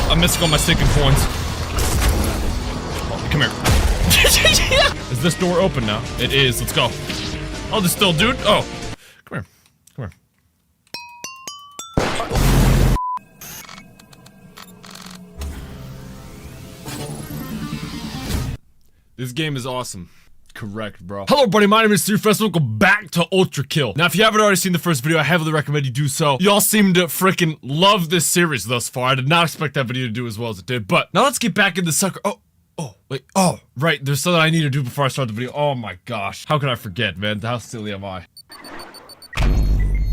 I'm missing all my stinking coins. Oh, come here. Is this door open now? It is. Let's go. Oh, there's still a dude. Oh, come here. Come here. This game is awesome. Correct, bro. Hello, everybody. My name is SeerFest. Welcome back to Ultra Kill. Now, if you haven't already seen the first video, I heavily recommend you do so. Y'all seem to freaking love this series thus far. I did not expect that video to do as well as it did. But now let's get back into sucker. Wait. Oh, right. There's something I need to do before I start the video. Oh my gosh. How could I forget, man? How silly am I?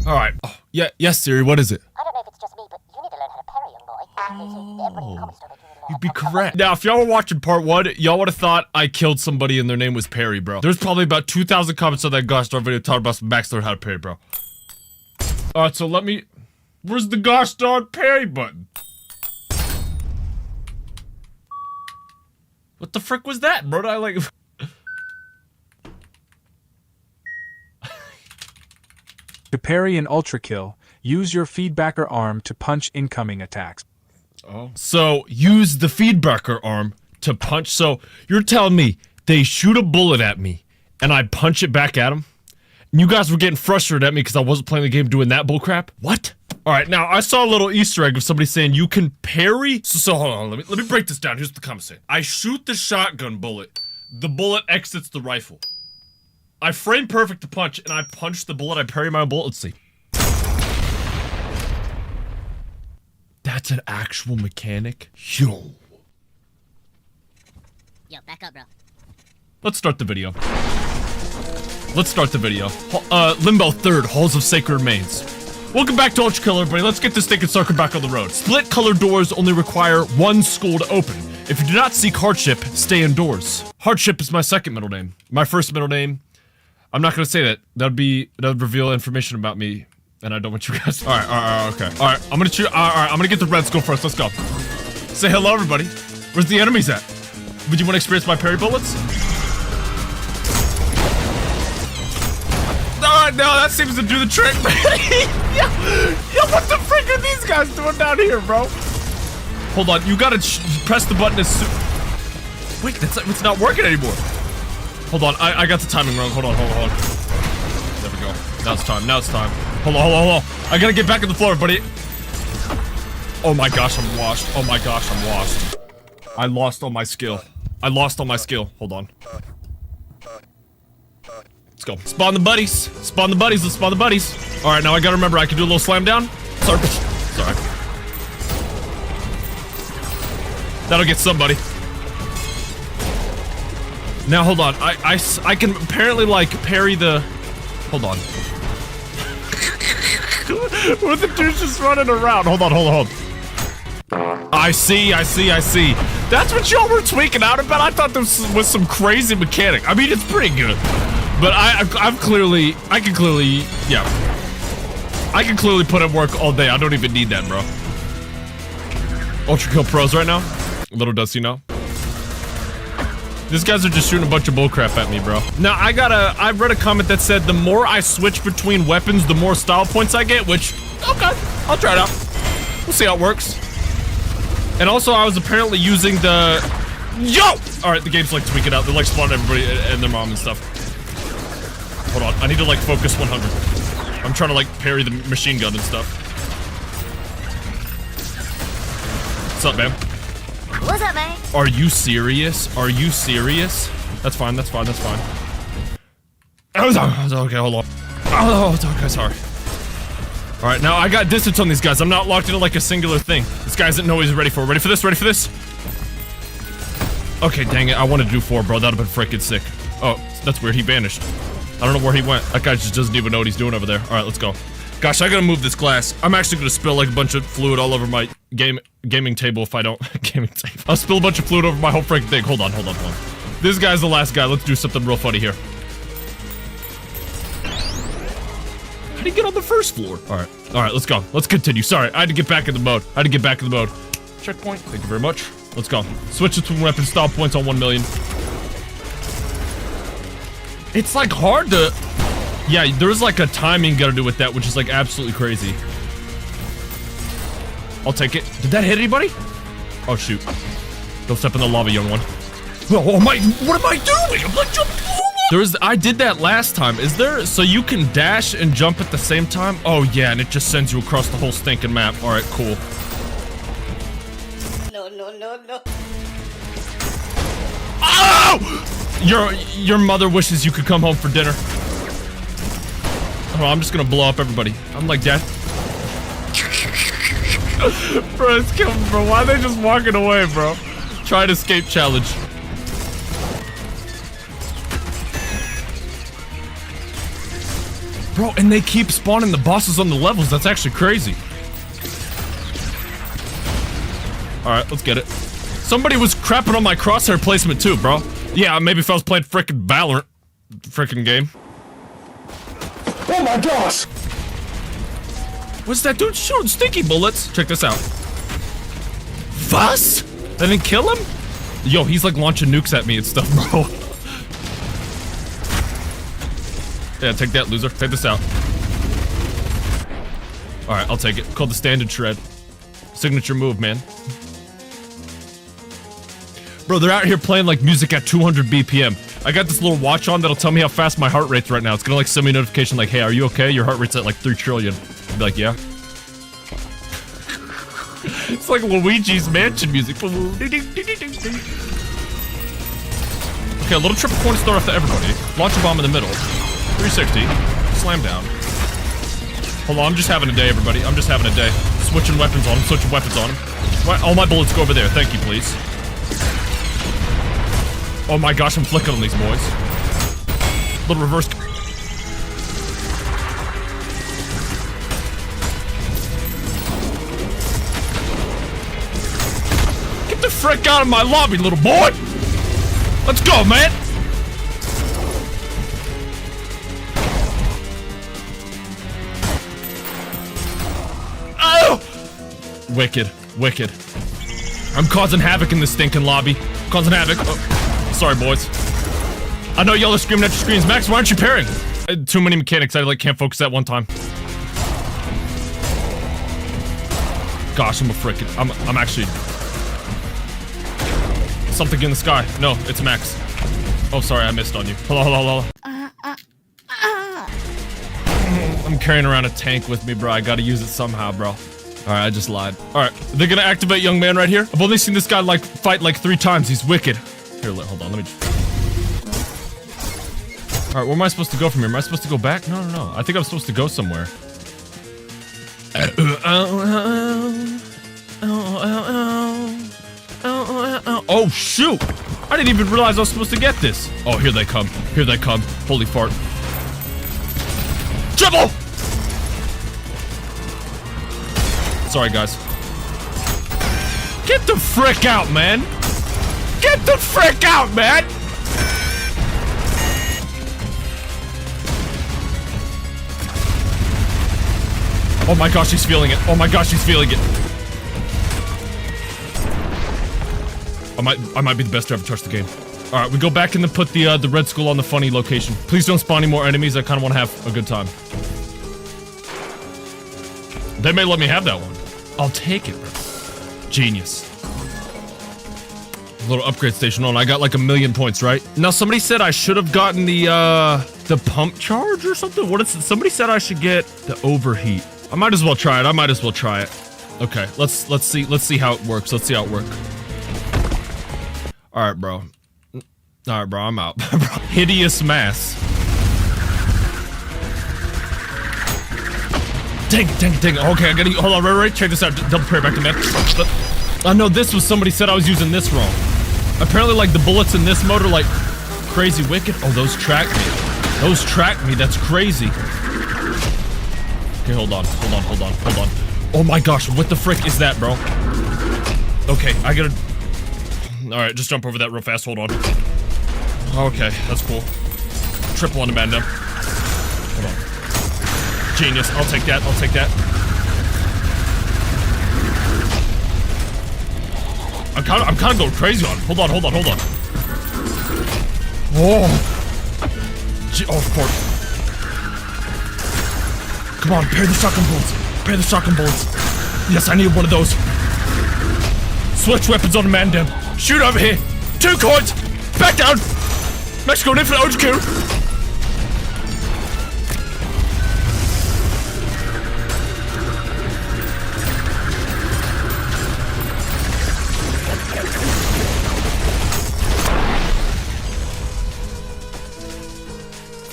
All right. Oh, yeah. Yes, Siri. What is it? I don't know if it's just me, but you need to learn how to parry, young boy. Everybody in the comments told me you need to learn You'd how be to parry. correct. Now, if y'all were watching part 1, y'all would have thought I killed somebody and their name was Perry, bro. There's probably about 2,000 comments on that Gosh Darn video talking about some backstory how to parry, bro. Alright, so let me... Where's the Gosh Darn parry button? What the frick was that, bro? I like... To parry an Ultra Kill, use your feedbacker arm to punch incoming attacks. Oh. So, use the feedbacker arm to punch. So, you're telling me they shoot a bullet at me, and I punch it back at them? And you guys were getting frustrated at me because I wasn't playing the game doing that bullcrap? What? Alright, now, I saw a little Easter egg of somebody saying you can parry. So hold on, let me break this down. Here's what the comment saying. I shoot the shotgun bullet. The bullet exits the rifle. I frame perfect to punch, and I punch the bullet. I parry my own bullet. Let's see. That's an actual mechanic? Yo, back up, bro. Let's start the video. Limbo 3rd, Halls of Sacred Remains. Welcome back to Ultra Kill, everybody. Let's get this stinking sucker back on the road. Split color doors only require one skull to open. If you do not seek hardship, stay indoors. Hardship is my second middle name. My first middle name, I'm not gonna say that. That would reveal information about me. And I don't want you guys. Alright, okay. Alright, I'm gonna shoot. Alright, I'm gonna get the red skull first. Let's go. Say hello, everybody. Where's the enemies at? Would you want to experience my parry bullets? Alright, no, that seems to do the trick. Yo, what the frick are these guys doing down here, bro? Hold on, you gotta press the button as soon. Wait, it's not working anymore. Hold on, I got the timing wrong. Hold on. There we go. Now it's time. Hold on. I gotta get back in the floor, buddy. Oh my gosh, I'm washed. I lost all my skill. Hold on. Let's go. Spawn the buddies. Let's spawn the buddies. Alright, now I gotta remember I can do a little slam down. Sorry. That'll get somebody. Now, hold on. I can apparently, like, parry the... Hold on. What the dude's just running around? Hold on. I see. That's what y'all were tweaking out about? I thought this was some crazy mechanic. I mean, it's pretty good. But I can clearly put in work all day. I don't even need that, bro. Ultra Kill pros right now. Little does he know. These guys are just shooting a bunch of bullcrap at me, bro. Now, I read a comment that said the more I switch between weapons, the more style points I get, which, okay, I'll try it out. We'll see how it works. And also, I was apparently using the... Yo! Alright, the game's like tweaking out. They're like spawning everybody and their mom and stuff. Hold on, I need to like focus 100. I'm trying to like parry the machine gun and stuff. What's up, man? What's up, man? Are you serious? That's fine. Okay, hold on. Oh, it's okay, sorry. Alright, now I got distance on these guys. I'm not locked into like a singular thing. This guy doesn't know what he's ready for. Ready for this? Okay, dang it. I wanted to do 4, bro. That would've been freaking sick. Oh, that's weird. He vanished. I don't know where he went. That guy just doesn't even know what he's doing over there. Alright, let's go. Gosh, I gotta move this glass. I'm actually gonna spill like a bunch of fluid all over my gaming table if I don't. Gaming table. I'll spill a bunch of fluid over my whole freaking thing. Hold on. This guy's the last guy. Let's do something real funny here. How do you get on the first floor? Alright, let's go. Let's continue. Sorry, I had to get back in the mode. Checkpoint. Thank you very much. Let's go. Switch between weapon style points on 1 million. It's like hard to... Yeah, there's like a timing you gotta do with that, which is like absolutely crazy. I'll take it. Did that hit anybody? Oh, shoot. Don't step in the lava, young one. Oh, what am I doing? I'm like jumping. I did that last time. Is there, so you can dash and jump at the same time? Oh, yeah, and it just sends you across the whole stinking map. All right, cool. No. Oh! Your mother wishes you could come home for dinner. Oh, I'm just gonna blow up everybody. I'm like, Dad. Bro, it's killing me, bro. Why are they just walking away, bro? Try to escape challenge. Bro, and they keep spawning the bosses on the levels. That's actually crazy. Alright, let's get it. Somebody was crapping on my crosshair placement too, bro. Yeah, maybe if I was playing frickin' Valorant. Frickin' game. Oh my gosh! What's that dude shooting stinky bullets? Check this out. Fuss? That didn't kill him? Yo, he's like launching nukes at me and stuff, bro. Yeah, take that, loser. Take this out. Alright, I'll take it. Called the standard shred. Signature move, man. Bro, they're out here playing like music at 200 BPM. I got this little watch on that'll tell me how fast my heart rate's right now. It's gonna like send me a notification like, hey, are you okay? Your heart rate's at like 3 trillion. I'll be like, yeah. It's like Luigi's Mansion music. Okay, a little triple corner start off to everybody. Launch a bomb in the middle. 360. Slam down. Hold on, I'm just having a day, everybody. I'm just having a day. Switching weapons on him, switching weapons on him. Right, all my bullets go over there. Thank you, please. Oh my gosh, I'm flicking on these boys. Little reverse. Get the frick out of my lobby, little boy! Let's go, man! Oh! Wicked, wicked. I'm causing havoc in this stinking lobby. Causing havoc. Oh. Sorry, boys. I know y'all are screaming at your screens. Max, why aren't you pairing? Too many mechanics. I like can't focus at one time. Gosh, I'm a frickin'. I'm actually. Something in the sky. No, it's Max. Oh, sorry, I missed on you. Hello. I'm carrying around a tank with me, bro. I gotta use it somehow, bro. Alright, I just lied. Alright, they're gonna activate young man right here. I've only seen this guy like fight like 3 times. He's wicked. Here, hold on, let me just... Alright, where am I supposed to go from here? Am I supposed to go back? No. I think I'm supposed to go somewhere. Oh, shoot! I didn't even realize I was supposed to get this. Oh, here they come. Here they come. Holy fart. Triple! Sorry, guys. Get the frick out, man! Get the frick out, man! Oh my gosh, he's feeling it. Oh my gosh, he's feeling it. I might be the best to ever touch the game. Alright, we go back and then put the red skull on the funny location. Please don't spawn any more enemies. I kind of want to have a good time. They may let me have that one. I'll take it, bro. Genius. A little upgrade station on. I got like 1,000,000 points, right? Now, somebody said I should have gotten the pump charge or something. What is it? Somebody said I should get the overheat. I might as well try it. Okay, let's see how it works. Let's see how it works. All right, bro. I'm out. Hideous mass. Dang it. Okay, I gotta hold on. Right. Check this out. Double prayer back to back. I know this was somebody said I was using this wrong. Apparently, like the bullets in this mode are like crazy wicked. Oh, those track me. That's crazy. Okay, hold on. Oh my gosh, what the frick is that, bro? Okay, I gotta... Alright, just jump over that real fast, hold on. Okay, that's cool. Triple on the man down. Hold on. Genius, I'll take that. I'm kind of going crazy on it. Hold on. Oh, of course. Come on, pair the shotgun bullets. Yes, I need one of those. Switch weapons on man down. Shoot over here. 2 coins. Back down. Mexico in for the HQ.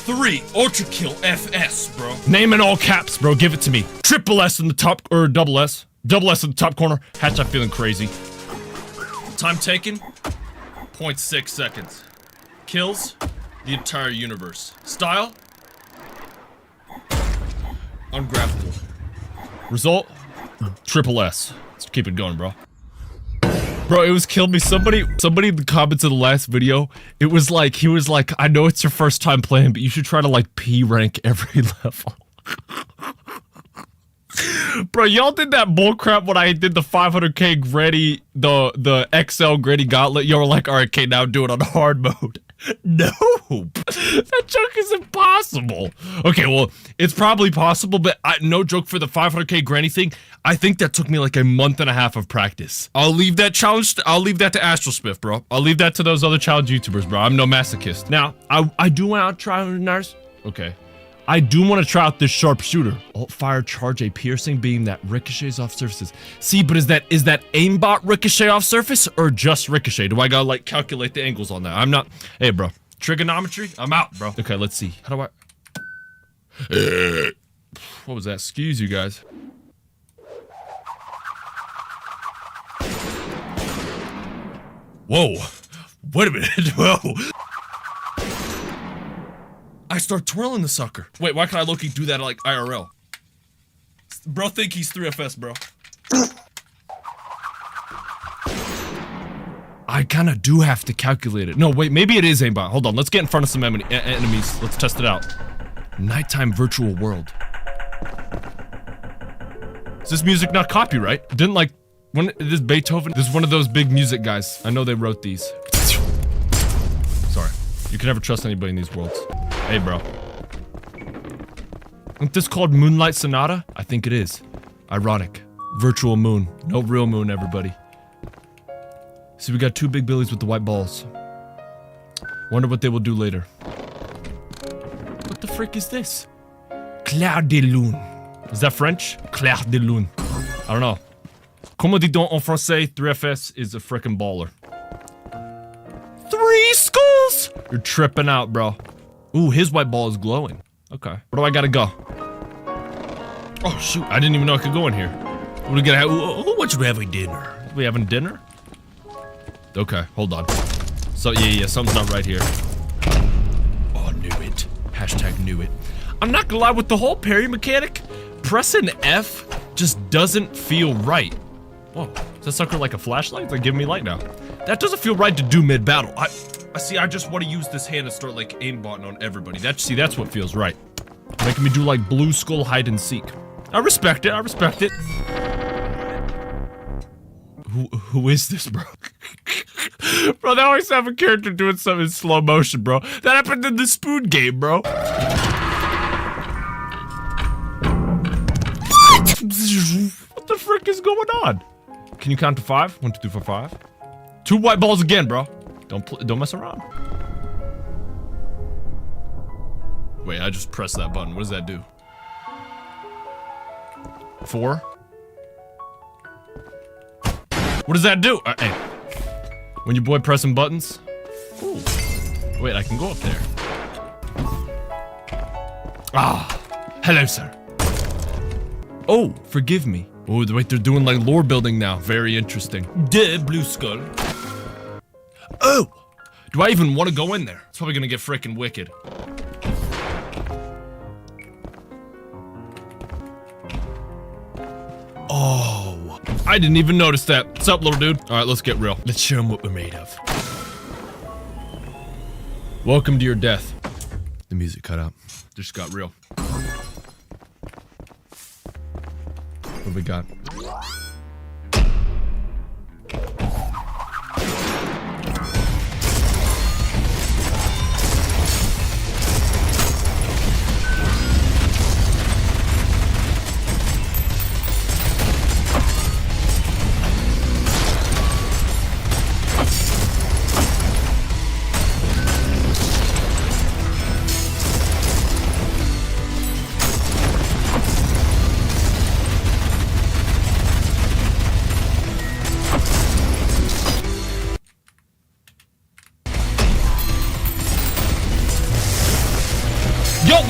Three Ultra Kill FS, bro. Name in all caps, bro. Give it to me. Triple S in the top, or double S. Double S in the top corner. Hatch, I'm feeling crazy. Time taken, 0.6 seconds. Kills, the entire universe. Style, ungrabbable. Result, triple S. Let's keep it going, bro. Bro, it was killed me. Somebody in the comments of the last video, he was like, I know it's your first time playing, but you should try to like P rank every level. Bro, y'all did that bullcrap when I did the 500k Granny, the XL Granny Gauntlet. Y'all were like, alright, okay, now do it on hard mode. No, that joke is impossible. Okay, well, it's probably possible, but no joke, for the 500k Granny thing, I think that took me like a month and a half of practice. I'll leave that challenge, I'll leave that to Astrosmith, bro. I'll leave that to those other challenge YouTubers, bro. I'm no masochist. Now, I do want to try nurse. Okay. I do want to try out this sharpshooter. Alt fire, charge a piercing beam that ricochets off surfaces. See, but is that aimbot ricochet off surface or just ricochet? Do I gotta like calculate the angles on that? I'm not. Hey, bro. Trigonometry? I'm out, bro. Okay, let's see. How do I? What was that? Excuse you guys. Whoa. Wait a minute. Whoa. I start twirling the sucker. Wait, why can I low-key do that like IRL? Bro think he's 3FS, bro. I kinda do have to calculate it. No, wait, maybe it is aimbot. Hold on, let's get in front of some enemies. Let's test it out. Nighttime virtual world. Is this music not copyright? Didn't like, this Beethoven? This is one of those big music guys. I know they wrote these. Sorry. You can never trust anybody in these worlds. Hey, bro. Isn't this called Moonlight Sonata? I think it is. Ironic. Virtual moon. No real moon, everybody. See, we got 2 big billies with the white balls. Wonder what they will do later. What the frick is this? Clair de lune. Is that French? Clair de lune. I don't know. Comment dit-on en français? 3FS is a frickin' baller. 3 skulls! You're tripping out, bro. Ooh, his white ball is glowing. Okay. Where do I gotta go? Oh, shoot. I didn't even know I could go in here. What are we gonna have? What should we have for dinner? Are we having dinner? Okay, hold on. So, yeah, something's not right here. Oh, knew it. Hashtag knew it. I'm not gonna lie, with the whole parry mechanic, pressing F just doesn't feel right. Whoa, is that sucker like a flashlight? It's like giving me light now. That doesn't feel right to do mid-battle. I just want to use this hand and start like aimbotting on everybody. That's what feels right. Making me do like blue skull hide and seek. I respect it, I respect it. Who is this, bro? Bro, they always have a character doing something in slow motion, bro. That happened in the Spoon game, bro. What the frick is going on? Can you count to 5? 1, 2, 3, 4, 5. 2 white balls again, bro. Don't mess around. Wait, I just pressed that button. What does that do? 4. What does that do? Hey, when your boy pressing buttons. Ooh. Wait, I can go up there. Ah, hello, sir. Oh, forgive me. Oh, wait, they're doing like lore building now. Very interesting. Duh, blue skull. Oh! Do I even want to go in there? It's probably gonna get freaking wicked. Oh, I didn't even notice that. What's up, little dude? All right, let's get real. Let's show him what we're made of. Welcome to your death. The music cut out. Just got real. What do we got?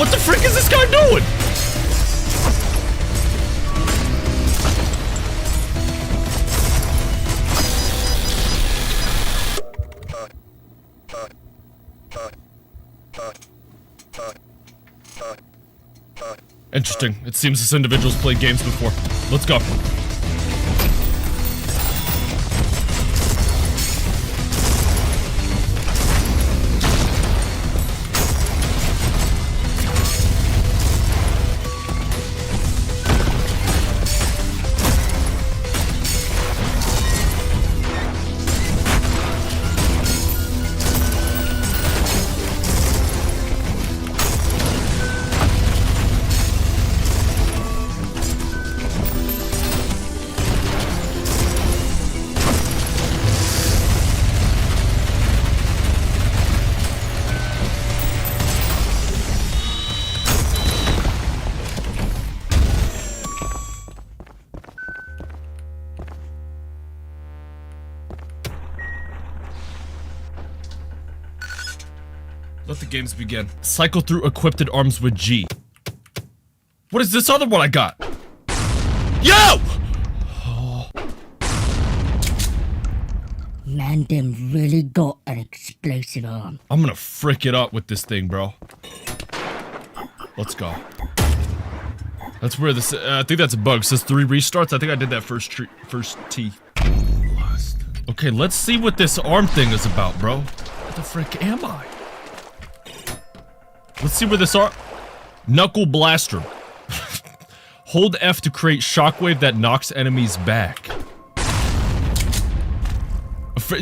What the frick is this guy doing? Interesting. It seems this individual's played games before. Let's go. Let the games begin. Cycle through equipped arms with G. What is this other one I got? Yo! Man, them really got an explosive arm. I'm gonna frick it up with this thing, bro. Let's go. That's where this. I think that's a bug. It says 3 restarts. I think I did that first T. Okay, let's see what this arm thing is about, bro. What the frick am I? Let's see where this arm. Knuckle Blaster. Hold F to create shockwave that knocks enemies back.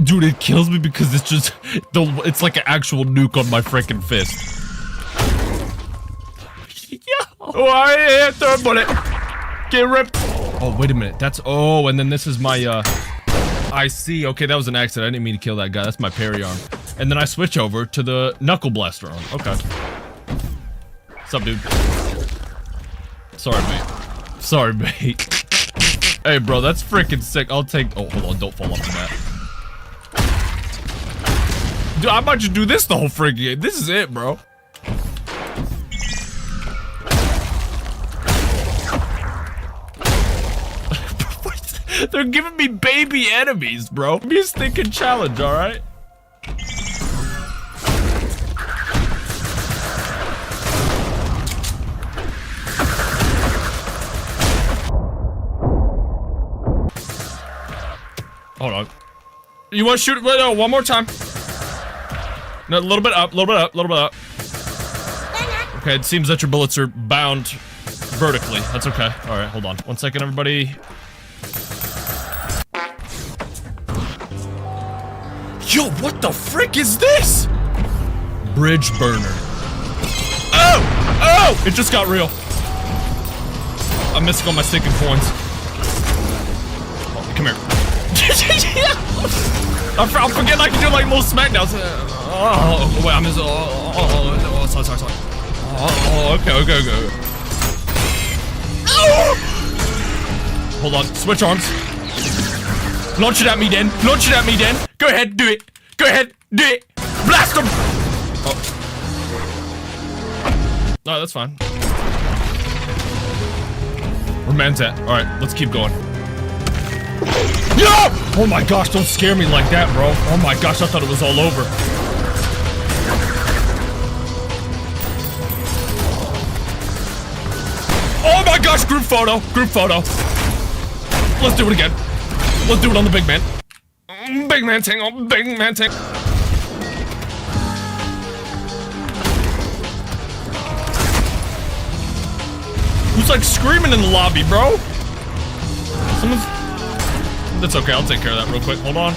Dude, it kills me because it's just it's like an actual nuke on my freaking fist. Yeah. Oh, I hit third bullet. Get ripped. Oh, wait a minute. That's and then this is my I see. Okay, that was an accident. I didn't mean to kill that guy. That's my parry arm. And then I switch over to the Knuckle Blaster arm. Okay. What's up, dude? Sorry, mate. Sorry, mate. Hey, bro, that's freaking sick. I'll take. Oh, hold on. Don't fall off the mat. Dude, I might just do this the whole freaking game. This is it, bro. They're giving me baby enemies, bro. Give me a stinking challenge, alright? Hold on. You want to shoot it? No, one more time. No, a little bit up, a little bit up, a little bit up. Okay, it seems that your bullets are bound vertically. That's okay. Alright, hold on. 1 second, everybody. Yo, what the frick is this? Bridge burner. Oh! Oh! It just got real. I'm missing all my stinking coins. Oh, come here. I'll forget I can do like little smackdowns. Oh, wait, I'm missing. Sorry. Oh, okay. Oh! Hold on, switch arms. Launch it at me, then. Launch it at me, then. Go ahead, do it. Go ahead, do it. Blast him! Oh. No, that's fine. Where man's at? Alright, let's keep going. Yeah! Oh my gosh, don't scare me like that, bro. Oh my gosh, I thought it was all over. Oh my gosh, group photo. Group photo. Let's do it again. Let's do it on the big man. Big man ting, oh, big man ting. Who's like screaming in the lobby, bro? Someone's... That's okay, I'll take care of that real quick. Hold on.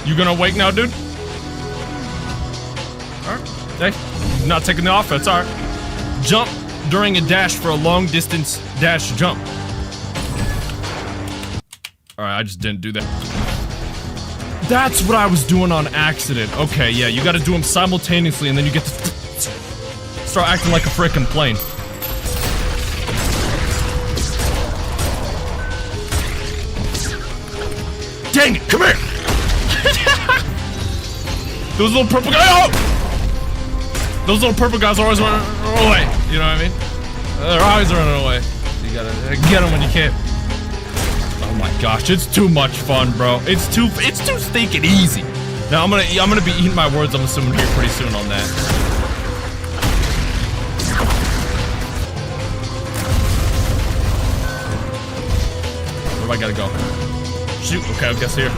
You gonna wake now, dude? Alright. Hey, not taking the offense, alright. Jump during a dash for a long distance dash jump. Alright, I just didn't do that. That's what I was doing on accident. Okay, yeah, you gotta do them simultaneously and then you get to start acting like a frickin' plane. Dang it, come here! Those little purple guys. Oh! Those little purple guys are always running away. You know what I mean? They're always running away. You gotta get them when you can. Oh my gosh, it's too much fun, bro. It's too stinking easy. Now I'm gonna be eating my words. I'm assuming here pretty soon on that. Where do I gotta go? Shoot. Okay, I guess here.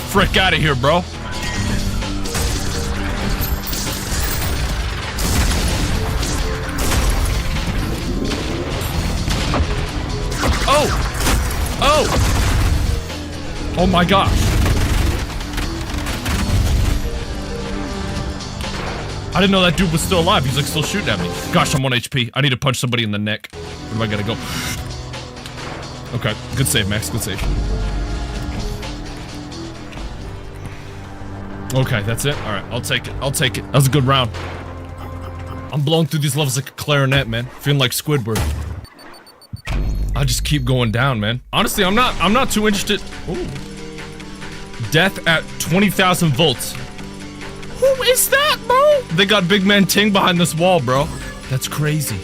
Frick out of here, bro. Oh my gosh. I didn't know that dude was still alive. He's like still shooting at me. Gosh, I'm 1 HP. I need to punch somebody in the neck. Where do I gotta go? Okay, good save, Max. Good save. Okay, that's it. All right, I'll take it. I'll take it. That was a good round. I'm blowing through these levels like a clarinet, man. Feeling like Squidward. I just keep going down, man. Honestly, I'm not too interested. Ooh. Death at 20,000 volts. Who is that, bro? They got Big Man Ting behind this wall, bro. That's crazy.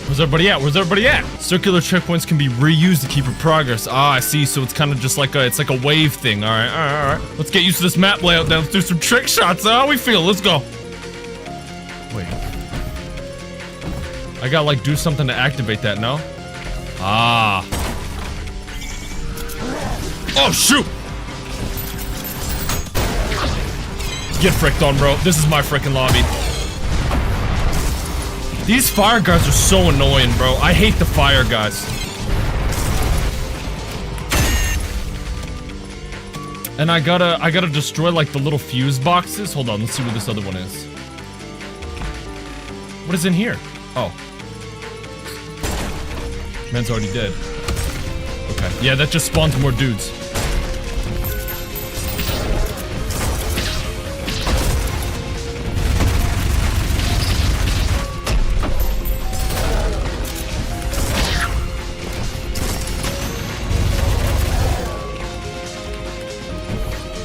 Where's everybody at? Where's everybody at? Circular checkpoints can be reused to keep your progress. Ah, I see. So it's kind of just like it's like a wave thing. All right, all right. Let's get used to this map layout. Then let's do some trick shots. How we feel? Let's go. Wait. I gotta like do something to activate that. No. Ah. Oh shoot! Get fricked on, bro. This is my frickin' lobby. These fire guys are so annoying, bro. I hate the fire guys. And I gotta destroy like the little fuse boxes. Hold on, let's see what this other one is. What is in here? Oh. Man's already dead. Okay. Yeah, that just spawns more dudes.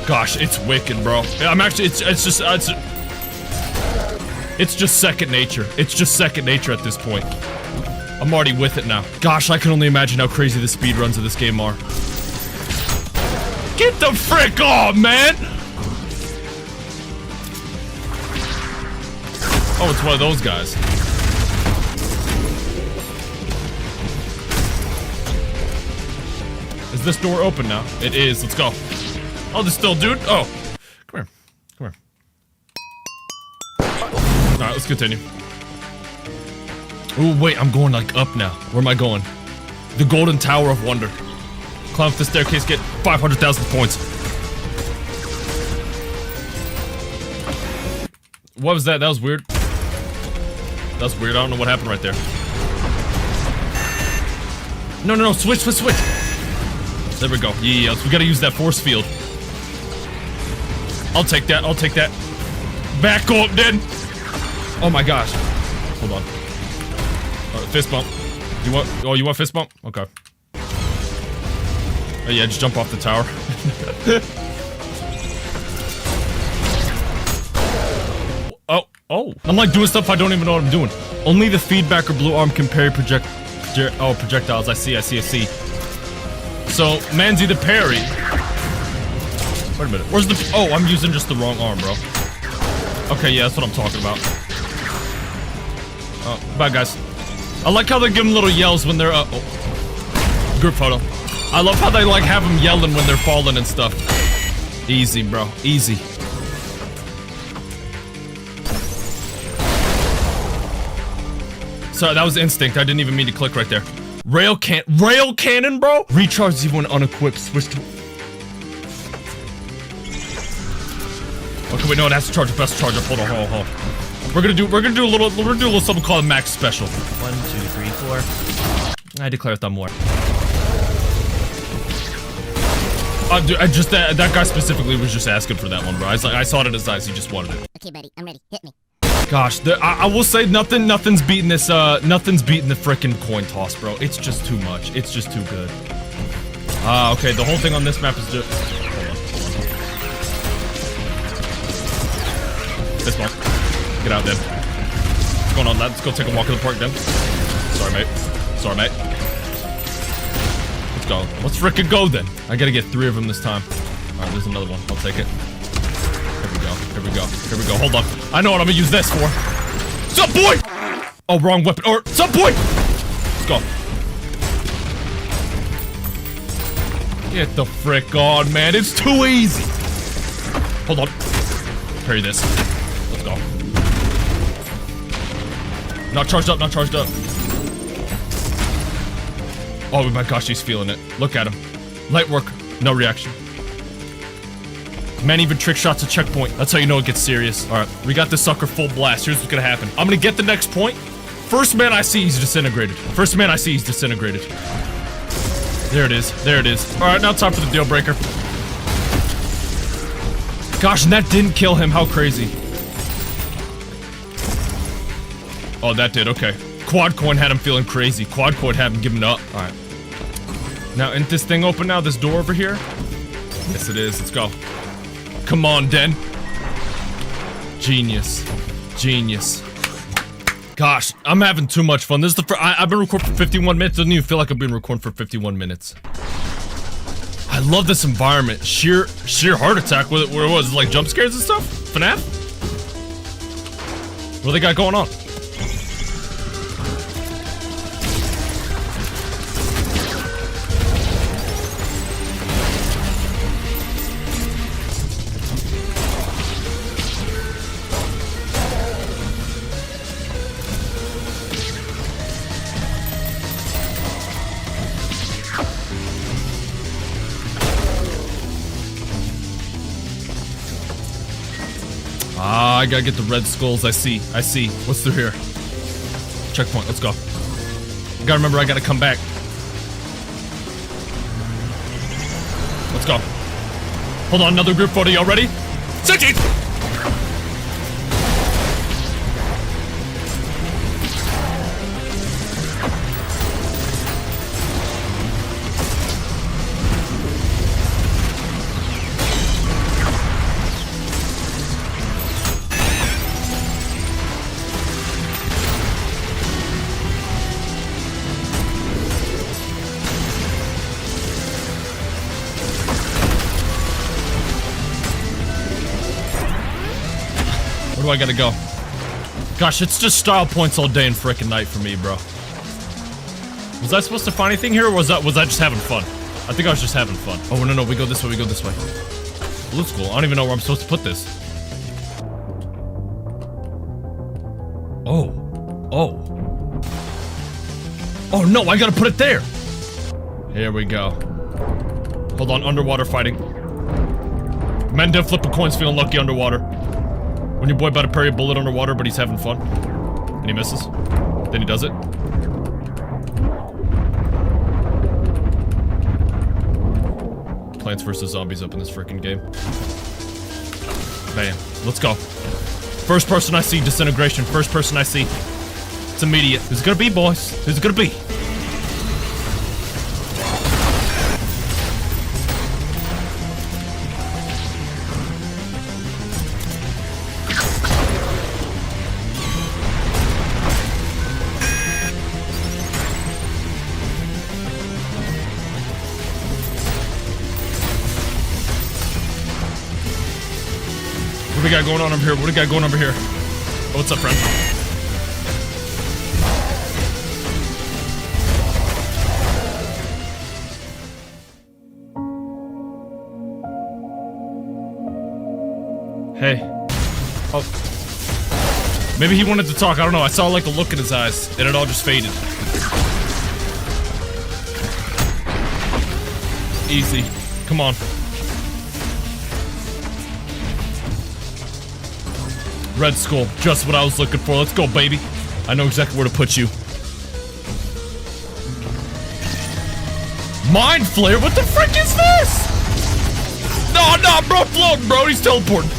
Gosh, it's wicked, bro. I'm actually, it's just second nature. It's just second nature at this point. I'm already with it now. Gosh, I can only imagine how crazy the speedruns of this game are. Get the frick off, man! Oh, it's one of those guys. Is this door open now? It is. Let's go. Oh, there's still a dude? Oh. Come here. Come here. Alright, let's continue. Oh, wait, I'm going, like, up now. Where am I going? The Golden Tower of Wonder. Climb up the staircase, get 500,000 points. What was that? That was weird. That was weird. I don't know what happened right there. No, no, no. Switch, switch, switch. There we go. Yeah, we gotta use that force field. I'll take that. I'll take that. Back up, then. Oh my gosh. Hold on. Fist bump. You want? Oh, you want fist bump? Okay. Oh yeah, just jump off the tower. Oh. I'm like doing stuff I don't even know what I'm doing. Only the feedback or blue arm can parry projectiles. I see. So, man's either parry. Wait a minute. Where's the? Oh, I'm using just the wrong arm, bro. Okay, yeah, that's what I'm talking about. Oh, bye, guys. I like how they give them little yells when they're, group photo. I love how they, like, have them yelling when they're falling and stuff. Easy, bro. Easy. Sorry, that was instinct. I didn't even mean to click right there. Rail cannon, bro? Recharges even when unequipped. Switch to... Okay, wait, no, it has to charge. Best charge up. Hold on. We're gonna do a little something called a max special. 1, 2, 3, 4. I declare thumb war. Dude, that guy specifically was just asking for that one, bro. I saw it in his eyes. He just wanted it. Okay, buddy, I'm ready. Hit me. Gosh, I will say nothing's beating this. Nothing's beating the frickin' coin toss, bro. It's just too much. It's just too good. Okay. The whole thing on this map is just. Hold on. This one. Get out, then. What's going on, lad? Let's go take a walk in the park, then. Sorry, mate. Sorry, mate. Let's go. Let's frickin' go, then. I gotta get 3 of them this time. All right, there's another one. I'll take it. Here we go. Here we go. Here we go. Hold on. I know what I'm gonna use this for. Sup, boy? Oh, wrong weapon. Or sup, boy? Let's go. Get the frick on, man. It's too easy. Hold on. Parry this. Let's go. Not charged up. Not charged up. Oh my gosh, he's feeling it. Look at him. Light work. No reaction. Man, even trick shots at checkpoint. That's how you know it gets serious. All right, we got this sucker full blast. Here's what's gonna happen. I'm gonna get the next point. First man I see, he's disintegrated. First man I see, he's disintegrated. There it is. There it is. All right, now time for the deal breaker. Gosh, and that didn't kill him. How crazy. Oh, that did. Okay. Quad coin had him feeling crazy. Quad coin had him giving up. All right. Now, isn't this thing open now? This door over here? Yes, it is. Let's go. Come on, Den. Genius. Genius. Gosh, I'm having too much fun. This is the I've been recording for 51 minutes. Doesn't even feel like I've been recording for 51 minutes. I love this environment. Sheer heart attack with it. Where it was like jump scares and stuff. FNAF. What they got going on? I gotta get the red skulls. I see. What's through here? Checkpoint. Let's go. Gotta remember, I gotta come back. Let's go. Hold on, another group photo. Y'all ready? Set it! Where do I gotta go? Gosh, it's just style points all day and frickin' night for me, bro. Was I supposed to find anything here, or was I just having fun? I think I was just having fun. Oh, no, we go this way, Blue school. I don't even know where I'm supposed to put this. Oh. Oh no, I gotta put it there! Here we go. Hold on, underwater fighting. Men dev flipping coins feeling lucky underwater. When your boy about to parry a bullet underwater, but he's having fun. And he misses. Then he does it. Plants vs. Zombies up in this freaking game. Bam. Let's go. First person I see, disintegration. First person I see. It's immediate. Who's it gonna be, boys? Who's it gonna be? What do we got going on over here? Oh, what's up, friend? Hey. Oh. Maybe he wanted to talk. I don't know. I saw like a look in his eyes, and it all just faded. Easy. Come on. Red skull, just what I was looking for. Let's go, baby. I know exactly where to put you. Mind flare? What the frick is this? No, bro, floating, bro. He's teleporting.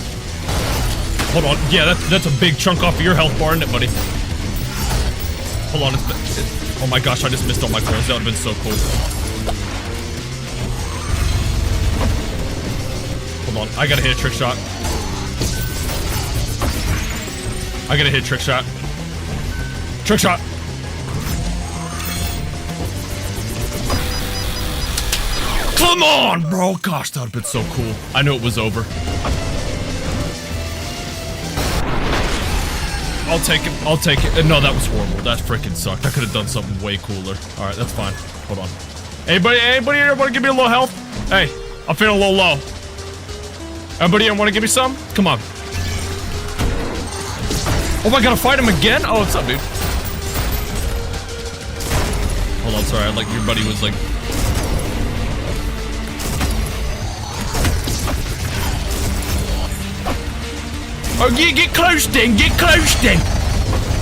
Hold on. Yeah, that's a big chunk off of your health bar, isn't it, buddy? Hold on. Oh my gosh, I just missed all my coins. That would have been so cool. Hold on. I gotta hit a trick shot. I gotta hit a trick shot. Trick shot. Come on, bro. Gosh, that would have been so cool. I knew it was over. I'll take it. I'll take it. No, that was horrible. That freaking sucked. I could have done something way cooler. All right, that's fine. Hold on. Anybody here want to give me a little health? Hey, I'm feeling a little low. Anybody here want to give me some? Come on. Oh, I gotta fight him again? Oh, what's up, dude? Hold on, sorry. Like, your buddy was like... Oh, yeah, get close then, get close then.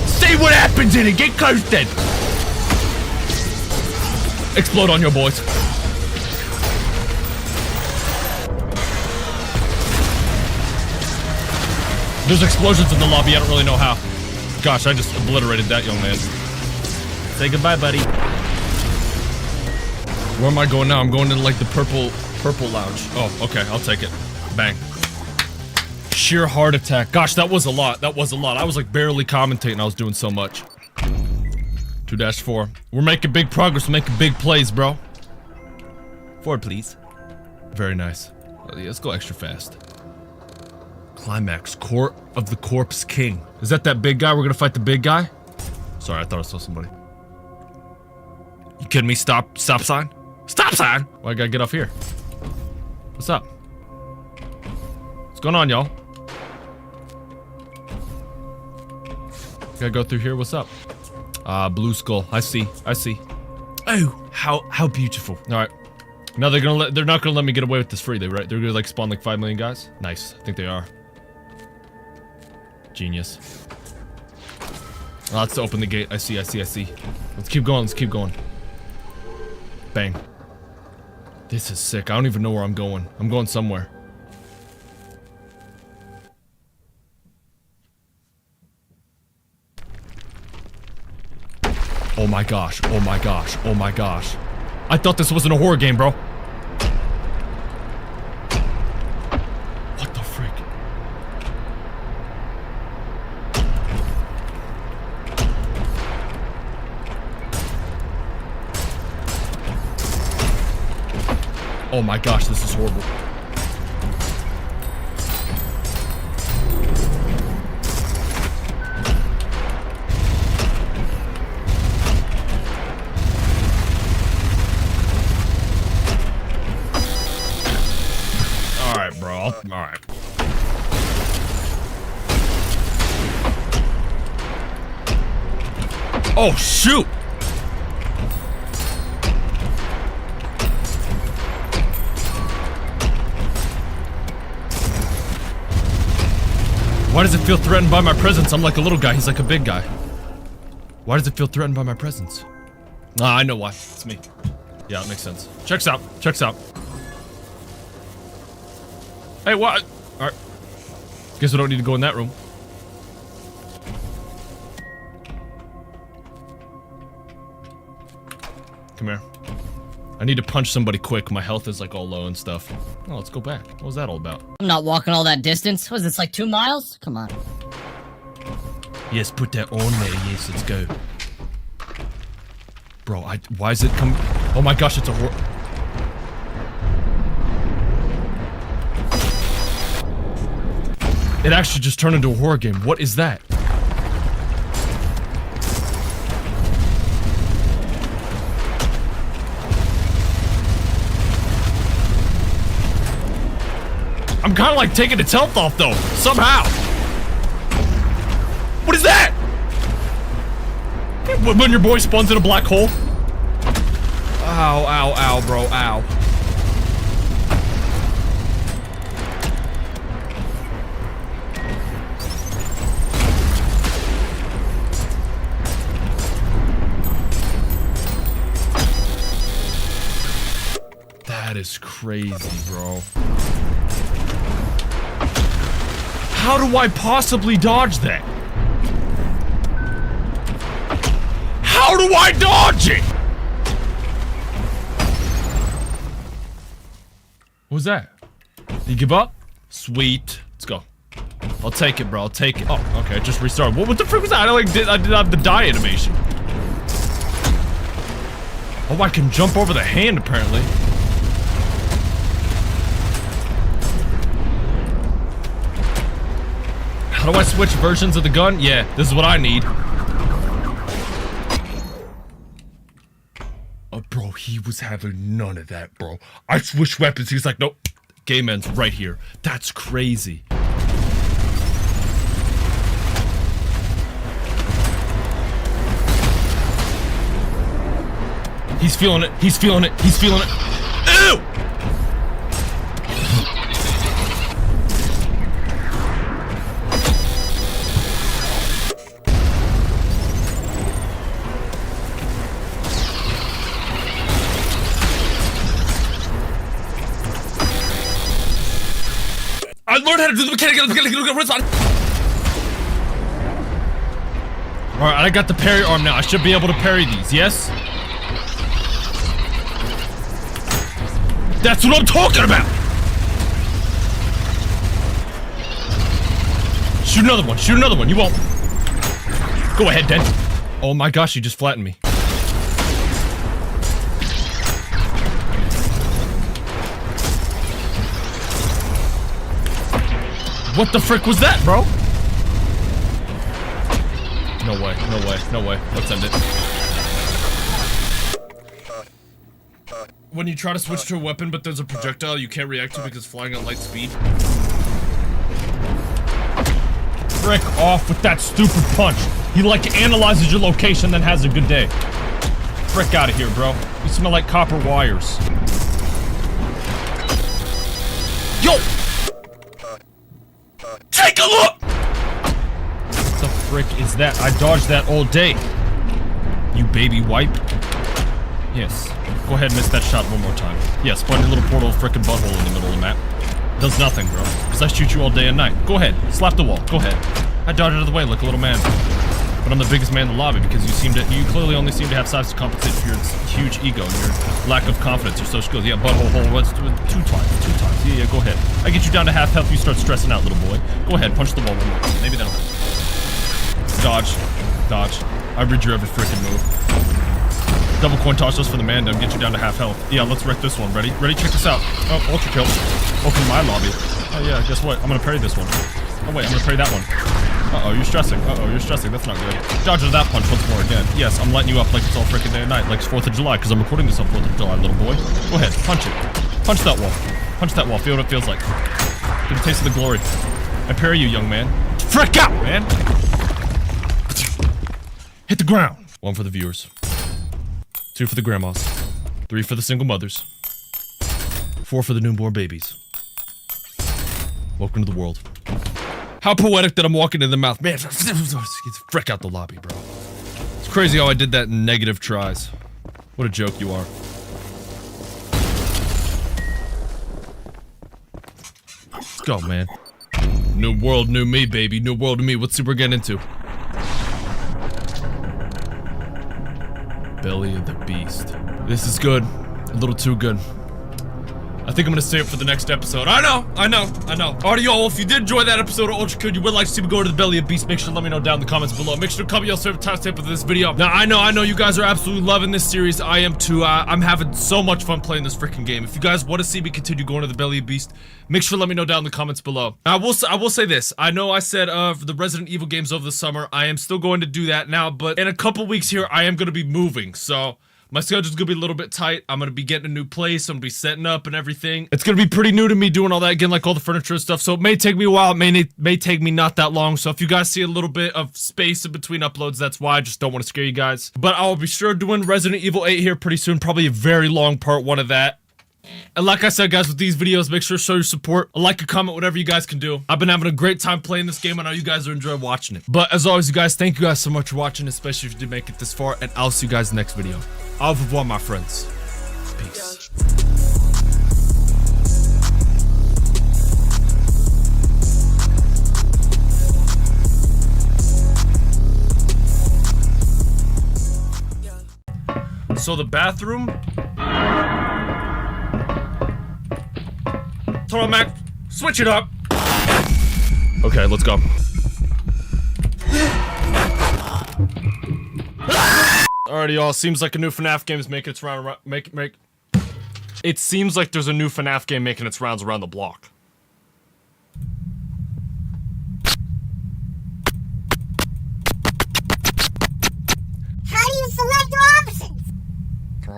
See what happens in it, get close then. Explode on your boys. There's explosions in the lobby, I don't really know how. Gosh, I just obliterated that young man. Say goodbye, buddy. Where am I going now? I'm going in like the purple lounge. Oh, okay, I'll take it. Bang. Sheer heart attack. Gosh, that was a lot. That was a lot. I was like barely commentating. I was doing so much. 2-4. We're making big progress. We're making big plays, bro. Forward, please. Very nice. Yeah, let's go extra fast. Climax. Court of the Corpse King. Is that big guy? We're gonna fight the big guy? Sorry, I thought I saw somebody. You kidding me? Stop sign? Stop sign? Why I gotta get off here? What's up? What's going on, y'all? Gotta go through here. What's up? Blue skull. I see. Oh, how beautiful. All right. Now they're not gonna let me get away with this freely, right? They're gonna like spawn like 5 million guys. Nice. I think they are. Genius. Let's open the gate. I see. Let's keep going. Bang. This is sick. I don't even know where I'm going. I'm going somewhere. Oh my gosh. I thought this wasn't a horror game, bro. What the frick? Oh my gosh, this is horrible. Alright, bro. Alright. Oh, shoot! Why does it feel threatened by my presence? I'm like a little guy, he's like a big guy. Why does it feel threatened by my presence? Ah, I know why. It's me. Yeah, it makes sense. Checks out. Hey, what? Alright. Guess we don't need to go in that room. Come here. I need to punch somebody quick. My health is like all low and stuff. Oh, let's go back. What was that all about? I'm not walking all that distance. Was this like 2 miles? Come on. Yes, put that on there. Yes, let's go. Bro, why is it come? Oh my gosh, it's a horror. It actually just turned into a horror game. What is that? I'm kind of like taking its health off though, somehow. What is that? When your boy spawns in a black hole? Ow, bro, ow. That is crazy, bro. How do I possibly dodge that? How do I dodge it? What was that? You give up? Sweet. Let's go. I'll take it, bro. I'll take it. Oh, okay. Just restart. What the frick was that? I did have the die animation. Oh, I can jump over the hand, apparently. How do I switch versions of the gun? Yeah, this is what I need. Oh, bro, he was having none of that, bro. I switched weapons. He was like, nope. Game ends right here. That's crazy. He's feeling it. He's feeling it. He's feeling it. Ew! I learned how to do the mechanic. Alright, I got the parry arm now. I should be able to parry these, yes? That's what I'm talking about! Shoot another one, shoot another one, you won't. Go ahead, then. Oh my gosh, you just flattened me. What the frick was that, bro? No way, no way, no way. Let's end it. When you try to switch to a weapon, but there's a projectile you can't react to because it's flying at light speed. Frick off with that stupid punch. He like analyzes your location, then has a good day. Frick out of here, bro. You smell like copper wires. Yo! Take a look! What the frick is that? I dodged that all day. You baby wipe. Yes. Go ahead and miss that shot one more time. Yes, find your little portal frickin' butthole in the middle of the map. Does nothing, bro. Because I shoot you all day and night. Go ahead. Slap the wall. Go ahead. I dodged out of the way like a little man. But I'm the biggest man in the lobby because you clearly only seem to have size to compensate for your huge ego and your lack of confidence. You're so skilled. Yeah, butthole hole. What's two times. Yeah, go ahead. I get you down to half health. You start stressing out, little boy. Go ahead. Punch the wall one more time. Maybe that'll help. Dodge. Dodge. I read your every frickin' move. Double coin toss just for the man down, get you down to half health. Yeah, let's wreck this one. Ready? Ready? Check this out. Oh, ultra kill. Welcome to my lobby. Oh yeah, guess what? I'm gonna parry this one. Oh wait, I'm gonna parry that one. Uh-oh, you're stressing. Uh-oh, you're stressing. That's not good. Dodge that punch once more again. Yes, I'm lighting you up like it's all freaking day and night, like it's 4th of July, because I'm recording this on 4th of July, little boy. Go ahead, punch it. Punch that wall. Punch that wall. Feel what it feels like. Get a taste of the glory. I parry you, young man. Frick out, man! Hit the ground. 1 for the viewers. 2 for the grandmas. 3 for the single mothers. 4 for the newborn babies. Welcome to the world. How poetic that I'm walking in the mouth. Man, frick out the lobby, bro. It's crazy how I did that in negative tries. What a joke you are. Let's go, man. New world, new me, baby. New world, new me. Let's see what we're getting into. Belly of the Beast. This is good. A little too good. I think I'm gonna save it for the next episode. I know. Alright, y'all, if you did enjoy that episode of Ultra Kill, you would like to see me go to the Belly of the Beast, make sure to let me know down in the comments below. Make sure to comment your favorite timestamp of this video. Now, I know you guys are absolutely loving this series. I am too. I'm having so much fun playing this freaking game. If you guys want to see me continue going to the Belly of the Beast, make sure to let me know down in the comments below. I will say this. I know I said the Resident Evil games over the summer. I am still going to do that now, but in a couple weeks here, I am going to be moving, so my schedule's gonna be a little bit tight. I'm gonna be getting a new place. I'm gonna be setting up and everything. It's gonna be pretty new to me doing all that again, like all the furniture and stuff. So it may take me a while. It may take me not that long. So if you guys see a little bit of space in between uploads, that's why. I just don't want to scare you guys. But I'll be sure doing Resident Evil 8 here pretty soon. Probably a very long part 1 of that. And like I said, guys, with these videos, make sure to show your support. A like, a comment, whatever you guys can do. I've been having a great time playing this game. I know you guys are enjoying watching it. But as always, you guys, thank you guys so much for watching, especially if you did make it this far. And I'll see you guys in the next video. Au revoir, my friends. Peace. So the bathroom? Turn on, Mac. Switch it up. Okay, let's go. Alrighty, y'all. Seems like a new FNAF game is making its round. It seems like there's a new FNAF game making its rounds around the block. How do you select your options?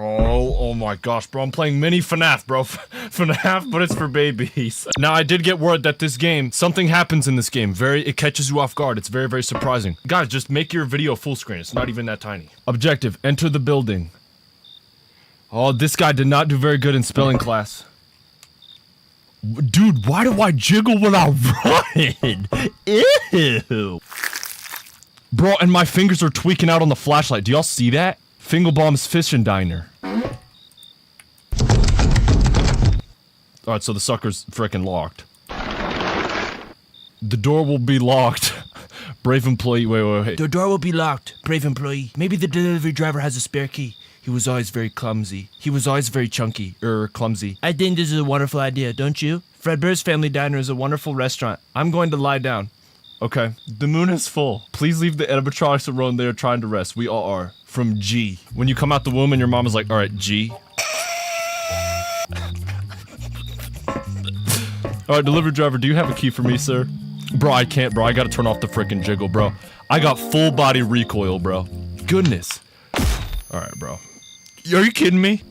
Oh my gosh, bro. I'm playing mini FNAF, bro. FNAF, but it's for babies. Now, I did get word that this game, something happens in this game. It catches you off guard. It's very, very surprising. Guys, just make your video full screen. It's not even that tiny. Objective, enter the building. Oh, this guy did not do very good in spelling class. Dude, why do I jiggle when I run? Ew. Bro, and my fingers are tweaking out on the flashlight. Do y'all see that? Fingerbaum's Fishing Diner. Alright, so the sucker's frickin' locked. The door will be locked. Brave employee, wait. The door will be locked. Brave employee. Maybe the delivery driver has a spare key. He was always very clumsy. He was always very chunky. Clumsy. I think this is a wonderful idea, don't you? Fredbear's Family Diner is a wonderful restaurant. I'm going to lie down. Okay. The moon is full. Please leave the animatronics alone. They are trying to rest. We all are. From G. When you come out the womb and your mom is like, alright, G. Alright, delivery driver, do you have a key for me, sir? Bro, I can't, bro. I gotta turn off the frickin' jiggle, bro. I got full body recoil, bro. Goodness. Alright, bro. Are you kidding me?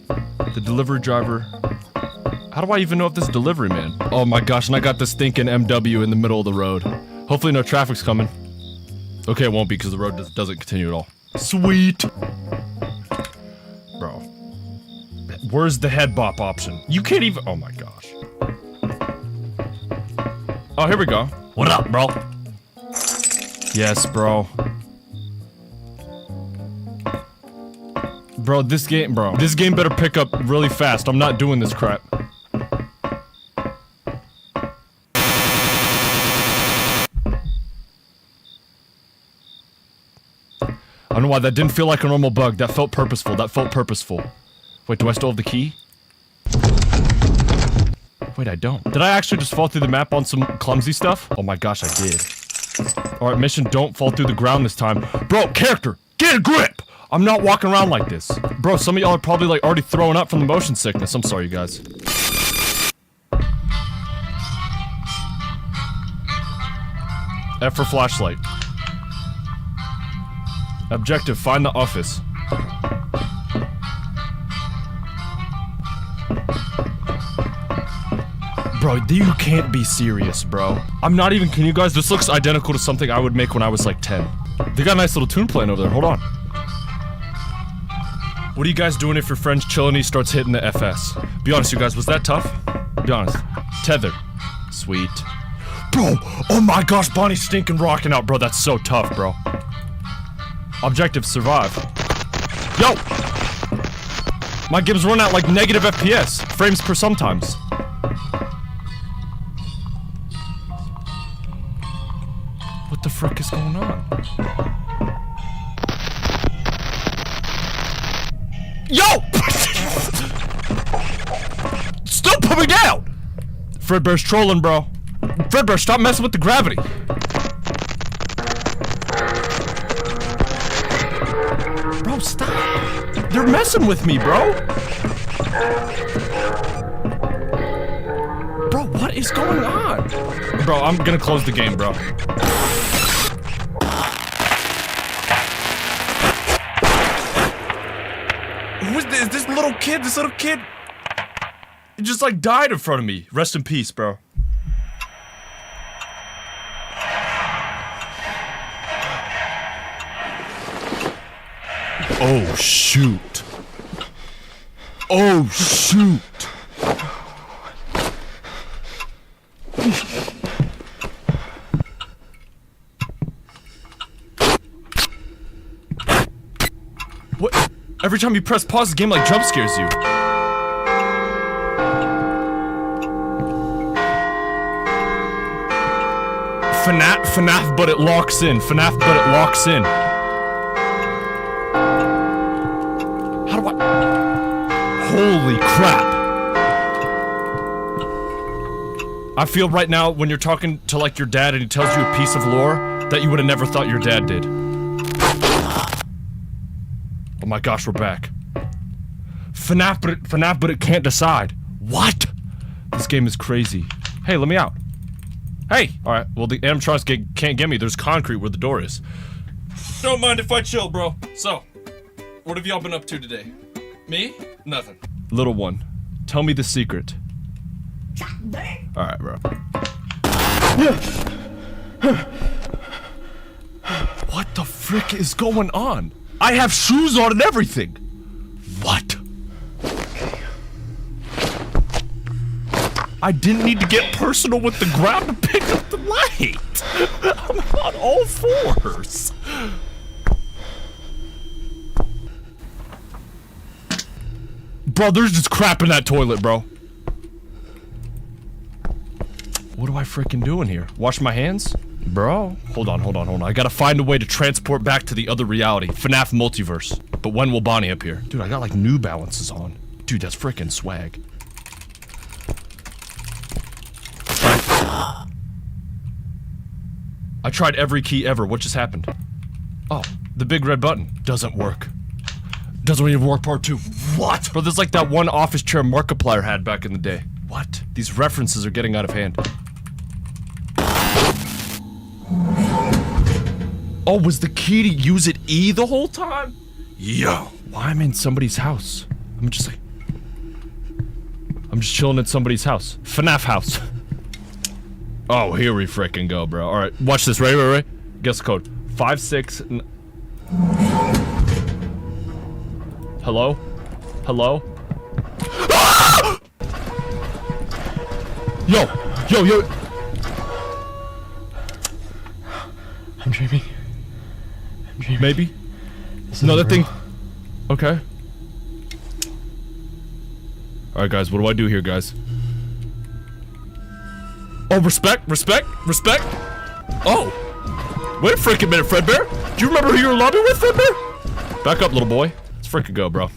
The delivery driver. How do I even know if this is delivery, man? Oh my gosh, and I got this stinking MW in the middle of the road. Hopefully no traffic's coming. Okay, it won't be because the road doesn't continue at all. Sweet. Bro. Where's the head bop option? You can't even- oh my gosh. Oh, here we go. What up, bro? Yes, bro. Bro, this game better pick up really fast. I'm not doing this crap. I don't know why that didn't feel like a normal bug. That felt purposeful. Wait, do I still have the key? Wait, I don't. Did I actually just fall through the map on some clumsy stuff? Oh my gosh, I did. Alright, mission, don't fall through the ground this time. Bro, character, get a grip! I'm not walking around like this. Bro, some of y'all are probably like already throwing up from the motion sickness. I'm sorry, you guys. F for flashlight. Objective, find the office. Bro, you can't be serious, bro. I'm not even, can you guys, this looks identical to something I would make when I was like 10. They got a nice little tune playing over there, hold on. What are you guys doing if your friend's chilling and he starts hitting the FS? Be honest, you guys, was that tough? Be honest. Tether. Sweet. Bro, oh my gosh, Bonnie's stinking rocking out, bro, that's so tough, bro. Objective, survive. Yo! My games run out like negative FPS, frames per sometimes. What the frick is going on? Yo! Still pumping out! Fredbear's trolling, bro. Fredbear, stop messing with the gravity. Bro, stop. They're messing with me, bro. Bro, what is going on? Bro, I'm gonna close the game, bro. Who is this? This little kid, he just like died in front of me. Rest in peace, bro. Oh, shoot. Oh, shoot. What? Every time you press pause, the game like jump scares you. FNAF, but it locks in. FNAF, but it locks in. How do I? Holy crap! I feel right now when you're talking to like your dad and he tells you a piece of lore that you would have never thought your dad did. Oh my gosh, we're back. FNAF, but it can't decide. What? This game is crazy. Hey, let me out. Hey! Alright, well the animatronics can't get me. There's concrete where the door is. Don't mind if I chill, bro. So, what have y'all been up to today? Me? Nothing. Little one, tell me the secret. Alright, bro. What the frick is going on? I have shoes on and everything! What? I didn't need to get personal with the ground to pick up the light! I'm on all fours! Bro, there's just crap in that toilet, bro. What do I freaking do in here? Wash my hands? Bro. Hold on. I gotta find a way to transport back to the other reality. FNAF multiverse. But when will Bonnie appear? Dude, I got like New Balances on. Dude, that's freaking swag. I tried every key ever. What just happened? Oh, the big red button. Doesn't work. Doesn't even work part 2. What? Bro, there's like that one office chair Markiplier had back in the day. What? These references are getting out of hand. Oh, was the key to use it E the whole time? Yo. Why am I in somebody's house? I'm just chilling at somebody's house. FNAF house. Oh, here we frickin' go, bro. Alright, watch this. Ready? Guess the code. 56... Hello? Hello? Ah! Yo! I'm dreaming. Maybe? This No, that isn't thing... real. Okay. Alright, guys, what do I do here, guys? Oh, respect! Oh! Wait a freaking minute, Fredbear! Do you remember who you were lobbying with, Fredbear? Back up, little boy. Let's freaking go, bro.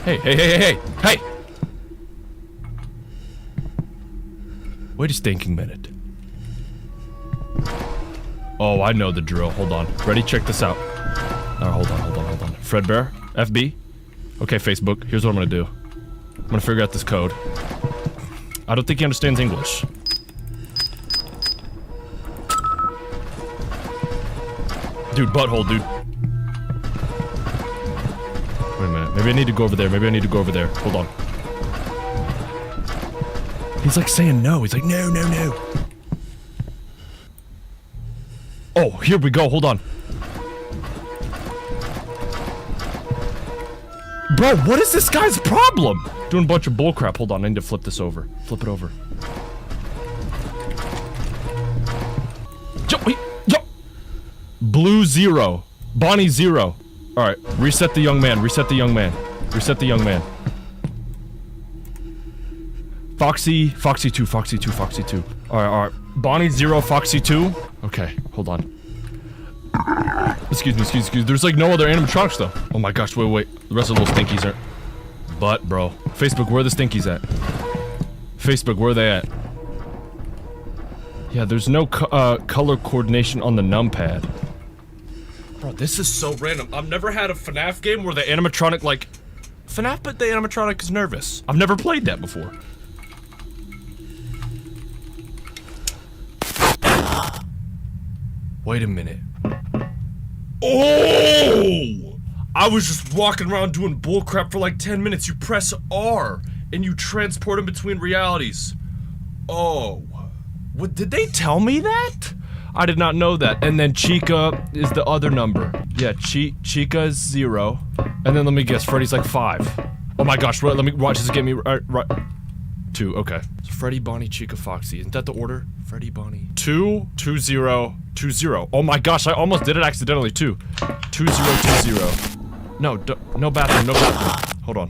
Hey! Wait a stinking minute. Oh, I know the drill. Hold on. Ready? Check this out. Oh, hold on. Fredbear? FB? Okay, Facebook. Here's what I'm gonna do. I'm gonna figure out this code. I don't think he understands English. Dude, butthole, dude. Wait a minute. Maybe I need to go over there. Hold on. He's like saying no. He's like, no. Oh, here we go. Hold on. Bro, what is this guy's problem? Doing a bunch of bullcrap. Hold on, I need to flip this over. Flip it over. Yo! Blue 0. Bonnie 0. Alright, reset the young man. Foxy 2. Alright. Bonnie 0, Foxy 2. Okay, hold on. Excuse me. There's like no other animatronics though. Oh my gosh, wait. The rest of those stinkies are... But, bro. Facebook, where are the stinkies at? Facebook, where are they at? Yeah, there's no color coordination on the numpad. Bro, this is so random. I've never had a FNAF game where the animatronic, like... FNAF, but the animatronic is nervous. I've never played that before. Wait a minute. Oh! I was just walking around doing bullcrap for like 10 minutes. You press R, and you transport in between realities. Oh. What, did they tell me that? I did not know that. And then Chica is the other number. Yeah, Chica is 0. And then let me guess, Freddy's like 5. Oh my gosh, let me watch this get me right. 2, okay. So Freddy, Bonnie, Chica, Foxy. Isn't that the order? Freddy, Bonnie. 2, 2, 0, 2, 0. Oh my gosh, I almost did it accidentally too. 2, 0, 2, 0. No, no bathroom. Hold on.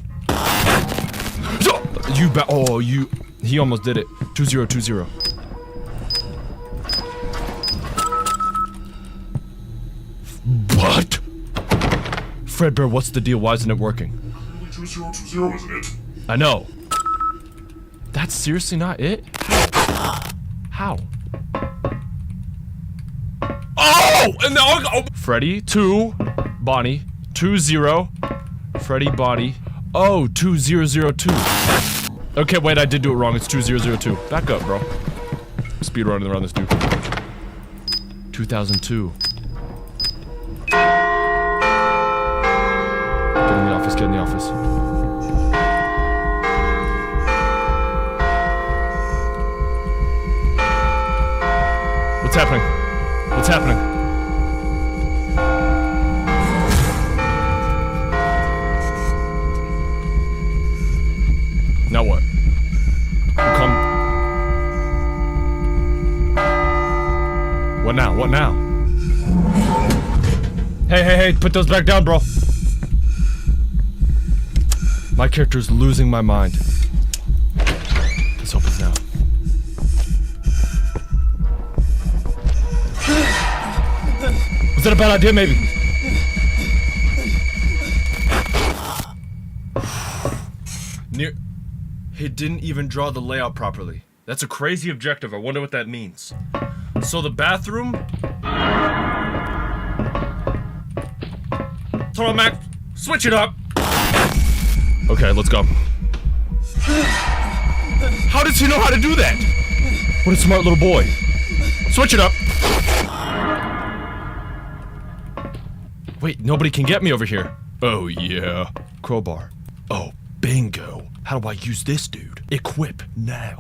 He almost did it. 2, 0, 2, 0. What? Fredbear, what's the deal? Why isn't it working? 2020, isn't it? I know. That's seriously not it? How? Oh! And now Freddy, 2, Bonnie, 2-0. Freddy, Bonnie. Oh, 2002. Okay, wait, I did do it wrong. It's 2002. Back up, bro. Speed running around this dude. 2002. Get in the office, get in the office. What's happening? What's happening? Now what? Come. What now? What now? Hey, put those back down, bro. My character's losing my mind. Let's hope it's now. Was that a bad idea, maybe? He didn't even draw the layout properly. That's a crazy objective. I wonder what that means. So the bathroom... Hold on, Mac. Switch it up. Okay, let's go. How does he know how to do that? What a smart little boy. Switch it up. Wait, nobody can get me over here. Oh, yeah. Crowbar. Oh, bingo. How do I use this, dude? Equip now.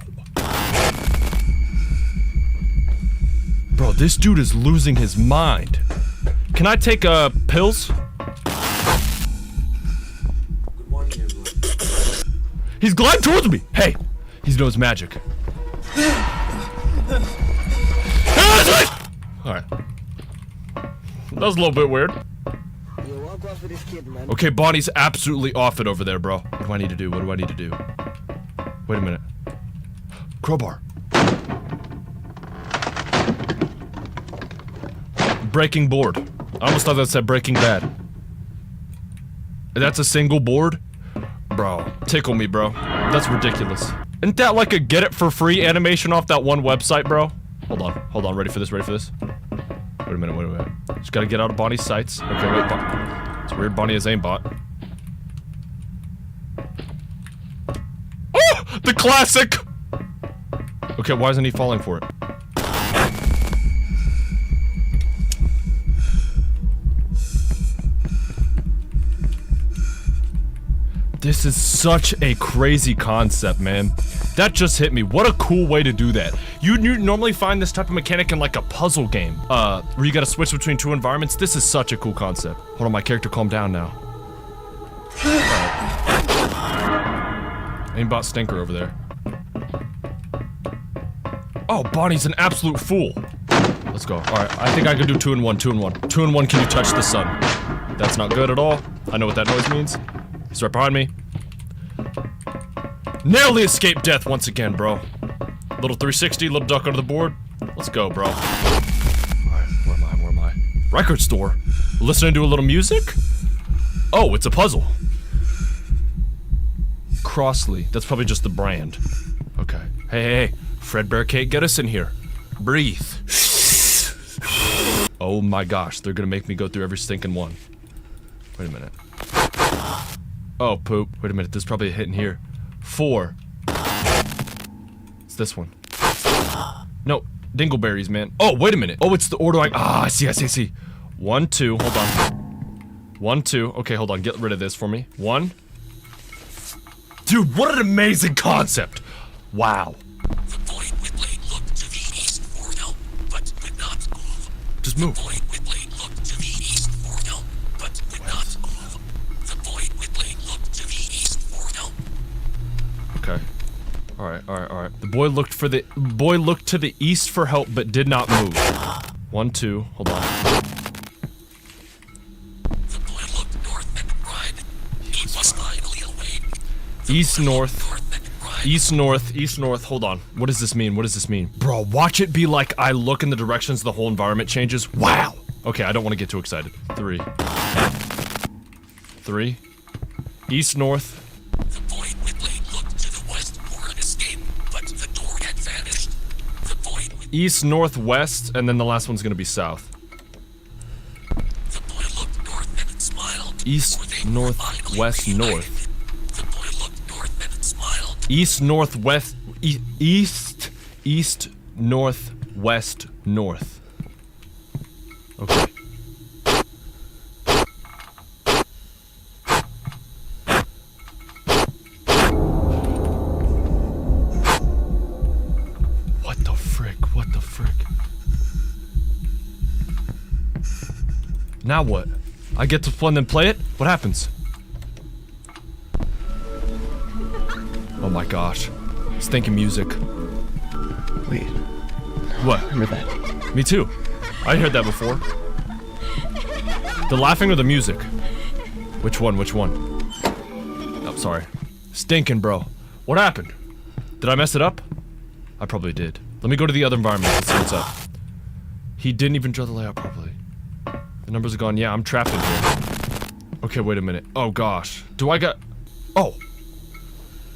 Bro, this dude is losing his mind. Can I take, pills? Good morning, everyone. He's gliding towards me. Hey, he knows magic. Alright. That was a little bit weird. Okay, Bonnie's absolutely off it over there, bro. What do I need to do? What do I need to do? Wait a minute. Crowbar. Breaking board. I almost thought that said Breaking Bad. That's a single board? Bro, tickle me, bro. That's ridiculous. Isn't that like a get it for free animation off that one website, bro? Hold on, ready for this, Wait a minute. Just gotta get out of Bonnie's sights. Okay, wait, it's weird Bonnie has aimbot. Oh! The classic! Okay, why isn't he falling for it? This is such a crazy concept, man. That just hit me. What a cool way to do that. You normally find this type of mechanic in like a puzzle game, where you gotta switch between two environments. This is such a cool concept. Hold on, my character calm down now. Alright. Aimbot stinker over there. Oh, Bonnie's an absolute fool. Let's go. Alright, I think I can do 2 in 1, 2 in 1. 2 in 1, can you touch the sun? That's not good at all. I know what that noise means. He's right behind me. Narrowly escaped death once again, bro. Little 360, little duck under the board. Let's go, bro. Alright, where am I? Record store. Listening to a little music? Oh, it's a puzzle. Crossley. That's probably just the brand. Okay. Hey. Fredbear can't get us in here. Breathe. Oh my gosh, they're gonna make me go through every stinking one. Wait a minute. Oh, poop. Wait a minute, there's probably a hit in here. 4. It's this one. No, dingleberries, man. Oh, wait a minute. Oh, it's the order I see. 1, 2, hold on. 1, 2. Okay, hold on, get rid of this for me. 1. Dude, what an amazing concept. Wow. The boy Whitley looked to the east for help, but did not move. Just move. The boy Whitley looked to the east for help, but did not move. The boy Whitley looked to the east for help. Okay. Alright. The boy looked to the east for help, but did not move. 1, 2, hold on. The boy looked north and cried. He was finally awake. East, north. East, north, hold on. What does this mean? Bro, watch it be like I look in the directions the whole environment changes. Wow! Okay, I don't want to get too excited. 3. 3. East, north. The boy Whitley looked to the west for an escape, but the door had vanished. The boy Whitley. East, northwest, and then the last one's gonna be south. The boy looked north and smiled. East, For they were north, finally west, reunited. north. The boy looked north and smiled. East, northwest, east, north, west, north. Okay. What the frick? What the frick? Now what? I get to fun and play it? What happens? Oh my gosh. Stinking music. Wait, What? remember that? Me too. I heard that before. The laughing or the music? Which one? Which one? Oh, sorry. Stinking, bro. What happened? Did I mess it up? I probably did. Let me go to the other environment and see what's up. He didn't even draw the layout properly. The numbers are gone. Yeah, I'm trapped in here. Okay, wait a minute. Oh gosh. Do I got... Oh.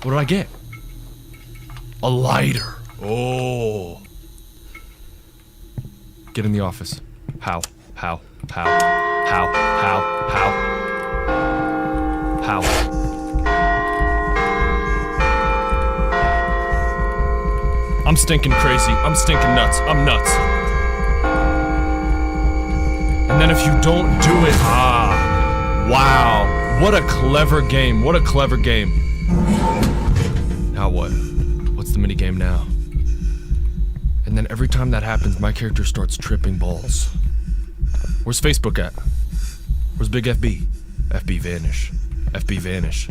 What did I get? A lighter. Oh. Get in the office. How? How? How? How? How? How? How? I'm stinking crazy. I'm stinking nuts. I'm nuts. And then if you don't do it, wow. What a clever game. What a clever game. Now what? What's the mini game now? And then every time that happens, my character starts tripping balls. Where's Facebook at? Where's Big FB? FB vanish. FB vanish.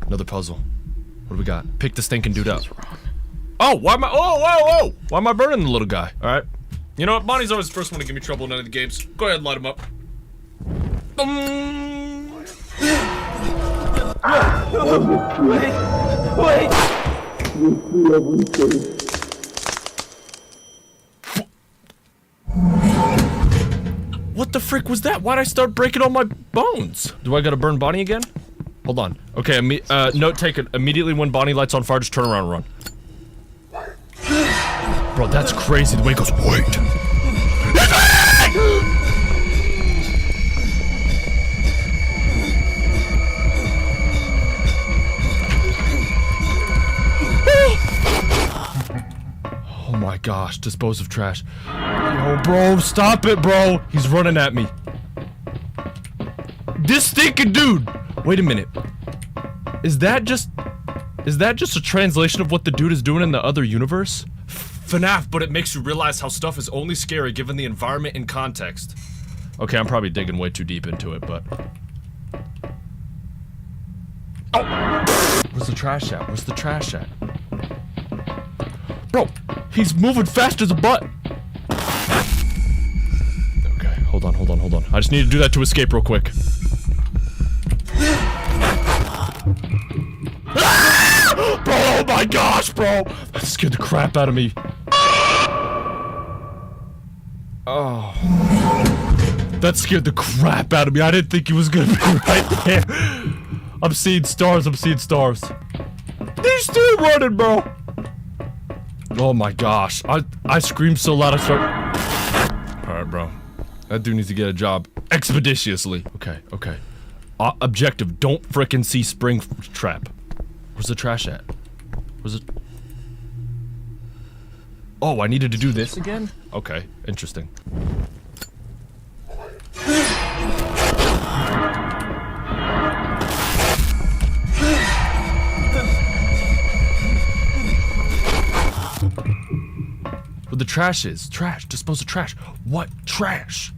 Another puzzle. What do we got? Pick the stinking dude up. Oh, why am I? Oh, whoa, whoa! Why am I burning the little guy? All right. You know what? Bonnie's always the first one to give me trouble in any of the games. Go ahead and light him up. What the frick was that? Why'd I start breaking all my bones? Do I gotta burn Bonnie again? Hold on. Okay, note taken. Immediately when Bonnie lights on fire, just turn around and run. Bro, that's crazy the way it goes. Wait. Oh my gosh, dispose of trash. Yo, bro, stop it, bro. He's running at me. This stinking dude. Wait a minute. Is that just a translation of what the dude is doing in the other universe? FNAF, but it makes you realize how stuff is only scary given the environment and context. Okay, I'm probably digging way too deep into it, but... Oh! Where's the trash at? Where's the trash at? Bro, he's moving fast as a butt! Okay, hold on. I just need to do that to escape real quick. Bro, oh my gosh, bro! That scared the crap out of me. Oh. That scared the crap out of me. I didn't think he was gonna be right there. I'm seeing stars. He's still running, bro. Oh my gosh. I screamed so loud I start... Alright, bro. That dude needs to get a job expeditiously. Okay. Objective, don't frickin' see spring trap. Where's the trash at? Where's it? Oh, I needed to do this again? Okay, interesting. Where the trash is. Trash. Dispose of trash. What trash?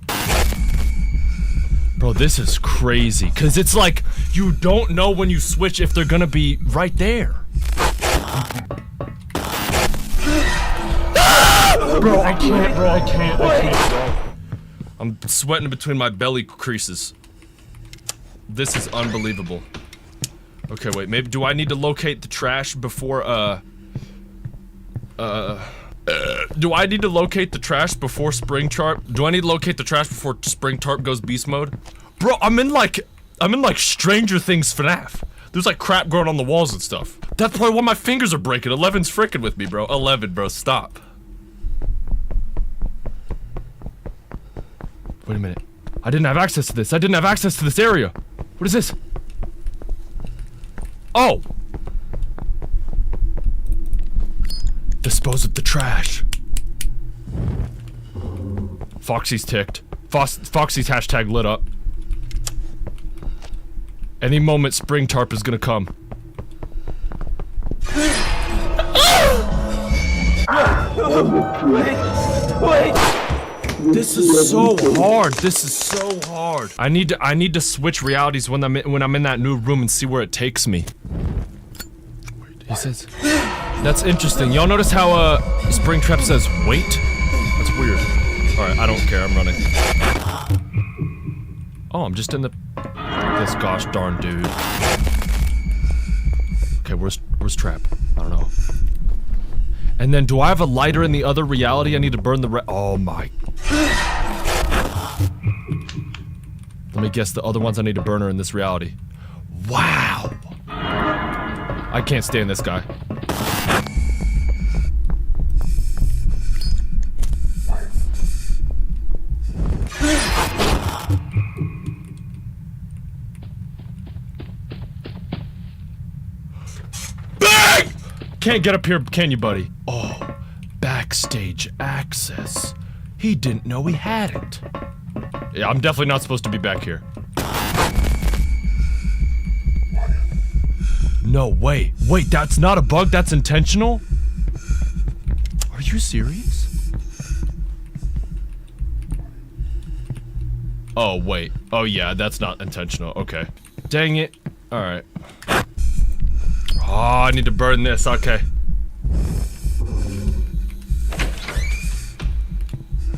Bro, this is crazy. Cause it's like, you don't know when you switch if they're gonna be right there. Bro, I can't, bro. I'm sweating between my belly creases. This is unbelievable. Okay, wait, maybe, do I need to locate the trash before, Do I need to locate the trash before Springtarp? Do I need to locate the trash before Springtarp goes beast mode? Bro, I'm in like Stranger Things FNAF. There's like crap growing on the walls and stuff. That's probably why my fingers are breaking. 11's freaking with me, bro. 11, bro, stop. Wait a minute. I didn't have access to this. I didn't have access to this area. What is this? Oh! Dispose of the trash. Foxy's ticked. Foxy's hashtag lit up. Any moment Springtarp is gonna come. Wait! This is so hard. This is so hard. I need to switch realities when I'm in that new room and see where it takes me. Wait, he says. That's interesting. Y'all notice how Springtrap says wait? That's weird. All right, I don't care. I'm running. Oh, I'm just in the. This gosh darn dude. Okay, where's Trap? I don't know. And then, do I have a lighter in the other reality? I need to burn the oh my. Let me guess, the other ones I need to burn are in this reality. Wow. I can't stand this guy. Bang! Can't get up here, can you, buddy? Oh, backstage access. He didn't know he had it. Yeah, I'm definitely not supposed to be back here. No way. Wait, that's not a bug, that's intentional? Are you serious? Oh, wait. Oh, yeah, that's not intentional. Okay. Dang it. Alright. Oh, I need to burn this. Okay.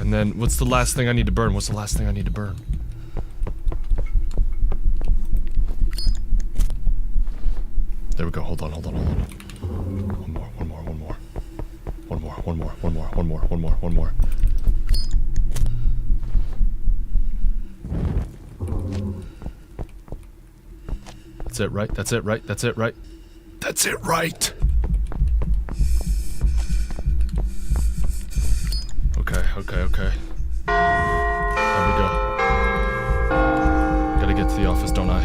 And then, what's the last thing I need to burn? What's the last thing I need to burn? There we go. Hold on. One more. That's it, right? That's it, right? That's it, right? That's it, right? Okay. There we go. Gotta get to the office, don't I?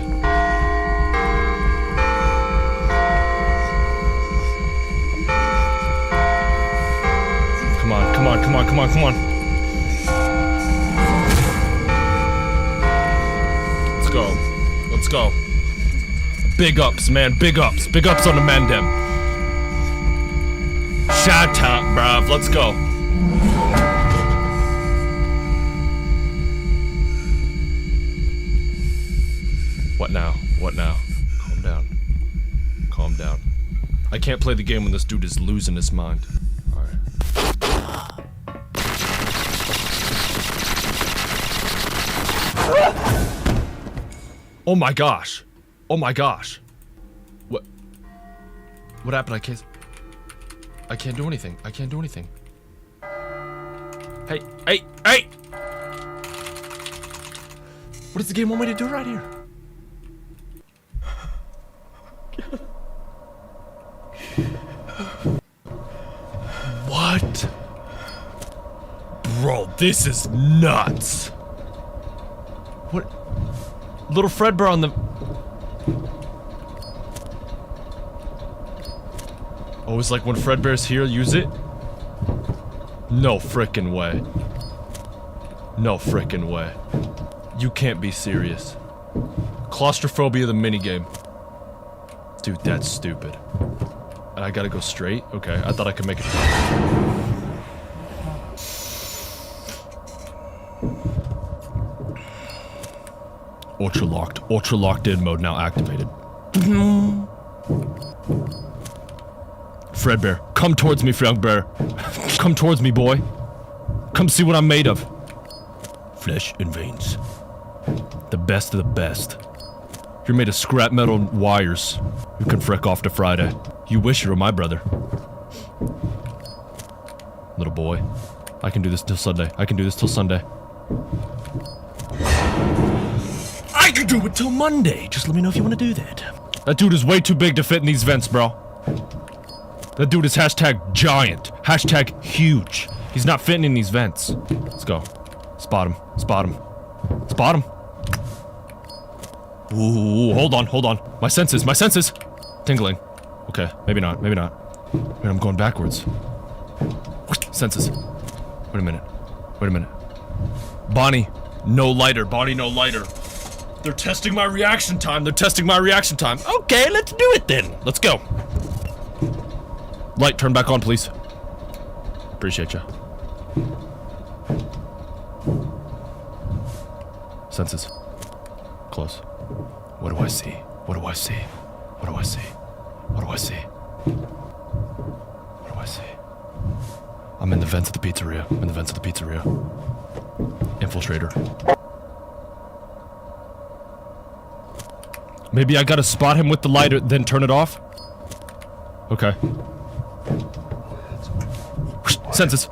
Come on. Let's go. Big ups, man. Big ups on the Mandem. Shout out, bruv. Let's go. What now? Calm down. I can't play the game when this dude is losing his mind. Alright. Oh my gosh. What happened? I can't do anything. Hey! What does the game want me to do right here? What? Bro, this is nuts. What? Little Fredbear on the... Oh, it's like when Fredbear's here, use it? No frickin' way. You can't be serious. Claustrophobia the minigame. Dude, that's stupid. And I gotta go straight? Okay, I thought I could make it. Ultra locked in mode now activated. Fredbear, come towards me, Fredbear. Come towards me, boy. Come see what I'm made of. Flesh and veins. The best of the best. You're made of scrap metal wires. You can frick off to Friday. You wish you were my brother. little boy. I can do this till Sunday. I can do this till Sunday. I can do it till Monday. Just let me know if you want to do that. That dude is way too big to fit in these vents, bro. That dude is hashtag giant. Hashtag huge. He's not fitting in these vents. Let's go. Spot him. Spot him. Spot him. Ooh, hold on, hold on. My senses, my senses. Tingling. Okay, maybe not, maybe not. Man, I'm going backwards. Senses. Wait a minute. Wait a minute. Bonnie, no lighter. Bonnie, no lighter. They're testing my reaction time. They're testing my reaction time. Okay, let's do it then. Let's go. Light, turn back on, please. Appreciate you. Senses. Close. What do I see? What do I see? What do I see? What do I see? What do I see? I'm in the vents of the pizzeria. I'm in the vents of the pizzeria. Infiltrator. Maybe I gotta spot him with the lighter, then turn it off? Okay. Senses.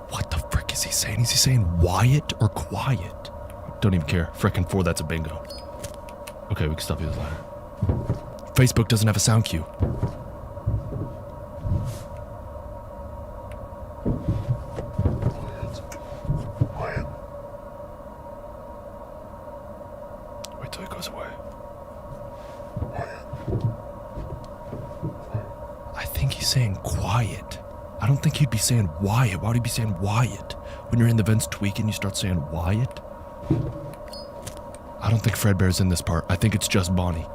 What the frick is he saying? Is he saying Wyatt or quiet? Don't even care. Frickin' 4, that's a bingo. Okay, we can stop using ladder. Facebook doesn't have a sound cue. Wait till it goes away. I think he's saying quiet. I don't think he'd be saying Wyatt. Why would he be saying Wyatt? When you're in the vents tweaking, you start saying Wyatt? I don't think Fredbear's in this part. I think it's just Bonnie.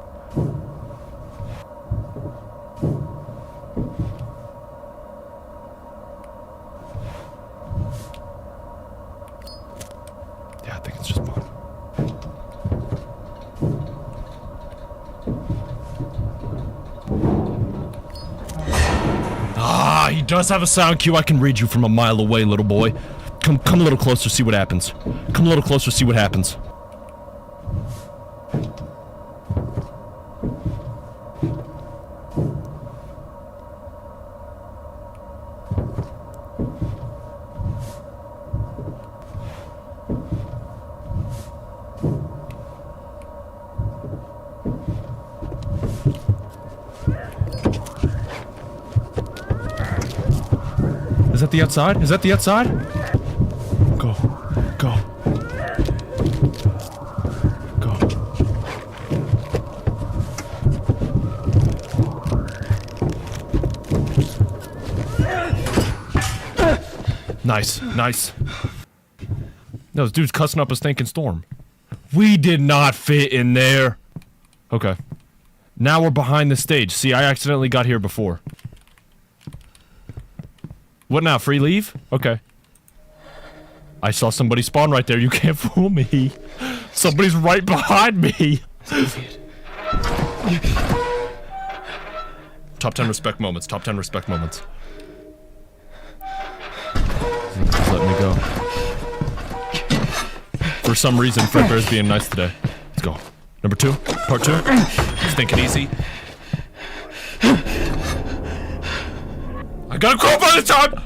Yeah, I think it's just Bonnie. Ah, he does have a sound cue. I can read you from a mile away, little boy. Come a little closer, see what happens. Come a little closer, see what happens. Is that the outside? Is that the outside? Go. Go. Go. Nice. Nice. No, this dude's cussing up a stinking storm. We did not fit in there. Okay. Now we're behind the stage. See, I accidentally got here before. What now? Free leave? Okay. I saw somebody spawn right there. You can't fool me. Somebody's right behind me. Top 10 respect moments. Top 10 respect moments. Just let me go. For some reason, Fredbear's being nice today. Let's go. Number 2. Part 2. Just think it easy. I got a call by the time!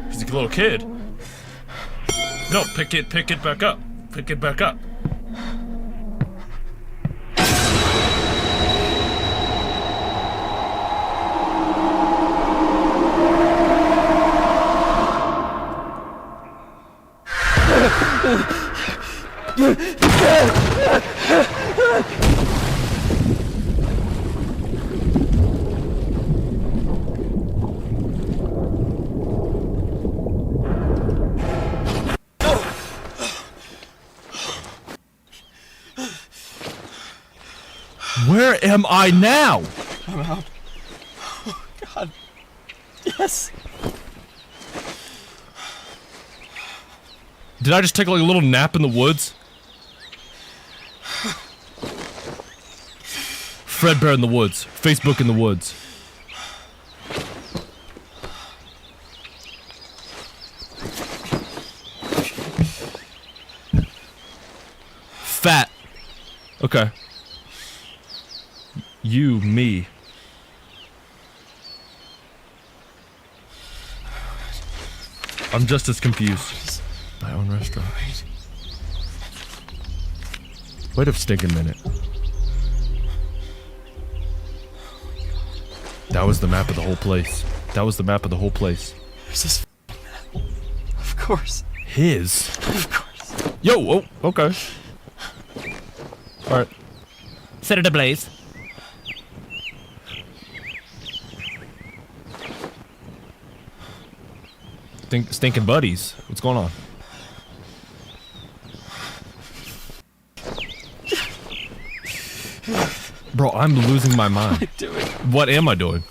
He's a little kid. No, pick it back up. Pick it back up. Where am I now? I'm out. Oh, God. Yes. Did I just take like a little nap in the woods? Fredbear in the woods. Facebook in the woods. Okay. You, me. I'm just as confused. My own restaurant. Wait a stinking minute. That was the map of the whole place. That was the map of the whole place. There's this map. Of course. His? Of course. Yo, oh, okay. Alright. Set it ablaze. Stinking buddies. What's going on? Bro, I'm losing my mind. What am I doing?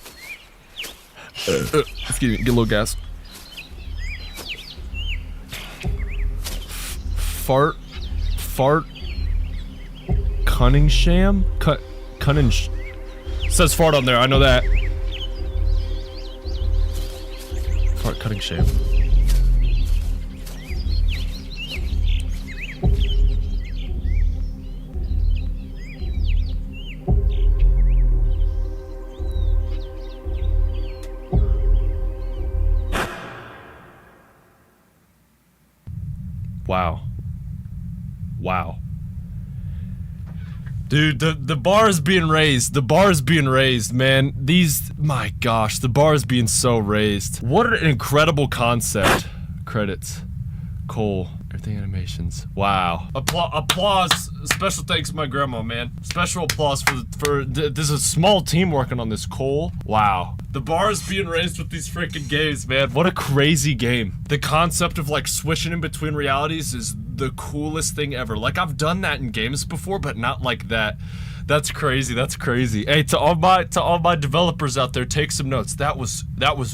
Excuse me, get a little gas. Fart. Cunningham? Cunning. Says fart on there, I know that. Fart Cunningham. Wow. Wow. Dude, the bar is being raised. The bar is being raised, man. My gosh, the bar is being so raised. What an incredible concept. Credits. Cole. Everything animations. Wow. Applause. Special thanks to my grandma, man. Special applause for there's a small team working on this. Cole. Wow. The bar is being raised with these freaking games, man. What a crazy game. The concept of like switching in between realities is the coolest thing ever. Like I've done that in games before, but not like that. That's crazy. That's crazy. Hey, to all my developers out there, take some notes. That was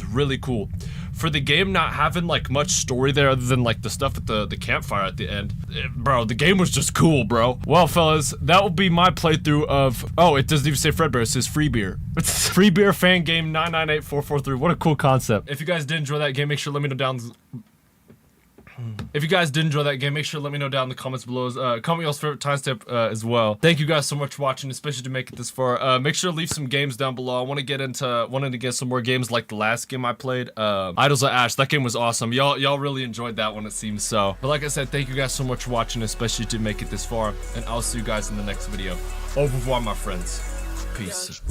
really cool. For the game not having like much story there other than like the stuff at the campfire at the end, bro, the game was just cool, bro. Well, fellas, that will be my playthrough of. Oh, it doesn't even say Fredbear. It says Free Beer. It's Free Beer fan game 998443. What a cool concept. If you guys did enjoy that game, make sure to let me know down. If you guys did enjoy that game, make sure to let me know down in the comments below. Comment y'all's favorite timestamp as well. Thank you guys so much for watching, especially to make it this far. Make sure to leave some games down below. I want to get some more games like the last game I played, Idols of Ash. That game was awesome. Y'all really enjoyed that one, it seems so. But like I said, thank you guys so much for watching, especially to make it this far. And I'll see you guys in the next video. Au revoir, my friends. Peace.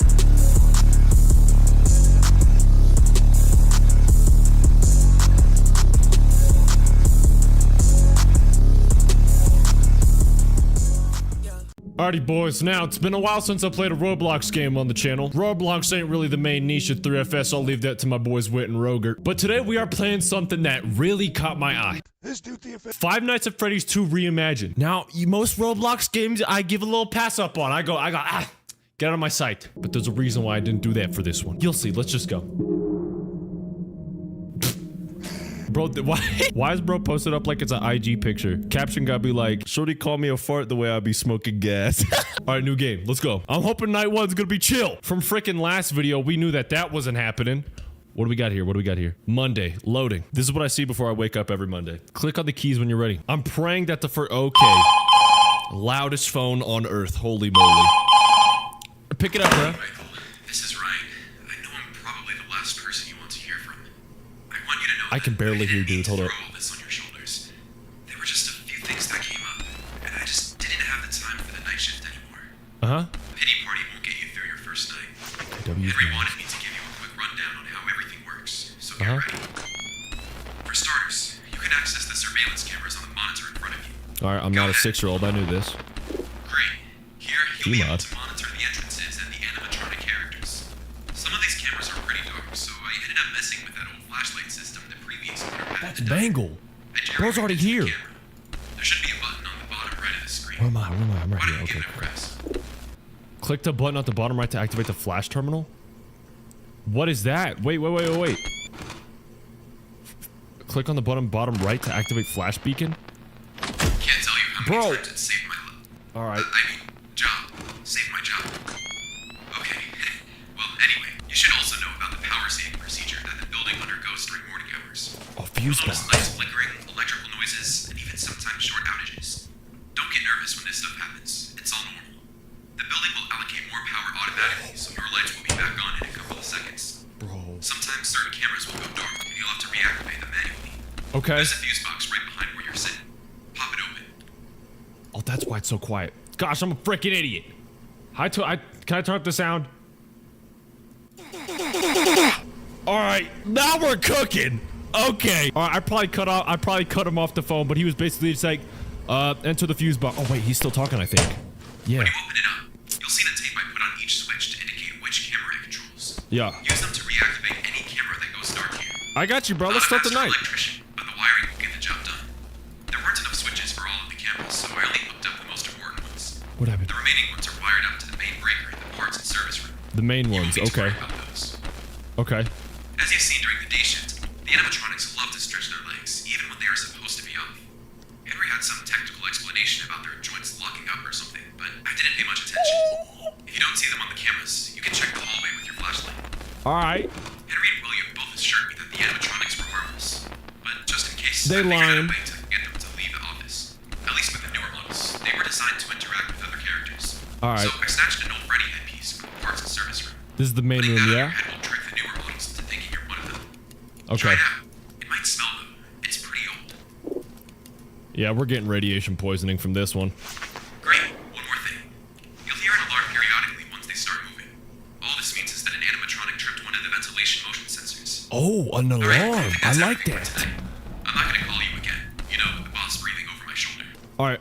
Alrighty boys, now it's been a while since I played a Roblox game on the channel. Roblox ain't really the main niche of 3FS, I'll leave that to my boys Wit and Rogert. But today we are playing something that really caught my eye. Five Nights at Freddy's 2 Reimagined. Now, most Roblox games I give a little pass up on. I go, get out of my sight. But there's a reason why I didn't do that for this one. You'll see, let's just go. Bro, why is bro posted up like it's an IG picture? Caption gotta be like, shorty call me a fart the way I be smoking gas. Alright, new game. Let's go. I'm hoping night one's gonna be chill. From freaking last video, we knew that wasn't happening. What do we got here? What do we got here? Monday. Loading. This is what I see before I wake up every Monday. Click on the keys when you're ready. I'm praying that the first... Okay. Loudest phone on earth. Holy moly. Pick it up, bro. Michael, this is Ryan. I know I'm probably the last person you want to hear from. I want you to know I can barely hear you, dude. Hold up. throw all this on your shoulders. There were just a few things that came up, and I just didn't have the time for the night shift anymore. Uh-huh. Pity party won't get you through your first night. Henry wanted me to give you a quick rundown on how everything works, so get ready. For starters, you can access the surveillance cameras on the monitor in front of you. Alright, I'm not a 6-year-old. I knew this. Great. Here, you'll be able Gmod. to monitor the entrances and the animatronic characters. Some of these cameras are pretty dark, so I ended up messing with that old flashlight system the previous owner had. That's Bangle. Bro's already here. There should be a button on the bottom right of the screen. Where am I? I'm right Why here. don't you Okay. give it a press? Click the button at the bottom right to activate the flash terminal. What is that? Wait. Click on the bottom right to activate flash beacon. Can't tell you how many Bro. times it saved my life. Alright. I mean, job. Saved my job. Okay. Well, anyway, you should also know about the power saving procedure that the building undergoes during morning hours. Oh, fuse You'll notice box. lights flickering, electrical noises, and even sometimes short outages. Don't get nervous when this stuff happens. It's all normal. Okay. There's a fuse box right behind where you're sitting. Pop it open. Oh, that's why it's so quiet. Gosh, I'm a freaking idiot. Can I turn up the sound? All right, now we're cooking. Okay. All right, I probably cut him off the phone, but he was basically just like, enter the fuse box. Oh wait, he's still talking, I think. Yeah. When you open it up, you'll see the tape I put on each switch to indicate which camera it controls. Yeah. Use them to reactivate any camera that goes dark here. I got you, bro. Let's start the I'm not an night. electrician, but the wiring will get the job done. There weren't enough switches for all of the cameras, so I only hooked up the most important ones. What happened? The remaining ones are wired up to the main breaker in the parts and service room. The main You ones. won't need to Okay. worry about those. Okay. As you've seen during the day shift, the animatronics love to stretch their legs, even when they are supposed to be off. Henry had some technical explanation about their joints locking up or something, but I didn't pay much attention. If you don't see them on the cameras, you can check the hallway with your flashlight. All right. Henry and William both assured me that the animatronics were harmless, but just in case, They I figured out lying. a way to get them to leave the office. At least with the newer models, they were designed to interact with other characters. All right. So I snatched an old Freddy headpiece from the parts and service room. This is the main Putting room, that on your yeah? head will trick the newer models into thinking you're one of them. Okay. Try it out. It might smell though. It's pretty old. Yeah, we're getting radiation poisoning from this one. Great. One more thing. You'll hear an alarm periodically once they start moving. All this means is that an animatronic tripped one of the ventilation motion sensors. Oh, an All right, alarm. I that's like everything for that. today. I'm not gonna call you again. You know, with the boss breathing over my shoulder. All right,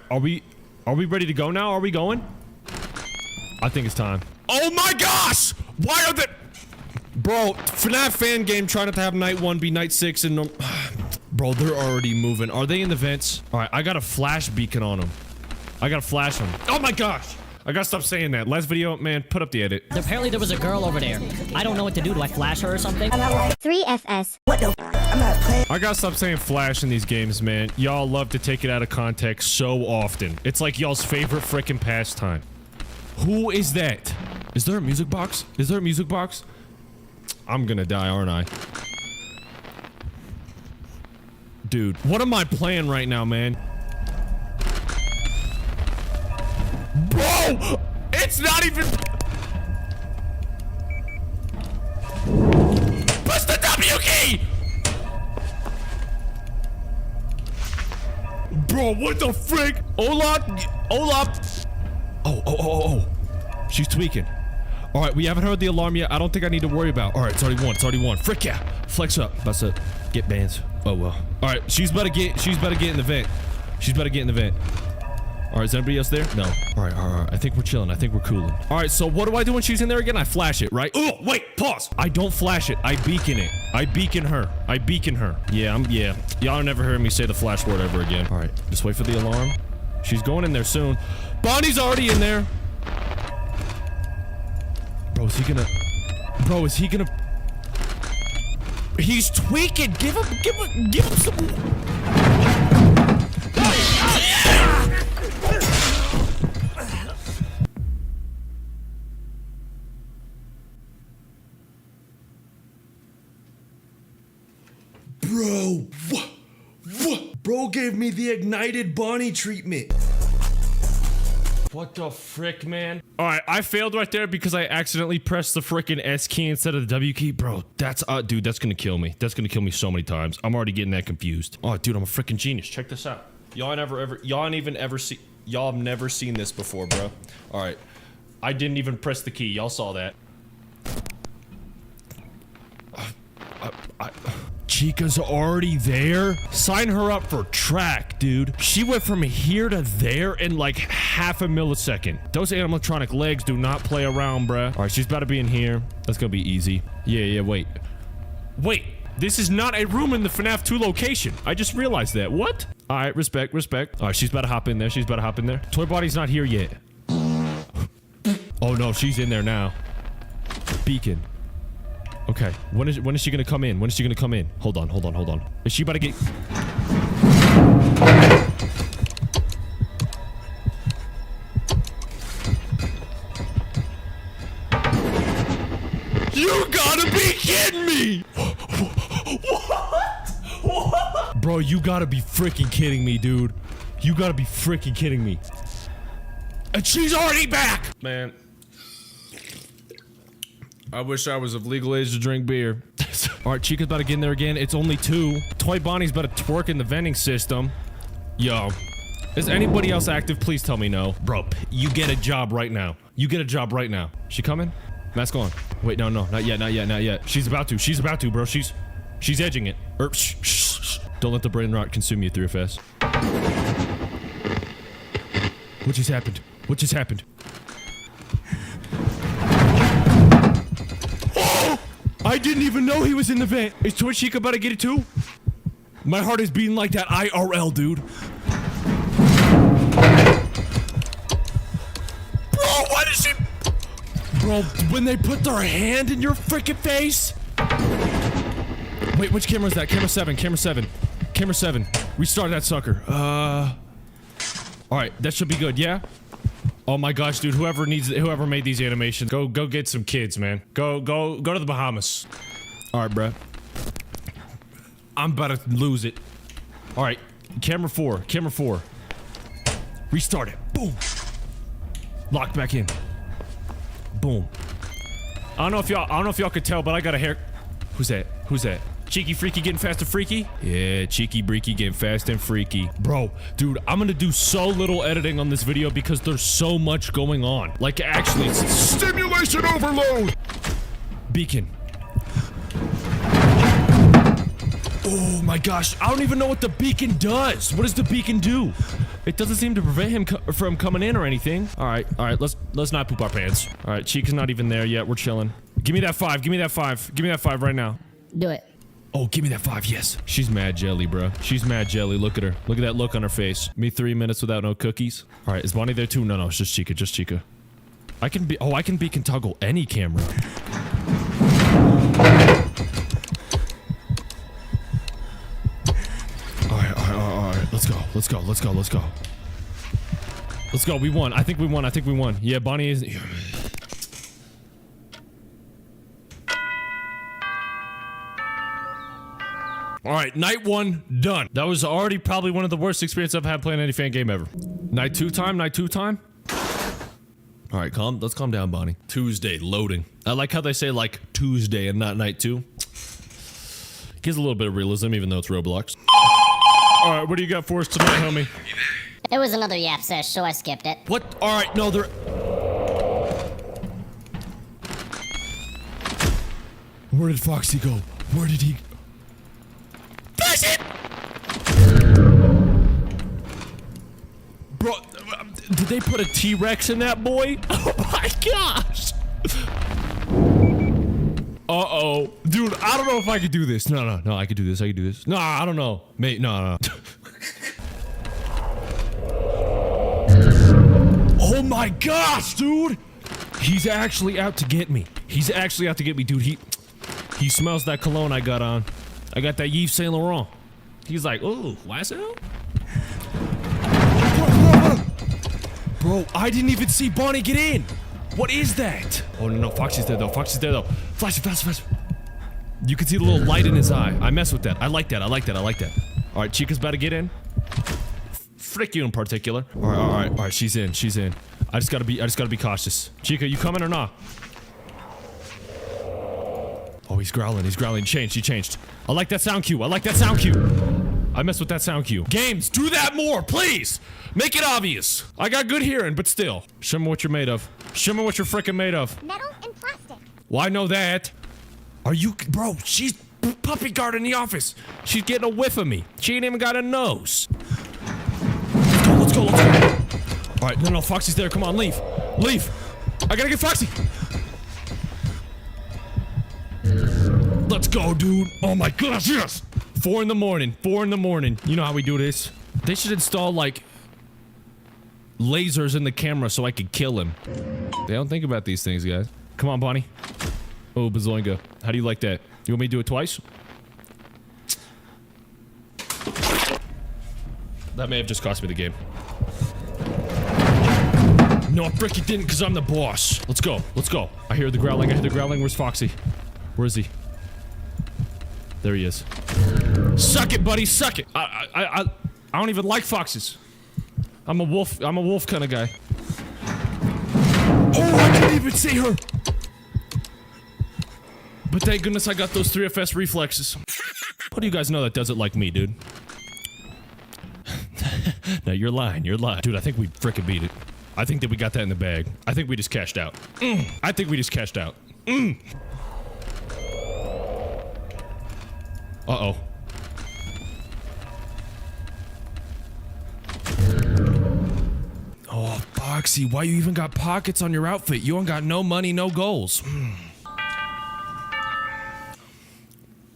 are we ready to go now? Are we going? I think it's time. Oh my gosh! Why are they... Bro, FNAF fan game trying not to have night 1 be night 6 and... Bro, they're already moving. Are they in the vents? All right, I got a flash beacon on them. I gotta flash them. Oh my gosh! I gotta stop saying that. Last video, man, put up the edit. Apparently there was a girl over there. I don't know what to do. Do I flash her or something? 3FS. I gotta stop saying flash in these games, man. Y'all love to take it out of context so often. It's like y'all's favorite frickin' pastime. Who is that? Is there a music box? Is there a music box? I'm gonna die, aren't I? Dude, what am I playing right now, man? Bro! It's not even... Press the W key! Bro, what the frick? Olaf! Olaf! Oh. She's tweaking. All right, we haven't heard the alarm yet. I don't think I need to worry about. All right, it's already one. It's already one. Frick yeah. Flex up. That's it. Get bands. Oh, well. All right, she's better get in the vent. She's better get in the vent. All right, is anybody else there? No. All right. I think we're chilling. I think we're cooling. All right, so what do I do when she's in there again? I flash it, right? Oh, wait, pause. I don't flash it. I beacon it. I beacon her. Yeah, Y'all never heard me say the flash word ever again. All right, just wait for the alarm. She's going in there soon. Bonnie's already in there. Bro, is he gonna... He's tweaking. Give him some... Bro, Bro gave me the ignited Bonnie treatment. What the frick, man? All right, I failed right there because I accidentally pressed the frickin' S key instead of the W key. Bro, dude, that's gonna kill me. That's gonna kill me so many times. I'm already getting that confused. Oh, dude, I'm a frickin' genius. Check this out. Y'all have never seen this before, bro. All right, I didn't even press the key. Y'all saw that. Chica's already there? Sign her up for track, dude. She went from here to there in like half a millisecond. Those animatronic legs do not play around, bruh. All right, she's about to be in here. That's gonna be easy. Yeah, wait. Wait, this is not a room in the FNAF 2 location. I just realized that. What? All right, respect. All right, she's about to hop in there. Toy Body's not here yet. Oh no, she's in there now. Beacon. Okay, when is she gonna come in? Hold on. Is she about to get... You gotta be kidding me! What? Bro, you gotta be freaking kidding me, dude. You gotta be freaking kidding me. And she's already back! Man. I wish I was of legal age to drink beer. All right, Chica's about to get in there again. It's only 2. Toy Bonnie's about to twerk in the vending system. Yo. Is anybody else active? Please tell me no. Bro, you get a job right now. You get a job right now. She coming? Mask on. Wait, no, not yet, not yet, not yet. She's about to, bro. She's edging it. Shh. Don't let the brain rot consume you through fast. What just happened? What just happened? Oh! I didn't even know he was in the vent. Is Toy Chica about to get it too? My heart is beating like that IRL, dude. Bro, what is she? Bro, when they put their hand in your freaking face? Wait, which camera is that? Camera 7, camera 7. Camera 7. Restart that sucker. Alright, that should be good, yeah? Oh my gosh, dude, whoever made these animations, go get some kids, man. Go to the Bahamas. Alright, bruh. I'm about to lose it. Alright, camera 4. Restart it. Boom. Lock back in. Boom. I don't know if y'all could tell, but I got a hair. Who's that? Cheeky Freaky getting fast and freaky? Yeah, Cheeky Breaky getting fast and freaky. Bro, dude, I'm gonna do so little editing on this video because there's so much going on. Like, actually, stimulation overload! Beacon. Oh my gosh, I don't even know what the beacon does. What does the beacon do? It doesn't seem to prevent him from coming in or anything. All right, let's not poop our pants. All right, Chica's not even there yet. We're chilling. Give me that 5. Give me that 5 right now. Do it. Oh, give me that 5, yes. She's mad jelly, bro. She's mad jelly. Look at her. Look at that look on her face. Me 3 minutes without no cookies. All right, is Bonnie there too? No, it's just Chica, I can beacon toggle any camera. All right. Let's go. We won. I think we won. Yeah, Bonnie is. Alright, night 1, done. That was already probably one of the worst experiences I've had playing any fan game ever. Night 2 time? Alright, let's calm down, Bonnie. Tuesday, loading. I like how they say, like, Tuesday and not night 2. Gives a little bit of realism, even though it's Roblox. Alright, what do you got for us tonight, homie? It was another yap sesh, so I skipped it. What? Alright, no, there... Where did Foxy go? Where did he... That's it! Bro, did they put a T-Rex in that boy? Oh my gosh! Uh-oh. Dude, I don't know if I could do this. No, I could do this. No, I don't know. Mate, no. Oh my gosh, dude! He's actually out to get me. Dude. He smells that cologne I got on. I got that Yves Saint Laurent. He's like, ooh, YSL? Bro, I didn't even see Bonnie get in. What is that? Oh, no, Foxy's there, though. Flash. You can see the little light in his eye. I mess with that. I like that. All right, Chica's about to get in. Frick you in particular. All right, she's in. I just gotta be cautious. Chica, you coming or not? Oh, he's growling. He changed. I like that sound cue. I mess with that sound cue. Games, do that more, please! Make it obvious. I got good hearing, but still. Show me what you're made of. Show me what you're frickin' made of. Metal and plastic. Well, I know that. Are you- Bro, she's puppy guarding the office. She's getting a whiff of me. She ain't even got a nose. Let's go. Alright, no, Foxy's there. Come on, leave. I gotta get Foxy. Let's go, dude. Oh my gosh, yes! 4 in the morning. You know how we do this. They should install, like, lasers in the camera so I could kill him. They don't think about these things, guys. Come on, Bonnie. Oh, Bazoinga. How do you like that? You want me to do it twice? That may have just cost me the game. No, frick, it didn't, because I'm the boss. Let's go. I hear the growling. Where's Foxy? Where is he? There he is. Suck it, buddy, suck it. I don't even like foxes. I'm a wolf kind of guy. Oh, I didn't even see her. But thank goodness I got those 3FS reflexes. How do you guys know that does it like me, dude? No, you're lying. You're lying. Dude, I think we frickin' beat it. I think that we got that in the bag. I think we just cashed out. I think we just cashed out. Uh-oh. Oh, Foxy, why you even got pockets on your outfit? You ain't got no money, no goals.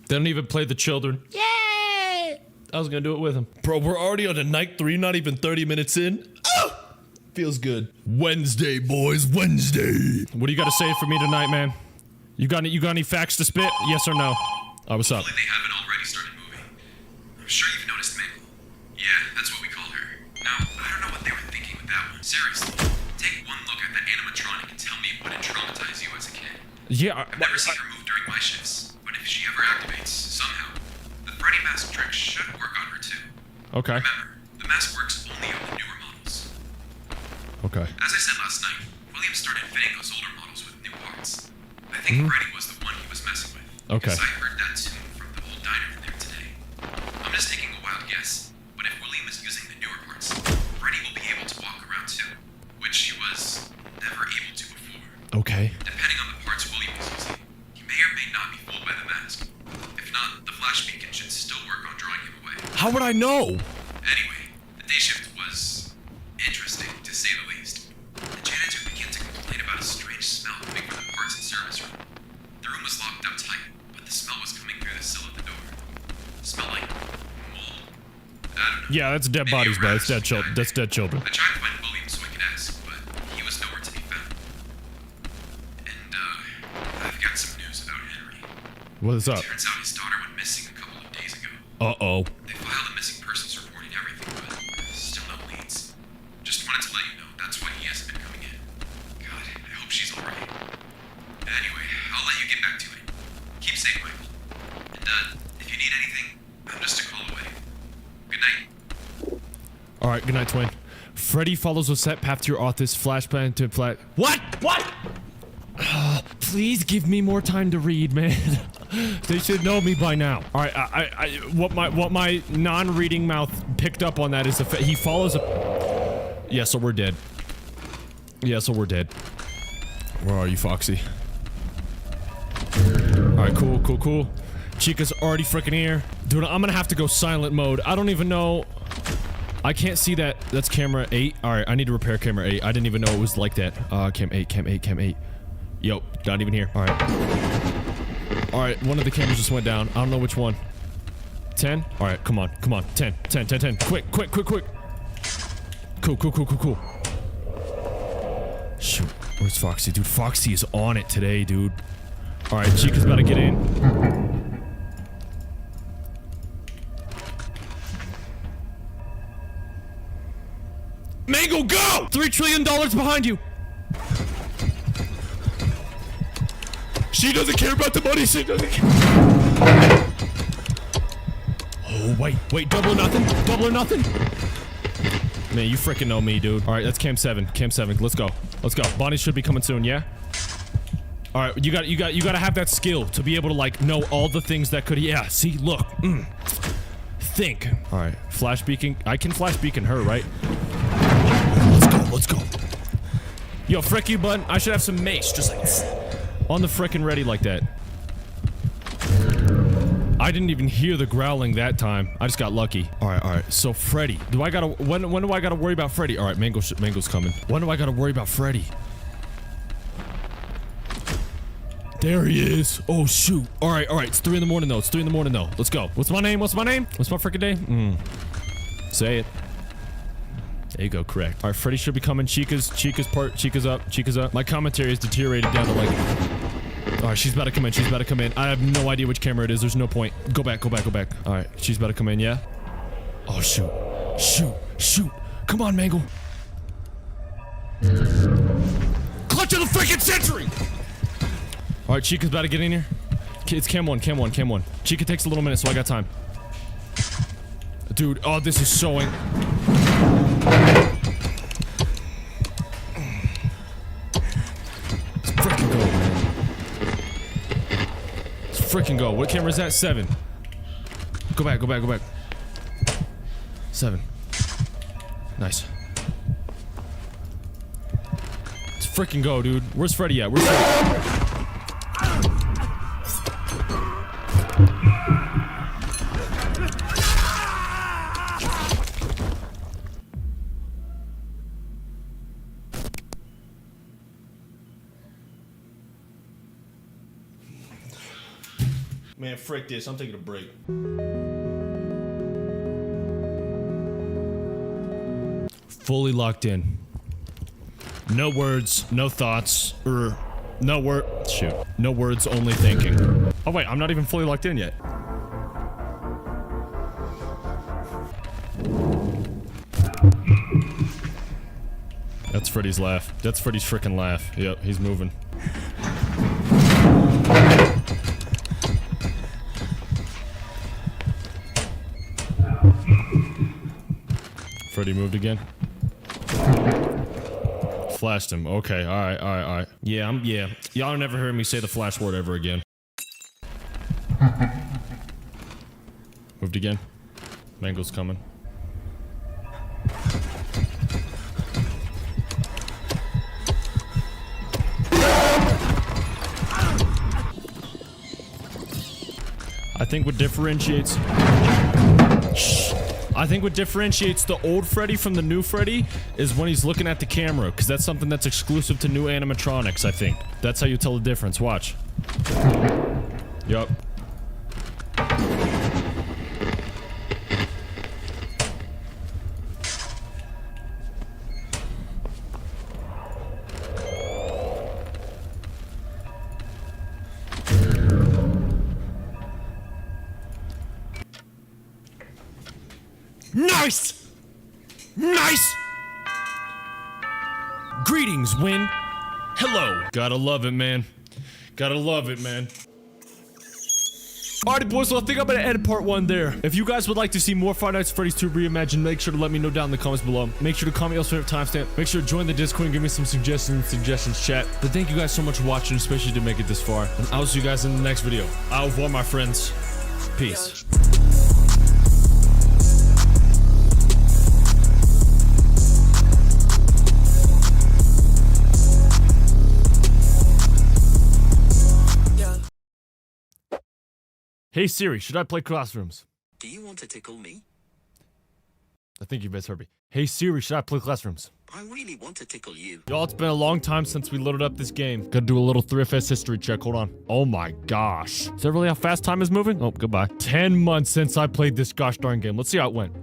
They don't even play the children. Yay! I was gonna do it with him. Bro, we're already on to night 3, not even 30 minutes in. Oh! Feels good. Wednesday, boys, Wednesday. What do you gotta say for me tonight, man? You got any facts to spit? Yes or no? Oh, what's up? Hopefully they haven't already started moving. I'm sure you've noticed Mabel. Yeah, that's what we call her. Now, I don't know what they were thinking with that one. Seriously, take one look at the animatronic and tell me would it traumatize you as a kid. Yeah, I've never seen her move during my shifts, but if she ever activates, somehow, the Freddy mask trick should work on her too. okay. Remember, the mask works only on the newer models. Okay. As I said last night, William started fitting those older models with new parts. I think Freddy was the one he was messing with. Okay. Because I heard that tune from the old diner in there today. I'm just taking a wild guess, but if William is using the newer parts, Freddy will be able to walk around too, which he was never able to before. Okay. Depending on the parts William is using, he may or may not be fooled by the mask. If not, the flash beacon should still work on drawing him away. How would I know? Anyway, the day shift was interesting, to say the least. The janitor began to complain about a strange smell coming from the parts and service room. The room was locked up tight, but the smell was coming through the sill of the door. Smelled like mold. I don't know. Yeah, that's dead Maybe bodies, a bro. rat That's or dead children. something. That's dead children. I tried to find William so I could ask, but he was nowhere to be found. And, I've got some news about Henry. What is up? Turns out his daughter went missing a couple of days ago. Uh-oh. They filed a missing persons report and everything, but still no leads. Just wanted to let you know that's why he hasn't been coming in. God, I hope she's alright. Anyway, I'll let you get back to it. Keep safe, Michael. And, if you need anything, I'm just a call away. Good night. All right, good night, twin. Freddy follows a set path to your office. Flashbang to flat. What? What? Please give me more time to read, man. They should know me by now. All right, what my non-reading mouth picked up on that is the he follows a. Yeah, so we're dead. Yeah, so we're dead. Where are you, Foxy? All right, cool. Chica's already freaking here. Dude, I'm gonna have to go silent mode. I don't even know. I can't see that. That's camera 8. All right, I need to repair camera 8. I didn't even know it was like that. Cam 8. Yo, not even here. All right, one of the cameras just went down. I don't know which one. 10? All right, come on. 10. Quick. Cool. Shoot, where's Foxy? Dude, Foxy is on it today, dude. All right, Chica's about to get in. Mango, go! $3 trillion behind you. She doesn't care about the money. She doesn't care. Oh, wait. Double or nothing. Man, you freaking know me, dude. All right, that's cam 7. Let's go. Bonnie should be coming soon, yeah? All right, you gotta have that skill to be able to, like, know all the things that could. Yeah, see, look. Think. All right, flash beacon. I can flash beacon her, right? Let's go. Yo, frick you, bud. I should have some mace, just like on the frickin' ready like that. I didn't even hear the growling that time. I just got lucky. All right. So Freddy, when do I gotta worry about Freddy? All right, Mango's coming. When do I gotta worry about Freddy? There he is. Oh shoot. All right. It's 3 in the morning though. Let's go. What's my name? What's my frickin' name? Say it. There you go, correct. All right, Freddy should be coming. Chica's up. My commentary has deteriorated down to like. All right, she's about to come in. I have no idea which camera it is. There's no point. Go back. All right, she's about to come in. Yeah. Oh shoot. Come on, Mangle. Clutch of the freaking century. All right, Chica's about to get in here. It's cam 1. Chica takes a little minute, so I got time. Dude, oh, this is showing. Let's freaking go, man. freaking go. What camera is that? 7. Go back, go back, go back. 7. Nice. Let's freaking go, dude. Where's Freddy at? Where's Freddy? Man, frick this. I'm taking a break. Fully locked in. No words, no thoughts, no words, only thinking. Oh wait, I'm not even fully locked in yet. That's Freddy's laugh. That's Freddy's frickin' laugh. Yep, he's moving. Freddy moved again. Flashed him. Okay, alright. Yeah, Y'all never heard me say the flash word ever again. Moved again. Mango's coming. I think what differentiates... I think what differentiates the old Freddy from the new Freddy is when he's looking at the camera, because that's something that's exclusive to new animatronics, I think. That's how you tell the difference. Watch. Yup. Nice! Nice! Greetings, Win. Hello. Gotta love it, man. Gotta love it, man. Alrighty, boys, so I think I'm gonna end part 1 there. If you guys would like to see more Five Nights at Freddy's 2 Reimagined, make sure to let me know down in the comments below. Make sure to comment your favorite timestamp. Make sure to join the Discord and give me some suggestions chat. But thank you guys so much for watching, especially to make it this far. And I'll see you guys in the next video. Au revoir, my friends. Peace. Hey Siri, should I play Classrooms? Do you want to tickle me? I think you best heard me. Hey Siri, should I play Classrooms? I really want to tickle you. Y'all, it's been a long time since we loaded up this game. Gotta do a little 3FS history check, hold on. Oh my gosh. Is that really how fast time is moving? Oh, goodbye. 10 months since I played this gosh darn game. Let's see how it went.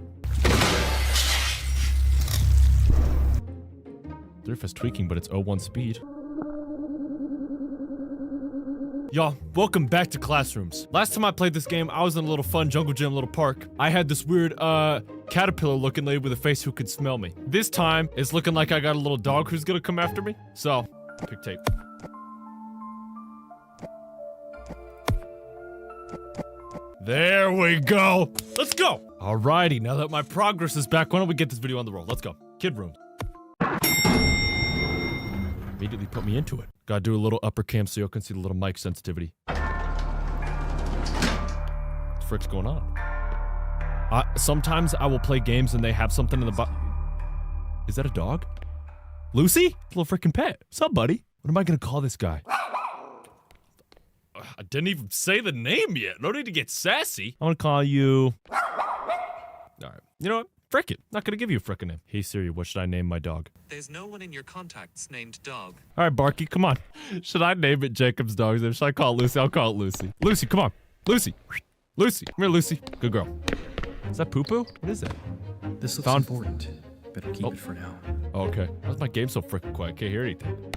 3FS tweaking, but it's 01 speed. Y'all, welcome back to Classrooms. Last time I played this game, I was in a little fun jungle gym little park. I had this weird, caterpillar looking lady with a face who could smell me. This time, it's looking like I got a little dog who's gonna come after me. So, pick tape. There we go. Let's go. Alrighty, now that my progress is back, why don't we get this video on the roll? Let's go. Kid room. Immediately put me into it. Gotta do a little upper cam so you can see the little mic sensitivity. What the frick's going on? Sometimes I will play games and they have something in the Is that a dog? Lucy? Little freaking pet. What's up, buddy? What am I gonna call this guy? I didn't even say the name yet. No need to get sassy. I wanna call you... Alright. You know what? Frick it. Not gonna give you a frickin' name. Hey Siri, what should I name my dog? There's no one in your contacts named Dog. Alright, Barky, come on. Should I name it Jacob's dog's name? Should I call it Lucy? I'll call it Lucy. Lucy, come on. Lucy. Lucy. Come here, Lucy. Good girl. Is that poo-poo? What is that? This looks important. Better keep it for now. Oh, okay. Why's my game so frickin' quiet? I can't hear anything.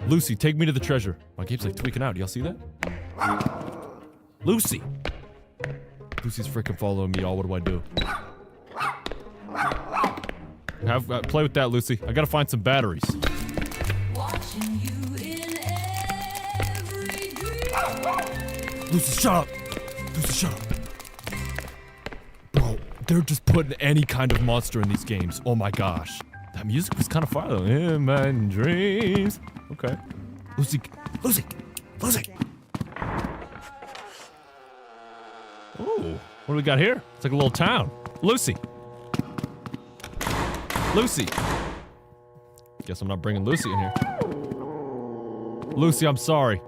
Lucy, take me to the treasure. My game's like tweaking out. Do y'all see that? Lucy. Lucy's frickin' following me, y'all. What do I do? Play with that, Lucy. I gotta find some batteries. Lucy, shut up! Lucy, shut up! Bro, they're just putting any kind of monster in these games. Oh my gosh. That music was kind of fire though. In my dreams. Okay. Lucy, Lucy, Lucy! What do we got here? It's like a little town. Lucy. Lucy. Guess I'm not bringing Lucy in here. Lucy, I'm sorry.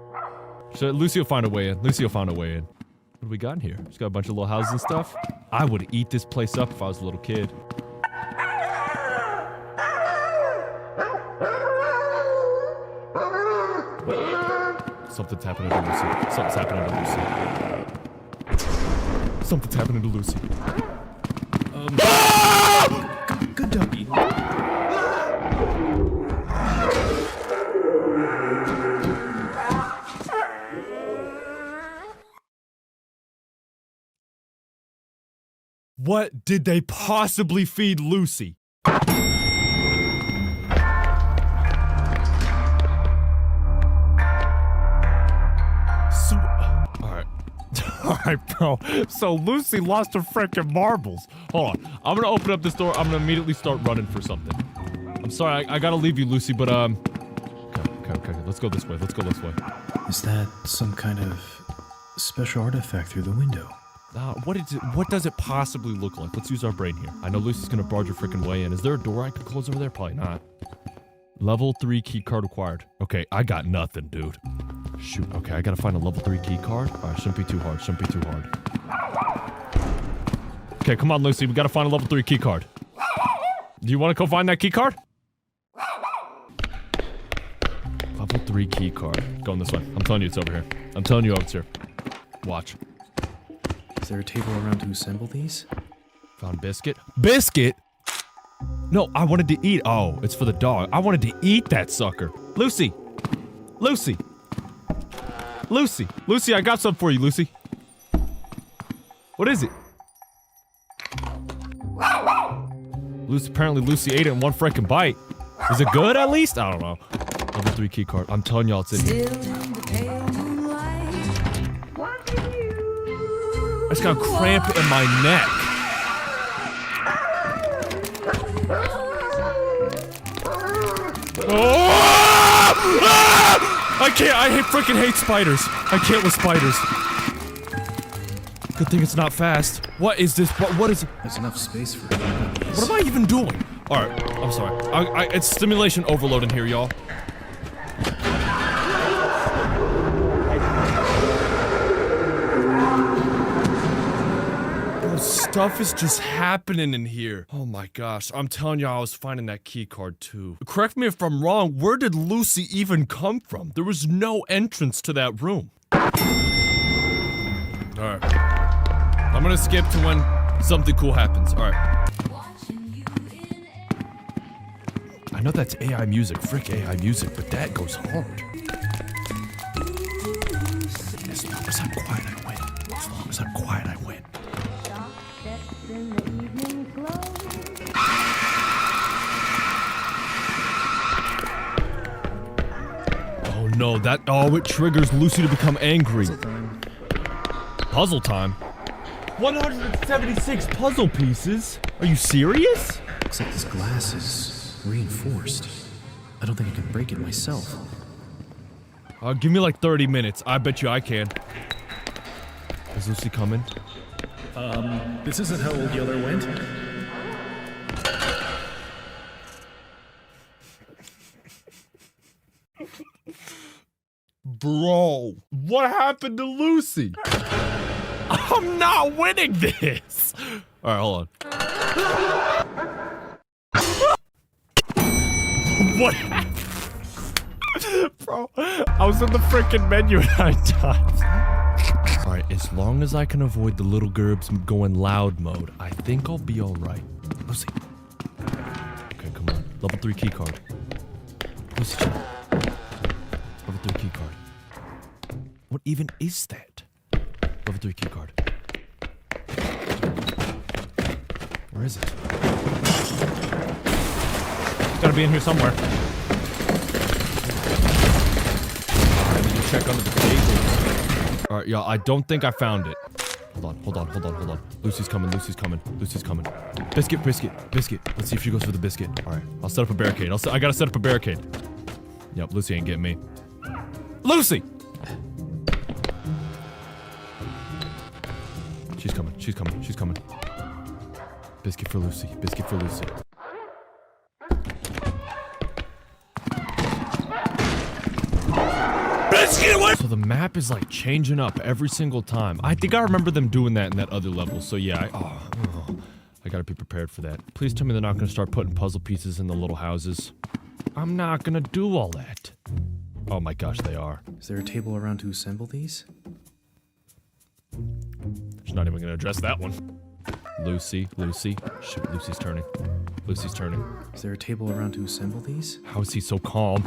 Lucy will find a way in. Lucy will find a way in. What do we got in here? Just got a bunch of little houses and stuff. I would eat this place up if I was a little kid. Something's happening to Lucy. Something's happening to Lucy. Something's happening to Lucy. Good doggy. What did they possibly feed Lucy? Alright, bro. So Lucy lost her frickin' marbles. Hold on. I'm gonna open up this door. I'm gonna immediately start running for something. I'm sorry, I gotta leave you, Lucy, but, Okay. Let's go this way. Let's go this way. Is that some kind of special artifact through the window? What does it possibly look like? Let's use our brain here. I know Lucy's gonna barge her frickin' way in. Is there a door I could close over there? Probably not. Level 3 key card required. Okay, I got nothing, dude. Shoot, okay, I gotta find a level 3 key card. Alright, shouldn't be too hard, shouldn't be too hard. Okay, come on, Lucy, we gotta find a level 3 key card. Do you wanna go find that key card? Level 3 key card. Going this way. I'm telling you it's over here. I'm telling you it's here. Watch. Is there a table around to assemble these? Found biscuit. Biscuit?! No, I wanted to eat. Oh, it's for the dog. I wanted to eat that sucker. Lucy! Lucy! Lucy! Lucy, I got something for you, Lucy. What is it? Lucy, apparently Lucy ate it in one freaking bite. Is it good at least? I don't know. Level 3 key card. I'm telling y'all it's in here. I just got a cramp in my neck. Oh! Ah! I can't. I freaking hate spiders. I can't with spiders. Good thing it's not fast. What is this? What is it? There's enough space for What am I even doing? Alright, I'm sorry. It's stimulation overload in here, y'all. Stuff is just happening in here. Oh my gosh, I'm telling y'all I was finding that key card too. Correct me if I'm wrong, where did Lucy even come from? There was no entrance to that room. Alright. I'm gonna skip to when something cool happens. Alright. I know that's AI music, frick AI music, but that goes hard. As long as I'm quiet, I win. As long as I'm quiet, I win. Oh no, it triggers Lucy to become angry. Puzzle time? 176 puzzle pieces? Are you serious? Looks like this glass is reinforced. I don't think I can break it myself. Give me like 30 minutes. I bet you I can. Is Lucy coming? This isn't how Old Yeller went. Bro, what happened to Lucy? I'm not winning this! Alright, hold on. What happened? Bro, I was in the freaking menu and I died. Alright, as long as I can avoid the little gerbs going loud mode, I think I'll be alright. Lucy. Okay, come on. Level 3 key card. Lucy. Level 3 key card. What even is that? Level 3 key card. Where is it? It's gotta be in here somewhere. Alright, let me check under the table. Alright, y'all, I don't think I found it. Hold on. Lucy's coming. Biscuit. Let's see if she goes for the biscuit. Alright, I'll set up a barricade. I gotta set up a barricade. Yep, Lucy ain't getting me. Lucy! She's coming. She's coming. She's coming. Biscuit for Lucy. Biscuit for Lucy. So the map is like changing up every single time. I think I remember them doing that in that other level. So yeah, I gotta be prepared for that. Please tell me they're not gonna start putting puzzle pieces in the little houses. I'm not gonna do all that. Oh my gosh, they are. Is there a table around to assemble these? She's not even gonna address that one. Lucy. Shoot, Lucy's turning. Lucy's turning. Is there a table around to assemble these? How is he so calm?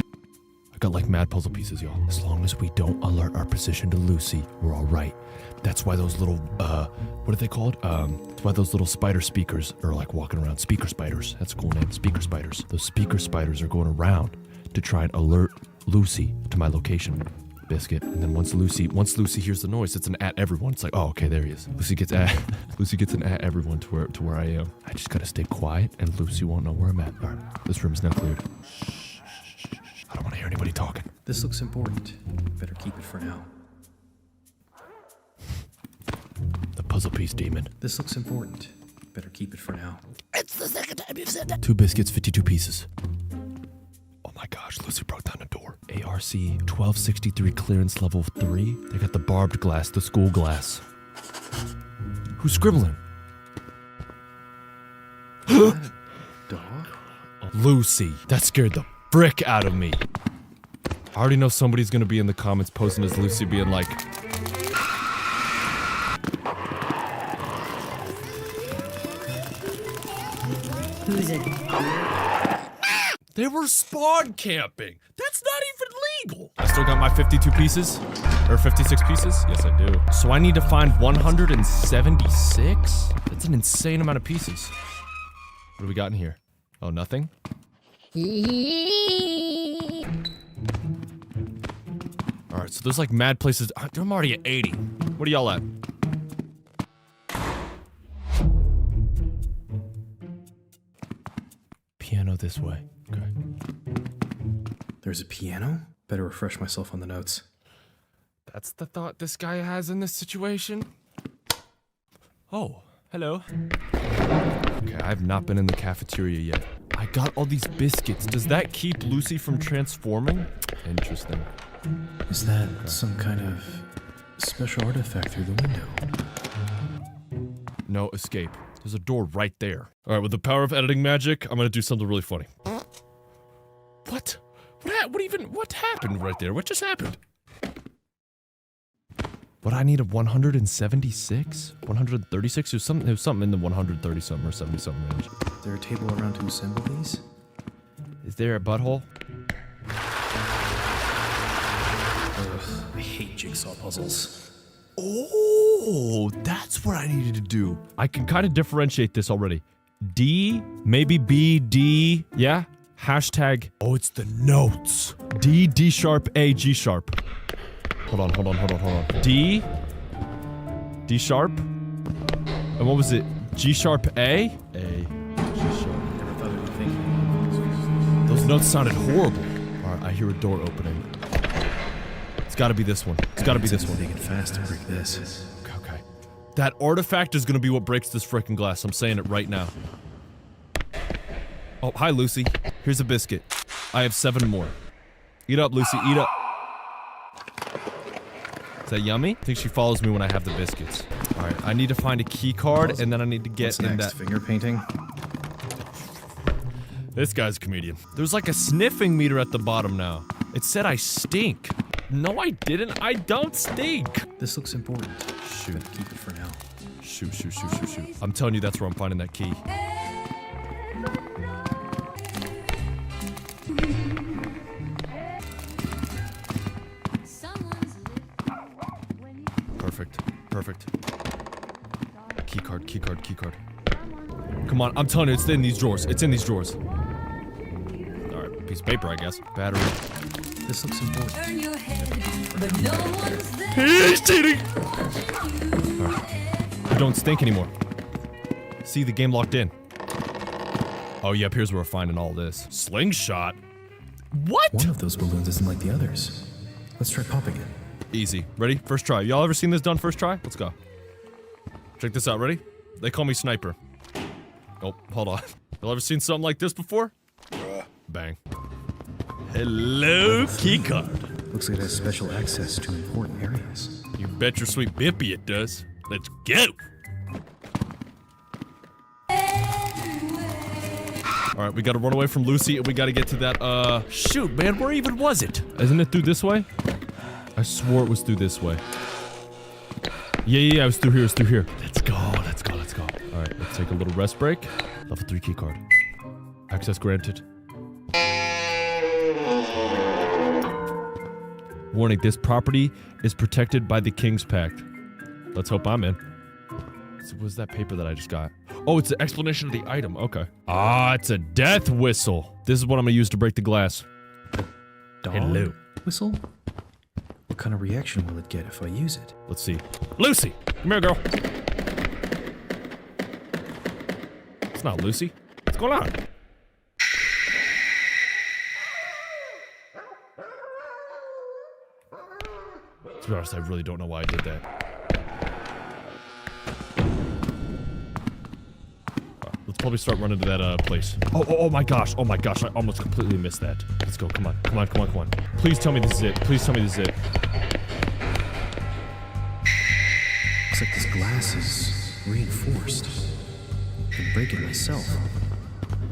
I got like mad puzzle pieces, y'all. As long as we don't alert our position to Lucy, we're all right. That's why those little, what are they called? That's why those little spider speakers are like walking around. Speaker spiders. That's a cool name. Speaker spiders. Those speaker spiders are going around to try and alert Lucy to my location. Biscuit. And then once Lucy hears the noise, it's an at everyone. It's like, oh, okay, there he is. Lucy gets an at everyone to where I am. I just gotta stay quiet and Lucy won't know where I'm at. All right, this room is now cleared. I don't want to hear anybody talking. This looks important. Better keep it for now. The puzzle piece demon. This looks important. Better keep it for now. It's the second time you've said that. 2 biscuits, 52 pieces. Oh my gosh, Lucy broke down a door. ARC 1263 clearance level 3. They got the barbed glass, the school glass. Who's scribbling? Dog? Lucy. That scared the frick out of me. I already know somebody's gonna be in the comments posting as Lucy being like, Who's it? they were spawn camping. That's not even legal. I still got my 52 pieces? Or 56 pieces? Yes, I do. So I need to find 176? That's an insane amount of pieces. What do we got in here? Oh, nothing? Alright, so there's like mad places. I'm already at 80. What are y'all at? Piano this way. Okay. There's a piano? Better refresh myself on the notes. That's the thought this guy has in this situation? Oh, hello. Okay, I've not been in the cafeteria yet. I got all these biscuits. Does that keep Lucy from transforming? Interesting. Is that some kind of special artifact through the window? No escape. There's a door right there. Alright, with the power of editing magic, I'm gonna do something really funny. What? What happened right there? What just happened? What, I need a 176? 136? There's something in the 130 something or 70 something range. Is there a table around to assemble these? Is there a butthole? Ugh, I hate jigsaw puzzles. Oh, that's what I needed to do. I can kind of differentiate this already. D, maybe B, D, yeah? Hashtag, oh, it's the notes. D, D sharp, A, G sharp. Hold on. D, D sharp, and what was it? G sharp, A? A, G sharp. Never thought I'd be thinking. Those notes sounded horrible. Alright, I hear a door opening. It's gotta be this one. It's gotta be this one. Make it fast to break this. Okay. That artifact is gonna be what breaks this frickin' glass. I'm saying it right now. Oh, hi, Lucy. Here's a biscuit. I have 7 more. Eat up, Lucy. Eat up. Is that yummy? I think she follows me when I have the biscuits. Alright, I need to find a key card, and then I need to get What's in next? that. Finger painting? This guy's a comedian. There's like a sniffing meter at the bottom now. It said I stink. No, I didn't. I don't stink. This looks important. Shoot. Better keep it for now. Shoot. I'm telling you, that's where I'm finding that key. Perfect. Key card. Come on, I'm telling you, it's in these drawers. Alright, piece of paper, I guess. Battery. This looks important. He's cheating! Alright. I don't stink anymore. See, the game locked in. Oh, yep, here's where we're finding all this. Slingshot? What? One of those balloons isn't like the others. Let's try popping it. Easy. Ready? First try. Y'all ever seen this done first try? Let's go. Check this out, ready? They call me Sniper. Oh, hold on. Y'all ever seen something like this before? Bang. Hello, keycard. Looks like it has special access to important areas. You bet your sweet bippy it does. Let's go. Alright, we gotta run away from Lucy and we gotta get to that, shoot, man, where even was it? Isn't it through this way? I swore it was through this way. Yeah, it was through here, Let's go. Alright, let's take a little rest break. Level 3 keycard. Access granted. Warning, this property is protected by the King's Pact. Let's hope I'm in. So what was that paper that I just got? Oh, it's the explanation of the item. Okay. Ah, it's a death whistle. This is what I'm gonna use to break the glass. Dog Hello. whistle? What kind of reaction will it get if I use it? Let's see. Lucy! Come here, girl. It's not Lucy. What's going on? To be honest, I really don't know why I did that. Let's probably start running to that, place. Oh my gosh, I almost completely missed that. Let's go, come on. Please tell me this is it. Looks like this glass is reinforced. I can break it myself.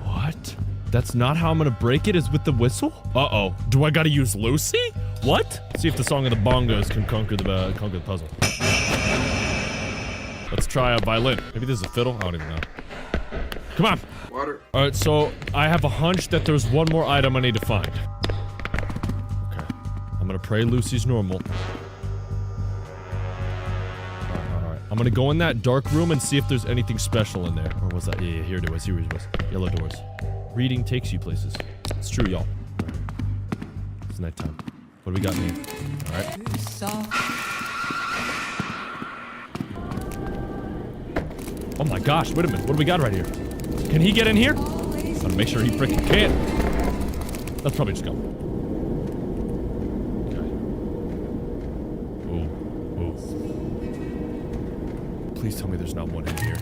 What? That's not how I'm gonna break it, is with the whistle? Uh-oh. Do I gotta use Lucy? What? See if the song of the bongos can conquer the puzzle. Let's try a violin. Maybe this is a fiddle? I don't even know. Come on. Water. Alright, so I have a hunch that there's one more item I need to find. Okay. I'm gonna pray Lucy's normal. Alright. I'm gonna go in that dark room and see if there's anything special in there. Or was that? Yeah, here it was. Yellow doors. Reading takes you places. It's true, y'all. It's nighttime. What do we got in here? Alright. Oh my gosh, wait a minute. What do we got right here? Can he get in here? Gotta make sure he freaking can. Let's probably just go. Okay. Ooh. Please tell me there's not one in here.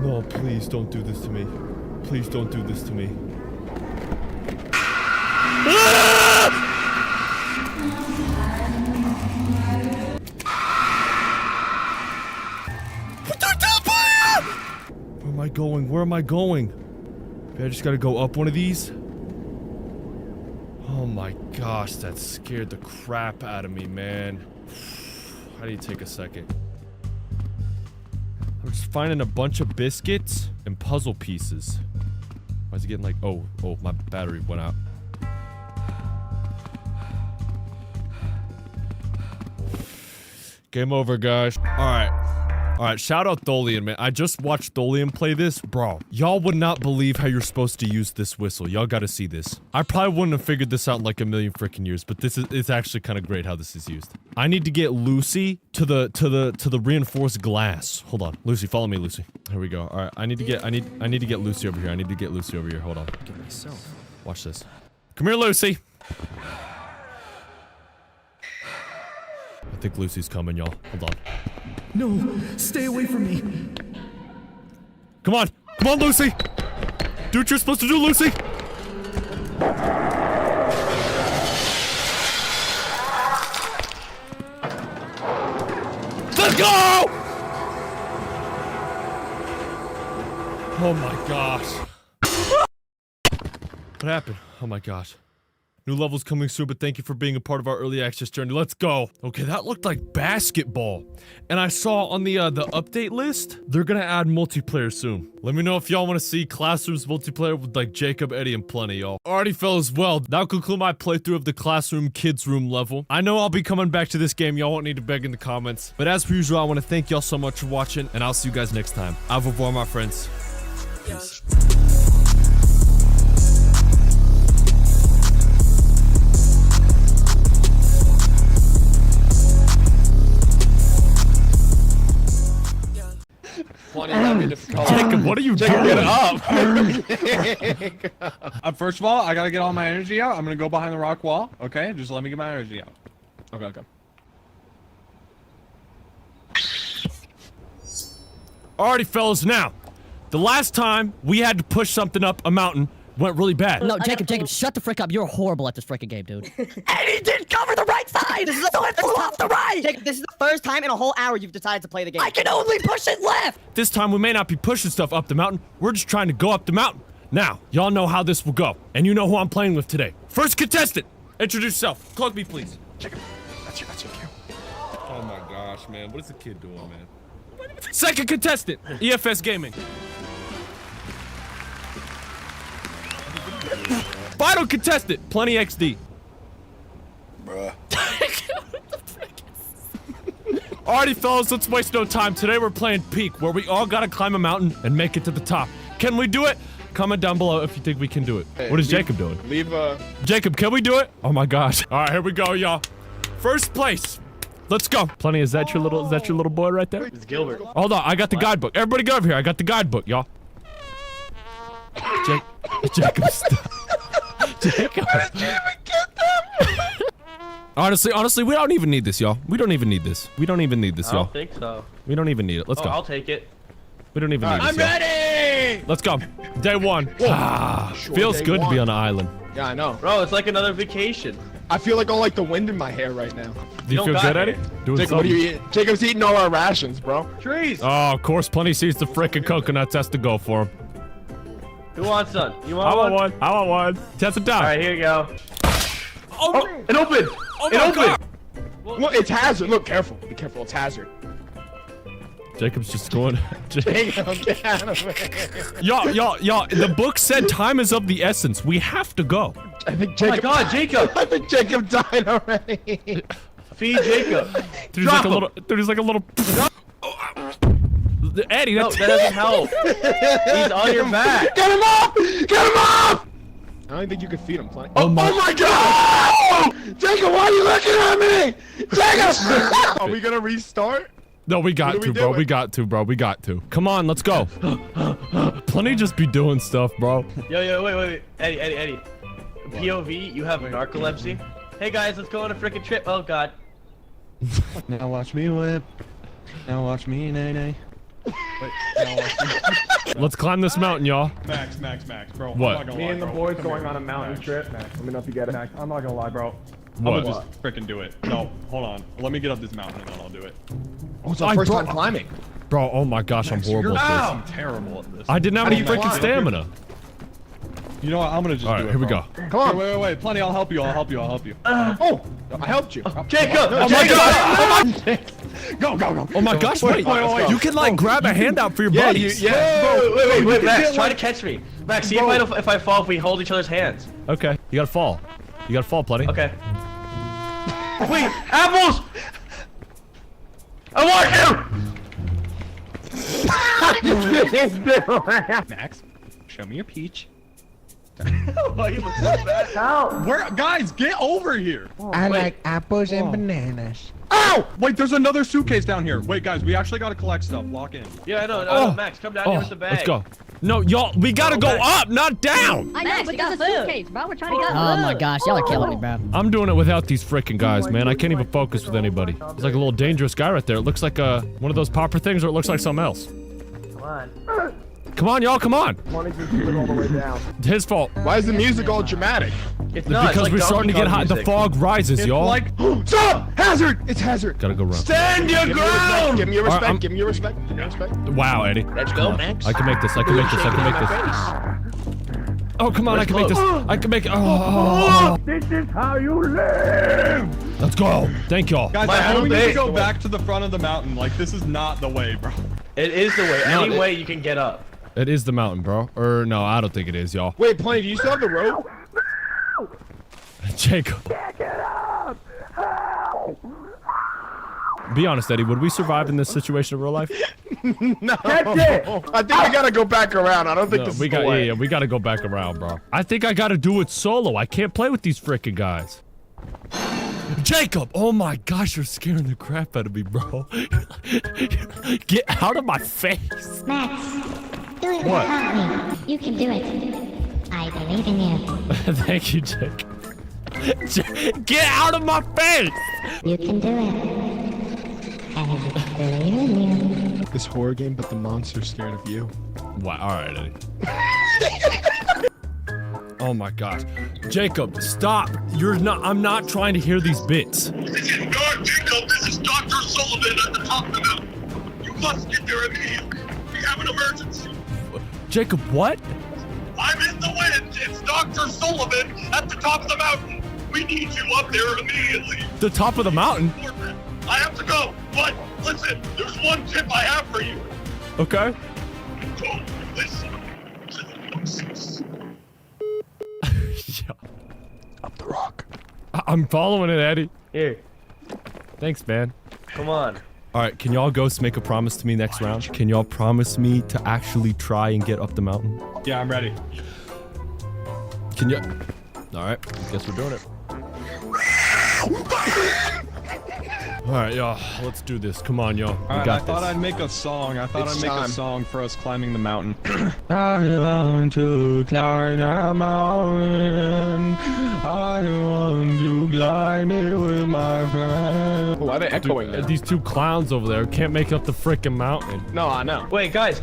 No, please don't do this to me. Please don't do this to me. Where am I going? Maybe I just gotta go up one of these? Oh my gosh, that scared the crap out of me, man. How do you take a second? I'm just finding a bunch of biscuits and puzzle pieces. Why is it getting like... Oh, my battery went out. Game over, guys. Alright, shout out Tholian, man. I just watched Tholian play this. Bro, y'all would not believe how you're supposed to use this whistle. Y'all gotta see this. I probably wouldn't have figured this out in like a million freaking years, but it's actually kind of great how this is used. I need to get Lucy to the reinforced glass. Hold on. Lucy, follow me, Lucy. Here we go. Alright, I need to get Lucy over here. Hold on. Get myself. Watch this. Come here, Lucy. I think Lucy's coming, y'all. Hold on. No, stay away from me. Come on, Lucy. Do what you're supposed to do, Lucy. Let's go! Oh my gosh. What happened? Oh my gosh. New levels coming soon, but thank you for being a part of our early access journey. Let's go. Okay, that looked like basketball. And I saw on the update list, they're gonna add multiplayer soon. Let me know if y'all want to see Classrooms multiplayer with like Jacob, Eddie, and plenty, y'all. Alrighty, fellas, well, that'll conclude my playthrough of the Classroom Kids Room level. I know I'll be coming back to this game. Y'all won't need to beg in the comments. But as per usual, I want to thank y'all so much for watching, and I'll see you guys next time. Au revoir, my friends. Peace. Take a What are you Jacob, doing? get up. First of all, I gotta get all my energy out. I'm gonna go behind the rock wall. Okay, just let me get my energy out. Okay. Alrighty, fellas. Now, the last time we had to push something up a mountain went really bad. No, Jacob, shut the frick up. You're horrible at this frickin' game, dude. And he didn't cover the right side, so it flew off the right. Jacob, this is the first time in a whole hour you've decided to play the game. I can only push it left. This time we may not be pushing stuff up the mountain. We're just trying to go up the mountain. Now, y'all know how this will go, and you know who I'm playing with today. First contestant, introduce yourself. Cloak me, please. Jacob, that's your cue. Oh my gosh, man. What is the kid doing, man? Second contestant, EFS Gaming. Final contestant, Plenty XD. Bruh. Alrighty, fellas, let's waste no time. Today we're playing Peak, where we all gotta climb a mountain and make it to the top. Can we do it? Comment down below if you think we can do it. Hey, what is Jacob doing? Jacob, can we do it? Oh my gosh. Alright, here we go, y'all. First place. Let's go. Plenty, is that your little boy right there? It's Gilbert. Hold on, I got the guidebook. Everybody get over here. I got the guidebook, y'all. Jacob, stop. Jacob. Where did you even get them? Honestly, we don't even need this, y'all. We don't even need this. We don't even need this, y'all. I don't think so. We don't even need it. Let's go. I'll take it. We don't even need this, I'm ready! Let's go. Day one. Feels good to be on an island. Yeah, I know. Bro, it's like another vacation. I feel like all like the wind in my hair right now. Do you feel good at it? Doing Jacob, what are something? you eating? Jacob's eating all our rations, bro. Trees. Oh, of course, Plenty sees the frickin' coconuts. Has to go for him. Who wants some? You I want want one. I want one. Test it down. All right, here you go. Oh, it opened. Oh it my opened. God. Look, it's hazard. Look, careful. Be careful. It's hazard. Jacob's just going. Jacob, get out of here. Y'all. The book said time is of the essence. We have to go. I think Jacob. Oh my God, Jacob. I think Jacob died already. Feed Jacob. There's like a little. Eddie, No, that's that doesn't help. He's on your back. Get him off! Get him off! I don't think you can feed him plenty. Oh my God! Jacob, why are you looking at me? Jacob! Are we gonna restart? No, we got to, bro. We got to, bro. We got to. Come on, let's go. Plenty just be doing stuff, bro. Yo, wait. Eddie. POV, you have narcolepsy? Hey guys, let's go on a freaking trip. Oh God. Now watch me whip. Now watch me nay. Wait, now watch me. Let's climb this mountain, y'all. Max, bro. What? I'm not gonna lie, bro. boys going on a mountain trip. Max, let me know if you get it. Max, I'm not gonna lie, bro. What? I'm gonna just frickin' do it. No, hold on. Let me get up this mountain and then I'll do it. Oh, it's our first time climbing. Bro, oh my gosh, I'm horrible at I'm terrible at this. this. I didn't have any freaking stamina. You know what? I'm gonna just All do right, it. here we bro. go. Come on. Wait. Plenty. I'll help you. Oh, I helped you. Jacob! Oh my gosh! Go. Oh my gosh! Wait, you can like grab a handout for your buddies. Wait, Max, try to catch me. Max, see if I fall if we hold each other's hands. Okay, you gotta fall. You gotta fall, Plenty. Okay. Wait, apples! I want you! Max, show me your peach. Why you look so bad? Where, guys, get over here. I like apples and bananas. Ow! Wait, there's another suitcase down here. Wait, guys, we actually gotta collect stuff. Lock in. Yeah, I know. Max, come down here with the bag. Let's go. No, y'all, we gotta go up, not down. I know, but there's a suitcase, bro. We're trying to get Oh my gosh, y'all are killing me, bro. I'm doing it without these freaking guys, man. I can't even focus with anybody. It's like a little dangerous guy right there. It looks like one of those popper things, or it looks like something else. Come on. Come on, y'all, come on. All the way down. His fault. Why is the music all dramatic? It's not. Because we're starting to get hot. The fog rises, y'all. Like, Stop! Hazard! It's hazard! Gotta go run. Stand your ground! Give me your Alright, respect. Give me your respect. Give me your respect. Wow, Eddie. Let's go, Max. I can make this. I can make this. I can make this. Oh, come on. I can make this. I can make it. Oh. This is how you live! Let's go. Thank y'all. guys, My I know whole we need day- to go back to the front of the mountain. Like, this is not the way, bro. It is the way. Any way you can get up. It is the mountain, bro. Or no, I don't think it is, y'all. Wait, Plenty, do you still have the rope? Jacob. Be honest, Eddie. Would we survive in this situation in real life? No. That's it! I think we gotta go back around. I don't think No, this is we the got. way. Yeah, we got to go back around, bro. I think I got to do it solo. I can't play with these freaking guys. Jacob! Oh my gosh, you're scaring the crap out of me, bro. Get out of my face. Max, Do it What? without me. You can do it. I believe in you. Thank you, Jake. Get out of my face! You can do it. I believe in you. This horror game, but the monster's scared of you. Wow, alright, Eddie. Oh my gosh. Jacob, stop. I'm not trying to hear these bits. No, Jacob, this is Dr. Sullivan at the top of the mountain. You must get there immediately. We have an emergency. Jacob, what? I'm in the wind. It's Dr. Sullivan at the top of the mountain. We need you up there immediately. The top of the mountain? I have to go, but listen, there's one tip I have for you. Okay. Don't listen to the voices. Yeah. Up the rock. I'm following it, Eddie. Here. Thanks, man. Come on. Alright, can y'all ghosts make a promise to me next round? Can y'all promise me to actually try and get up the mountain? Yeah, I'm ready. Can you? Alright, guess we're doing it. Alright, y'all, let's do this. Come on, y'all. We Alright, got I thought this. I'd make a song. I thought It's I'd make time. a song for us climbing the mountain. I want to climb the mountain. I want to climb it with my friends. Why are they echoing there? These two clowns over there can't make up the frickin' mountain. No, I know. Wait, guys,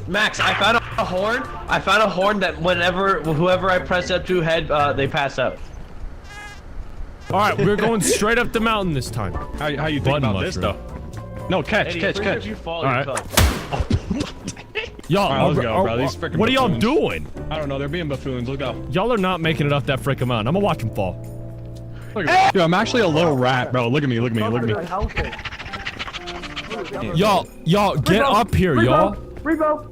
Max, I found a horn. I found a horn that whoever I press up to head, they pass out. Alright, we're going straight up the mountain this time. How you think Button about this, mushroom. though? No, catch. If you fall, Alright. you Y'all, Alright, let's go, bro. These frickin' what are y'all buffoons. doing? I don't know. They're being buffoons. Let's go. Y'all are not making it up that frickin' mountain. I'm gonna watch them fall. Look at me. Dude, I'm actually a little rat, bro. Look at me. Look at me. Look at me. Y'all, get up here, y'all. Bro,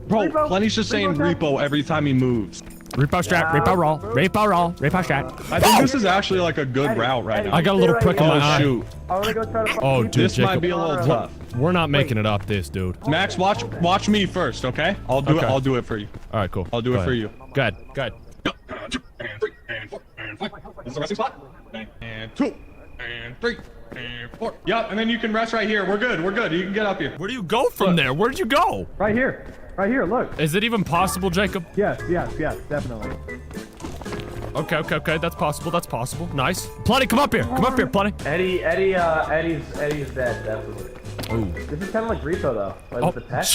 Plenty's just saying repo every time he moves. Repo strat, repo roll, repo roll, repo strat. I think this is actually like a good route right now. I got a little prick in my eye. Shoot. Oh, dude, This Jacob, might be a little tough. we're not making it up this, dude. Max, watch me first, okay? I'll do it. I'll do it for you. All right, cool. I'll do it for you. Go ahead, go ahead. This is the resting spot. And 2, and 3, and 4. Yep, and then you can rest right here. We're good. We're good. You can get up here. Where do you go from there? Where'd you go? Right here. Right here, look. Is it even possible, Jacob? Yes, definitely. Okay, that's possible, Nice. Plenty, come up here, Plenty. Eddie's dead, definitely. Oh. This is kind of like Repo, though. Like with the tech.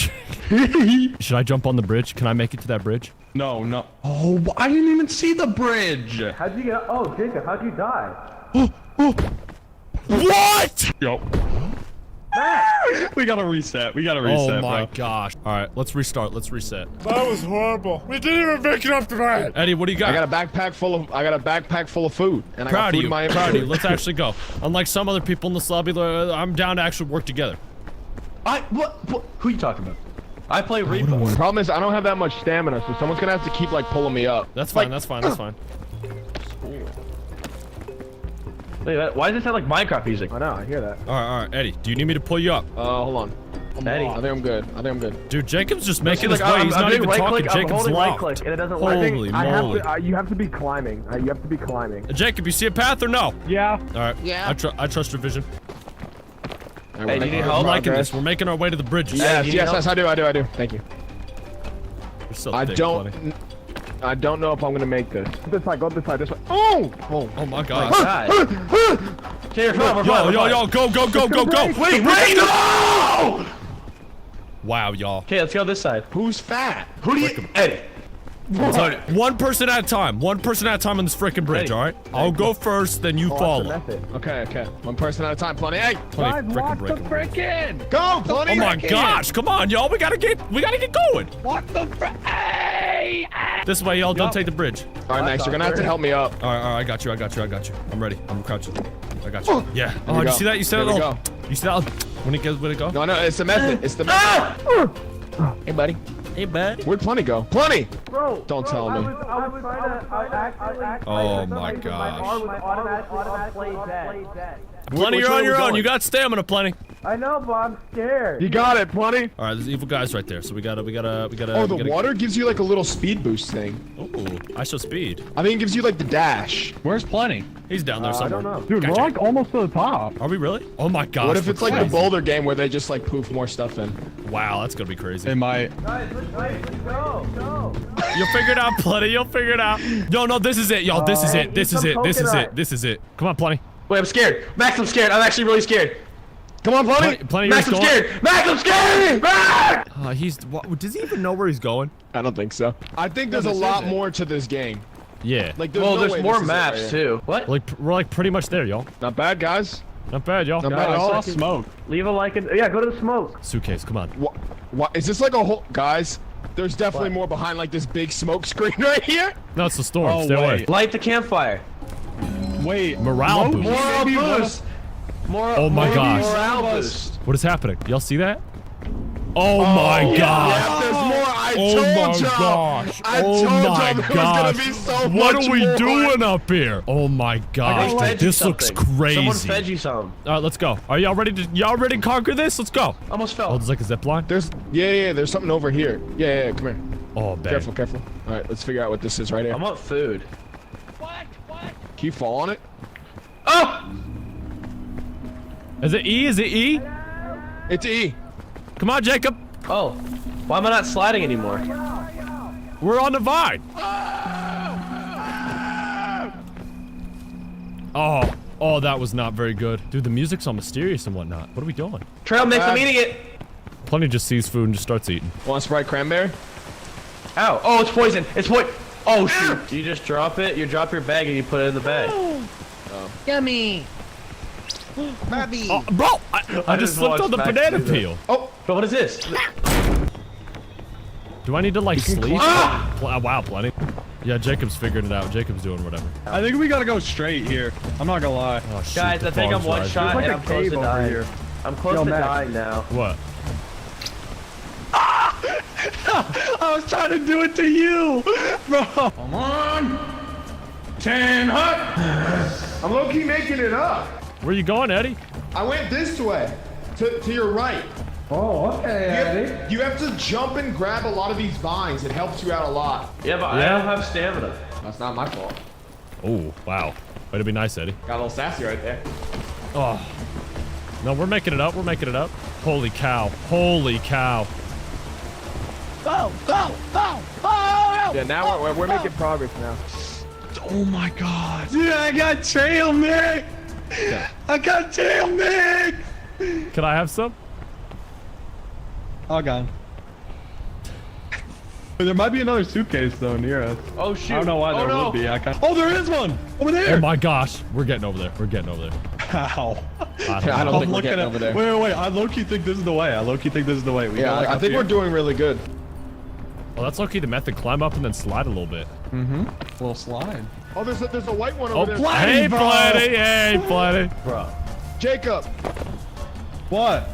Should I jump on the bridge? Can I make it to that bridge? No. Oh, I didn't even see the bridge. How'd you get? Oh, Jacob, how'd you die? What? Yo. We gotta reset. Oh my bro. gosh. All right, let's restart. That was horrible. We didn't even make it up the mountain. Eddie, what do you got? I got a backpack full of food, and I got food in my Proud of you. inventory. Let's actually go. Unlike some other people in this lobby, I'm down to actually work together. What? Who are you talking about? I play Repo. The problem is I don't have that much stamina, so someone's gonna have to keep like pulling me up. That's fine. That's fine. Wait, why does it sound like Minecraft music? I know, I hear that. All right, Eddie. Do you need me to pull you up? Hold on. Eddie. I think I'm good. Dude, Jacob's just making Look, his way. He's I'm not doing even right talking. click, I'm Jacob's holding right locked. click, and it doesn't work. Holy moly. You have to be climbing. You have to be climbing. Jacob, you see a path or no? Yeah. All right. Yeah. I trust your vision. Hey, do you need I'm help? liking this. We're making our way to the bridges. Yes, I do. Thank you. You're so I thick, don't know if I'm gonna make this. This side, go this side, this way. Oh my god. Yo, go. Wait, no! Wow, y'all. Okay, let's go this side. Who's fat? Who do you? Eddie. One person at a time. On this frickin' bridge, all right? I'll go first, then you follow. Okay. One person at a time. Plenty. Hey, Plenty frickin' break. frickin'. Go, Plenty. Oh my gosh! Come on, y'all. We gotta get going. What the frick? This way, y'all. Don't take the bridge. All right, Max. You're gonna have to help me up. All right. I got you. I'm ready. I'm crouching. I got you. Yeah. Oh, did you see that? You see that? Go. You see that? When it go? No, it's the method. It's the method. Hey, buddy. Hey, bud. Where'd Plenty go? Plenty! Bro, don't tell me. I was trying to Oh my gosh. my automatic play dead. Plenty, you're on your own. You got stamina, Plenty. I know, but I'm scared. You got it, Plenty. All right, there's evil guys right there. So we gotta. Oh, the water gives you like a little speed boost thing. Oh, I show speed. I think it gives you like the dash. Where's Plenty? He's down there I somewhere. don't know. Dude, Gotcha. we're like almost to the top. Are we really? Oh my gosh. What if it's like the crazy. Boulder game where they just like poof more stuff in? Wow, that's gonna be crazy. It might. Guys, let's go. Go. You'll figure it out, Plenty. You'll figure it out. No, this is it, y'all. This is it. This is it. This is it. This is it. Come on, Plenty. Wait, I'm scared. Max, I'm scared. I'm actually really scared. Come on, Plenty. Plenty. Max, I'm scared. Max, I'm scared. Max! Does he even know where he's going? I don't think so. I think there's a lot more to this game. Yeah. Like, There's more maps too. What? We're like pretty much there, y'all. Not bad, guys. Not bad, y'all. Not bad I at saw all. smoke. Leave a like and yeah, go to the smoke. Suitcase, come on. What? Is this like a whole... Guys, there's definitely more behind like this big smoke screen right here. No, it's the storm. Oh, Stay away. wait. Light the campfire. Wait. Morale boost. Moral boost. Oh my gosh. Morale boost. What is happening? Y'all see that? Oh my gosh. Yeah, there's more. I Oh told my y'all. gosh. I Oh told y'all my there was gosh. gonna be so What much are we more. doing up here? Oh my gosh. fed This you looks something. crazy. Someone fed you some. All right, let's go. Are y'all ready to conquer this? Let's go. Almost fell. Oh, there's like a zip line. There's there's something over here. Yeah, come here. Oh, bang. Careful. All right, let's figure out what this is right here. I want food. Can you fall on it? Oh! Is it E? Is it E? It's E. Come on, Jacob. Oh. Why am I not sliding anymore? We're on the vine. Oh, that was not very good. Dude, the music's all mysterious and whatnot. What are we doing? Trail mix, I'm eating it. Plenty just sees food and just starts eating. Want Sprite cranberry? Ow. Oh, it's poison. It's poison. Oh, shoot. Do you just drop it? You drop your bag and you put it in the bag. Yummy. Bobby. Oh, bro, I just slipped on the watched Max banana do that. peel. Oh, but what is this? Do I need to like sleep? Wow, Plenty. Yeah, Jacob's figured it out. Jacob's doing whatever. I think we gotta go straight here. I'm not gonna lie. Oh, shoot, Guys, the I think I'm fog's one rising. shot There's and like I'm a close cave to over dying. here. I'm close Yo, to Max. dying now. What? I was trying to do it to you, bro. Come on. 10 hut. I'm low-key making it up. Where you going, Eddie? I went this way. To your right. Oh, okay, Eddie. You have to jump and grab a lot of these vines. It helps you out a lot. Yeah, but I don't have stamina. That's not my fault. Oh, wow. Way to be nice, Eddie. Got a little sassy right there. Oh. No, we're making it up. We're making it up. Holy cow. Holy cow. Go. Yeah, now we're making progress now. Oh my god. Dude, I got trail mix. I got trail mix. Can I have some? Oh god. There might be another suitcase though near us. Oh shoot. I don't know why there would be. Oh, there is one over there. Oh my gosh. We're getting over there. We're getting over there. How? I I don't don't know. think we're getting over there. Wait. I low-key think this is the way. We Yeah, go, like, I up think here. we're doing really good. Well, that's okay. The method. Climb up and then slide a little bit. Little slide. Oh, there's a white one Oh, over there. hey, Plenty. Hey, Plenty. Bro. Jacob, What?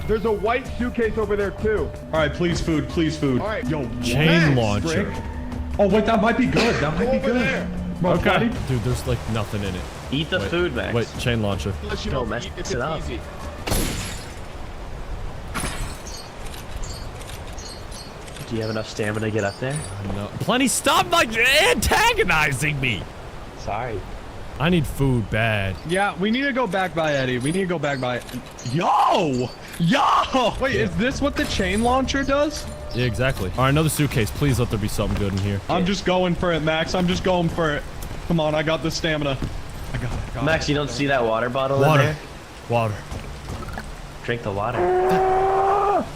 there's a white suitcase over there too. All right, please food. All right. Yo, Chain Max, launcher. frick. Oh wait, that might be good. That might be Over good. there. Bro, Okay. buddy. Dude, there's like nothing in it. Eat the food, Max. Wait, chain launcher. Let you Don't know, mess it's it up. easy. Do you have enough stamina to get up there? No. Plenty, stop like antagonizing me. Sorry. I need food bad. Yeah, we need to go back by Eddie. We need to go back by. Yo! Wait, is this what the chain launcher does? Yeah, exactly. All right, another suitcase. Please let there be something good in here. I'm just going for it, Max. I'm just going for it. Come on, I got the stamina. I got it. Max, you don't see that water bottle in Water. there? Water. Drink the water.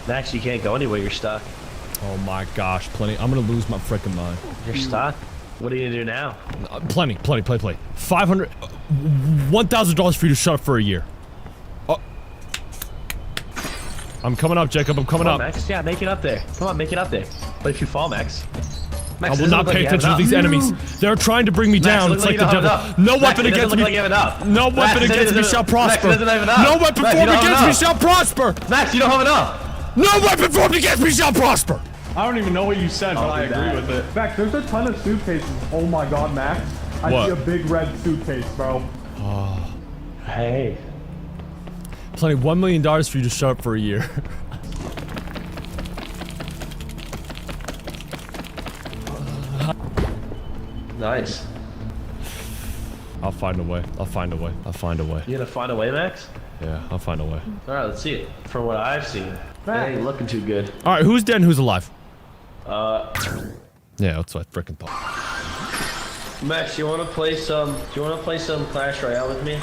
Max, you can't go anywhere. You're stuck. Oh my gosh, Plenty. I'm gonna lose my freaking mind. You're stuck. What are you gonna do now? Plenty. $500, $1,000 for you to shut up for a year. Oh. I'm coming up, Jacob. I'm coming Come up. on, Max. Yeah, make it up there. Come on, make it up there. But if you fall, Max. Max, I will not pay attention to these enemies. They're trying to bring me down. It's like the devil. No weapon against me. No weapon against me shall prosper. No weapon formed against me shall prosper. Max, you don't have enough. No weapon formed against me shall prosper. I don't even know what you said, but I agree with it. Max, there's a ton of suitcases. Oh my god, Max. I What? see a big red suitcase, bro. Hey. Plenty, $1 million for you to shut up for a year. Nice. I'll find a way. I'll find a way. I'll find a way. You gonna find a way, Max? Yeah, I'll find a way. Alright, let's see it. From what I've seen, it ain't looking too good. All right, who's dead and who's alive? Yeah, that's what I freaking thought. Max, you wanna play some Clash Royale with me?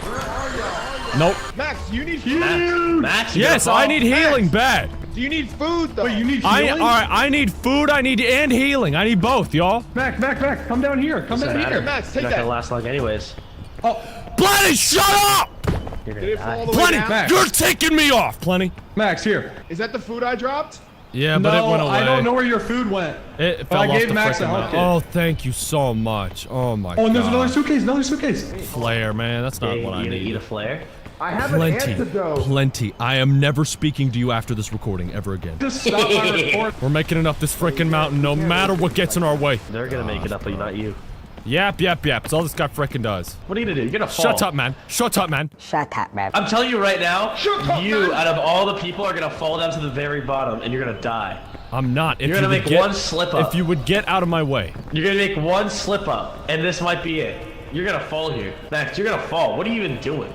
Nope. Max, you need healing. Max, Yes, I need healing bad. Do you need food though? Wait, you need All healing? right, I need food. I need and healing. I need both, y'all. Max, come down here. Come down here. Max, take Not gonna that. last long anyways. Plenty, shut up! You're Did gonna it fall die. all the way Plenty, down? you're taking me off. Plenty. Max, here. Is that the food I dropped? Yeah, but it went away. I don't know where your food went. It But fell I off gave the Max a freaking health mountain. kit. Oh, thank you so much. Oh my god. Oh, and there's another suitcase. Flare, man. That's not You what I gonna need. eat a flare? I have Plenty. I am never speaking to you after this recording ever again. Just stop my record. We're making it up this freaking mountain no matter what gets in our way. They're gonna make it up, but not you. Yap. It's all this guy freaking does. What are you gonna do? You're gonna fall. Shut up, man. Shut up, man. Shut up, man. I'm telling you right now, you, out of all the people, are gonna fall down to the very bottom, and you're gonna die. I'm not. If You're gonna you would make one slip up. If you would get out of my way. You're gonna make one slip up, and this might be it. You're gonna fall here. Max, you're gonna fall. What are you even doing?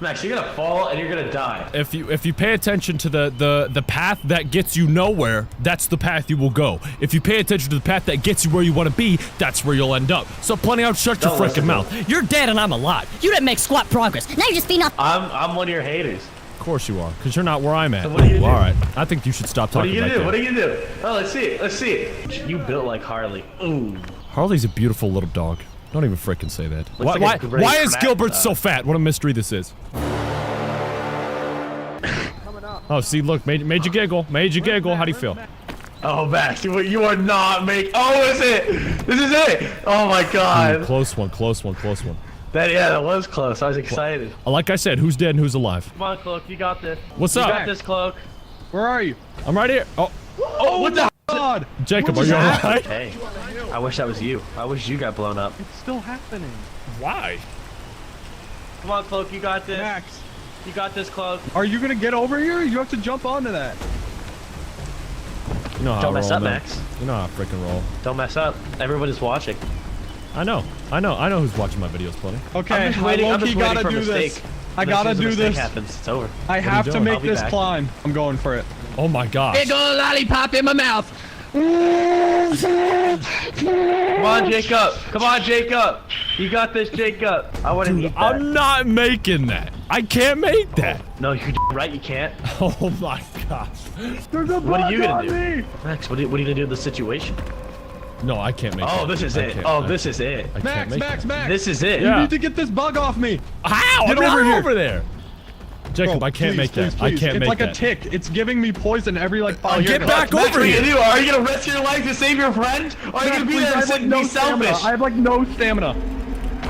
Max, you're gonna fall and you're gonna die. If you pay attention to the path that gets you nowhere, that's the path you will go. If you pay attention to the path that gets you where you want to be, that's where you'll end up. So plenty out, shut your Don't listen freaking to mouth. You're dead and I'm alive. You didn't make squat progress. Now you're just being up. I'm one of your haters. Of course you are, because you're not where I'm at. So what are you gonna do? All right, I think you should stop What are talking you gonna do? like What that. are you gonna do? Oh, let's see it. Let's see it. You built like Harley. Ooh. Harley's a beautiful little dog. Don't even freaking say that. Looks like a great Why is crack, Gilbert so fat? What a mystery this is. Oh, see, look, made you giggle. Made you giggle. How do you feel? Oh, Max, you are not making. Oh, is it? This is it. Oh my God. Close one. Close one. Close one. That was close. I was excited. Like I said, who's dead and who's alive? Come on, Cloak. You got this. What's you up? You got this, Cloak. Where are you? I'm right here. Oh, Oh, what the? God. Jacob, are you alright? Hey, I wish that was you. I wish you got blown up. It's still happening. Why? Come on, Cloak. You got this. Max, You got this, Cloak. are you gonna get over here? You have to jump onto that. You know how Don't I mess roll, up, man. Max. You know how I freaking roll. Don't mess up. Everybody's watching. I know who's watching my videos, plenty. Okay, I'm just waiting. I I'm low-key just waiting gotta for a do mistake. this. I gotta As soon do as a mistake this. happens, it's over. I have to doing? make I'll be this back. climb. I'm going for it. Oh my gosh. Big ol' lollipop in my mouth. Come on, Jacob. Come on, Jacob. You got this, Jacob. I want to eat that. I'm not making that. I can't make that. No, you're right. You can't. Oh my gosh. There's a What are you bug gonna on do, me. Max? What are you gonna do in this situation? No, I can't make that. Oh, this is I it. can't- Oh, I- this is it. I can't Max, make Max, that. Max. This is it. Yeah. You need to get this bug off me. How? Get I'm not over here. over there. Jacob, Bro, I can't please, make please, that. I please. can't It's make like that. a tick. It's giving me poison every like 5 Get years. back Max, over what are you here. gonna do? Are you gonna risk your life to save your friend? Or are you gonna be there and sit and be selfish? I have like no stamina.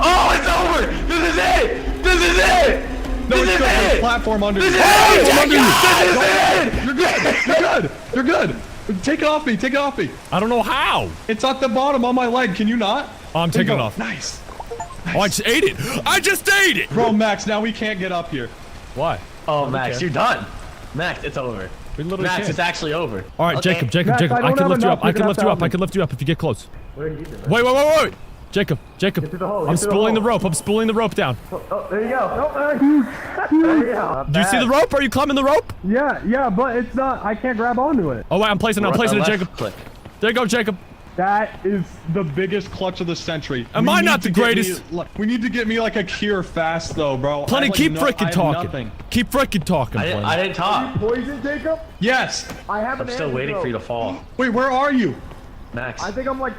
Oh, it's over! This is it! This is it! No, This it's is good. There's a it! platform under This you. is it! Platform This under you. is it! You're good. You're good. You're good. Take it off me. Take it off me. I don't know how. It's at the bottom on my leg. Can you not? Oh, I'm There you taking it go. off. Nice. Oh, I just ate it. I just ate it. Bro, Max, now we can't get up here. Why? Oh, Max, you're done. Max, it's over. We literally Max, can't. it's actually over. All right, Okay. Jacob, Max, Jacob. I I don't can have lift you enough. up. I You're can gonna lift have you to up. I help can lift you up if you get close. Where are you doing? Wait. Jacob. I'm spooling the rope. I'm spooling the rope down. Oh, there you go. There you go. Do you see the rope? Are you climbing the rope? Yeah, but it's not. I can't grab onto it. Oh wait, I'm placing it, Left Jacob. click. There you go, Jacob. That is the biggest clutch of the century. Am We I need not to the get greatest? we need to get me like a cure fast though, bro. Plenty, I have, keep like, I freaking have talking. nothing. Keep freaking talking, I Plenty. didn't talk. Poison, Jacob? Yes. I have I'm still waiting for you to fall. Wait, where are you? Max, think I'm like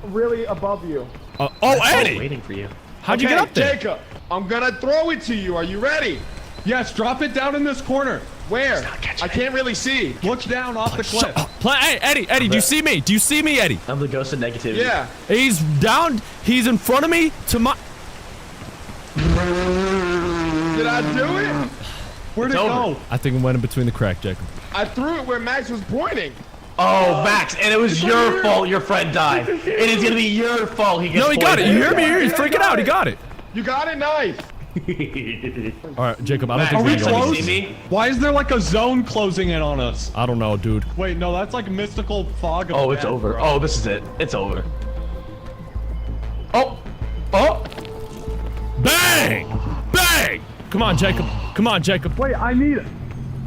really above you. Oh, I'm Eddie! waiting for you. How'd you get up there? Jacob, I'm gonna throw it to you. Are you ready? Yes, drop it down in this corner. Where? I can't really see. Look down off the cliff. Hey, Eddie, do you see me? Do you see me, Eddie? I'm the ghost of negativity. Yeah. He's down. He's in front of me to my. Did I do it? Where'd It's it over. go? I think it went in between the crack, Jacob. I threw it where Max was pointing. Oh, Max, and it was your fault your friend died. It is gonna be your fault he gets No, he got it. You hear me? He's freaking out. He got it. You got it? Nice. Alright, Jacob, I don't Are think we we're gonna close? go. me? Why is there like a zone closing in on us? I don't know, dude. Wait, no, that's like mystical fog. Of Oh, it's death, over. bro. Oh, this is it. It's over. Oh! Oh! Bang! Bang! Come on, Jacob. Come on, Jacob. Wait, I need it.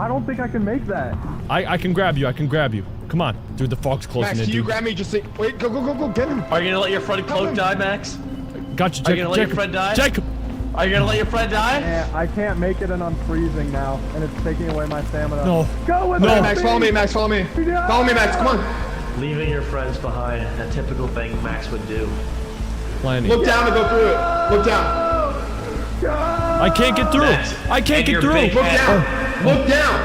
I don't think I can make that. I can grab you. I can grab you. Come on. Dude, the fog's closing Max, in, can you dude. grab me? Just say, wait, go, get him. Are you gonna let your friend cloak die, Max? Got you, Jacob. Are you gonna let your Jacob. friend die? Jacob! Are you gonna let your friend die? Yeah, I can't make it and I'm freezing now, and it's taking away my stamina. No. Go with No, that Max, thing! follow me, Max, follow me. Follow me, Max, come on. Leaving your friends behind, a typical thing Max would do. Planning. Look down and go through it. Look down. I can't get through. Max, I can't and get your through. big Look head. down. Look down.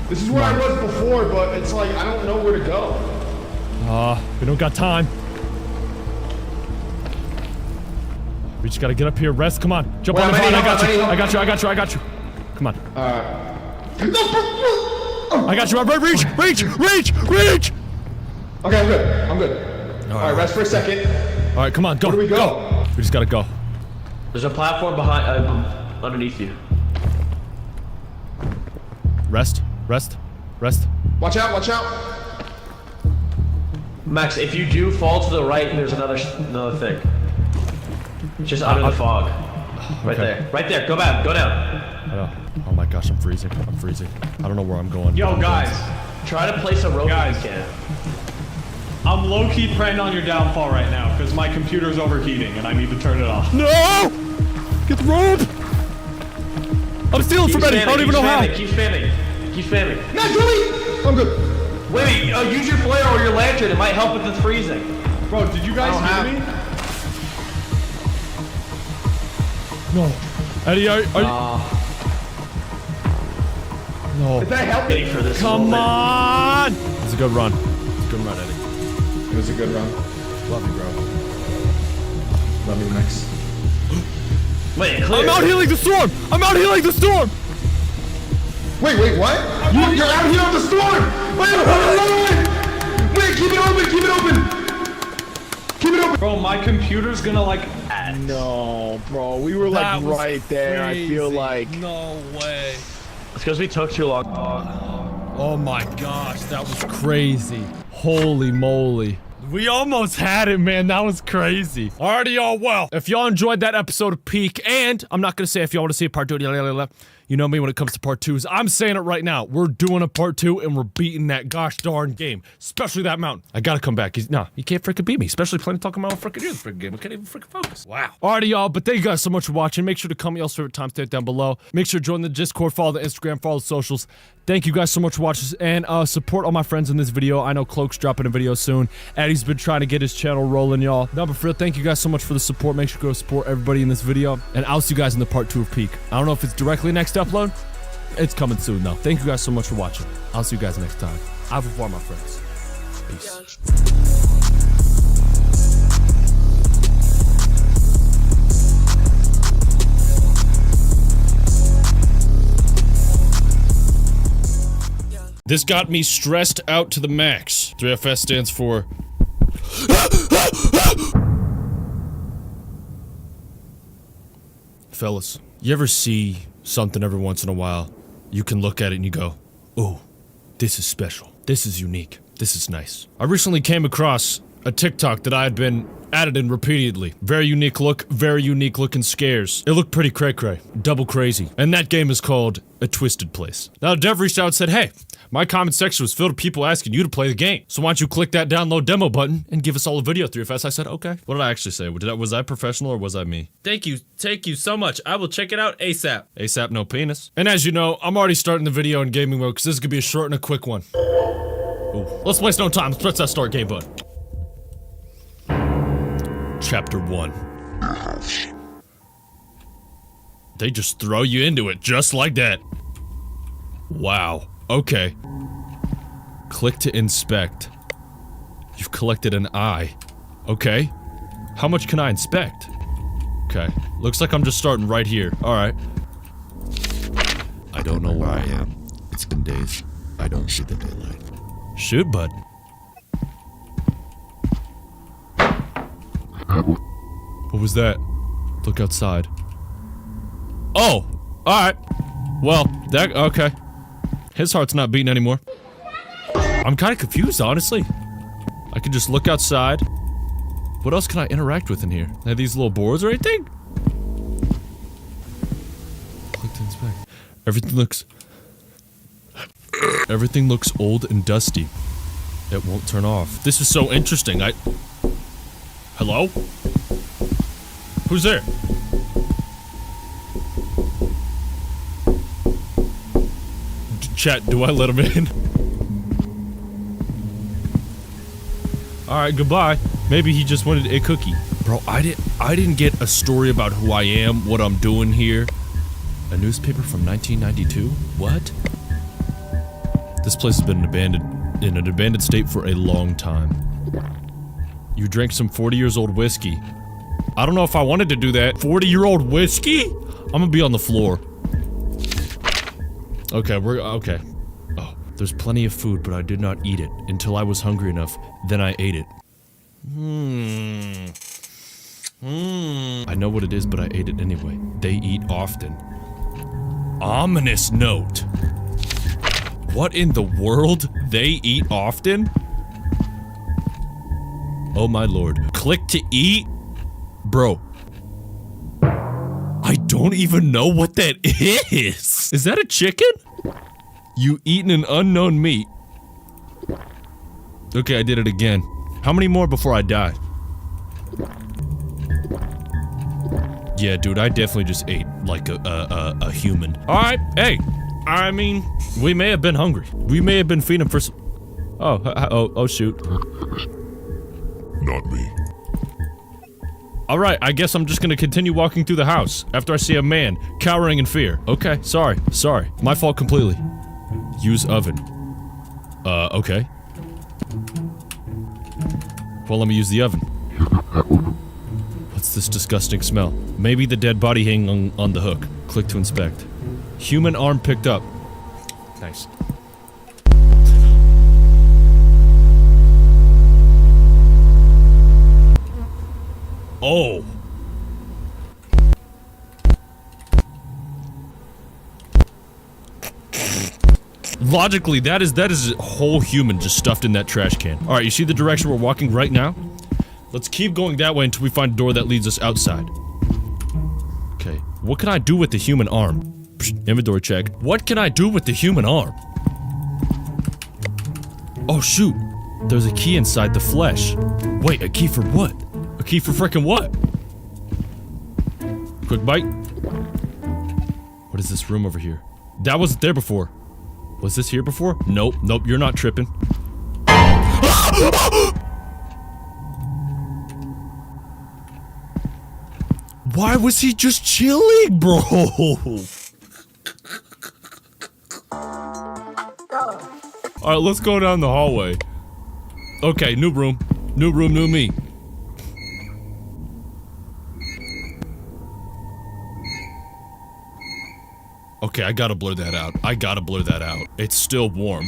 This is where I was before, but it's like, I don't know where to go. We don't got time. We just gotta get up here. Rest. Come on. Jump Wait, on the I'm vine. ready, I got I'm you. ready. I got you. I got you. I got you. Come on. No, I got you. Reach. okay, I'm good. I'm good. All right, rest for a second. All right, come on. Go. Where do we go? We just gotta go. There's a platform behind, underneath you. Rest. Watch out. Max, if you do fall to the right, there's another thing. Just under the fog. Right there. Right there. Go back. Go down. Oh my gosh, I'm freezing. I don't know where I'm going. Yo, guys, Try to place a rope Guys. if you can. I'm low-key praying on your downfall right now, because my computer's overheating and I need to turn it off. No! Get the rope! I'm stealing from Eddie. I don't even know how. Keep spamming. Max, really? I'm good. Wait, use your flare or your lantern. It might help with the freezing. Bro, did you guys hear me? No. Eddie, are you... No. Did that help me? Waiting for this Come moment. on! It's a good run. Eddie. It was a good run. Love you, bro. Love you, Max. Wait, clear. I'm out healing the storm! Wait, what? You're out here on the storm! Wait, keep it open! Bro, my computer's gonna like... No, bro, we were like right there, I feel like. No way. It's because we took too long. Oh my gosh, that was crazy. Holy moly. We almost had it, man. That was crazy. Alrighty, y'all. Well, if y'all enjoyed that episode of Peak, and I'm not gonna say if y'all want to see a part 2, you know me when it comes to part 2s. I'm saying it right now. We're doing a part 2, and we're beating that gosh darn game. Especially that mountain. I gotta come back. You can't freaking beat me. Especially playing talking about freaking you the freaking game. I can't even freaking focus. Wow. Alrighty, y'all. But thank you guys so much for watching. Make sure to comment y'all's favorite timestamp down below. Make sure to join the Discord, follow the Instagram, follow the socials. Thank you guys so much for watching, and support all my friends in this video. I know Cloak's dropping a video soon. Eddie's been trying to get his channel rolling, y'all. No, but for real, thank you guys so much for the support. Make sure to go support everybody in this video, and I'll see you guys in the part 2 of Peak. I don't know if it's directly next upload. It's coming soon, though. Thank you guys so much for watching. I'll see you guys next time. Au revoir, my friends. Peace. This got me stressed out to the max. 3FS stands for... Fellas, you ever see something every once in a while? You can look at it and you go, oh, this is special. This is unique. This is nice. I recently came across a TikTok that I had been added in repeatedly. Very unique looking scares. It looked pretty cray-cray. Double crazy. And that game is called A Twisted Place. Now, Dev reached out and said, hey, my comment section was filled with people asking you to play the game. So why don't you click that download demo button and give us all a video 3FS? I said, okay. What did I actually say? Was I professional or was I me? Thank you so much. I will check it out ASAP. ASAP, no penis. And as you know, I'm already starting the video in gaming mode because this is gonna be a short and a quick one. Ooh. Let's waste no time. Let's press that start game button. Chapter 1. They just throw you into it just like that. Wow. Okay. Click to inspect. You've collected an eye. Okay. How much can I inspect? Okay. Looks like I'm just starting right here. Alright. I don't know where I am. It's been days. I don't see the daylight. Shoot, bud. What was that? Look outside. Oh, alright. Well, that, okay. His heart's not beating anymore. I'm kind of confused, honestly. I can just look outside. What else can I interact with in here? Have these little boards or anything? Click to inspect. Everything looks old and dusty. It won't turn off. This is so interesting. Hello? Who's there? Chat, do I let him in? Alright, goodbye. Maybe he just wanted a cookie. Bro, I didn't get a story about who I am, what I'm doing here. A newspaper from 1992? What? This place has been in an abandoned state for a long time. You drank some 40-years-old whiskey. I don't know if I wanted to do that. 40-year-old whiskey? I'm gonna be on the floor. Okay, okay. Oh, there's plenty of food, but I did not eat it until I was hungry enough. Then I ate it. I know what it is, but I ate it anyway. They eat often. Ominous note. What in the world? They eat often? Oh my lord. Click to eat? Bro. I don't even know what that is. Is that a chicken? You eaten an unknown meat. Okay, I did it again. How many more before I die? Yeah, dude, I definitely just ate like a human. Alright, hey. I mean, we may have been hungry. We may have been feeding for some— oh, shoot. Not me. Alright, I guess I'm just gonna continue walking through the house after I see a man cowering in fear. Okay, sorry. My fault completely. Use oven. Okay. Well, let me use the oven. What's this disgusting smell? Maybe the dead body hanging on the hook. Click to inspect. Human arm picked up. Nice. Oh. Logically, that is a whole human just stuffed in that trash can. Alright, you see the direction we're walking right now? Let's keep going that way until we find a door that leads us outside. Okay, what can I do with the human arm? Psh, inventory check. What can I do with the human arm? Oh shoot, there's a key inside the flesh. Wait, a key for what? A key for frickin' what? Quick bite. What is this room over here? That wasn't there before. Was this here before? Nope, you're not tripping. Why was he just chilling, bro? Alright, let's go down the hallway. Okay, new room. New room, new me. Okay, I gotta blur that out. It's still warm.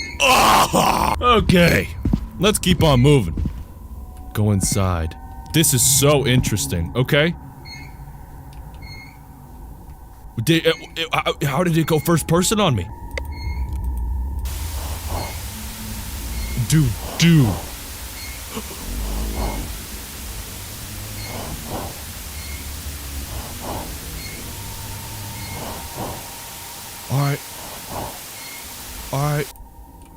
Okay, let's keep on moving. Go inside. This is so interesting, okay? How did it go first person on me? Dude. Alright.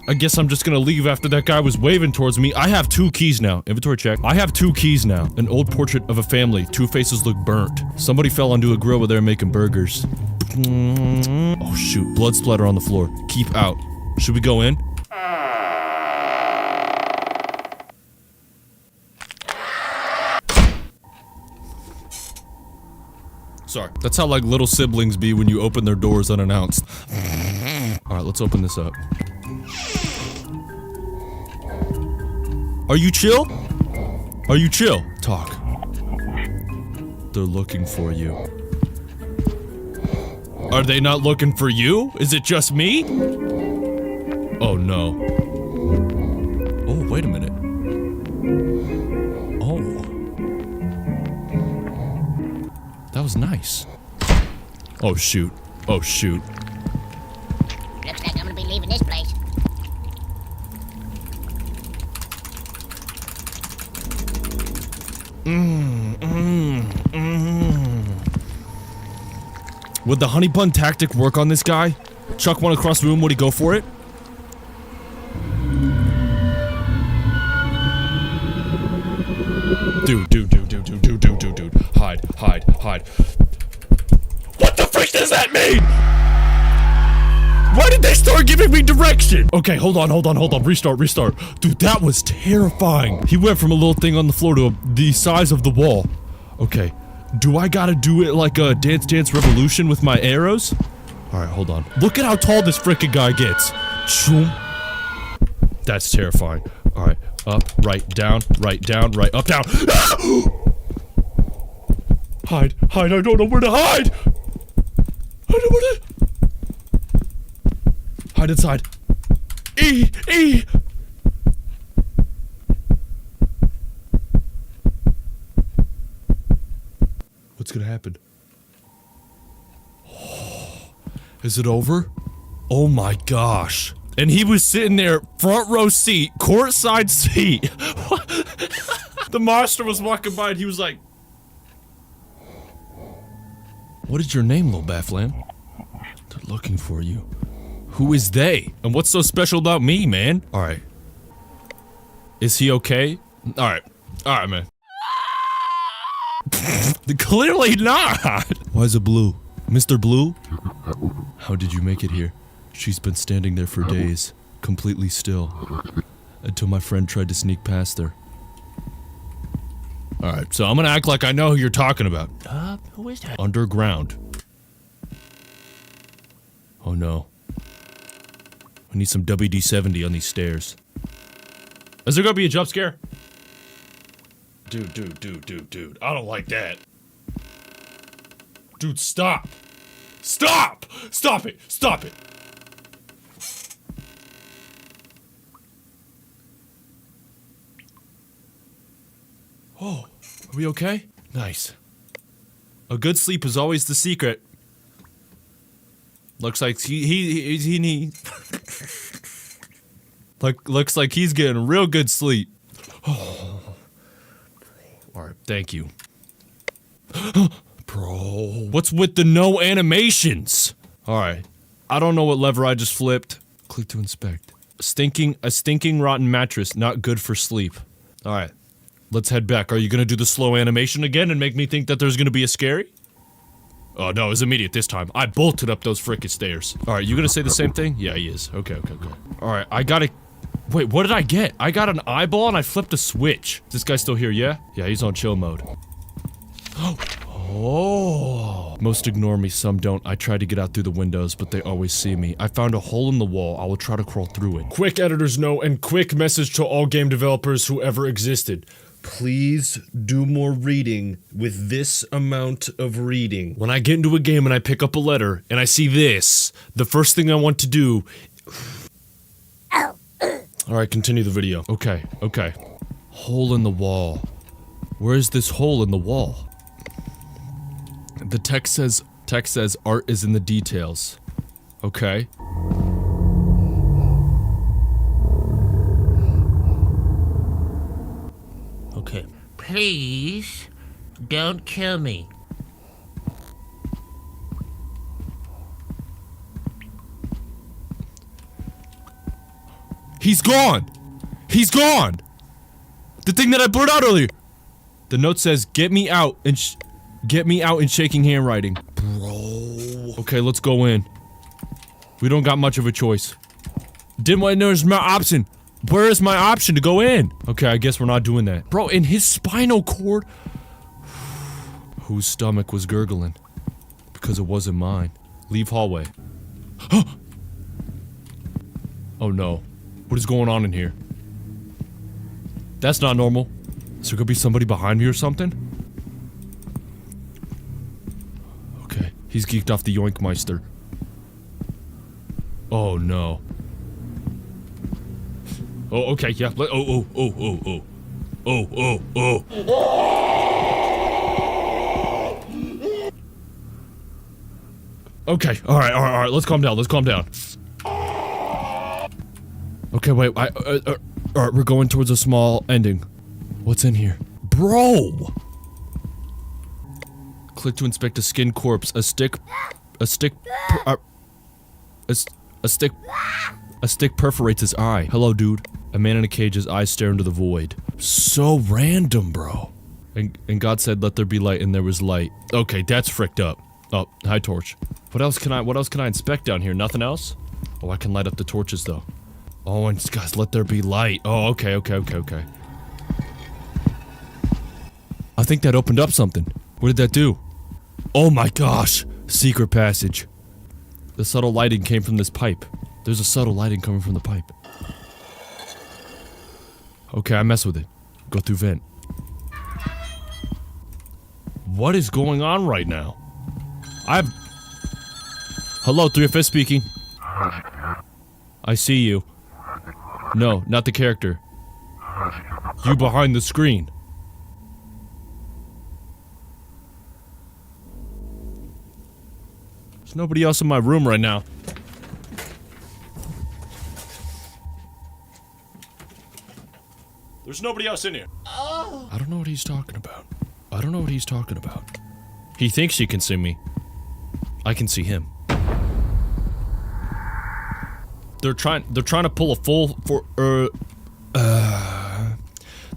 I guess I'm just gonna leave after that guy was waving towards me. I have 2 keys now. Inventory check. I have 2 keys now. An old portrait of a family. 2 faces look burnt. Somebody fell onto a grill where they were making burgers. Oh shoot. Blood splatter on the floor. Keep out. Should we go in? Sorry. That's how like little siblings be when you open their doors unannounced. Alright, let's open this up. Are you chill? Are you chill? Talk. They're looking for you. Are they not looking for you? Is it just me? Oh no. Oh, wait a minute. Oh. That was nice. Oh shoot. Oh shoot. Looks like I'm gonna be leaving this place. Would the honey bun tactic work on this guy? Chuck one across the room, would he go for it? Dude. Hide. What the frick does that mean? Why did they start giving me direction? Okay, hold on. Restart. Dude, that was terrifying. He went from a little thing on the floor to the size of the wall. Okay. Do I gotta do it like a Dance Dance Revolution with my arrows? Alright, hold on. Look at how tall this frickin' guy gets. Choom. That's terrifying. Alright, up, right, down, right, up, down. Hide, I don't know where to hide! Hide inside. E! What's gonna happen? Is it over? Oh my gosh. And he was sitting there, front row seat, courtside seat. The monster was walking by and he was like, "What is your name, little Bafflam? They're looking for you." Who is they? And what's so special about me, man? Alright. Is he okay? Alright, man. Clearly not! Why is it blue? Mr. Blue? How did you make it here? She's been standing there for days, completely still, until my friend tried to sneak past her. Alright, so I'm gonna act like I know who you're talking about. Who is that? Underground. Oh no. I need some WD-70 on these stairs. Is there gonna be a jump scare? Dude. I don't like that. Dude, stop! Stop! Stop it! Oh, are we okay? Nice. A good sleep is always the secret. Looks like he looks like he's getting real good sleep. Oh. Alright, thank you. Bro, what's with the no animations? Alright, I don't know what lever I just flipped. Click to inspect. A stinking rotten mattress, not good for sleep. Alright, let's head back. Are you gonna do the slow animation again and make me think that there's gonna be a scary? Oh no, it's immediate this time. I bolted up those frickin' stairs. Alright, you gonna say the same thing? Yeah, he is. Okay. Alright, I gotta... Wait, what did I get? I got an eyeball and I flipped a switch. Is this guy still here, yeah? Yeah, he's on chill mode. Oh. Most ignore me, some don't. I try to get out through the windows, but they always see me. I found a hole in the wall. I will try to crawl through it. Quick editor's note and quick message to all game developers who ever existed. Please do more reading with this amount of reading. When I get into a game and I pick up a letter and I see this, the first thing I want to do... Alright, continue the video. Okay. Hole in the wall. Where is this hole in the wall? The text says art is in the details. Okay. Okay. Please, don't kill me. He's gone! He's gone! The thing that I blurred out earlier! The note says, get me out in shaking handwriting. Bro. Okay, let's go in. We don't got much of a choice. There's my option. Where is my option to go in? Okay, I guess we're not doing that. Bro, in his spinal cord... Whose stomach was gurgling? Because it wasn't mine. Leave hallway. Oh no. What is going on in here? That's not normal. Is there gonna be somebody behind me or something? Okay, he's geeked off the Yoinkmeister. Oh no. Oh, okay, yeah. Oh. Okay, alright, let's calm down, Okay, wait, alright, we're going towards a small ending. What's in here? Bro! Click to inspect a skin corpse, a stick perforates his eye. Hello, dude. A man in a cage, his eyes stare into the void. So random, bro. And God said, let there be light, and there was light. Okay, that's fricked up. Oh, hi, torch. What else can I inspect down here? Nothing else? Oh, I can light up the torches, though. Oh, and guys, let there be light. Oh, okay. I think that opened up something. What did that do? Oh my gosh! Secret passage. The subtle lighting came from this pipe. There's a subtle lighting coming from the pipe. Okay, I mess with it. Go through vent. What is going on right now? Hello, 3FS speaking. I see you. No, not the character. You behind the screen. There's nobody else in my room right now. There's nobody else in here. I don't know what he's talking about. He thinks he can see me. I can see him. They're trying to pull a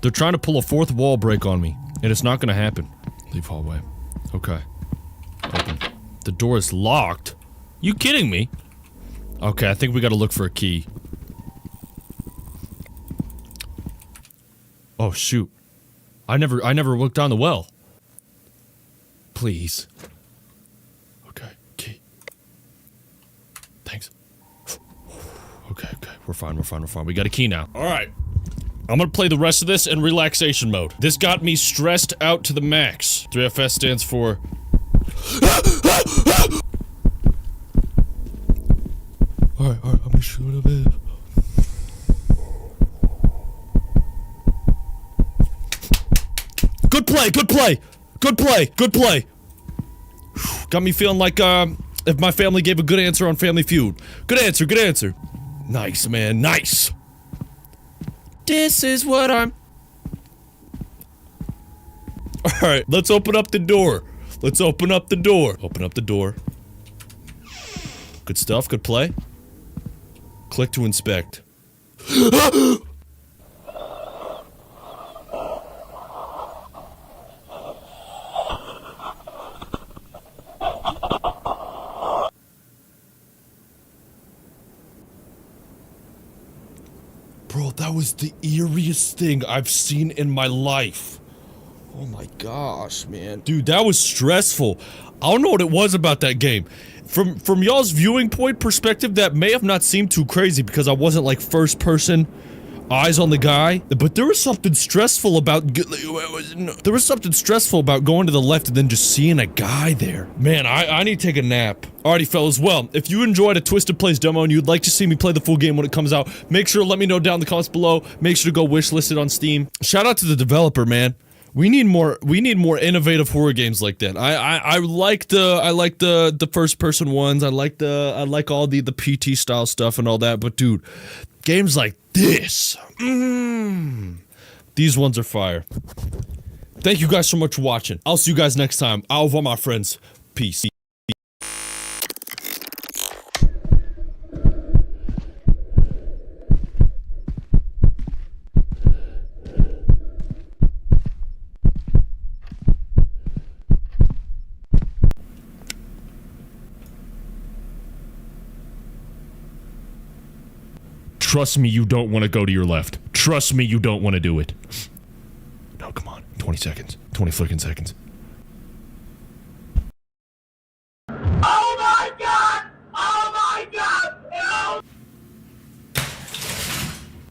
they're trying to pull a fourth wall break on me, and it's not gonna happen. Leave hallway. Okay. Open. The door is locked. You kidding me? Okay, I think we gotta look for a key. Oh shoot. I never looked down the well. Please. Okay, key. Thanks. Okay, we're fine. We got a key now. Alright. I'm gonna play the rest of this in relaxation mode. This got me stressed out to the max. 3FS stands for... Alright, I'm gonna shoot a bit. Good play! Got me feeling like, if my family gave a good answer on Family Feud. Good answer. Nice, man, nice! This is what I'm... Alright, let's open up the door. Open up the door. Good stuff, good play. Click to inspect. Bro, that was the eeriest thing I've seen in my life. Oh my gosh, man. Dude, that was stressful. I don't know what it was about that game. From y'all's viewing point perspective, that may have not seemed too crazy because I wasn't like first person, eyes on the guy. But there was something stressful about going to the left and then just seeing a guy there. Man, I need to take a nap. Alrighty, fellas, well, if you enjoyed a Twisted Plays demo and you'd like to see me play the full game when it comes out, make sure to let me know down in the comments below. Make sure to go wishlist it on Steam. Shout out to the developer, man. We need more innovative horror games like that. I like the first person ones. I like all the PT style stuff and all that, but dude, games like this. These ones are fire. Thank you guys so much for watching. I'll see you guys next time. Au revoir, my friends. Peace. Trust me, you don't want to go to your left. Trust me, you don't want to do it. No, come on. 20 seconds. 20 freaking seconds. Oh my god! Oh my god!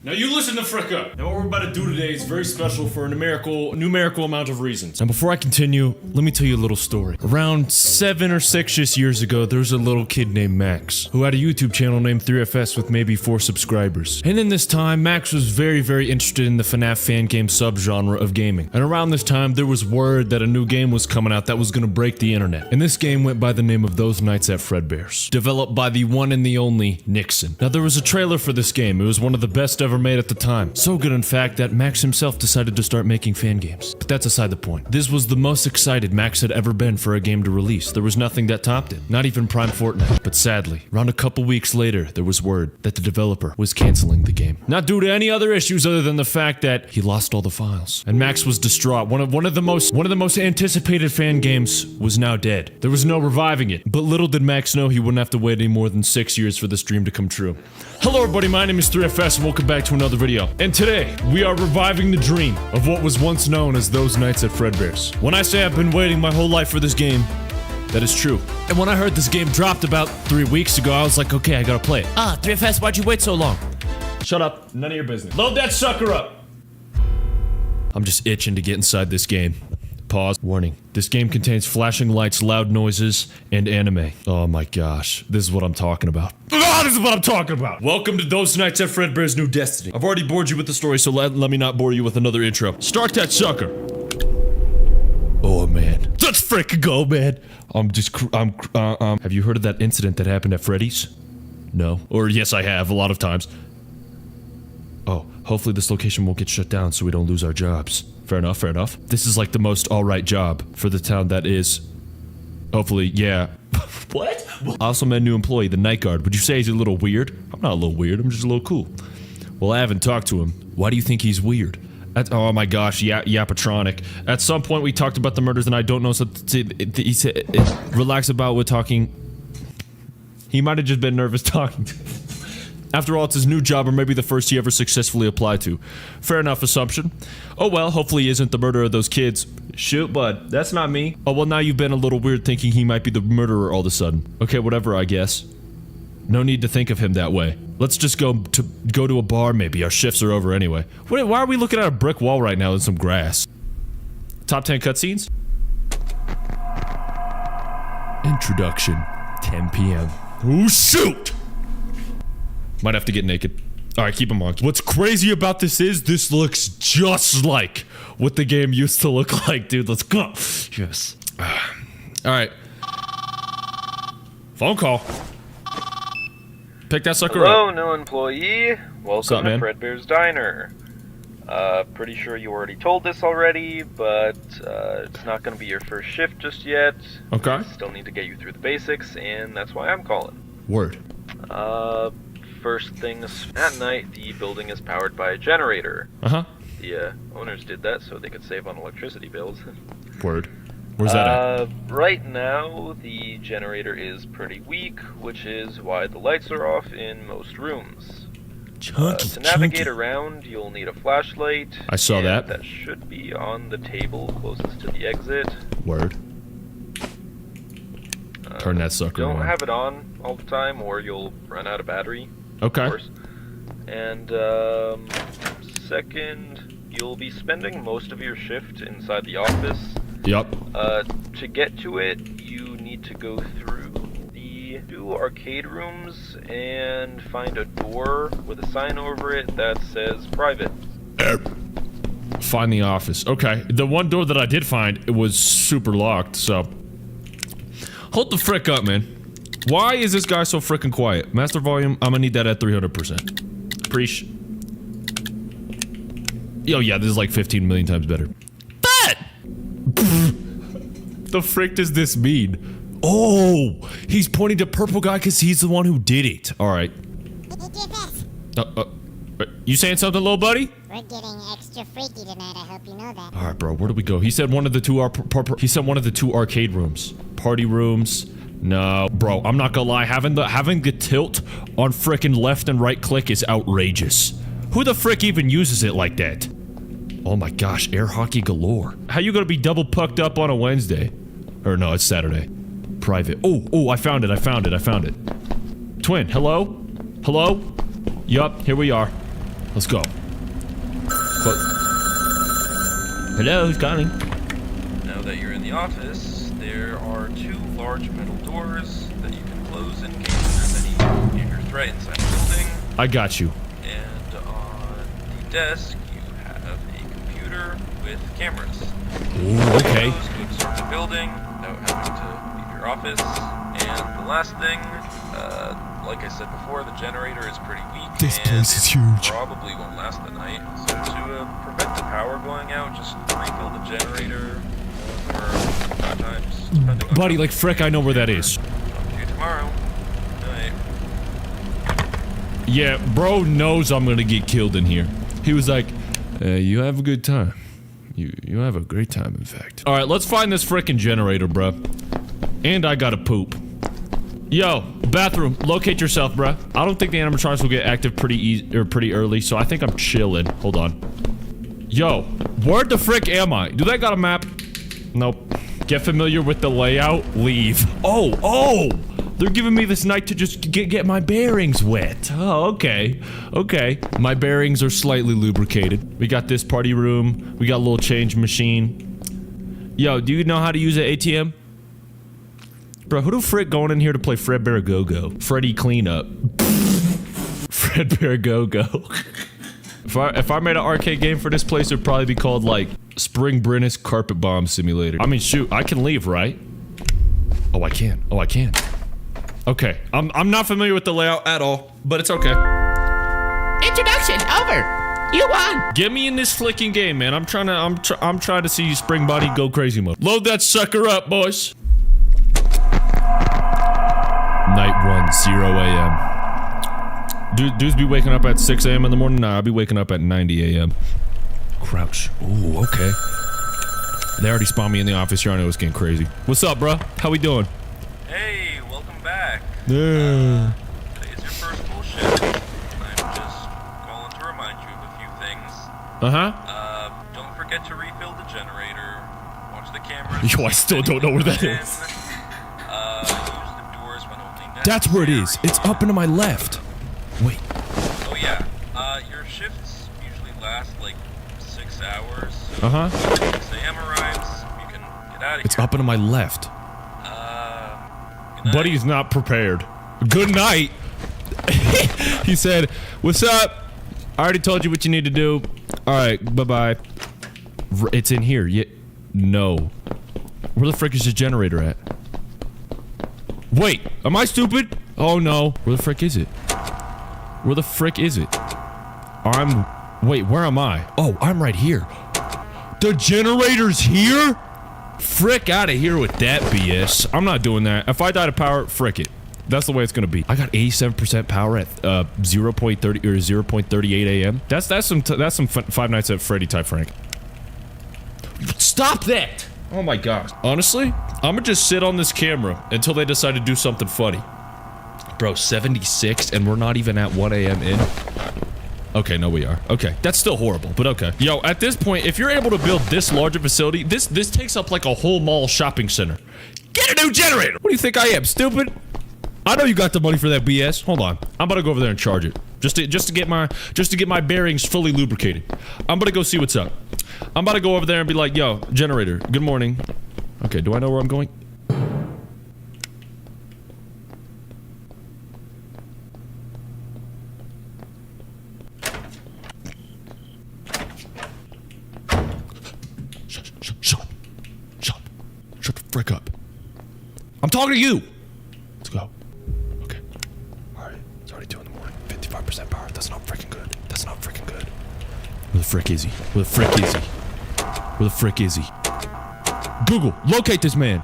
Now you listen to Fricka. Now what we're about to do today is very special for a numerical amount of reasons. Now before I continue, let me tell you a little story. Around 7 or 6 years ago, there was a little kid named Max who had a YouTube channel named 3FS with maybe 4 subscribers. And in this time, Max was very, very interested in the FNAF fan game subgenre of gaming. And around this time, there was word that a new game was coming out that was gonna break the internet. And this game went by the name of Those Nights at Fredbear's, developed by the one and the only Nixon. Now there was a trailer for this game. It was one of the best ever made at the time. So good in fact that Max himself decided to start making fan games. But that's aside the point. This was the most excited Max had ever been for a game to release. There was nothing that topped it. Not even Prime Fortnite. But sadly, around a couple weeks later, there was word that the developer was canceling the game. Not due to any other issues other than the fact that he lost all the files. And Max was distraught. One of the most anticipated fan games was now dead. There was no reviving it. But little did Max know he wouldn't have to wait any more than 6 years for this dream to come true. Hello everybody, my name is 3FS and welcome back to another video. And today, we are reviving the dream of what was once known as Those Nights at Fredbear's. When I say I've been waiting my whole life for this game, that is true. And when I heard this game dropped about 3 weeks ago, I was like, okay, I gotta play it. 3FS, why'd you wait so long? Shut up, none of your business. Load that sucker up! I'm just itching to get inside this game. Pause. Warning. This game contains flashing lights, loud noises, and anime. Oh my gosh. This is what I'm talking about. This is what I'm talking about! Welcome to Those Nights at Fredbear's New Destiny. I've already bored you with the story, so let me not bore you with another intro. Start that sucker! Oh man. Let's frickin' go, man! Have you heard of that incident that happened at Freddy's? No. Or yes, I have, a lot of times. Oh, hopefully this location won't get shut down so we don't lose our jobs. Fair enough, fair enough. This is like the most alright job for the town that is. Hopefully, yeah. What? I also met a new employee, the night guard. Would you say he's a little weird? I'm not a little weird, I'm just a little cool. Well, I haven't talked to him. Why do you think he's weird? Oh my gosh, Yapatronic. At some point we talked about the murders and I don't know he said, relax about with talking. He might have just been nervous talking to me. After all, it's his new job or maybe the first he ever successfully applied to. Fair enough assumption. Oh well, hopefully he isn't the murderer of those kids. Shoot, bud. That's not me. Oh well, now you've been a little weird thinking he might be the murderer all of a sudden. Okay, whatever, I guess. No need to think of him that way. Let's just go to a bar maybe. Our shifts are over anyway. Wait, why are we looking at a brick wall right now and some grass? Top 10 cutscenes? Introduction. 10 p.m. Oh shoot! Might have to get naked. Alright, keep him on. What's crazy about this is, this looks just like what the game used to look like, dude. Let's go. Yes. Alright. Phone call. Pick that sucker up. Hello, new employee. Welcome up, man? to Fredbear's Diner. Pretty sure you already told this already, but it's not going to be your first shift just yet. Okay. Still need to get you through the basics, and that's why I'm calling. Word. First things, at night, the building is powered by a generator. Uh-huh. The owners did that so they could save on electricity bills. Word. Where's that at? Right now, the generator is pretty weak, which is why the lights are off in most rooms. To navigate around, you'll need a flashlight. I saw that. That should be on the table closest to the exit. Word. Turn that sucker on. Don't have it on all the time, or you'll run out of battery. Okay. Of course. And, second, you'll be spending most of your shift inside the office. Yup. To get to it, you need to go through the 2 arcade rooms and find a door with a sign over it that says private. Find the office. Okay. The one door that I did find, it was super locked, so... Hold the frick up, man. Why is this guy so frickin' quiet? Master volume, I'm gonna need that at 300%. Preach. Oh yeah, this is like 15 million times better. But the frick does this mean? Oh, he's pointing to purple guy because he's the one who did it. All right. You saying something, little buddy? We're getting extra freaky tonight. I hope you know that. All right, bro. Where do we go? He said one of the 2 he said one of the 2 arcade rooms. Party rooms. No, bro. I'm not gonna lie. Having the tilt on frickin' left and right click is outrageous. Who the frick even uses it like that? Oh my gosh, air hockey galore. How you gonna be double pucked up on a Wednesday? Or no, it's Saturday. Private. Oh, I found it. Twin, hello? Hello? Yup, here we are. Let's go. Hello, who's calling? Now that you're in the office, there are 2 large metal doors that you can close in case there's any major threat inside the building. I got you. And on the desk, you have a computer with cameras. Ooh, okay. Those to observe the building without having to leave your office. And the last thing, like I said before, the generator is pretty weak. This and place is huge. Probably won't last the night. So to prevent the power going out, just refill the generator for times. Depending on Buddy, like frick, I know where that is. Talk to you tomorrow. Night. Yeah, bro knows I'm gonna get killed in here. He was like, you have a good time. You have a great time, in fact. Alright, let's find this frickin' generator, bruh. And I gotta poop. Yo, bathroom, locate yourself, bruh. I don't think the animatronics will get active pretty early, so I think I'm chilling. Hold on. Yo, where the frick am I? Do they got a map? Nope. Get familiar with the layout, leave. Oh! They're giving me this night to just get my bearings wet. Oh, okay. Okay. My bearings are slightly lubricated. We got this party room. We got a little change machine. Yo, do you know how to use an ATM? Bro, who the frick going in here to play Fredbear Go-Go? Freddy Cleanup. Fredbear Go-Go. If I made an arcade game for this place, it'd probably be called, like, Spring Brennis Carpet Bomb Simulator. I mean, shoot, I can leave, right? Oh, I can. Oh, I can. Okay, I'm not familiar with the layout at all, but it's okay. Introduction over. You won. Get me in this flicking game, man. I'm trying to see Spring Body go crazy mode. Load that sucker up, boys. Night 1, 0 a.m. Dudes be waking up at 6 a.m. in the morning? Nah, I'll be waking up at 90 a.m. Crouch. Ooh, okay. They already spawned me in the office here. I know it's getting crazy. What's up, bro? How we doing? Hey, welcome back. Yeah. Today is your first full shift. I'm just calling to remind you of a few things. Don't forget to refill the generator. Watch the cameras. Yo, I still don't know where that is. Use the doors when only necessary. That's where it is. It's up and to my left. Wait. Oh yeah. Your shifts usually last like 6 hours. So Uh-huh. when 6 a.m. arrives, you can get out of It's here. up and to my left. Buddy's not prepared. Good night. He said, what's up? I already told you what you need to do. Alright, bye-bye. It's in here. No. Where the frick is the generator at? Wait, am I stupid? Oh no. Where the frick is it? Where the frick is it? Wait, where am I? Oh, I'm right here. The generator's here? Frick out of here with that BS. I'm not doing that. If I die to power, frick it. That's the way it's gonna be. I got 87% power at 0.30 or 0.38 a.m. That's some Five Nights at Freddy type Frank. Stop that! Oh my gosh. Honestly, I'm gonna just sit on this camera until they decide to do something funny. Bro, 76 and we're not even at 1 a.m. in. Okay, no we are. Okay, that's still horrible, but okay. Yo, at this point, if you're able to build this large a facility, this takes up like a whole mall shopping center. Get a new generator! What do you think I am, stupid? I know you got the money for that BS. Hold on. I'm about to go over there and charge it. Just to get my bearings fully lubricated. I'm about to go see what's up. I'm about to go over there and be like, yo, generator, good morning. Okay, do I know where I'm going? Shut the frick up. I'm talking to you! Let's go. Okay. Alright, it's already 2 in the morning. 55% power. That's not freaking good. That's not freaking good. Where the frick is he? Where the frick is he? Where the frick is he? Google, locate this man!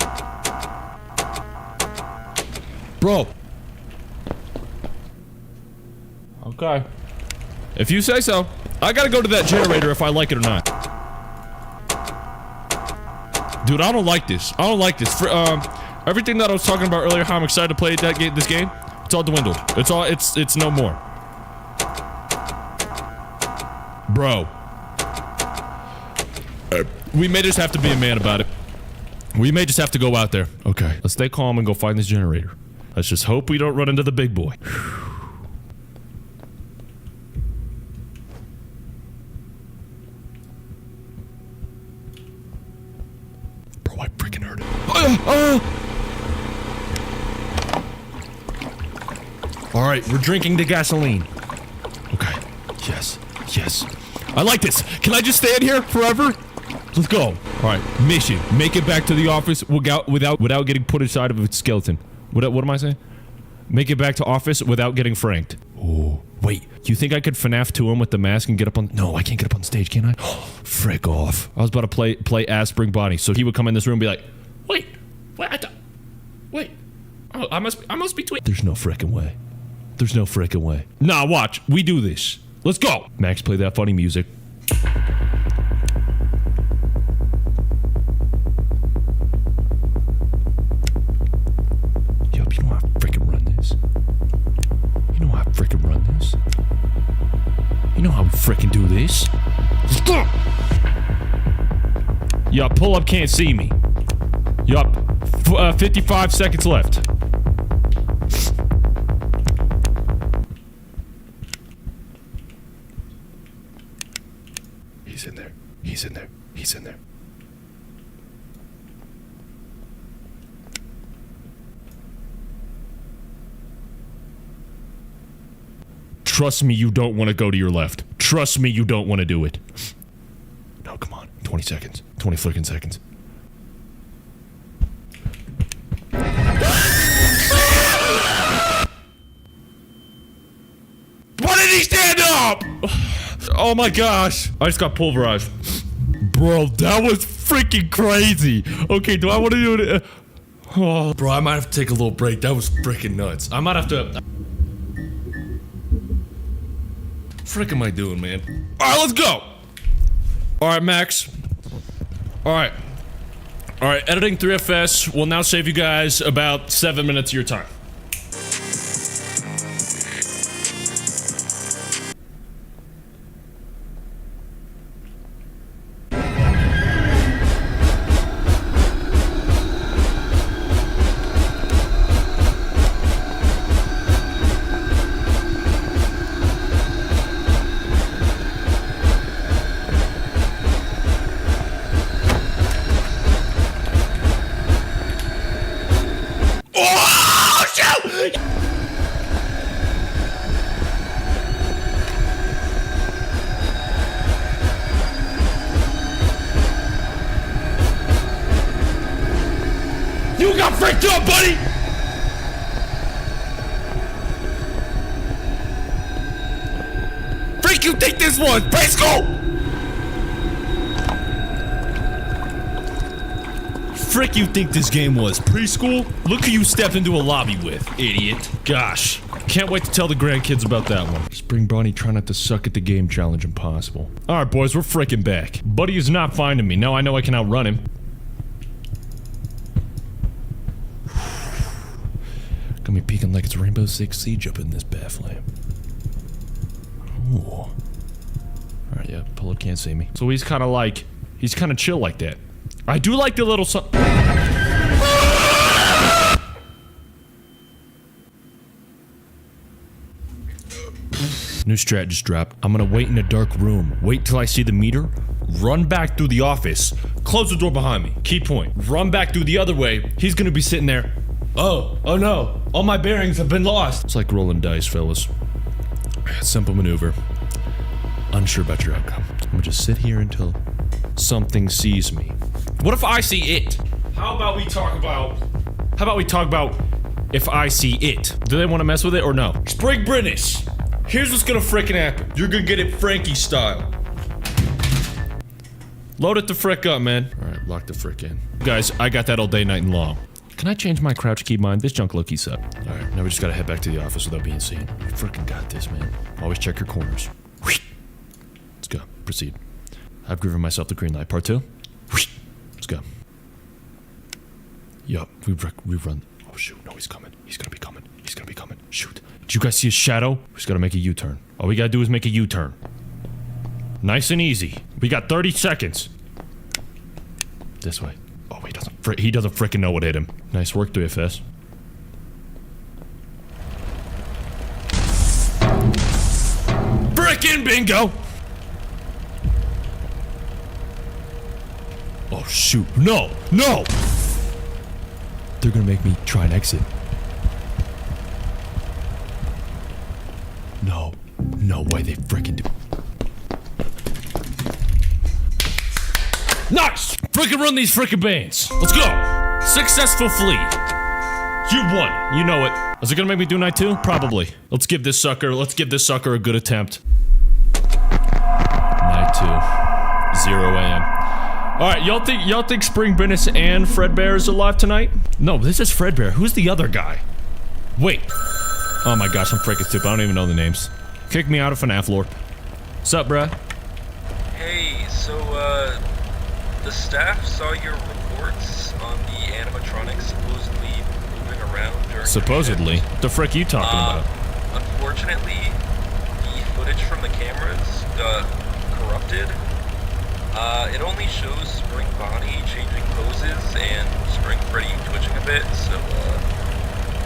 Bro! Okay. If you say so. I gotta go to that generator if I like it or not. Dude, I don't like this. I don't like this. Everything that I was talking about earlier, how I'm excited to play this game, it's all dwindled. It's no more. Bro. We may just have to be a man about it. We may just have to go out there. Okay, let's stay calm and go find this generator. Let's just hope we don't run into the big boy. All right, we're drinking the gasoline. Okay. Yes. Yes. I like this. Can I just stand here forever? Let's go. All right. Mission: make it back to the office without getting put inside of a skeleton. What am I saying? Make it back to office without getting franked. Oh, wait. You think I could FNAF 2 him with the mask and get up on? No, I can't get up on stage, can I? Frick off. I was about to play Ass Bring Bonnie, so he would come in this room and be like, wait. Oh, I must be tweeting. There's no frickin' way. There's no frickin' way. Nah, watch. We do this. Let's go. Max, play that funny music. Yup, you know how I frickin' run this. You know how I frickin' run this. You know how we frickin' do this. Let's go. Yup, pull up can't see me. Yup. 55 seconds left. He's in there. He's in there. He's in there. Trust me, you don't want to go to your left. Trust me, you don't want to do it. No, come on. 20 seconds. 20 freaking seconds. Why did he stand up? Oh my gosh. I just got pulverized. Bro, that was freaking crazy. Okay, do I want to do it? Oh, bro, I might have to take a little break. That was freaking nuts. I might have to... Frick am I doing, man? Alright, let's go! Alright, Max. Alright. Alright, editing 3FS will now save you guys about 7 minutes of your time. You got freaked up, buddy! Freak you think this was? Preschool! Frick you think this game was? Preschool? Look who you stepped into a lobby with, idiot. Gosh. Can't wait to tell the grandkids about that one. Spring Bonnie try not to suck at the game challenge impossible. Alright boys, we're frickin' back. Buddy is not finding me. Now I know I can outrun him. Got me peeking like it's Rainbow Six Siege up in this Baflam. Ooh. Alright, yeah, Polo can't see me. So he's kind of chill like that. I do like the little New strat just dropped. I'm gonna wait in a dark room. Wait till I see the meter. Run back through the office. Close the door behind me. Key point. Run back through the other way. He's gonna be sitting there. Oh no. All my bearings have been lost. It's like rolling dice, fellas. Simple maneuver. Unsure about your outcome. I'm gonna just sit here until something sees me. What if I see it? How about we talk about if I see it? Do they want to mess with it or no? Spring British. Here's what's gonna frickin' happen. You're gonna get it Frankie style. Load it the frick up, man. Alright, lock the frick in. Guys, I got that all day, night, and long. Can I change my crouch keybind? This junk low-key sucked. Alright, now we just gotta head back to the office without being seen. You frickin' got this, man. Always check your corners. Let's go. Proceed. I've given myself the green light. Part 2? Let's go. Yup, we run. Oh shoot, no, he's coming. He's gonna be coming. He's gonna be coming. Shoot. Did you guys see his shadow? We just gotta make a U-turn. All we gotta do is make a U-turn. Nice and easy. We got 30 seconds. This way. Oh, he doesn't frickin' know what hit him. Nice work, 3FS. Frickin' bingo! Oh shoot, no! They're gonna make me try and exit. No. No way they frickin' do. Nice! Frickin' run these frickin' bands. Let's go! Successful flee. You won. You know it. Is it gonna make me do night 2? Probably. Let's give this sucker a good attempt. Night 2. 0 a.m. Alright, y'all think Spring Brennis and Fredbear is alive tonight? No, this is Fredbear. Who's the other guy? Wait. Oh my gosh, I'm freaking stupid. I don't even know the names. Kick me out of FNAF lore. What's up, bruh? Hey, so, the staff saw your reports on the animatronics supposedly moving around during Supposedly? The frick you talking about? Unfortunately, the footage from the cameras got corrupted. It only shows Spring Bonnie changing poses and Spring Freddy twitching a bit, so,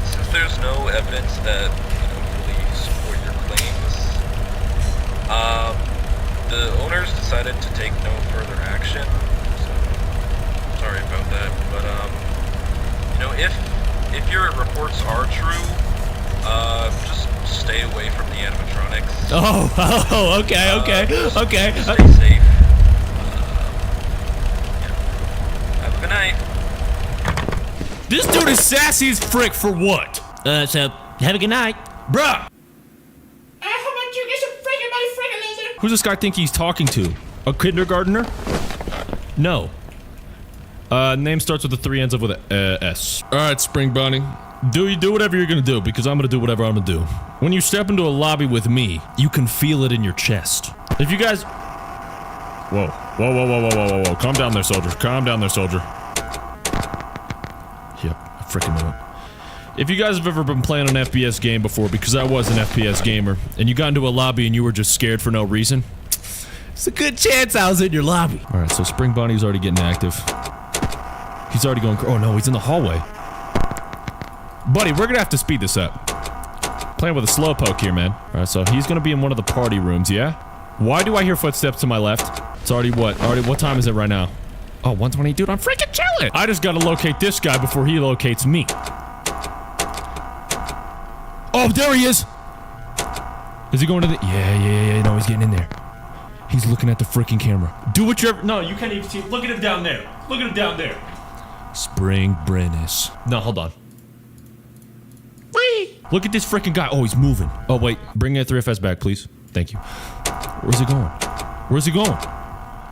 since there's no evidence that, fully support your claims, the owners decided to take no further action, so sorry about that, but, if your reports are true, just stay away from the animatronics. Oh, okay. Stay safe. Have a good night. This dude is sassy as frick for what? So, have a good night. Bruh! How about you get some freaking money, freaking laser? Who's this guy think he's talking to? A kindergartner? No. Name starts with the 3 ends up with a S. Alright, Spring Bonnie. Do whatever you're gonna do, because I'm gonna do whatever I'm gonna do. When you step into a lobby with me, you can feel it in your chest. If you guys... Whoa. Calm down there, soldier. Calm down there, soldier. Yep, I frickin' knew it. If you guys have ever been playing an FPS game before, because I was an FPS gamer, and you got into a lobby and you were just scared for no reason, it's a good chance I was in your lobby. Alright, so Spring Bonnie's already getting active. He's already going... Oh no, he's in the hallway. Buddy, we're gonna have to speed this up. Playing with a slowpoke here, man. Alright, so he's gonna be in one of the party rooms, yeah? Why do I hear footsteps to my left? It's already what? What time is it right now? Oh, 1:20. Dude, I'm freaking chilling! I just gotta locate this guy before he locates me. Oh, there he is! Is he going to the... Yeah, no, he's getting in there. He's looking at the freaking camera. Do what you're... No, you can't even see... Look at him down there. Look at him down there. Spring Brennis. No, hold on. Whee! Look at this freaking guy. Oh, he's moving. Oh, wait. Bring that 3FS back, please. Thank you. Where's he going? Where's he going?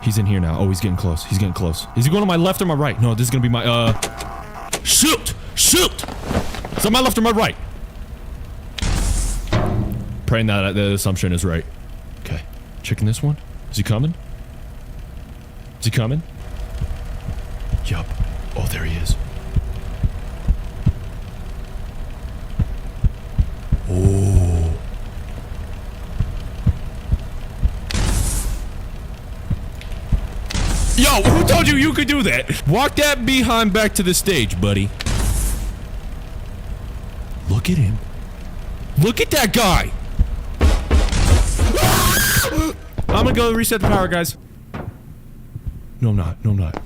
He's in here now. Oh, he's getting close. He's getting close. Is he going to my left or my right? No, this is gonna be my, Shoot! Shoot! Is that my left or my right? Praying that the assumption is right. Okay. Checking this one. Is he coming? Is he coming? Yup. Oh, there he is. Oh. Yo, who told you could do that? Walk that behind back to the stage, buddy. Look at him. Look at that guy. I'm gonna go reset the power, guys. No, I'm not. No, I'm not.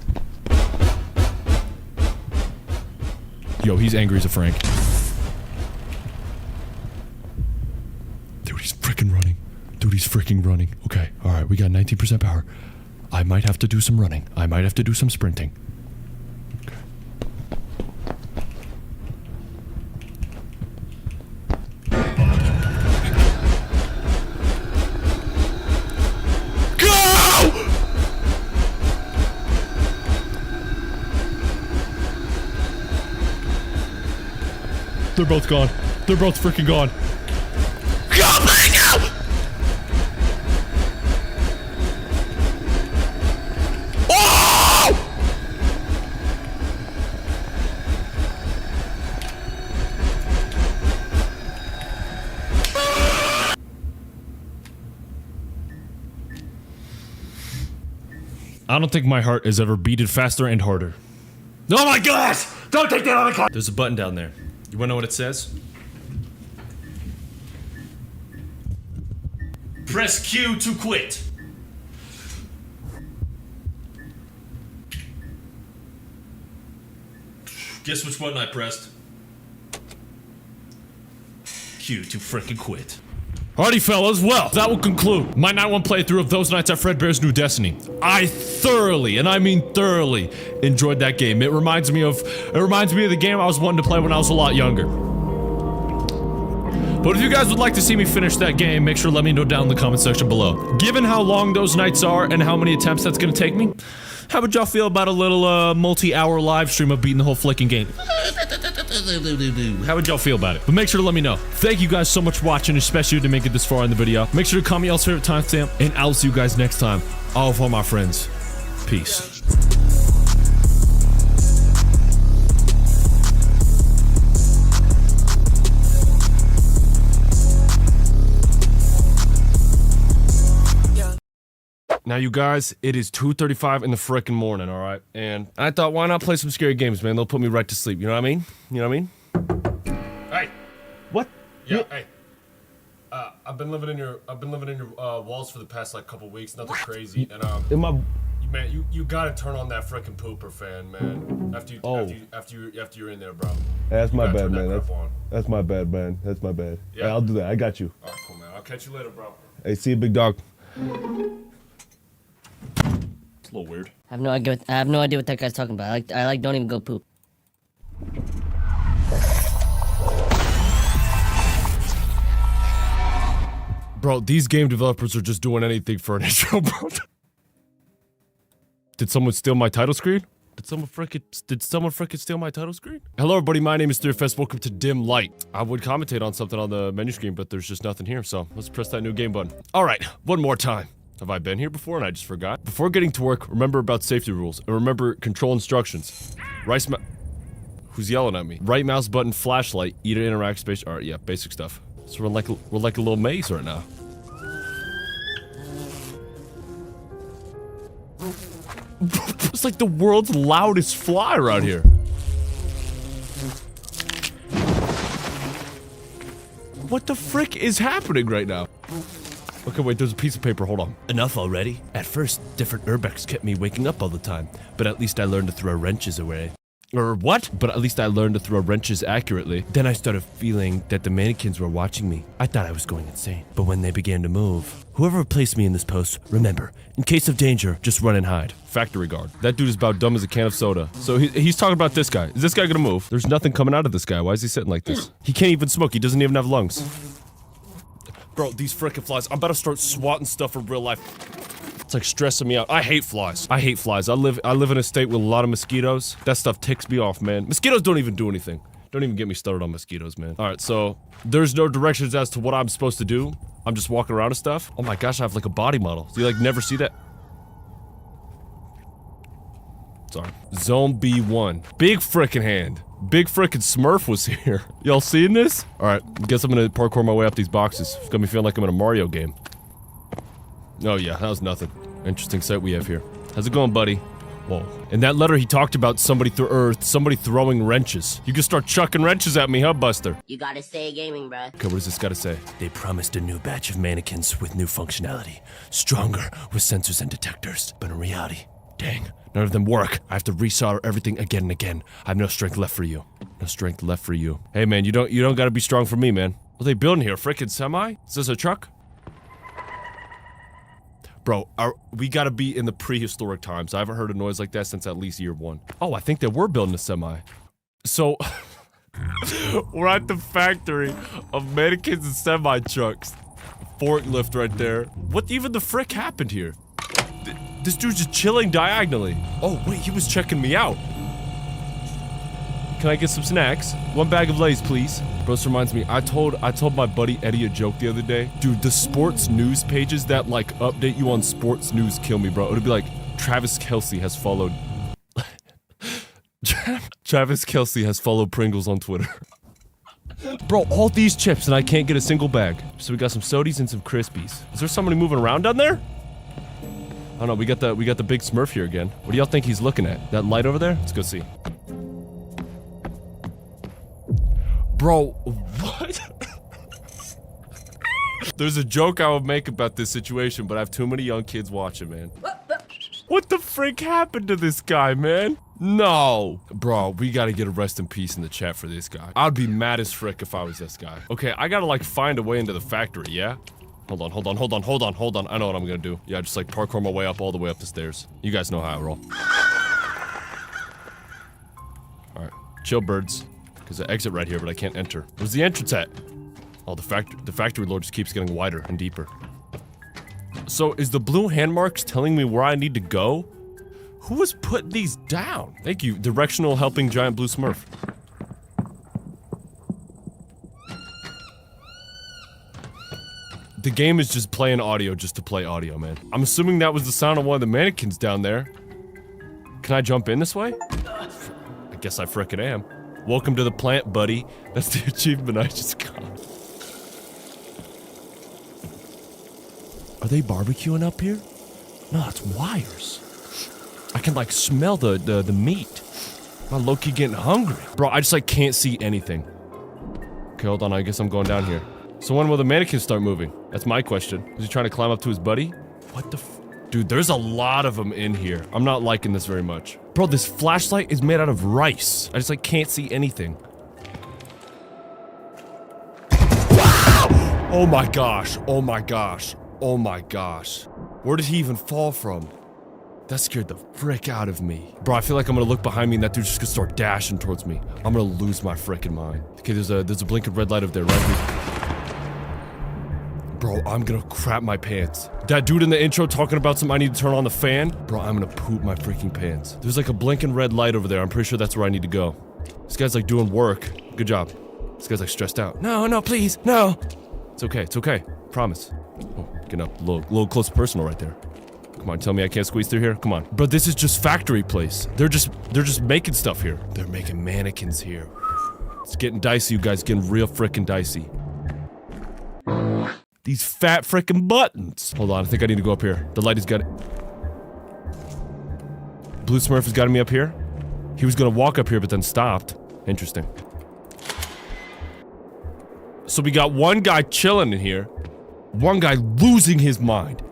Yo, he's angry as a Frank. Dude, he's freaking running. Dude, he's freaking running. Okay, alright, we got 19% power. I might have to do some running. I might have to do some sprinting. Okay. Go! They're both gone. They're both freaking gone. Go, go! I don't think my heart has ever beaten faster and harder. Oh my gosh! Don't take that out of the car! There's a button down there. You wanna know what it says? Press Q to quit. Guess which button I pressed? Q to frickin' quit. Alrighty, fellas, well, that will conclude my Night 1 playthrough of Those Nights at Fredbear's New Destiny. I thoroughly, and I mean thoroughly, enjoyed that game. It reminds me of the game I was wanting to play when I was a lot younger. But if you guys would like to see me finish that game, make sure to let me know down in the comment section below. Given how long those nights are and how many attempts that's gonna take me, how would y'all feel about a little multi-hour live stream of beating the whole flicking game? How would y'all feel about it? But make sure to let me know. Thank you guys so much for watching, especially to make it this far in the video. Make sure to comment y'all's favorite timestamp, and I'll see you guys next time. Au revoir, my friends. Peace. Now, you guys, it is 2:35 in the frickin' morning, alright? And I thought, why not play some scary games, man? They'll put me right to sleep, you know what I mean? You know what I mean? Hey! What? Yeah, hey. I've been living in your walls for the past, like, couple weeks, nothing crazy, and, man, you gotta turn on that frickin' pooper fan, man. After you're in there, bro. That's my bad, man. That's my bad, man. That's my bad. Yeah. Hey, I'll do that. I got you. Alright, cool, man. I'll catch you later, bro. Hey, see you, big dog. It's a little weird. I have no idea what that guy's talking about. I like don't even go poop. Bro, these game developers are just doing anything for an intro, bro. Did someone steal my title screen? Did someone frickin' steal my title screen? Hello everybody, my name is Theorfest. Welcome to Dim Light. I would commentate on something on the menu screen, but there's just nothing here, so let's press that new game button. Alright, one more time. Have I been here before and I just forgot? Before getting to work, remember about safety rules, and remember control instructions. Who's yelling at me? Right mouse button, flashlight, E to interact space. Alright, yeah, basic stuff. So we're like a little maze right now. It's like the world's loudest fly around here. What the frick is happening right now? Okay, wait, there's a piece of paper, hold on. Enough already? At first, different urbex kept me waking up all the time, but at least I learned to throw wrenches away. Or what? But at least I learned to throw wrenches accurately. Then I started feeling that the mannequins were watching me. I thought I was going insane. But when they began to move, whoever placed me in this post, remember, in case of danger, just run and hide. Factory guard. That dude is about dumb as a can of soda. So he's talking about this guy. Is this guy gonna move? There's nothing coming out of this guy. Why is he sitting like this? He can't even smoke. He doesn't even have lungs. Bro, these frickin' flies. I'm about to start swatting stuff in real life. It's like stressing me out. I hate flies. I hate flies. I live in a state with a lot of mosquitoes. That stuff ticks me off, man. Mosquitoes don't even do anything. Don't even get me started on mosquitoes, man. Alright, so there's no directions as to what I'm supposed to do. I'm just walking around and stuff. Oh my gosh, I have like a body model. Do you like never see that? Sorry. Zone B1. Big frickin' hand. Big frickin' Smurf was here. Y'all seeing this? Alright, guess I'm gonna parkour my way up these boxes. It's got me feeling like I'm in a Mario game. Oh yeah, that was nothing. Interesting sight we have here. How's it going, buddy? Whoa. In that letter he talked about somebody throwing wrenches. You can start chucking wrenches at me, huh, Buster? You gotta stay gaming, bruh. Okay, what does this gotta say? They promised a new batch of mannequins with new functionality. Stronger with sensors and detectors. But in reality, dang, none of them work. I have to resolder everything again and again. I have no strength left for you. No strength left for you. Hey man, you don't gotta be strong for me, man. What are they building here? Frickin' semi? Is this a truck? Bro, we gotta be in the prehistoric times. I haven't heard a noise like that since at least year 1. Oh, I think they were building a semi. So, we're at the factory of mannequins and semi-trucks. Forklift right there. What even the frick happened here? This dude's just chilling diagonally. Oh, wait, he was checking me out. Can I get some snacks? 1 bag of Lay's, please. Bro, this reminds me, I told my buddy Eddie a joke the other day. Dude, the sports news pages that, like, update you on sports news kill me, bro. It'll be like, Travis Kelce has followed... Travis Kelce has followed Pringles on Twitter. Bro, all these chips and I can't get a single bag. So we got some Sodies and some Crispies. Is there somebody moving around down there? Oh no, we got the big Smurf here again. What do y'all think he's looking at? That light over there? Let's go see. Bro, what? There's a joke I would make about this situation, but I have too many young kids watching, man. What the frick happened to this guy, man? No! Bro, we gotta get a rest in peace in the chat for this guy. I'd be mad as frick if I was this guy. Okay, I gotta like find a way into the factory, yeah? Hold on. I know what I'm gonna do. Yeah, just like parkour my way up all the way up the stairs. You guys know how I roll. Alright, chill birds. There's an exit right here, but I can't enter. Where's the entrance at? Oh, the factory lore just keeps getting wider and deeper. So, is the blue hand marks telling me where I need to go? Who was putting these down? Thank you, directional helping giant blue smurf. The game is just playing audio just to play audio, man. I'm assuming that was the sound of one of the mannequins down there. Can I jump in this way? I guess I frickin' am. Welcome to the plant, buddy. That's the achievement I just got. Are they barbecuing up here? No, it's wires. I can like smell the meat. I'm low-key getting hungry. Bro, I just like can't see anything. Okay, hold on, I guess I'm going down here. So when will the mannequins start moving? That's my question. Is he trying to climb up to his buddy? What the f- Dude, there's a lot of them in here. I'm not liking this very much. Bro, this flashlight is made out of rice. I just like can't see anything. Oh my gosh, oh my gosh, oh my gosh. Where did he even fall from? That scared the frick out of me. Bro, I feel like I'm gonna look behind me and that dude's just gonna start dashing towards me. I'm gonna lose my frickin' mind. Okay, there's a blinking red light up there, right? Bro, I'm gonna crap my pants. That dude in the intro talking about I need to turn on the fan? Bro, I'm gonna poop my freaking pants. There's like a blinking red light over there. I'm pretty sure that's where I need to go. This guy's like doing work. Good job. This guy's like stressed out. No, please, no. It's okay. Promise. Oh, getting up a little close to personal right there. Come on, tell me I can't squeeze through here? Come on. But this is just factory place. They're just making stuff here. They're making mannequins here. It's getting dicey, you guys. Getting real frickin' dicey. These fat frickin' buttons. Hold on, I think I need to go up here. The light has got it. Blue Smurf has got me up here. He was gonna walk up here, but then stopped. Interesting. So we got one guy chilling in here. One guy losing his mind.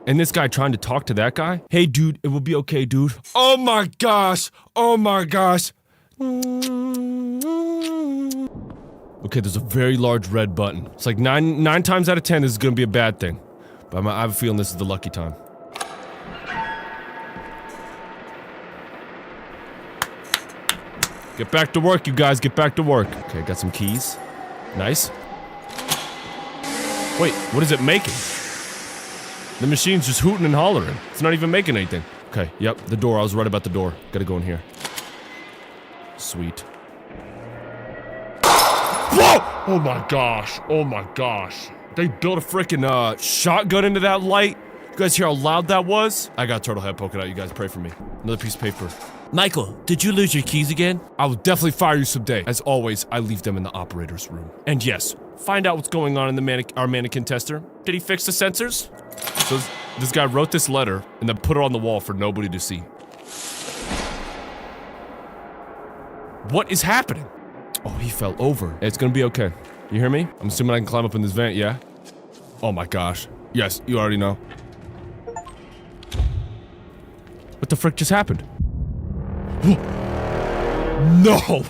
And this guy trying to talk to that guy. Hey, dude, it will be okay, dude. Oh my gosh. Oh my gosh. Okay, there's a very large red button. It's like nine times out of 10 this is gonna be a bad thing. But I have a feeling this is the lucky time. Get back to work, you guys. Get back to work. Okay, got some keys. Nice. Wait, what is it making? The machine's just hooting and hollering. It's not even making anything. Okay, yep, the door. I was right about the door. Gotta go in here. Sweet. Whoa! Oh my gosh. Oh my gosh. They built a freaking shotgun into that light. You guys hear how loud that was? I got turtle head poking out. You guys pray for me. Another piece of paper. Michael, did you lose your keys again? I will definitely fire you someday. As always, I leave them in the operator's room. And yes, find out what's going on in the our mannequin tester. Did he fix the sensors? So this guy wrote this letter and then put it on the wall for nobody to see. What is happening? Oh, he fell over. It's gonna be okay. You hear me? I'm assuming I can climb up in this vent, yeah? Oh my gosh. Yes, you already know. What the frick just happened? No!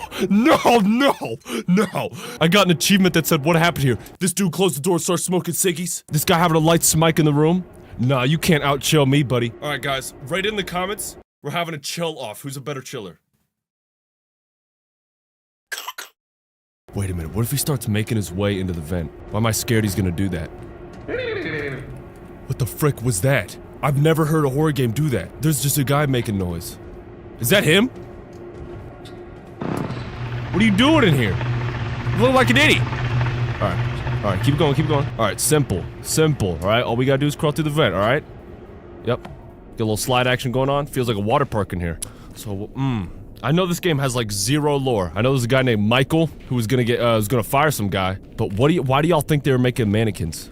I got an achievement that said, what happened here? This dude closed the door and started smoking ciggies? This guy having a light smike in the room? Nah, you can't out-chill me, buddy. Alright guys, write in the comments, we're having a chill off. Who's a better chiller? Wait a minute, what if he starts making his way into the vent? Why am I scared he's gonna do that? What the frick was that? I've never heard a horror game do that. There's just a guy making noise. Is that him? What are you doing in here? You look like an idiot. Alright, keep going. Alright, simple, alright? All we gotta do is crawl through the vent, alright? Yep. Get a little slide action going on. Feels like a water park in here. So, I know this game has like zero lore. I know there's a guy named Michael who was gonna fire some guy. But why do y'all think they were making mannequins?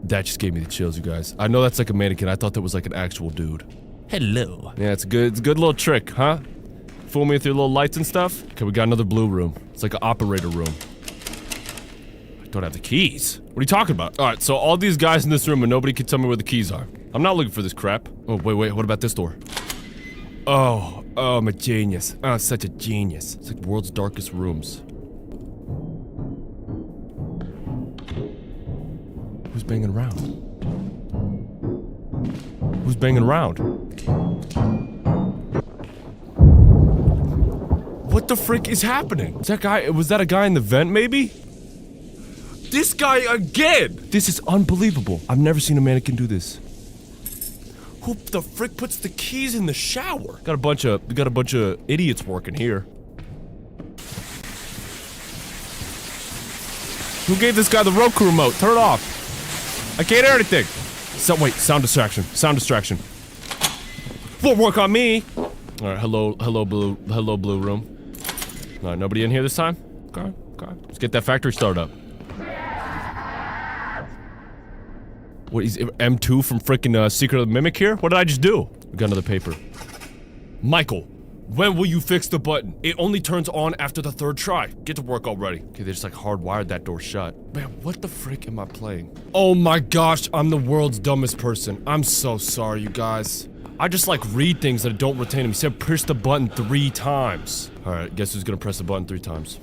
That just gave me the chills, you guys. I know that's like a mannequin. I thought that was like an actual dude. Hello. Yeah, it's a good little trick, huh? Fool me with your little lights and stuff? Okay, we got another blue room. It's like an operator room. I don't have the keys. What are you talking about? Alright, so all these guys in this room and nobody can tell me where the keys are. I'm not looking for this crap. Oh, wait, what about this door? Oh, I'm a genius. Oh, such a genius. It's like world's darkest rooms. Who's banging around? Who's banging around? What the frick is happening? Is that guy, was that a guy in the vent maybe? This guy again! This is unbelievable. I've never seen a mannequin do this. Who the frick puts the keys in the shower? We got a bunch of idiots working here. Who gave this guy the Roku remote? Turn it off. I can't hear anything. So wait, sound distraction. Sound distraction. Won't work on me. All right, hello blue room. All right, nobody in here this time. Okay. Let's get that factory started up. What is M2 from frickin' Secret of the Mimic here? What did I just do? We got another paper. Michael, when will you fix the button? It only turns on after the 3rd try. Get to work already. Okay, they just like hardwired that door shut. Man, what the frick am I playing? Oh my gosh, I'm the world's dumbest person. I'm so sorry, you guys. I just like read things that don't retain them. He said push the button 3 times. All right, guess who's gonna press the button 3 times?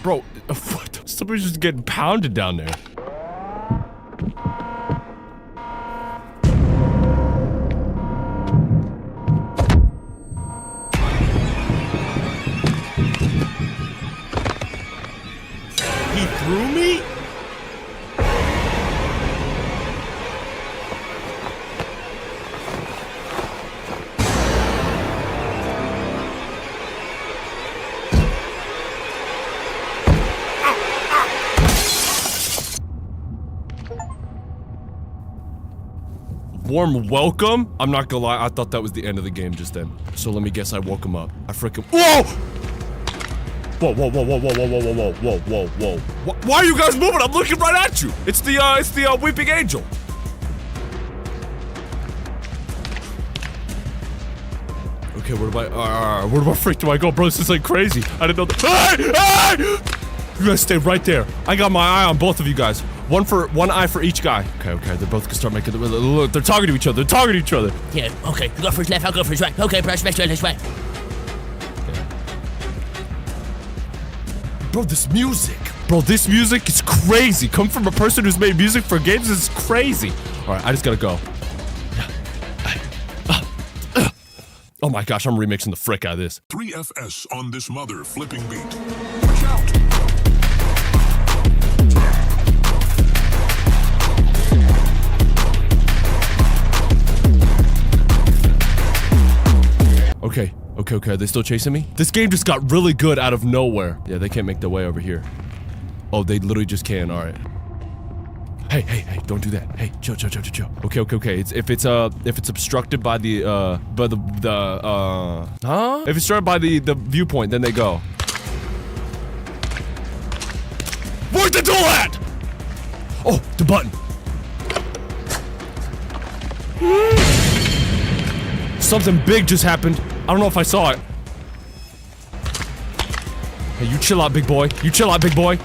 Bro, what? Somebody's just getting pounded down there. He threw me? Warm welcome? I'm not gonna lie, I thought that was the end of the game just then. So let me guess I woke him up. I frickin- Whoa! Whoa. Why are you guys moving? I'm looking right at you! It's the Weeping Angel. Okay, where do I freak do I go? Bro, this is like crazy. I didn't know that. Hey! You guys stay right there. I got my eye on both of you guys. One eye for each guy. Okay, they're both gonna start making look, they're talking to each other. Yeah, okay, you go for his left, I'll go for his right. Okay, press back to his right. Okay. Bro, this music is crazy. Come from a person who's made music for games is crazy. Alright, I just gotta go. Oh my gosh, I'm remixing the frick out of this. 3FS on this mother flipping beat. Watch out! Okay. Are they still chasing me? This game just got really good out of nowhere. Yeah, they can't make their way over here. Oh, they literally just can. All right. Hey, don't do that. Hey, chill. Okay. If it's obstructed by the huh? If it's obstructed by the viewpoint, then they go. Where's the tool at? Oh, the button. Something big just happened. I don't know if I saw it. Hey, you chill out, big boy. You chill out, big boy.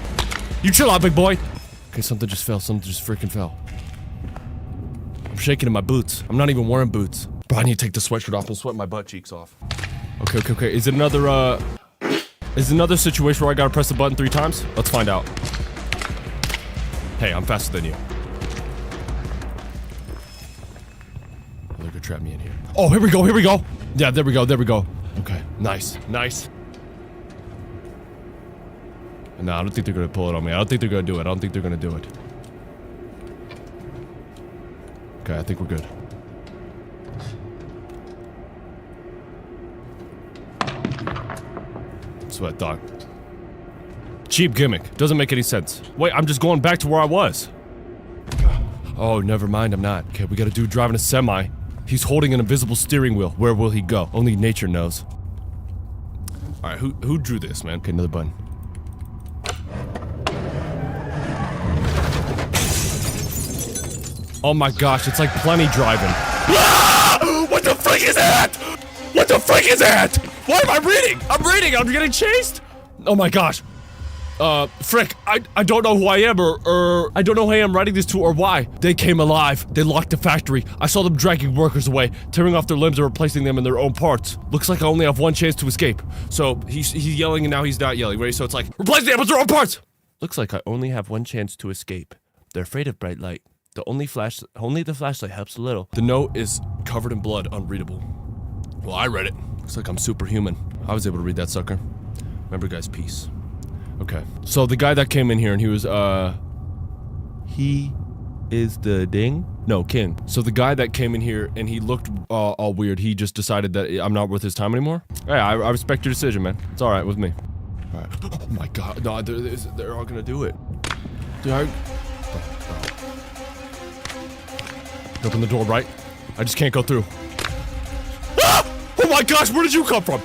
Okay, something just fell. Something just freaking fell. I'm shaking in my boots. I'm not even wearing boots. Bro, I need to take the sweatshirt off. I'm sweating my butt cheeks off. Okay. Is it another situation where I gotta press the button 3 times? Let's find out. Hey, I'm faster than you. They're gonna trap me in here. Oh, here we go. Yeah, there we go. Okay, nice. No, I don't think they're gonna pull it on me. I don't think they're gonna do it. Okay, I think we're good. That's what I thought. Cheap gimmick. Doesn't make any sense. Wait, I'm just going back to where I was. Oh, never mind, I'm not. Okay, we got a dude driving a semi. He's holding an invisible steering wheel. Where will he go? Only nature knows. Alright, who drew this, man? Okay, another button. Oh my gosh, it's like plenty driving. Ah! What the frick is that? Why am I reading? I'm getting chased? Oh my gosh. Frick, I don't know who I am or I don't know who I am writing this to or why. They came alive. They locked the factory. I saw them dragging workers away, tearing off their limbs and replacing them in their own parts. Looks like I only have one chance to escape. So he's yelling and now he's not yelling, right? So it's like, replace them with their own parts! Looks like I only have one chance to escape. They're afraid of bright light. Only the flashlight helps a little. The note is covered in blood, unreadable. Well, I read it. Looks like I'm superhuman. I was able to read that sucker. Remember, guys, peace. Okay, so the guy that came in here and he was, he is the king. So the guy that came in here and he looked all weird, he just decided that I'm not worth his time anymore? Hey, I respect your decision, man. It's all right with me. All right. Oh my God, no, they're all gonna do it. Dude, open the door, right? I just can't go through. Ah! Oh my gosh, where did you come from?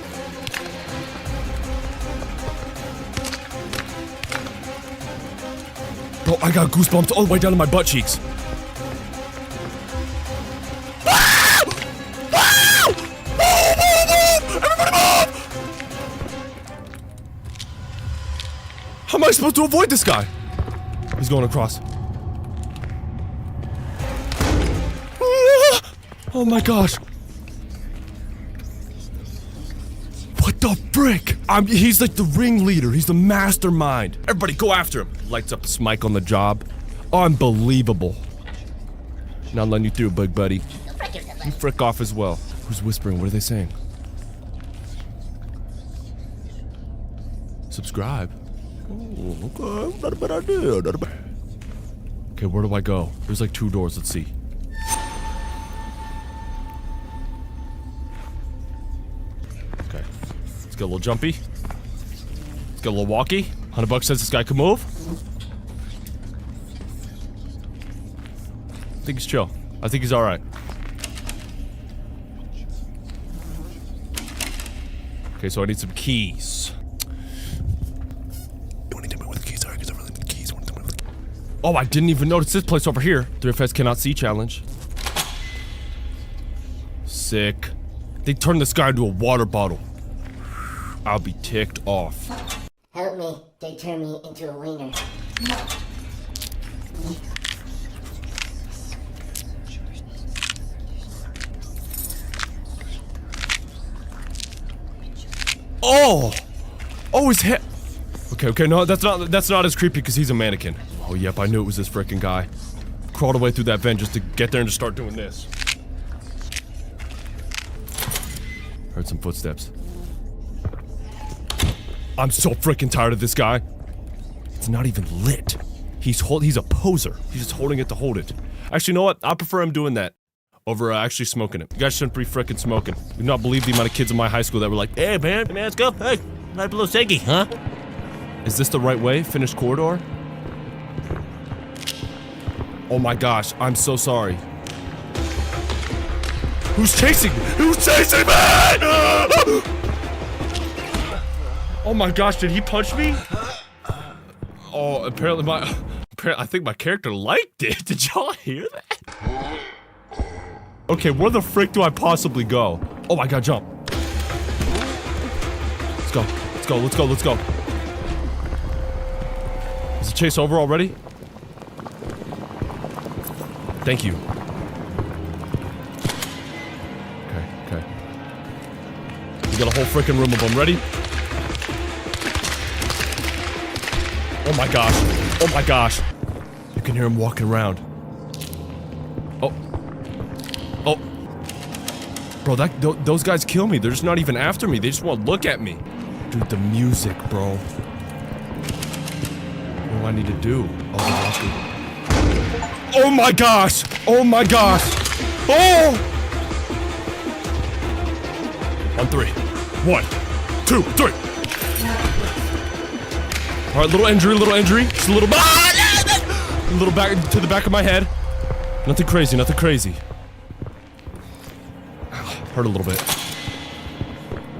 Bro, I got goosebumps all the way down to my butt cheeks. Ah! Ah! Everybody move! How am I supposed to avoid this guy? He's going across. Oh my gosh. What the frick? He's like the ringleader. He's the mastermind. Everybody go after him. Lights up the smike on the job. Unbelievable. Not letting you through, big buddy. You frick off as well. Who's whispering? What are they saying? Subscribe. Oh, okay. Not a bad idea. Not a bad. Okay, where do I go? There's like 2 doors. Let's see. Okay. Let's get a little jumpy. Let's get a little walkie. $100 says this guy can move. I think he's chill. I think he's alright. Okay, so I need some keys. You want to tell me where the keys are? Because I really need the keys. Oh, I didn't even notice this place over here. 3FS cannot see challenge. Sick. They turned this guy into a water bottle. I'll be ticked off. Help me. They turn me into a wiener. Oh! Oh, his head. Okay, no, that's not as creepy because he's a mannequin. Oh, yep, I knew it was this freaking guy. Crawled away through that vent just to get there and to start doing this. Heard some footsteps. I'm so freaking tired of this guy. It's not even lit. He's a poser. He's just holding it to hold it. Actually, you know what? I prefer him doing that over actually smoking it. You guys shouldn't be freaking smoking. You do not believe the amount of kids in my high school that were like, hey man, let's go. Hey, light up a little ciggy, huh? Is this the right way? Finished corridor? Oh my gosh, I'm so sorry. Who's chasing me? Who's chasing me? Oh my gosh, did he punch me? Oh, apparently I think my character liked it. Did y'all hear that? Okay, where the frick do I possibly go? Oh, I gotta jump. Let's go. Let's go. Let's go. Let's go. Is the chase over already? Thank you. Okay. We got a whole freaking room of them. Ready? Oh my gosh. Oh my gosh. You can hear him walking around. Oh. Bro, those guys kill me. They're just not even after me. They just want to look at me. Dude, the music, bro. What do I need to do? Oh my gosh! Oh my gosh! Oh! On 3. 1, 2, 3. Alright, little injury. Just a little back to the back of my head. Nothing crazy, nothing crazy. Hurt a little bit.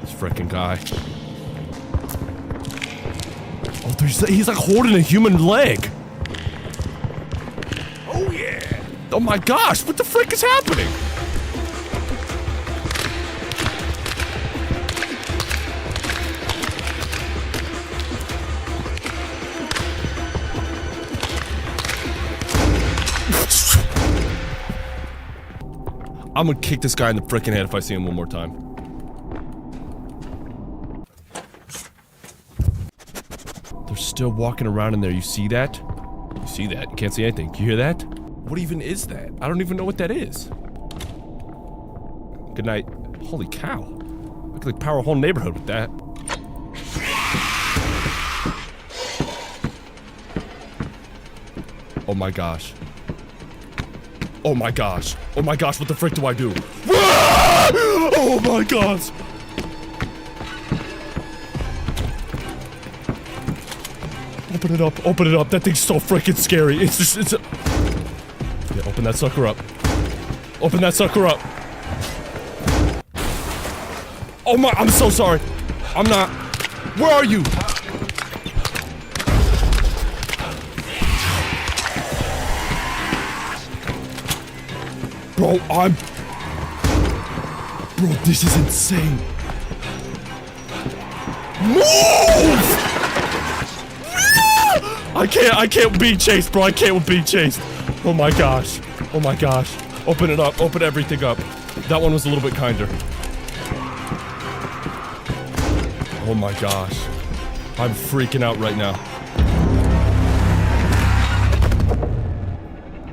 This frickin' guy. Oh, he's like holding a human leg. Oh yeah. Oh my gosh, what the frick is happening? I'm gonna kick this guy in the freaking head if I see him one more time. They're still walking around in there. You see that? You see that? You can't see anything. Can you hear that? What even is that? I don't even know what that is. Good night. Holy cow. I could like power a whole neighborhood with that. Oh my gosh. Oh my gosh. Oh my gosh, what the frick do I do? Oh my gosh. Open it up, open it up. That thing's so freaking scary. It's just, it's a... Yeah, open that sucker up. Open that sucker up. Oh my, I'm so sorry. I'm not. Where are you? Bro, Bro, this is insane. Move! I can't be chased, bro. I can't be chased. Oh my gosh. Oh my gosh. Open it up. Open everything up. That one was a little bit kinder. Oh my gosh. I'm freaking out right now.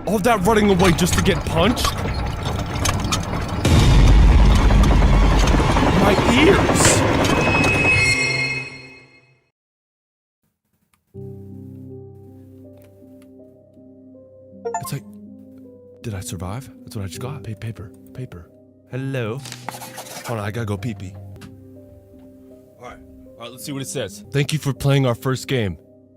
All that running away just to get punched? My ears! It's like... Did I survive? That's what I just got. Paper. Hello? Hold on, I gotta go pee-pee. Alright, let's see what it says. Thank you for playing our first game.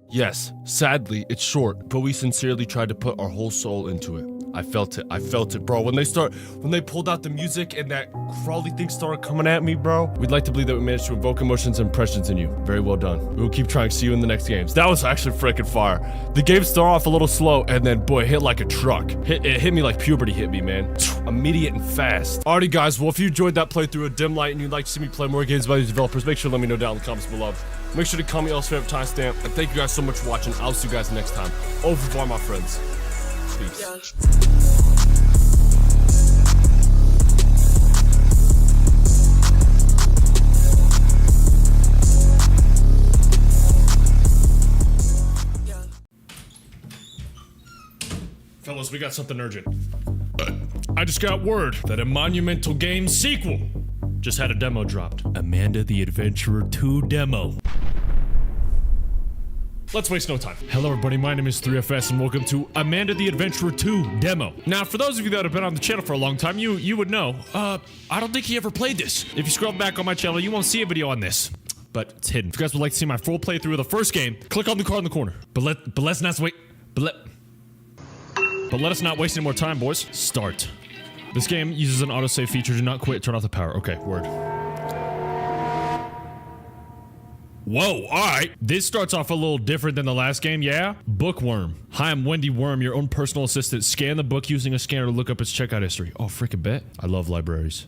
Yes, sadly, it's short, but we sincerely tried to put our whole soul into it. I felt it, bro. When they pulled out the music and that crawly thing started coming at me, bro. We'd like to believe that we managed to invoke emotions and impressions in you. Very well done. We will keep trying. See you in the next games. That was actually freaking fire. The game started off a little slow, and then, boy, it hit like a truck. It hit me like puberty hit me, man. Immediate and fast. Alrighty, guys. Well, if you enjoyed that playthrough of Dim Light and you'd like to see me play more games by these developers, make sure to let me know down in the comments below. Make sure to comment your favorite timestamp, and thank you guys so much for watching. I'll see you guys next time. Au revoir, my friends. Peace. Fellas, we got something urgent. I just got word that a Monumental Games sequel just had a demo dropped. Amanda the Adventurer 2 demo. Let's waste no time. Hello everybody, my name is 3FS and welcome to Amanda the Adventurer 2 demo. Now, for those of you that have been on the channel for a long time, you would know, I don't think he ever played this. If you scroll back on my channel, you won't see a video on this. But it's hidden. If you guys would like to see my full playthrough of the first game, click on the card in the corner. But let's not wait. But let us not waste any more time, boys. Start. This game uses an autosave feature. Do not quit. Turn off the power. Okay, word. Whoa, alright. This starts off a little different than the last game, yeah? Bookworm. Hi, I'm Wendy Worm, your own personal assistant. Scan the book using a scanner to look up its checkout history. Oh, frickin' bet. I love libraries.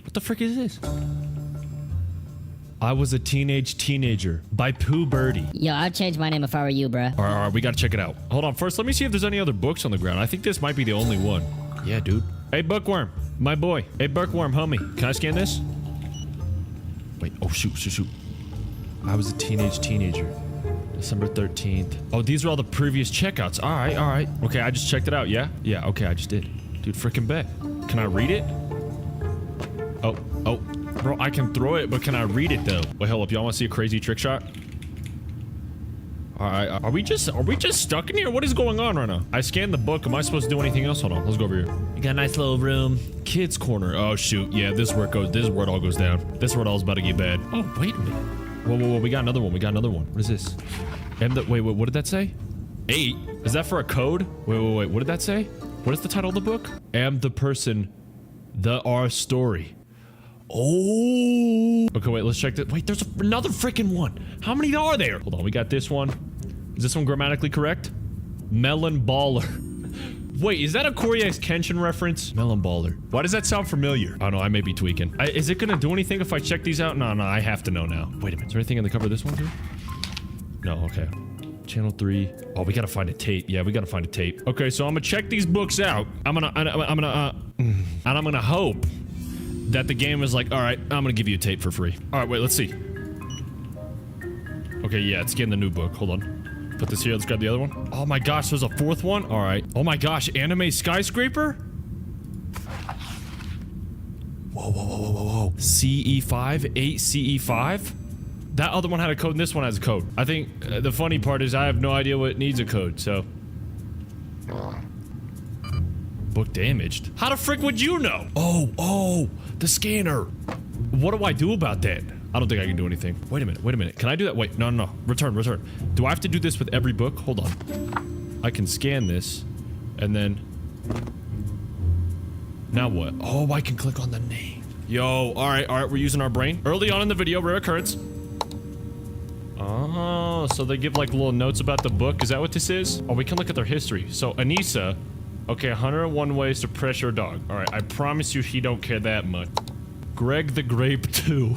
What the frick is this? I Was a Teenager by Pooh Birdie. Yo, I'd change my name if I were you, bruh. Alright, we gotta check it out. Hold on, first let me see if there's any other books on the ground. I think this might be the only one. Yeah, dude. Hey, Bookworm. My boy. Hey, Bookworm, homie. Can I scan this? Wait, oh shoot. I Was a Teenager. December 13th. Oh, these are all the previous checkouts. Alright. Okay, I just checked it out, yeah? Yeah, okay, I just did. Dude, frickin' bet. Can I read it? Oh. Bro, I can throw it, but can I read it though? Wait, hold up, y'all wanna see a crazy trick shot? Alright, are we just stuck in here? What is going on right now? I scanned the book. Am I supposed to do anything else? Hold on, let's go over here. We got a nice little room. Kids corner. Oh shoot, yeah, this is where it all goes down. This is where it all's about to get bad. Oh, wait a minute. Whoa, we got another one. What is this? Wait, what did that say? 8? Is that for a code? Wait, what did that say? What is the title of the book? Am the person, our story. Oh. Okay, wait, let's check that. Wait, there's another freaking one. How many are there? Hold on, we got this one. Is this one grammatically correct? Melon Baller. Wait, is that a Corey X Kenshin reference? Melon Baller. Why does that sound familiar? I don't know, I may be tweaking. Is it gonna do anything if I check these out? No, I have to know now. Wait a minute, is there anything in the cover of this one too? No, okay. Channel 3. Oh, we gotta find a tape. Yeah, we gotta find a tape. Okay, so I'm gonna check these books out. I'm gonna And I'm gonna hope that the game is like, all right, I'm gonna give you a tape for free. All right, wait, let's see. Okay, yeah, it's getting the new book. Hold on. Put this here. Let's grab the other one. Oh my gosh, there's a fourth one? All right. Oh my gosh, anime skyscraper? Whoa, whoa, whoa, whoa, whoa, whoa. CE5? 8 CE5? That other one had a code and this one has a code. I think the funny part is I have no idea what needs a code, so. Book damaged. How the frick would you know? Oh, the scanner. What do I do about that? I don't think I can do anything. Wait a minute. Can I do that? Wait, no. Return. Do I have to do this with every book? Hold on. I can scan this, and then... Now what? Oh, I can click on the name. Yo, alright, we're using our brain. Early on in the video, rare occurrence. Oh, so they give like little notes about the book. Is that what this is? Oh, we can look at their history. So, Anissa. Okay, 101 ways to press your dog. Alright, I promise you he don't care that much. Greg the Grape 2.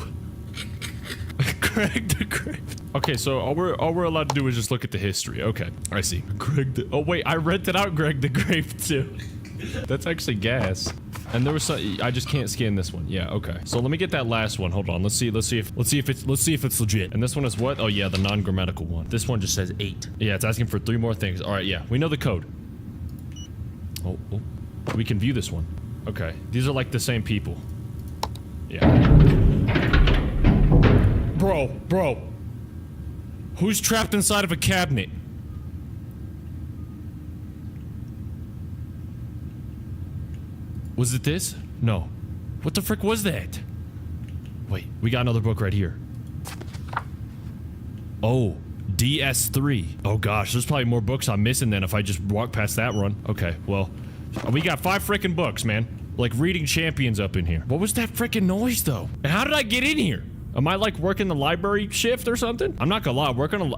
Greg the Grape. Okay, so all we're allowed to do is just look at the history. Okay, I see. Greg the... Oh wait, I rented out Greg the Grape 2. That's actually gas. And there was some... I just can't scan this one. Yeah, okay. So let me get that last one. Hold on. Let's see if it's legit. And this one is what? Oh yeah, the non-grammatical one. This one just says 8. Yeah, it's asking for 3 more things. All right, yeah. We know the code. Oh. We can view this one. Okay. These are like the same people. Yeah. Bro. Who's trapped inside of a cabinet? Was it this? No. What the frick was that? Wait, we got another book right here. Oh, DS3. Oh gosh, there's probably more books I'm missing then if I just walk past that run. Okay, well, we got 5 frickin' books, man. Like reading champions up in here. What was that frickin' noise though? And how did I get in here? Am I like working the library shift or something? I'm not gonna lie, working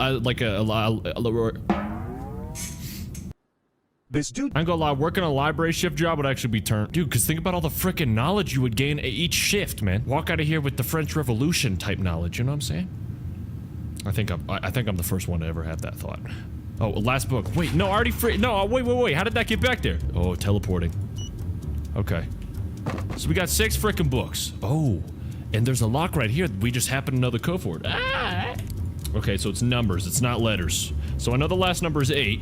This dude. I'm gonna lie, working a library shift job would actually be turned. Dude, cause think about all the frickin' knowledge you would gain at each shift, man. Walk out of here with the French Revolution type knowledge, you know what I'm saying? I think I'm the first one to ever have that thought. Oh, last book. Wait, no, wait. How did that get back there? Oh, teleporting. Okay. So we got 6 frickin' books. Oh, and there's a lock right here. We just happen to know the code for it. Ah! Okay, so it's numbers. It's not letters. So I know the last number is 8.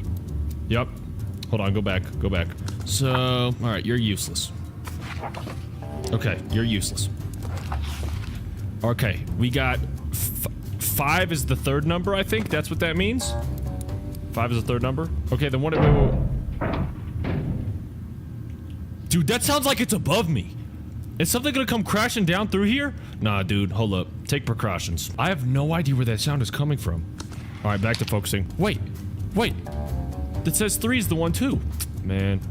Yep. Hold on, go back. So, alright, you're useless. Okay, you're useless. Okay, we got 5 is the 3rd number, I think. That's what that means. 5 is the 3rd number. Okay, then what? Wait. Dude, that sounds like it's above me. Is something gonna come crashing down through here? Nah, dude, hold up. Take precautions. I have no idea where that sound is coming from. Alright, back to focusing. Wait. That says 3 is the one too. Man.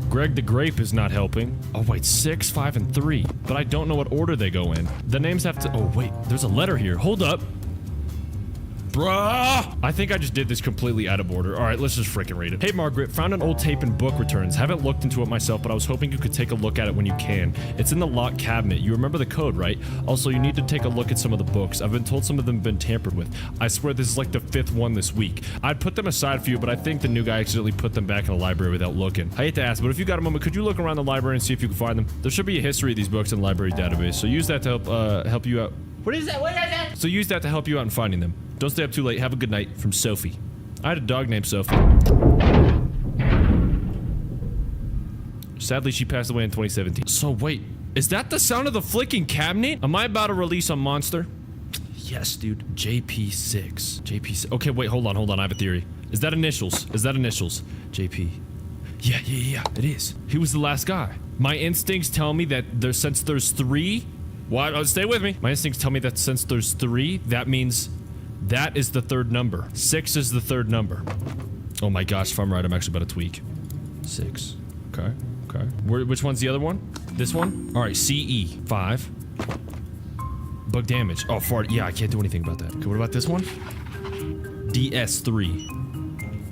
Greg the Grape is not helping. Oh wait, 6, 5, and 3. But I don't know what order they go in. The names have to... Oh wait, there's a letter here. Hold up. Bruh! I think I just did this completely out of order. Alright, let's just freaking read it. Hey Margaret, found an old tape in book returns. Haven't looked into it myself, but I was hoping you could take a look at it when you can. It's in the locked cabinet. You remember the code, right? Also, you need to take a look at some of the books. I've been told some of them have been tampered with. I swear this is like the 5th one this week. I'd put them aside for you, but I think the new guy accidentally put them back in the library without looking. I hate to ask, but if you got a moment, could you look around the library and see if you can find them? There should be a history of these books in the library database, so use that to help you out. What is that? So use that to help you out in finding them. Don't stay up too late. Have a good night. From Sophie. I had a dog named Sophie. Sadly, she passed away in 2017. So wait, is that the sound of the flicking cabinet? Am I about to release a monster? Yes, dude. JP6. JP6. Okay, wait, hold on. I have a theory. Is that initials? JP. Yeah, it is. He was the last guy. My instincts tell me that since there's 3... What? Oh, stay with me. My instincts tell me that since there's 3, that means that is the 3rd number. 6 is the 3rd number. Oh my gosh, if I'm right, I'm actually about to tweak. 6. Okay. Which one's the other one? This one? Alright, CE. 5. Bug damage. Oh, fart. Yeah, I can't do anything about that. Okay, what about this one? DS3.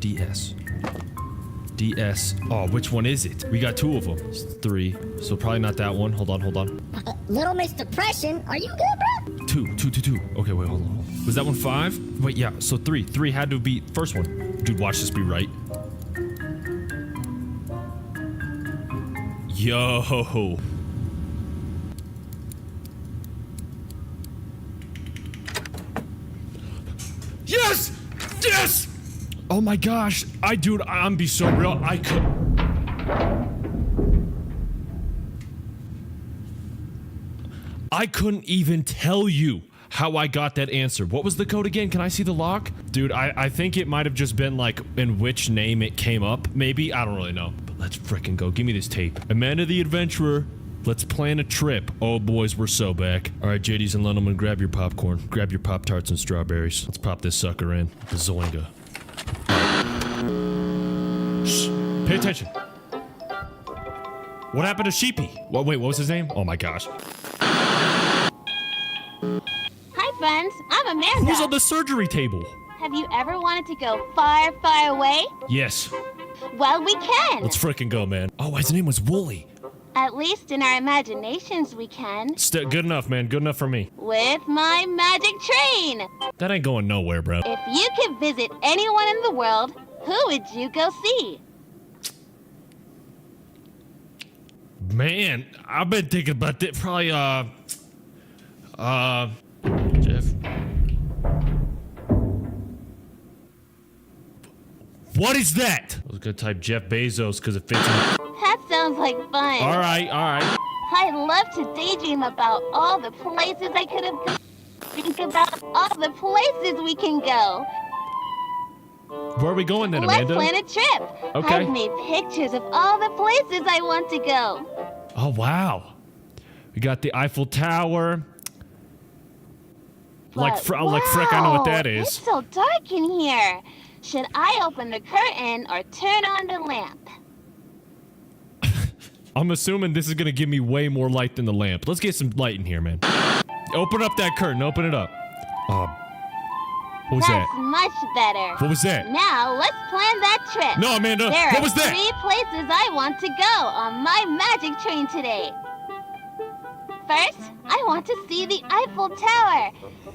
DS. Oh, which one is it? We got 2 of them. It's 3. So probably not that one. Hold on. Little Miss Depression, are you good, bro? 2. Okay, wait, hold on. Was that one 5? Wait, yeah, so 3. 3 had to be first one. Dude, watch this be right. Yo. Yes! Yes! Oh my gosh. Dude, I'm be so real. I couldn't even tell you how I got that answer. What was the code again? Can I see the lock? Dude, I think it might have just been like in which name it came up. Maybe. I don't really know. But let's frickin' go. Give me this tape. Amanda the Adventurer. Let's plan a trip. Oh, boys, we're so back. All right, JD's and Lendelman, grab your popcorn. Grab your Pop-Tarts and strawberries. Let's pop this sucker in. Bazoinga. Shh. Pay attention. What happened to Sheepy? Wait, what was his name? Oh my gosh. Hi, friends. I'm Amanda. Who's on the surgery table? Have you ever wanted to go far, far away? Yes. Well, we can. Let's frickin' go, man. Oh, his name was Wooly. At least in our imaginations, we can. Good enough, man. Good enough for me. With my magic train. That ain't going nowhere, bro. If you could visit anyone in the world, who would you go see? Man, I've been thinking about that. Probably, Jeff. What is that? I was gonna type Jeff Bezos because it fits in. That sounds like fun. All right. I love to daydream about all the places I could have gone. Think about all the places we can go. Where are we going then, Amanda? Let's plan a trip. Okay. I've made pictures of all the places I want to go. Oh, wow. We got the Eiffel Tower. Like frick, I know what that is. It's so dark in here. Should I open the curtain or turn on the lamp? I'm assuming this is gonna give me way more light than the lamp. Let's get some light in here, man. Open up that curtain. Open it up. What was That's that? much better. What was that? Now, let's plan that trip. No, Amanda, There what was that? are 3 places I want to go on my magic train today. First, I want to see the Eiffel Tower.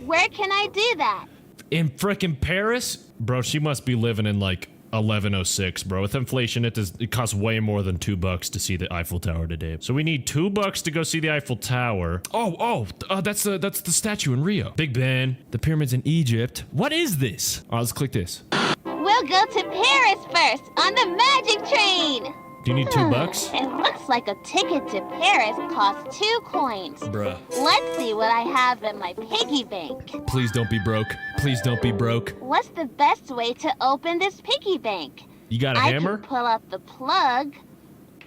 Where can I do that? In frickin' Paris? Bro, she must be living in like 1106, bro. With inflation, it costs way more than $2 to see the Eiffel Tower today. So we need $2 to go see the Eiffel Tower. That's the statue in Rio. Big Ben, the pyramids in Egypt. What is this? All right, let's click this. We'll go to Paris first on the magic train. Do you need $2? It looks like a ticket to Paris costs 2 coins. Bruh. Let's see what I have in my piggy bank. Please don't be broke. Please don't be broke. What's the best way to open this piggy bank? You got a I hammer? can pull out the plug,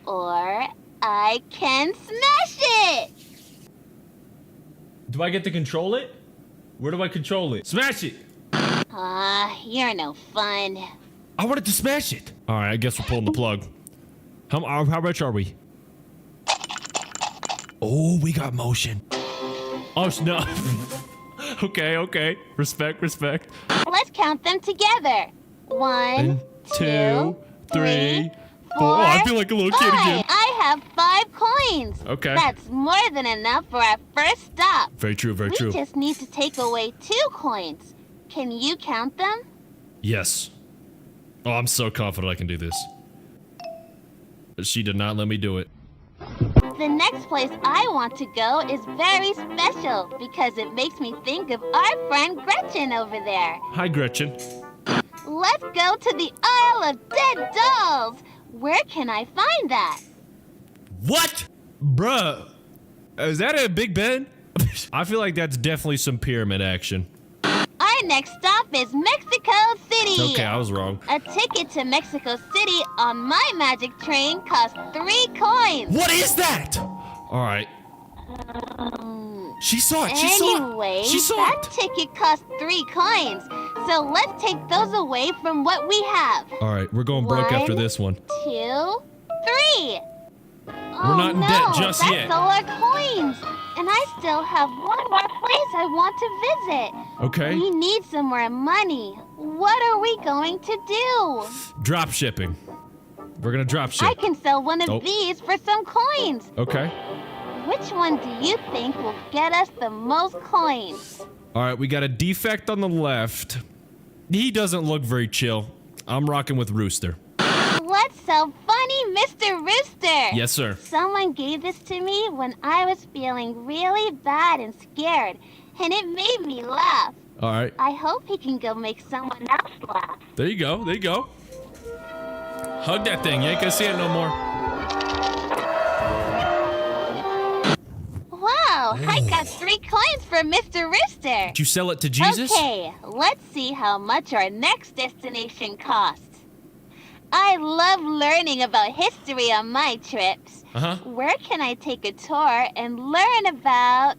or I can smash it. Do I get to control it? Where do I control it? Smash it! You're no fun. I wanted to smash it. All right, I guess we're pulling the plug. How rich are we? Oh, we got motion. Oh, no. Okay. Respect. Let's count them together. 1, 2, 3, 4. Oh, I feel like a little kid again. I have 5 coins. Okay. That's more than enough for our first stop. Very true. We just need to take away 2 coins. Can you count them? Yes. Oh, I'm so confident I can do this. She did not let me do it. The next place I want to go is very special because it makes me think of our friend Gretchen over there. Hi, Gretchen. Let's go to the Isle of Dead Dolls. Where can I find that? What? Bruh. Is that a Big Ben? I feel like that's definitely some pyramid action. Our next stop is Mexico City. Okay, I was wrong. A ticket to Mexico City on my magic train costs 3 coins. What is that? All right. She saw it. She saw that ticket costs 3 coins. So let's take those away from what we have. All right, we're going broke after this one. 2, 3. We're not in debt just yet. That's all our coins. And I still have one more place I want to visit. Okay. We need some more money. What are we going to do? Drop shipping. We're gonna drop ship. I can sell one of these for some coins. Okay. Which one do you think will get us the most coins? All right, we got a defect on the left. He doesn't look very chill. I'm rocking with Rooster. Let's sell funny Mr. Rooster! Yes, sir. Someone gave this to me when I was feeling really bad and scared, and it made me laugh. All right. I hope he can go make someone else laugh. There you go. There you go. Hug that thing. You ain't gonna see it no more. Wow, I got 3 coins for Mr. Rooster. Did you sell it to Jesus? Okay, let's see how much our next destination costs. I love learning about history on my trips. Uh-huh. Where can I take a tour and learn about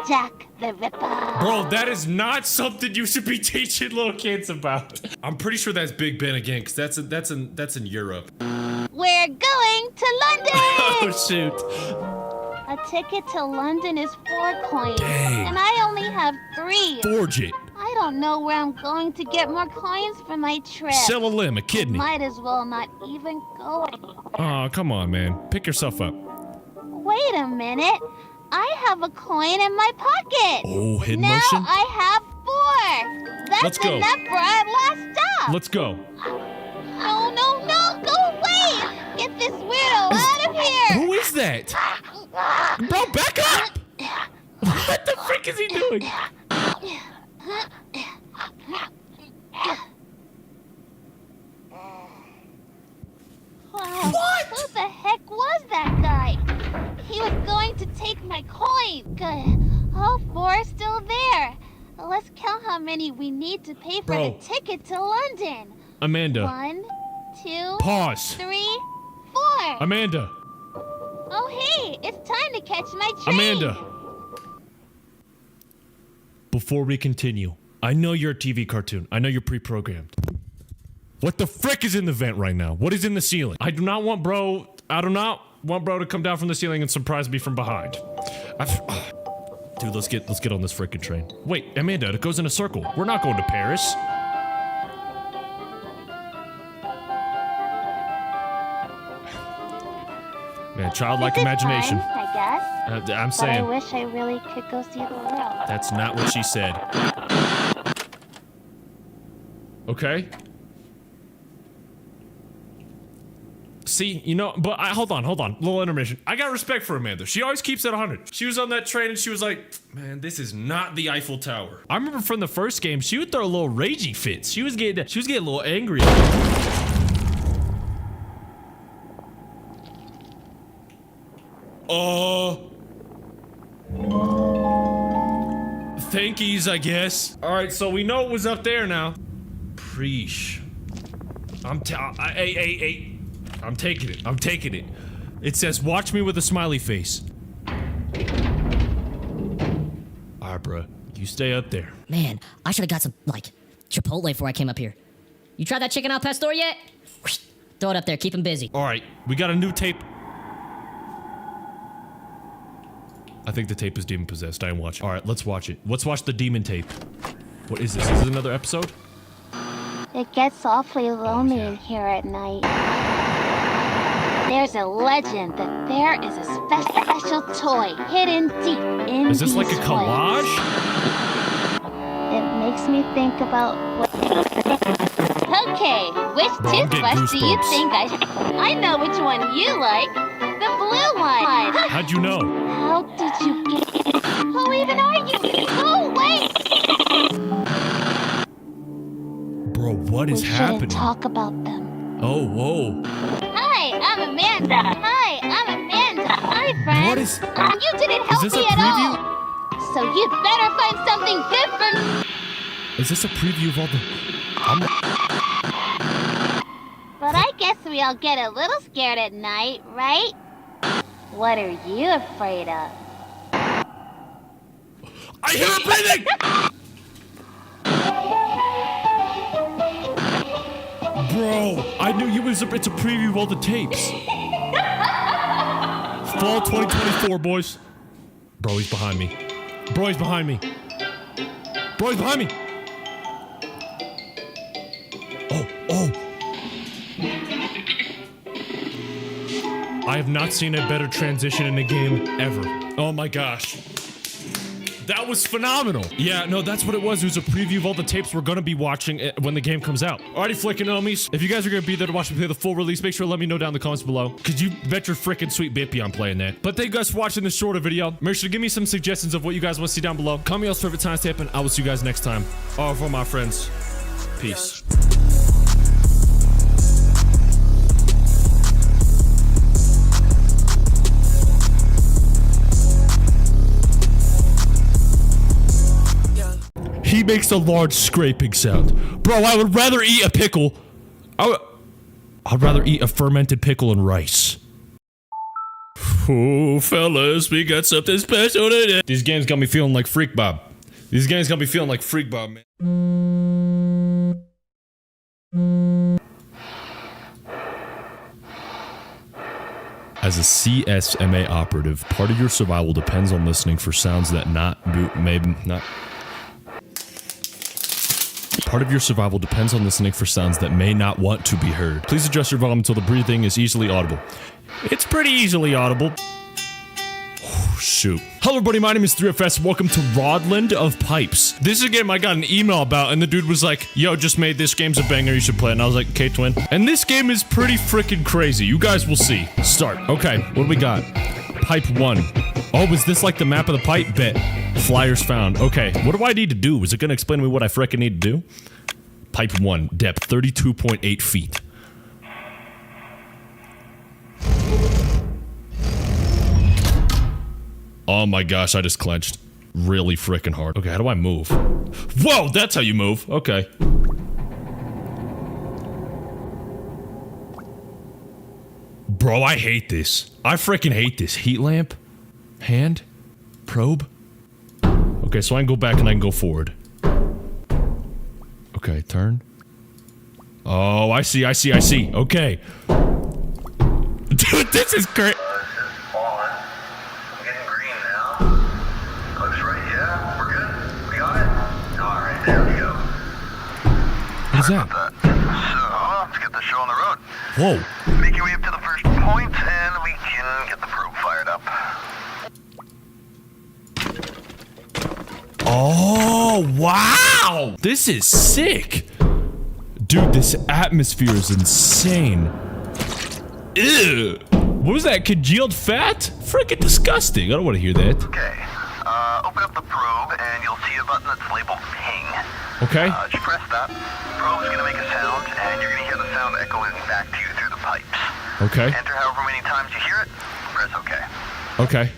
Jack the Ripper? Bro, that is not something you should be teaching little kids about. I'm pretty sure that's Big Ben again, because that's in Europe. We're going to London! Oh, shoot. A ticket to London is 4 coins, Dang. and I only have 3. Forge it. I don't know where I'm going to get more coins for my trip. Sell a limb, a kidney. Might as well not even go anywhere. Oh, come on, man. Pick yourself up. Wait a minute. I have a coin in my pocket. Oh, hidden now motion? I have 4. That's Let's go. enough for our last stop. Let's go. No, no, no. Go away. Get this weirdo out of here. Who is that? Bro, back up! What the frick is he doing? What? Who the heck was that guy? He was going to take my coin. Good. All 4 are still there. Let's count how many we need to pay for Bro. the ticket to London. Amanda. 1, 2, Pause. 3, 4. Amanda. Oh, hey, it's time to catch my train. Amanda. Before we continue, I know you're a TV cartoon. I know you're pre-programmed. What the frick is in the vent right now? What is in the ceiling? I do not want bro to come down from the ceiling and surprise me from behind. Dude, let's get on this frickin' train. Wait, Amanda, it goes in a circle. We're not going to Paris. Man, childlike This is imagination. fine, I guess. I'm But I saying. wish I really could go see the world. That's not what she said. Okay. See, you know, but hold on. Little intermission. I got respect for Amanda. She always keeps it 100. She was on that train and she was like, man, this is not the Eiffel Tower. I remember from the first game, she would throw a little ragey fits. She was getting a little angry. Thankies, I guess. All right, so we know it was up there now. Preesh. I'm taking it. I'm taking it. It says, watch me with a smiley face. Alright, bruh. You stay up there. Man, I should have got some, like, Chipotle before I came up here. You tried that chicken al pastor yet? Throw it up there. Keep him busy. Alright, we got a new tape. I think the tape is demon possessed. I am watching. Alright, let's watch it. Let's watch the demon tape. What is this? Is it another episode? It gets awfully lonely in here at night. There's a legend that there is a special toy hidden deep in Is this like a these collage? woods. It makes me think about what... Okay, which Bro, I'm getting toothbrush do you goosebumps. think I know which one you like. The blue one. How'd you know? How did you get... Who even are you? Oh, wait! Bro, what is we happening? shouldn't talk about them. Oh, whoa. Hi, I'm Amanda. Hi, friend. What is... You didn't help this me a at preview? all. So you'd better find something good for me. Is this a preview of all the... But I guess we all get a little scared at night, right? What are you afraid of? I hear her breathing! Bro, I knew it's a preview of all the tapes. Fall 2024, boys. Bro, he's behind me. Bro, he's behind me. Bro, he's behind me. Oh. I have not seen a better transition in a game ever. Oh my gosh. That was phenomenal. Yeah, no, that's what it was. It was a preview of all the tapes we're gonna be watching when the game comes out. Alrighty, flicking homies. If you guys are gonna be there to watch me play the full release, make sure to let me know down in the comments below. Cause you bet your freaking sweet bippy I'm playing that. But thank you guys for watching this shorter video. Make sure to give me some suggestions of what you guys want to see down below. Comment y'all's favorite timestamp, and I will see you guys next time. Au revoir, my friends. Peace. He makes a large scraping sound. Bro, I would rather eat a pickle. I'd rather eat a fermented pickle and rice. Oh, fellas, we got something special today. These games got me feeling like Freak Bob. These games got me feeling like Freak Bob, man. As a CSMA operative, part of your survival depends on listening for sounds that Part of your survival depends on listening for sounds that may not want to be heard. Please adjust your volume until the breathing is easily audible. It's pretty easily audible. Oh, shoot. Hello everybody, my name is 3FS. Welcome to Rodland of Pipes. This is a game I got an email about, and the dude was like, yo, just made this game's a banger, you should play it. And I was like, okay, twin. And this game is pretty freaking crazy. You guys will see. Start. Okay, what do we got? Pipe 1. Oh, is this like the map of the pipe? Bet. Flyers found. Okay, what do I need to do? Is it gonna explain to me what I frickin' need to do? Pipe 1. Depth 32.8 feet. Oh my gosh, I just clenched really freaking hard. Okay, how do I move? Whoa, that's how you move. Okay. Bro, I hate this. I freaking hate this. Heat lamp? Hand? Probe? Okay, so I can go back and I can go forward. Okay, turn. Oh, I see. Okay. Dude, this is great. What is that? So, let's get the show on the road. Whoa. Make your way up to the first point, and we can get the probe fired up. Oh, wow! This is sick! Dude, this atmosphere is insane. Ew! What was that? Congealed fat? Freaking disgusting. I don't want to hear that. Okay. Open up the probe, and you'll see a button that's labeled ping. Okay. Just press that. Probe's gonna make a sound, and you're gonna hear the sound echoing back to you through the pipes. Okay. Enter however many times you hear it, press OK. Okay.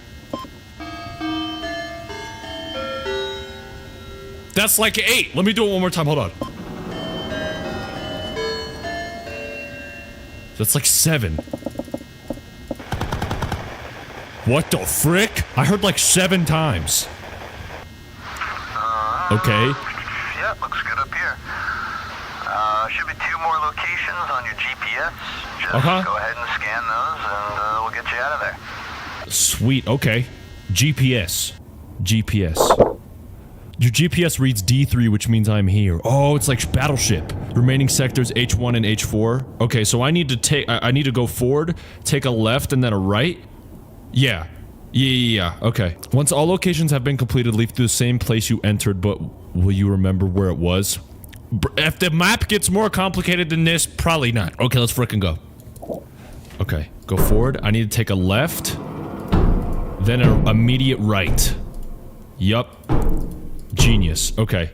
That's like 8. Let me do it one more time. Hold on. That's like 7. What the frick? I heard like 7 times. Okay. Yeah, looks good up here. Should be 2 more locations on your GPS. Just go ahead and scan those, and we'll get you out of there. Sweet. Okay. GPS. Your GPS reads D3, which means I'm here. Oh, it's like Battleship. Remaining sectors H1 and H4. Okay, so I need to go forward, take a left, and then a right? Yeah. Yeah. Okay. Once all locations have been completed, leave through the same place you entered, but will you remember where it was? If the map gets more complicated than this, probably not. Okay, let's frickin' go. Okay, go forward. I need to take a left, then an immediate right. Yup. Genius. Okay.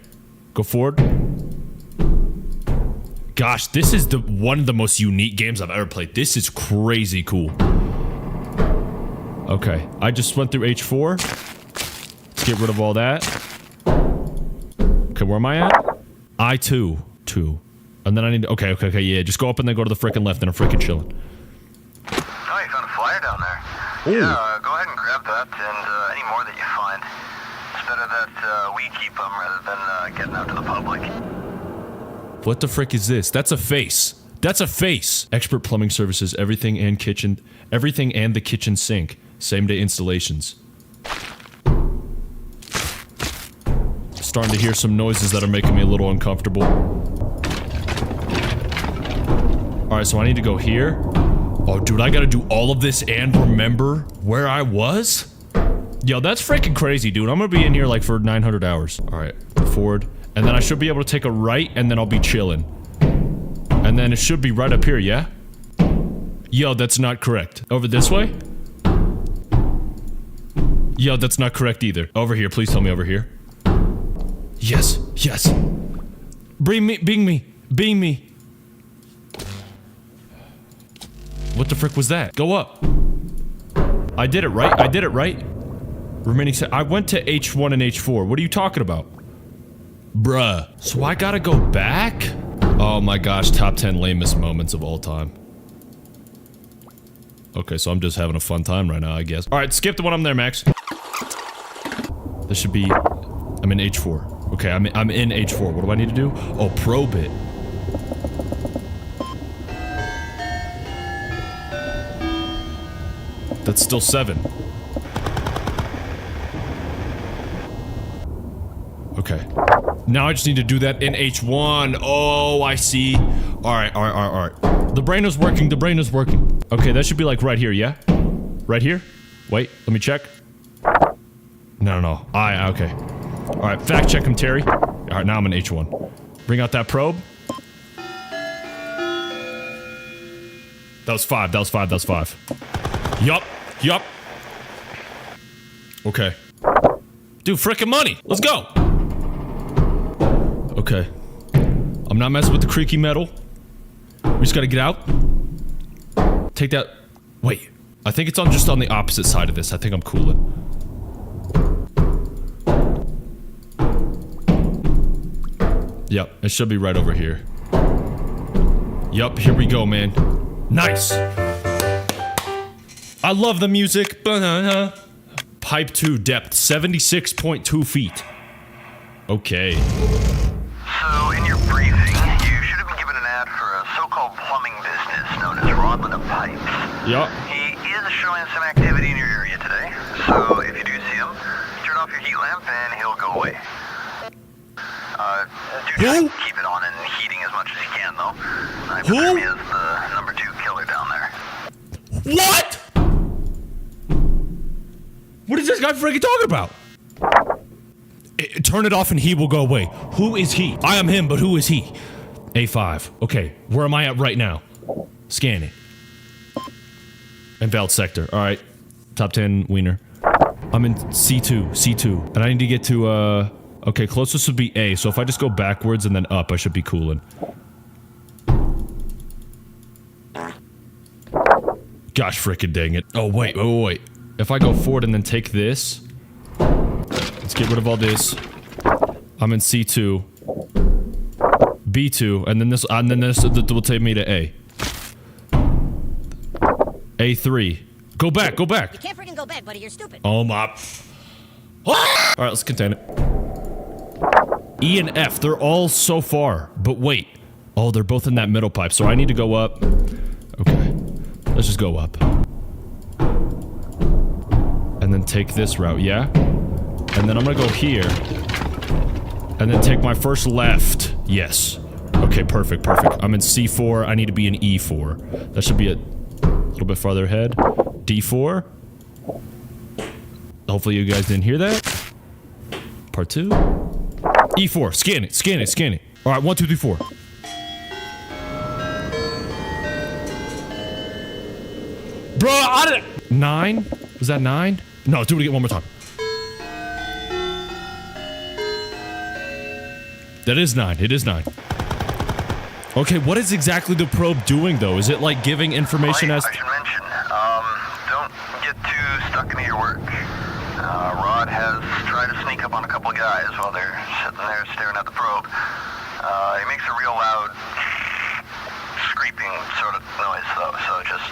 Go forward. Gosh, this is one of the most unique games I've ever played. This is crazy cool. Okay, I just went through H4. Let's get rid of all that. Okay, where am I at? I2. 2. And then I need to... Okay, yeah. Just go up and then go to the frickin' left and I'm frickin' chilling. Oh, you found a flyer down there. Ooh. Yeah, go ahead and grab that, and any more that you find. It's better that we keep them rather than getting out to the public. What the frick is this? That's a face. That's a face. Expert plumbing services, everything and the kitchen sink. Same day installations. Starting to hear some noises that are making me a little uncomfortable. Alright, so I need to go here. Oh, dude, I gotta do all of this and remember where I was? Yo, that's freaking crazy, dude. I'm gonna be in here like for 900 hours. All right, forward. And then I should be able to take a right, and then I'll be chilling. And then it should be right up here, yeah? Yo, that's not correct. Over this way? Yo, that's not correct either. Over here, please tell me over here. Yes, yes. Bing me. What the frick was that? Go up. I did it right? Remaining set. I went to H1 and H4. What are you talking about? Bruh. So I gotta go back? Oh my gosh, top 10 lamest moments of all time. Okay, so I'm just having a fun time right now, I guess. Alright, skip the one I'm there, Max. This should be... I'm in H4. Okay, I'm in H4. What do I need to do? Oh, probe it. That's still 7. Okay. Now I just need to do that in H1. Oh, I see. Alright. The brain is working. Okay, that should be like right here, yeah? Right here? Wait, let me check. No. Okay. Alright, fact check him, Terry. Alright, now I'm in H1. Bring out that probe. That was 5. Yup. Okay. Dude, frickin' money. Let's go. Okay. I'm not messing with the creaky metal. We just gotta get out. Take that. Wait. I think it's just on the opposite side of this. I think I'm cooling. Yep, it should be right over here. Yup, here we go, man. Nice. I love the music. Pipe 2 depth, 76.2 feet. Okay. So, in your briefing, you should have been given an ad for a so-called plumbing business known as Rodman of Pipes. Yup. He is showing some activity in your area today, so if you do see him, turn off your heat lamp and he'll go away. Do try to keep it on and heating as much as you can, though. I presume he is the number 2 killer down there. What? What is this guy freaking talking about? Turn it off and he will go away. Who is he? I am him, but who is he? A5. Okay, where am I at right now? Scanning. Invalid sector. Alright. Top 10 wiener. I'm in C2. And I need to get to, okay, closest would be A, so if I just go backwards and then up, I should be cooling. Gosh frickin' dang it. Oh, wait. If I go forward and then take this... Let's get rid of all this. I'm in C2. B2, and then this will take me to A. A3. Go back! You can't freaking go back, buddy. You're stupid. Oh my... Alright, let's contain it. E and F, they're all so far. But wait. Oh, they're both in that middle pipe, so I need to go up. Okay. Let's just go up. And then take this route, yeah? And then I'm gonna go here. And then take my first left. Yes. Okay, perfect. I'm in C4. I need to be in E4. That should be a little bit farther ahead. D4. Hopefully you guys didn't hear that. Part 2. E4. Scan it. Alright, 1, 2, 3, 4. Bro, I didn't... 9? Was that 9? No, do it again one more time. That is 9. It is 9. Okay, what is exactly the probe doing, though? Is it, like, giving information as... I should mention, don't get too stuck into your work. Rod has tried to sneak up on a couple of guys while they're sitting there staring at the probe. He makes a real loud, scraping sort of noise, though, so just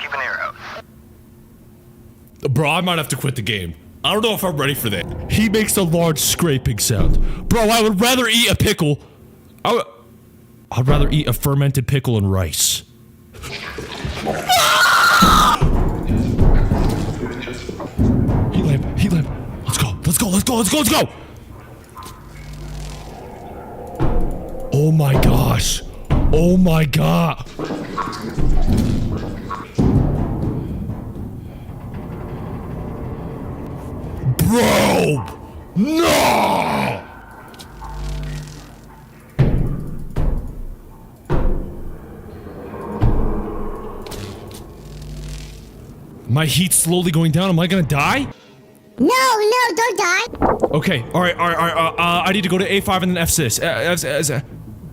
keep an ear out. Bro, I might have to quit the game. I don't know if I'm ready for that. He makes a large scraping sound. Bro, I would rather eat a pickle. I'd rather eat a fermented pickle and rice. Heat lamp. Let's go. Oh my gosh. Oh my god. Bro! No! My heat's slowly going down. Am I gonna die? No, don't die. Okay, alright, I need to go to A5 and then F6.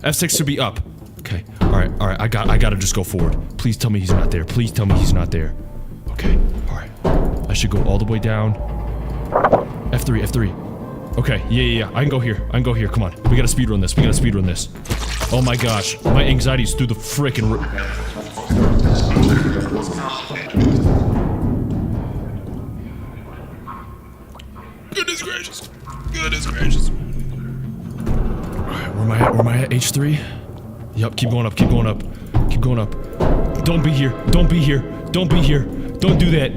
F6 should be up. Okay, alright, I gotta just go forward. Please tell me he's not there. Please tell me he's not there. Okay, alright. I should go all the way down. F3. Okay, yeah, I can go here. Come on. We gotta speedrun this. Oh my gosh, my anxiety's through the frickin' roof. Goodness gracious. Alright, where am I at? H3? Yep, keep going up. Don't be here. Don't do that.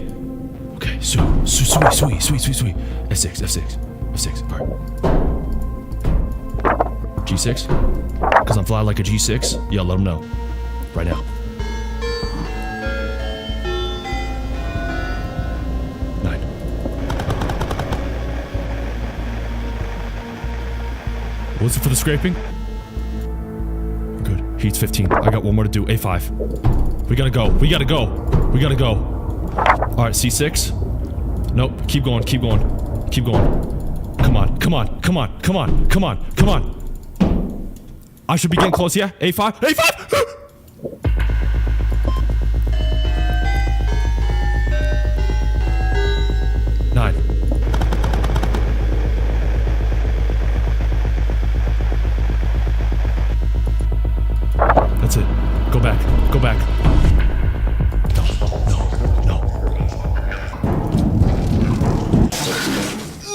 Okay, sweet. F6, alright. G6? Because I'm flying like a G6? Yeah, let him know. Right now. Was it for the scraping? Good. Heat's 15. I got one more to do. A5. We gotta go. Alright, C6. Nope. Keep going. Come on. I should be getting close, yeah? A5. 9. That's it. Go back.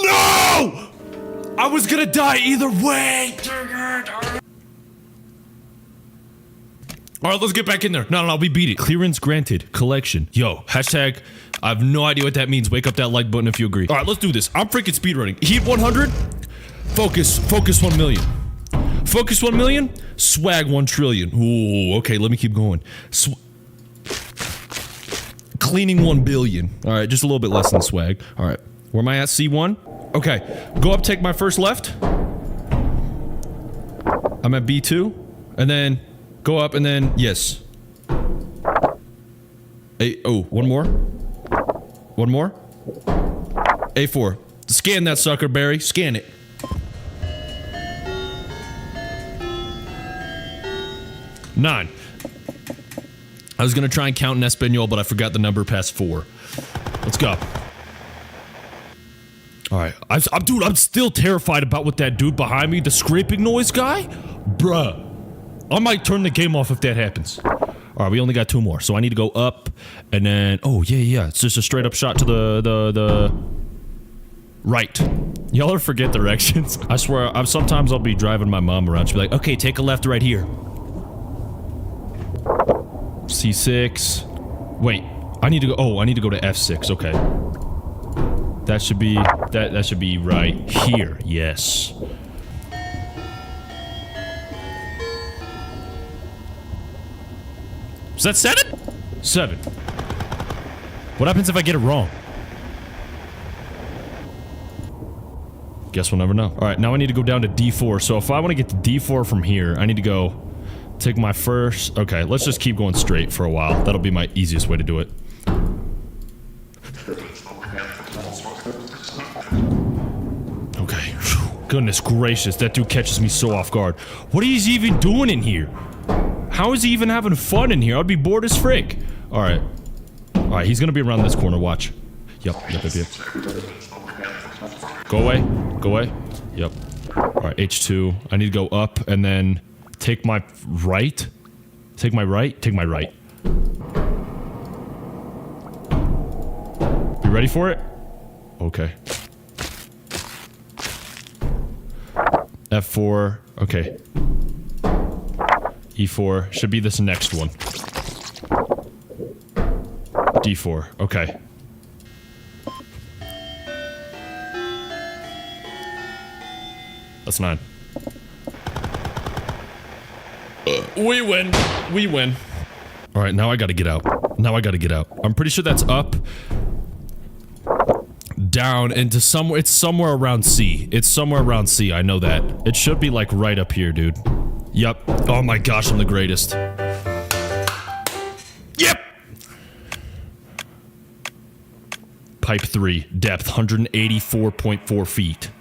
No! I was gonna die either way! Alright, let's get back in there. No, we beat it. Clearance granted. Collection. Yo, hashtag, I have no idea what that means. Wake up that like button if you agree. Alright, let's do this. I'm freaking speedrunning. Heat 100. Focus 1 million. Focus 1 million. Swag 1 trillion. Ooh, okay, let me keep going. Cleaning 1 billion. Alright, just a little bit less than swag. Alright, where am I at? C1? Okay, go up, take my first left. I'm at B2. And then go up and then, yes. One more. A4. Scan that sucker, Barry. Scan it. Nine. I was gonna try and count in Espanol, but I forgot the number past 4. Let's go. Alright. I'm still terrified about what that dude behind me, the scraping noise guy? Bruh. I might turn the game off if that happens. Alright, we only got 2 more, so I need to go up, and then... Oh, yeah. It's just a straight up shot to the right. Y'all ever forget directions? I swear, sometimes I'll be driving my mom around. She'll be like, okay, take a left right here. C6. Wait, I need to go to F6, okay. That should be, that should be right here, yes. Is that 7? 7. What happens if I get it wrong? Guess we'll never know. Alright, now I need to go down to D4. So if I want to get to D4 from here, I need to go take my first... Okay, let's just keep going straight for a while. That'll be my easiest way to do it. Okay. Goodness gracious, that dude catches me so off guard. What is he even doing in here? How is he even having fun in here? I'd be bored as frick. Alright. Alright, he's gonna be around this corner, watch. Yep. Go away. Yep. Alright, H2. I need to go up and then take my right. Take my right. You ready for it? Okay. F4. Okay. E4. Should be this next one. D4. Okay. That's 9. We win. Alright, now I gotta get out. I'm pretty sure that's up. down into somewhere. It's somewhere around C. It's somewhere around C. I know that. It should be like right up here, dude. Yup. Oh my gosh, I'm the greatest. Yep. Pipe 3, depth 184.4 feet.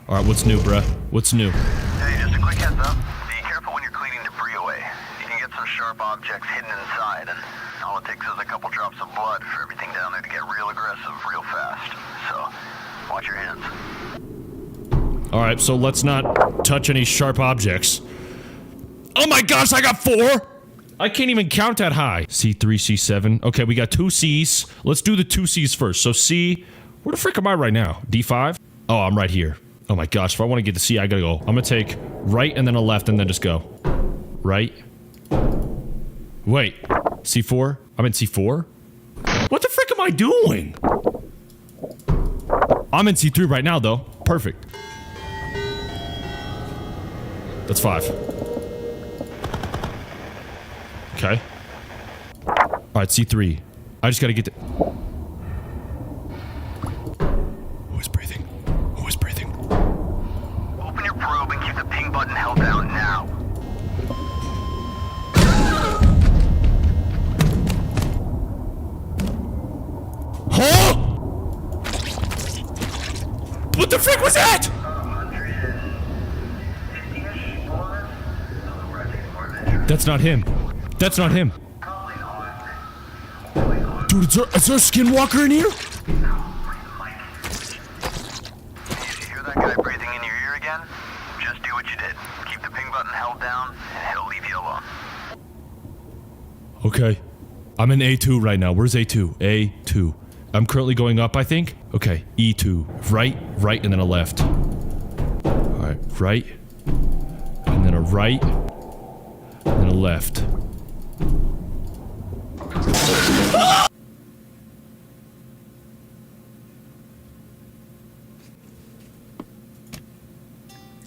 All right, what's new, bruh? What's new? Hey, just a quick heads up. Be careful when you're cleaning debris away. You can get some sharp objects hidden inside, and all it takes is a couple drops of blood for everything down there to get real aggressive real fast. So, watch your hands. All right, so let's not touch any sharp objects. Oh my gosh, I got 4! I can't even count that high. C3, C7. Okay, we got 2 C's. Let's do the 2 C's first. So C, where the frick am I right now? D5? Oh, I'm right here. Oh my gosh, if I want to get to C, I gotta go. I'm gonna take right and then a left and then just go. Right. Wait. C4? I'm in C4? What the frick am I doing? I'm in C3 right now, though. Perfect. That's 5. Okay. Alright, C3. I just gotta get to... Who is breathing? Who is breathing? Open your probe and keep the ping button held down now. Huh? What the frick was that? That's not him. That's not him. Dude, is there a skinwalker in here? You hear that guy breathing in your ear again? Just do what you did. Keep the ping button held down, and he'll leave you alone. Okay. I'm in A2 right now. Where's A2? A2. I'm currently going up, I think. Okay, E2. Right, right, and then a left. Alright, right. And then a right. And then a left.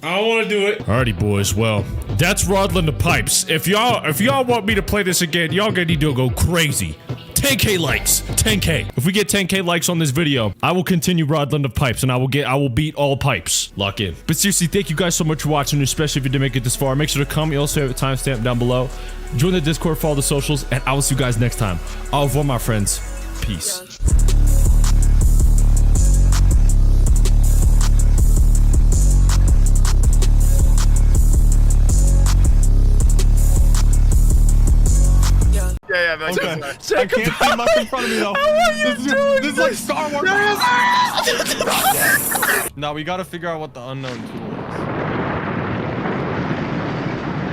I don't want to do it. Alrighty, boys. Well, that's Rodland the Pipes. If y'all want me to play this again, y'all gonna need to go crazy. 10K likes. 10K. If we get 10K likes on this video, I will continue Rodland of Pipes, and I will beat all pipes. Lock in. But seriously, thank you guys so much for watching, especially if you did make it this far. Make sure to comment your favorite timestamp down below. Join the Discord, follow the socials, and I will see you guys next time. Au revoir, my friends. Peace. Yeah, man. Okay. I can't see much in front of me though. This is like Star Wars. Now we gotta figure out what the unknown tool is.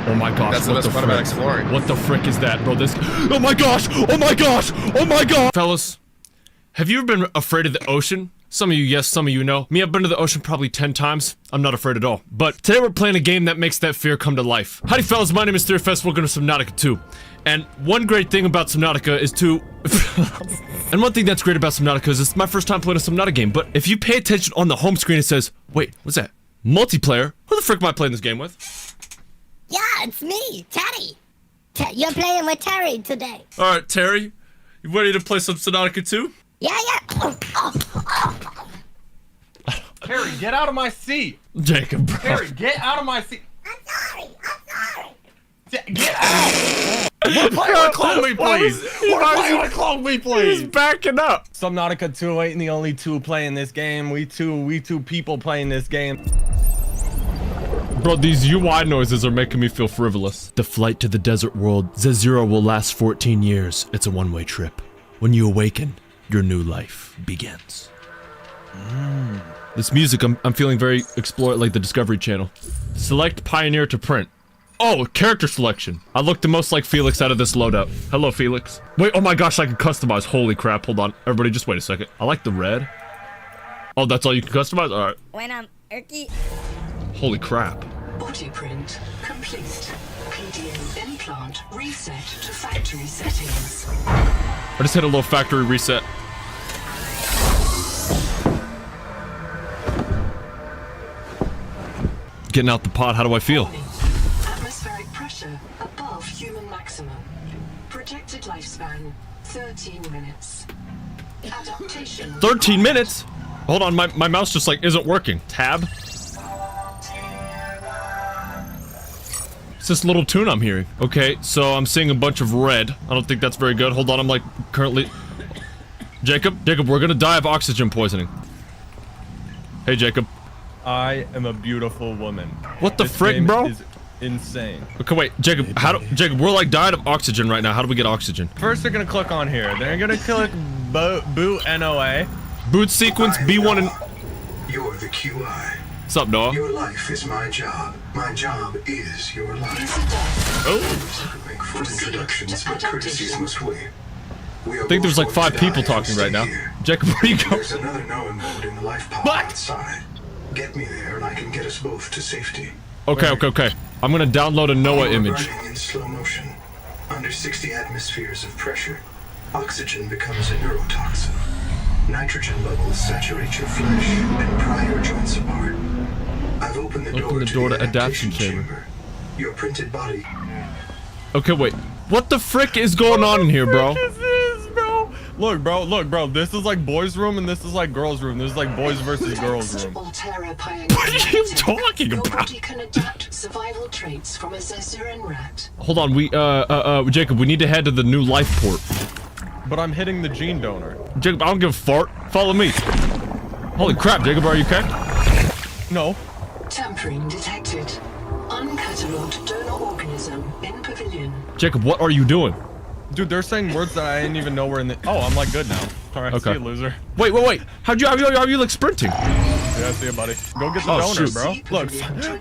Oh my gosh, that's the best part about exploring. What the frick is that, bro? This. Oh my gosh! Oh my gosh! Oh my god! Fellas, have you ever been afraid of the ocean? Some of you, yes, some of you know. Me, I've been to the ocean probably 10 times. I'm not afraid at all. But today we're playing a game that makes that fear come to life. Howdy, fellas, my name is Theorfest. Welcome to Subnautica 2. And one great thing about Subnautica is and one thing that's great about Subnautica is it's my first time playing a Subnautica game. But if you pay attention on the home screen, it says, wait, what's that? Multiplayer? Who the frick am I playing this game with? Yeah, it's me, Terry. You're playing with Terry today. Alright, Terry. You ready to play some Subnautica 2? Yeah. Terry, get out of my seat. Jacob, bro. Terry, get out of my seat. I'm sorry. Get out! We're playing with Clone Me, please! We're playing with Clone Me, please! He's backing up! Subnautica 2 ain't the only two playing this game. We two people playing this game. Bro, these UI noises are making me feel frivolous. The flight to the desert world, Zero will last 14 years. It's a one-way trip. When you awaken, your new life begins. This music, I'm feeling very explore like the Discovery Channel. Select Pioneer to print. Oh, character selection. I look the most like Felix out of this loadout. Hello, Felix. Wait, oh my gosh, I can customize. Holy crap, hold on. Everybody just wait a second. I like the red. Oh, that's all you can customize? Alright. When I'm Erky. Holy crap. Autoprint complete. PDM implant reset to factory settings. I just hit a little factory reset. Getting out the pod, how do I feel? Atmospheric pressure above human maximum. Projected lifespan 13 minutes. Adaptation. 13 minutes? Hold on, my mouse just like isn't working. Tab. It's this little tune I'm hearing. Okay, so I'm seeing a bunch of red. I don't think that's very good. Hold on, I'm like currently... Jacob, we're gonna die of oxygen poisoning. Hey, Jacob. I am a beautiful woman. What the This frick, game bro? is insane. Okay, wait, Jacob, Jacob, we're like dying of oxygen right now. How do we get oxygen? First, they're gonna click on here. They're gonna click boot NOA. Boot sequence B1 and... You're the QI. What's up, Noah? Your life is my job. My job is your life. Oh. Make full introductions, but courtesies must wait. I think there's like 5 people talking right now. Jacob, where you go? There's another knowing mode in the life pod outside. Get me there and I can get us both to safety. Okay. I'm gonna download a Noah image. Running in slow motion. Under 60 atmospheres of pressure, oxygen becomes a neurotoxin. Nitrogen levels saturate your flesh and pry your joints apart. I've opened the door to adaptation chamber. Your printed body. Okay, wait. What the frick is going on in here, bro? What is this, bro? Look, bro. This is like boys' room and this is like girls' room. This is like boys versus girls' room. What are you talking about? Body can adapt survival traits from a Zazuran rat. Hold on, Jacob, we need to head to the new life port. But I'm hitting the gene donor. Jacob, I don't give a fart. Follow me. Holy crap, Jacob, are you okay? No. Tampering detected. Uncatalogued donor organism in pavilion. Jacob, what are you doing? Dude, they're saying words that I didn't even know were in the... Oh, I'm like good now. Alright, Okay. see you, loser. Wait. How are you like sprinting? Yeah, see you, buddy. Go get the donor, shoot. bro. Look,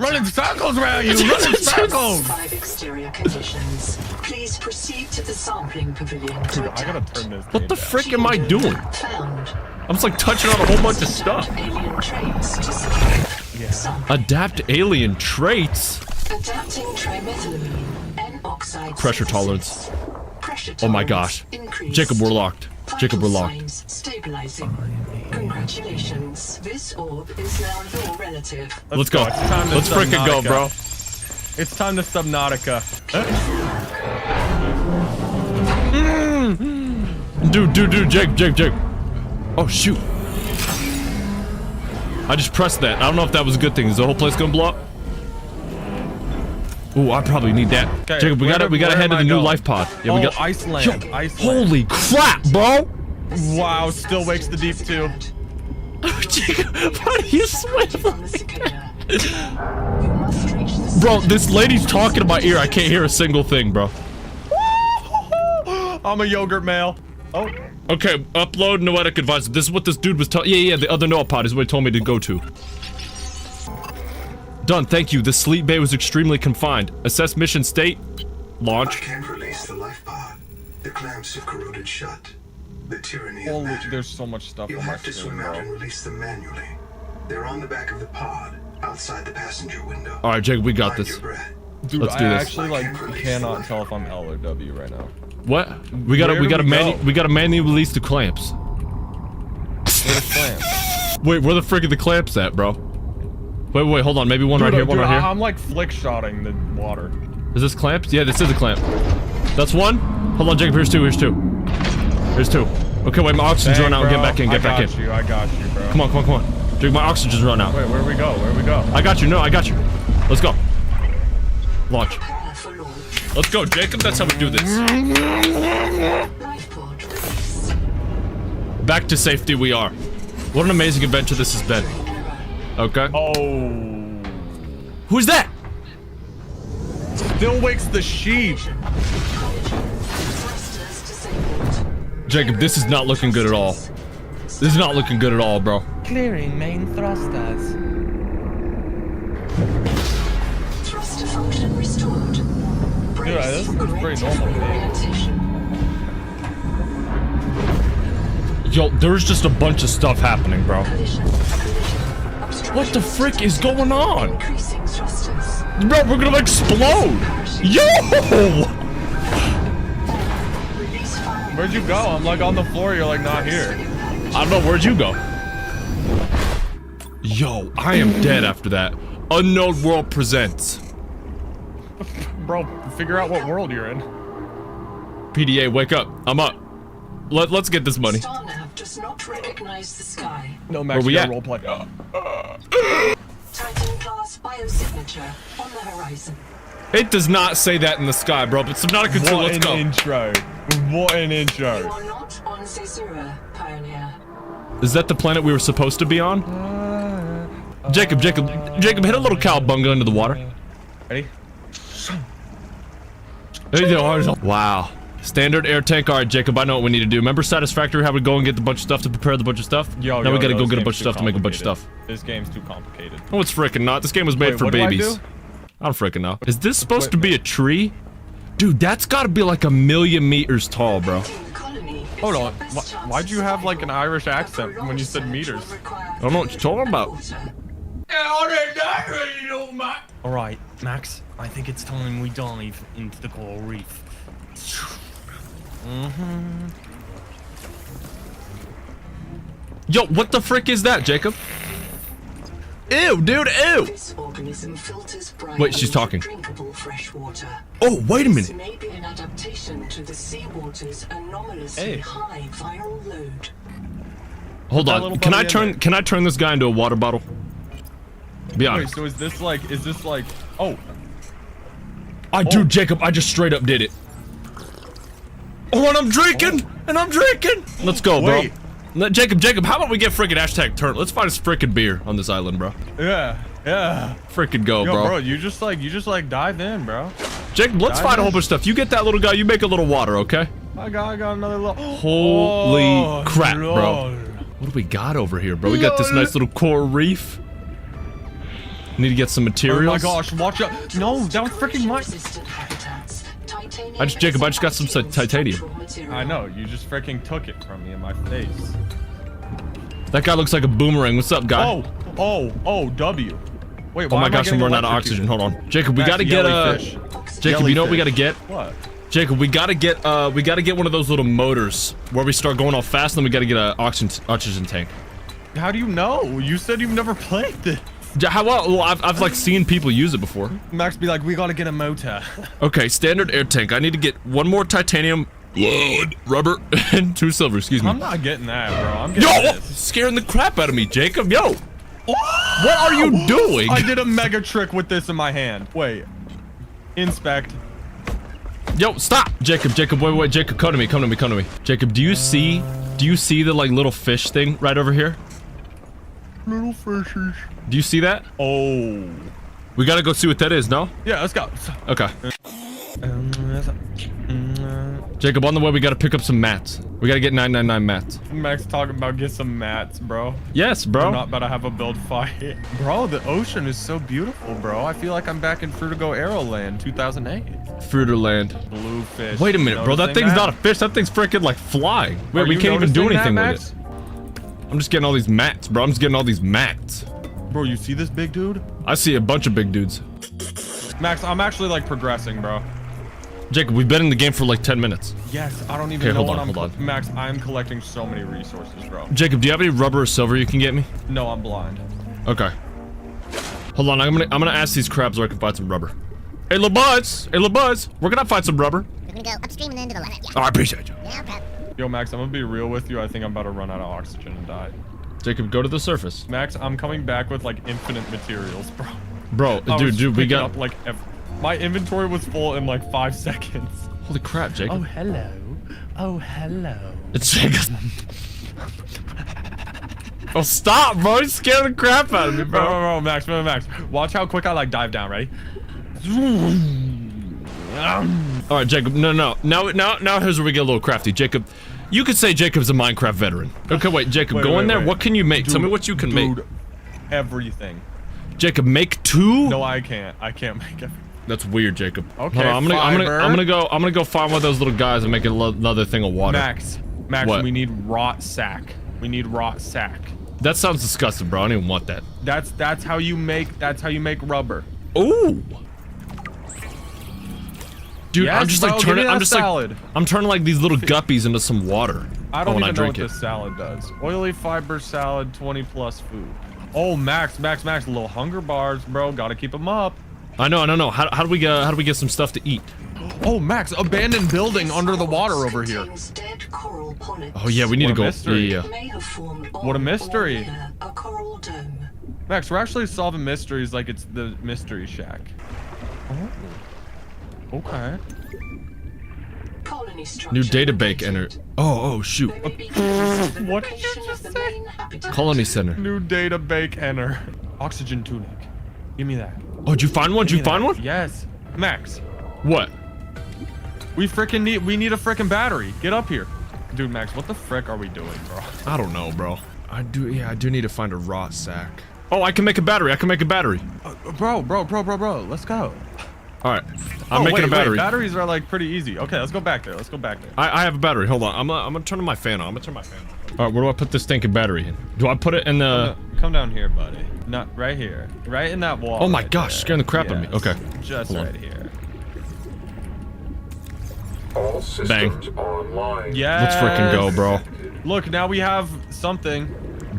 running circles around you! Running circles! 5 exterior conditions. Please proceed to the sampling pavilion to Dude, I gotta turn this What the down. frick am I doing? Found. I'm just like touching on a whole bunch of stuff. Alien traits to survive. Adapt alien traits? Adapting trimethylamine N oxide. Pressure synthesis. tolerance. Pressure Oh my tolerance gosh. increased. Jacob, we're locked. Jacob, we're locked. Signs stabilizing. Congratulations. This orb is now your relative. Let's go. It's time to Let's freaking go, Subnautica. bro. It's time to Subnautica. Dude, Jake. Oh, shoot. I just pressed that. I don't know if that was a good thing. Is the whole place gonna blow up? Ooh, I probably need that. Okay, Jacob, we gotta head to the new life pod. Yeah, we got Iceland. Yo, Iceland. holy crap, bro! Wow, still wakes the deep too. Jacob, why are you swimming? Bro, this lady's talking in my ear. I can't hear a single thing, bro. I'm a yogurt male. Oh. Okay, upload Noetic advisor. This is what this dude was telling. Yeah, the other Noah pod is what he told me to go to. Done, thank you. The sleep bay was extremely confined. Assess mission state. Launch. I can't release the life pod. The clamps have corroded shut. The tyranny of Holy, matter. there's so much stuff You'll on my have to screen, swim out bro. and release them manually. They're on the back of the pod, outside the passenger window. All right, Jacob, we got Mind this. your breath. Dude, Let's do I this. actually like cannot tell if I'm L or W right now. What? We gotta manually release the clamps. Where the clamps? Wait, where the frick are the clamps at, bro? Wait, hold on. Maybe one right here, one right here. I'm like flick shotting the water. Is this clamps? Yeah, this is a clamp. That's one. Hold on, Jacob. Here's two. Here's two. Okay, wait, my oxygen's run out. Get back in. Get back in. I got you, bro. Come on. Jacob, my oxygen's run out. Wait, where we go? I got you. No, I got you. Let's go. Launch. Let's go, Jacob. That's how we do this. Back to safety we are. What an amazing adventure this has been. Okay. Oh. Who's that? Still wakes the sheep. Jacob, this is not looking good at all. This is not looking good at all, bro. Clearing main thrusters. Thruster function restored. Dude, this is pretty normal to me. Yo, there's just a bunch of stuff happening, bro. What the frick is going on? Bro, we're gonna explode! Yo! Where'd you go? I'm like on the floor, you're like not here. I don't know, where'd you go? Yo, I am dead after that. Unknown World presents. Bro, figure out what world you're in. PDA, wake up. I'm up. Let's get this money. does not recognize the sky. No, Where Max, we you at? gotta roleplay. Titan class biosignature on the horizon. It does not say that in the sky, bro. But Subnautica 2, let's go. Intro. What an intro. You are not on Caesura, Pioneer. Is that the planet we were supposed to be on? Jacob, hit a little cowabunga into the water. Ready? Wow. Standard air tank. All right, Jacob, I know what we need to do. Remember Satisfactory, how we go and get the bunch of stuff to prepare the bunch of stuff? Now we gotta go get a bunch of stuff to make a bunch of stuff. This game's too complicated. Oh, it's frickin' not. This game was made for babies. I don't frickin' know. Is this supposed to be a tree? Dude, that's gotta be like 1,000,000 meters tall, bro. Hold on. Why'd you have like an Irish accent when you said meters? I don't know what you're talking about. Alright, Max, I think it's time we dive into the coral reef. Yo, what the frick is that, Jacob? Ew, dude, ew! This organism filters brine Wait, she's talking. drinkable fresh water. Oh, wait a This minute. may be an adaptation to the seawater's anomalously high viral load. Hold on. Can I turn this guy into a water bottle? Be honest. Wait, so is this like, oh. Dude, Jacob, I just straight up did it. Oh, and I'm drinking! Let's go, bro. Wait. Jacob, how about we get frickin' hashtag turn? Let's find us frickin' beer on this island, bro. Yeah. Frickin' go, Yo, bro. you just like dive in, bro. Jacob, let's find a whole bunch of stuff. You get that little guy, you make a little water, okay? I got another little. Holy crap, bro. What do we got over here, bro? We got this nice little coral reef. Need to get some materials. Oh my gosh, watch out. No, that was freaking mine. Jacob, I just got some titanium. I know, you just freaking took it from me in my face. That guy looks like a boomerang. What's up, guy? Oh, W. Wait, Oh my gosh, I'm running out of oxygen. Hold on. Jacob, we gotta get Jacob, you know what we gotta get? What? Jacob, we gotta get one of those little motors where we start going off fast, and then we gotta get a oxygen tank. How do you know? You said you've never played this. Well, I've like seen people use it before. Max be like, we gotta get a motor. Okay, standard air tank. I need to get one more titanium, rubber, and 2 silver. Excuse me. I'm not getting that, bro. I'm getting this. Scaring the crap out of me, Jacob. Yo, what are you doing? I did a mega trick with this in my hand. Wait. Inspect. Yo, stop, Jacob. Wait, Jacob, come to me. Jacob, do you see the like little fish thing right over here? Little fishes. Do you see that? Oh. We gotta go see what that is, no? Yeah, let's go. Okay. Jacob, on the way, we gotta pick up some mats. We gotta get 999 mats. Max talking about get some mats, bro. Yes, bro. We're not about to have a build fight. Bro, the ocean is so beautiful, bro. I feel like I'm back in Fruitigo Aeroland 2008. Fruiterland. Bluefish. Wait a minute, bro. That thing's not a fish. That thing's freaking like flying. Wait, we can't even do anything with it. I'm just getting all these mats, bro. Bro, you see this big dude? I see a bunch of big dudes. Max, I'm actually like progressing, bro. Jacob, we've been in the game for like 10 minutes. Yes, I don't even know hold what on, I'm hold on. Max, I'm collecting so many resources, bro. Jacob, do you have any rubber or silver you can get me? No, I'm blind. Okay. Hold on, I'm gonna ask these crabs where I can find some rubber. Hey, little buzz, where can I find some rubber? We're gonna go upstream and then to the left. Oh, I appreciate you. Yeah, okay. Yo, Max, I'm gonna be real with you. I think I'm about to run out of oxygen and die. Jacob, go to the surface. Max, I'm coming back with like infinite materials, bro. Bro, dude, we got up, like my inventory was full in like 5 seconds. Holy crap, Jacob. Oh, hello. It's Jacob. Oh, stop, bro. You're scaring the crap out of me, bro. Bro, Max. Watch how quick I like dive down, ready? All right, Jacob. No. Now here's where we get a little crafty. Jacob, you could say Jacob's a Minecraft veteran. Okay, wait, Jacob, go in there. What can you make? Tell me what you can make. Everything. Jacob, make 2? No, I can't. I can't make everything. That's weird, Jacob. Okay, hold on, I'm gonna go find one of those little guys and make another thing of water. Max, what? we need rot sack. That sounds disgusting, bro. I don't even want that. That's how you make rubber. Ooh. Dude, Yes, I'm just bro, like give me turning. that I'm turning like these little guppies into some water. I don't when even I know drink what it. this salad does. Oily fiber salad, 20 plus food. Oh, Max, little hunger bars, bro. Gotta keep them up. I know. How do we get some stuff to eat? Oh, Max, abandoned building under the water over here. Dead large coral polyps. Oh yeah, we need to go. mystery. May have formed on What a or mystery. near a coral dome. Max, we're actually solving mysteries like it's the Mystery Shack. Oh. Okay. Colony structure New data bank located. enter. Oh shoot. What did you just say? Colony center. New data bank enter. Oxygen tunic. Give me that. Oh, did you find one? Did you find one? Yes. Max. What? We need a frickin' battery. Get up here. Dude, Max, what the frick are we doing, bro? I don't know, bro. I do need to find a rot sack. Oh, I can make a battery. I can make a battery. Bro. Let's go. All right. I'm making a battery. Batteries are like pretty easy. Okay, let's go back there. I have a battery. Hold on. I'm gonna turn my fan on. All right, where do I put this stinking battery in? Do I put it in the... Come down here, buddy. Not right here. Right in that wall. Oh my right gosh, there. scaring the crap out of me. Okay. Just Hold on. right here. All systems online. Yeah. Let's freaking go, bro. Look, now we have something.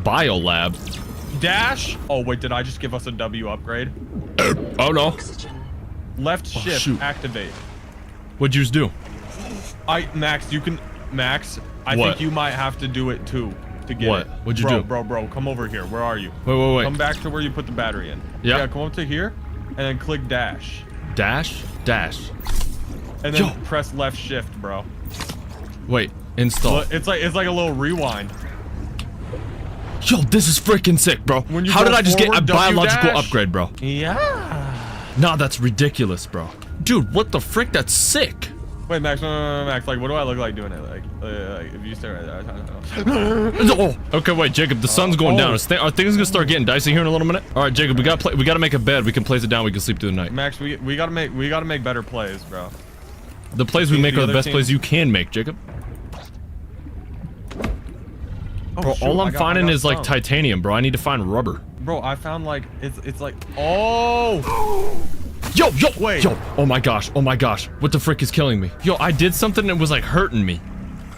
Biolab. Dash. Oh wait, did I just give us a W upgrade? Oh no. Left shift. shoot. Activate. What'd you just do? Max, you can. Max, I What? think you might have to do it too to get What? it. What'd you do? Bro, come over here. Where are you? Wait. Come back to where you put the battery in. Yeah. Come up to here, and then click dash. Dash. And then press left shift, bro. Wait. Install. Look, it's like a little rewind. Yo, this is freaking sick, bro. When you How go did I just get a forward, W biological dash. upgrade, bro? Yeah. Nah, that's ridiculous, bro. Dude, what the frick? That's sick. Wait, Max, no, Max. Like, what do I look like doing it? Like if you stay right there. Oh, okay, wait, Jacob. The sun's going down. Are things gonna start getting dicey here in a little minute? All right, Jacob. We gotta make a bed. We can place it down. We can sleep through the night. Max, we gotta make better plays, bro. The plays we make are the other best team- plays you can make, Jacob. Oh, Bro, shoot, all I I'm got finding is like some. titanium, bro. I need to find rubber. Bro, I found like it's like oh. Yo, Wait. yo, oh my gosh, what the frick is killing me? Yo, I did something that was like hurting me.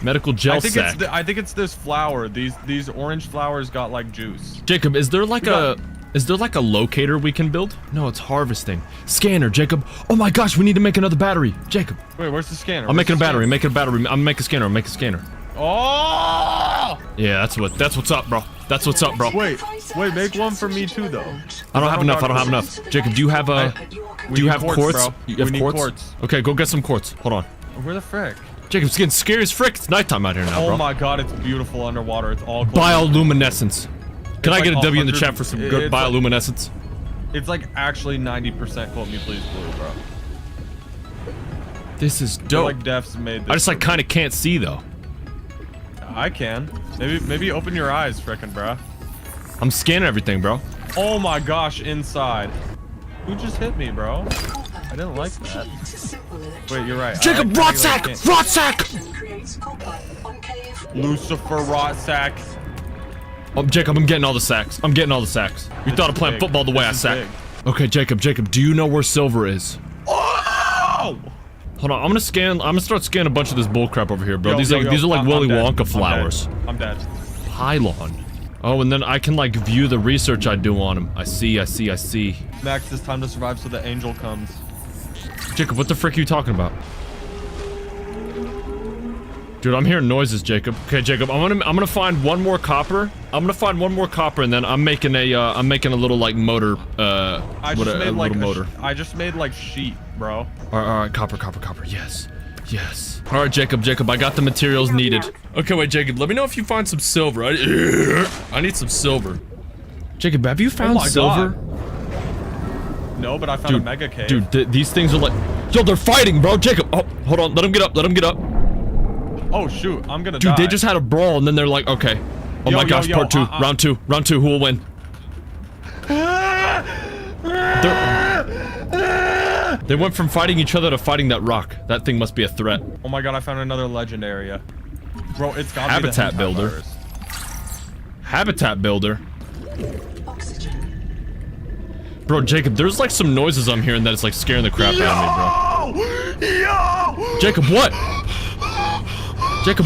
Medical gel sack. I think it's this flower. These orange flowers got like juice. Jacob, is there like a locator we can build? No, it's harvesting. Scanner, Jacob. Oh my gosh, we need to make another battery. Jacob. Wait, where's the scanner? I'm making a battery. I'm making a battery. I'm gonna make a scanner. I'm making a scanner. Oh! Yeah, that's what's up, bro. That's what's up, bro. Wait, make one for me too, though. I don't have enough. Jacob, do you have quartz? Bro. You have We need quartz? quartz. Okay, go get some quartz. Hold on. Where the frick? Jacob, it's getting scary as frick. It's nighttime out here now, bro. Oh my god, it's beautiful underwater. It's all Bioluminescence. Can I like get a W in the 100 chat for some good it's like- bioluminescence? It's like actually 90% Quote Me Please blue, bro. This is I feel dope. like Def's made this. I just like kind of can't see though. I can. Maybe open your eyes, frickin' bro. I'm scanning everything, bro. Oh my gosh, inside. Who just hit me, bro? I didn't like that. Wait, you're right. Jacob, rot sack! Rot sack! Lucifer rot sack. Oh, Jacob, I'm getting all the sacks. We thought of playing big. football the way I This is sack. Okay, Jacob, do you know where silver is? Oh! Hold on, I'm gonna start scanning a bunch of this bullcrap over here, bro. Yo, These yo, are yo, like I'm Willy dead. Wonka flowers. I'm dead. Pylon. Oh, and then I can like view the research I do on them. I see. Max, it's time to survive so the angel comes. Jacob, what the frick are you talking about? Dude, I'm hearing noises, Jacob. Okay, Jacob, I'm gonna find one more copper. And then I'm making a little like motor. I just made like sheet, bro. All right, copper. Yes. All right, Jacob, I got the materials needed. Okay, wait, Jacob, let me know if you find some silver. I need some silver. Jacob, have you found silver? God. No, but I found a mega cave. Dude, these things are like, yo, they're fighting, bro. Jacob, oh, hold on, let him get up. Oh shoot, I'm gonna die. Dude, they just had a brawl and then they're like, okay. Oh my gosh, part two, round two, who will win? They went from fighting each other to fighting that rock. That thing must be a threat. Oh my god, I found another legend area. Bro, it's got Habitat builder. Habitat builder. Bro, Jacob, there's like some noises I'm hearing that it's like scaring the crap out of me, bro. Yo! Jacob, what? Big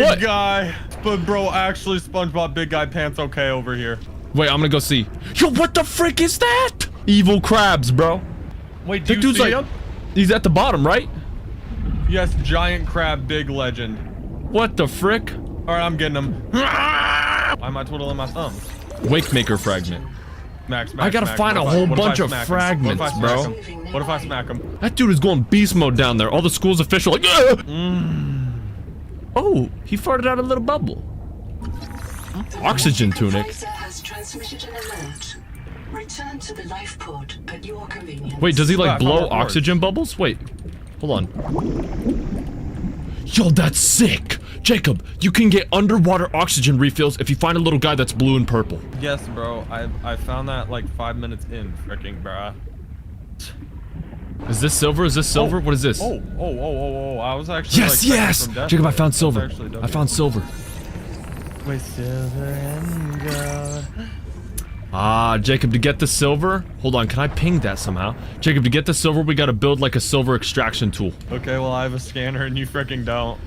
what? guy. But bro, actually SpongeBob Big Guy Pants okay over here. Wait, I'm gonna go see. Yo, what the frick is that? Evil crabs, bro. Wait, do you see him? He's at the bottom, right? Yes, giant crab, big legend. What the frick? All right, I'm getting him. Why am I twiddling my thumbs? Wakemaker fragment. Max, I gotta find a whole bunch of fragments, bro. What if I smack him? That dude is going beast mode down there. All the school's official, like, Oh, he farted out a little bubble. Oxygen tunic. Has transmitted an alert. Return to the life pod at your convenience. Wait, does he like blow oxygen bubbles? Wait, hold on. Yo, that's sick. Jacob, you can get underwater oxygen refills if you find a little guy that's blue and purple. Yes, bro. I found that like 5 minutes in, freaking bruh. Is this silver? Is this silver? What is this? Oh, I was actually Yes, like, yes! Jacob, I found silver. I found silver. With silver and gold. Ah, Jacob, to get the silver, hold on, can I ping that somehow? Jacob, to get the silver, we gotta build like a silver extraction tool. Okay, well I have a scanner and you freaking don't.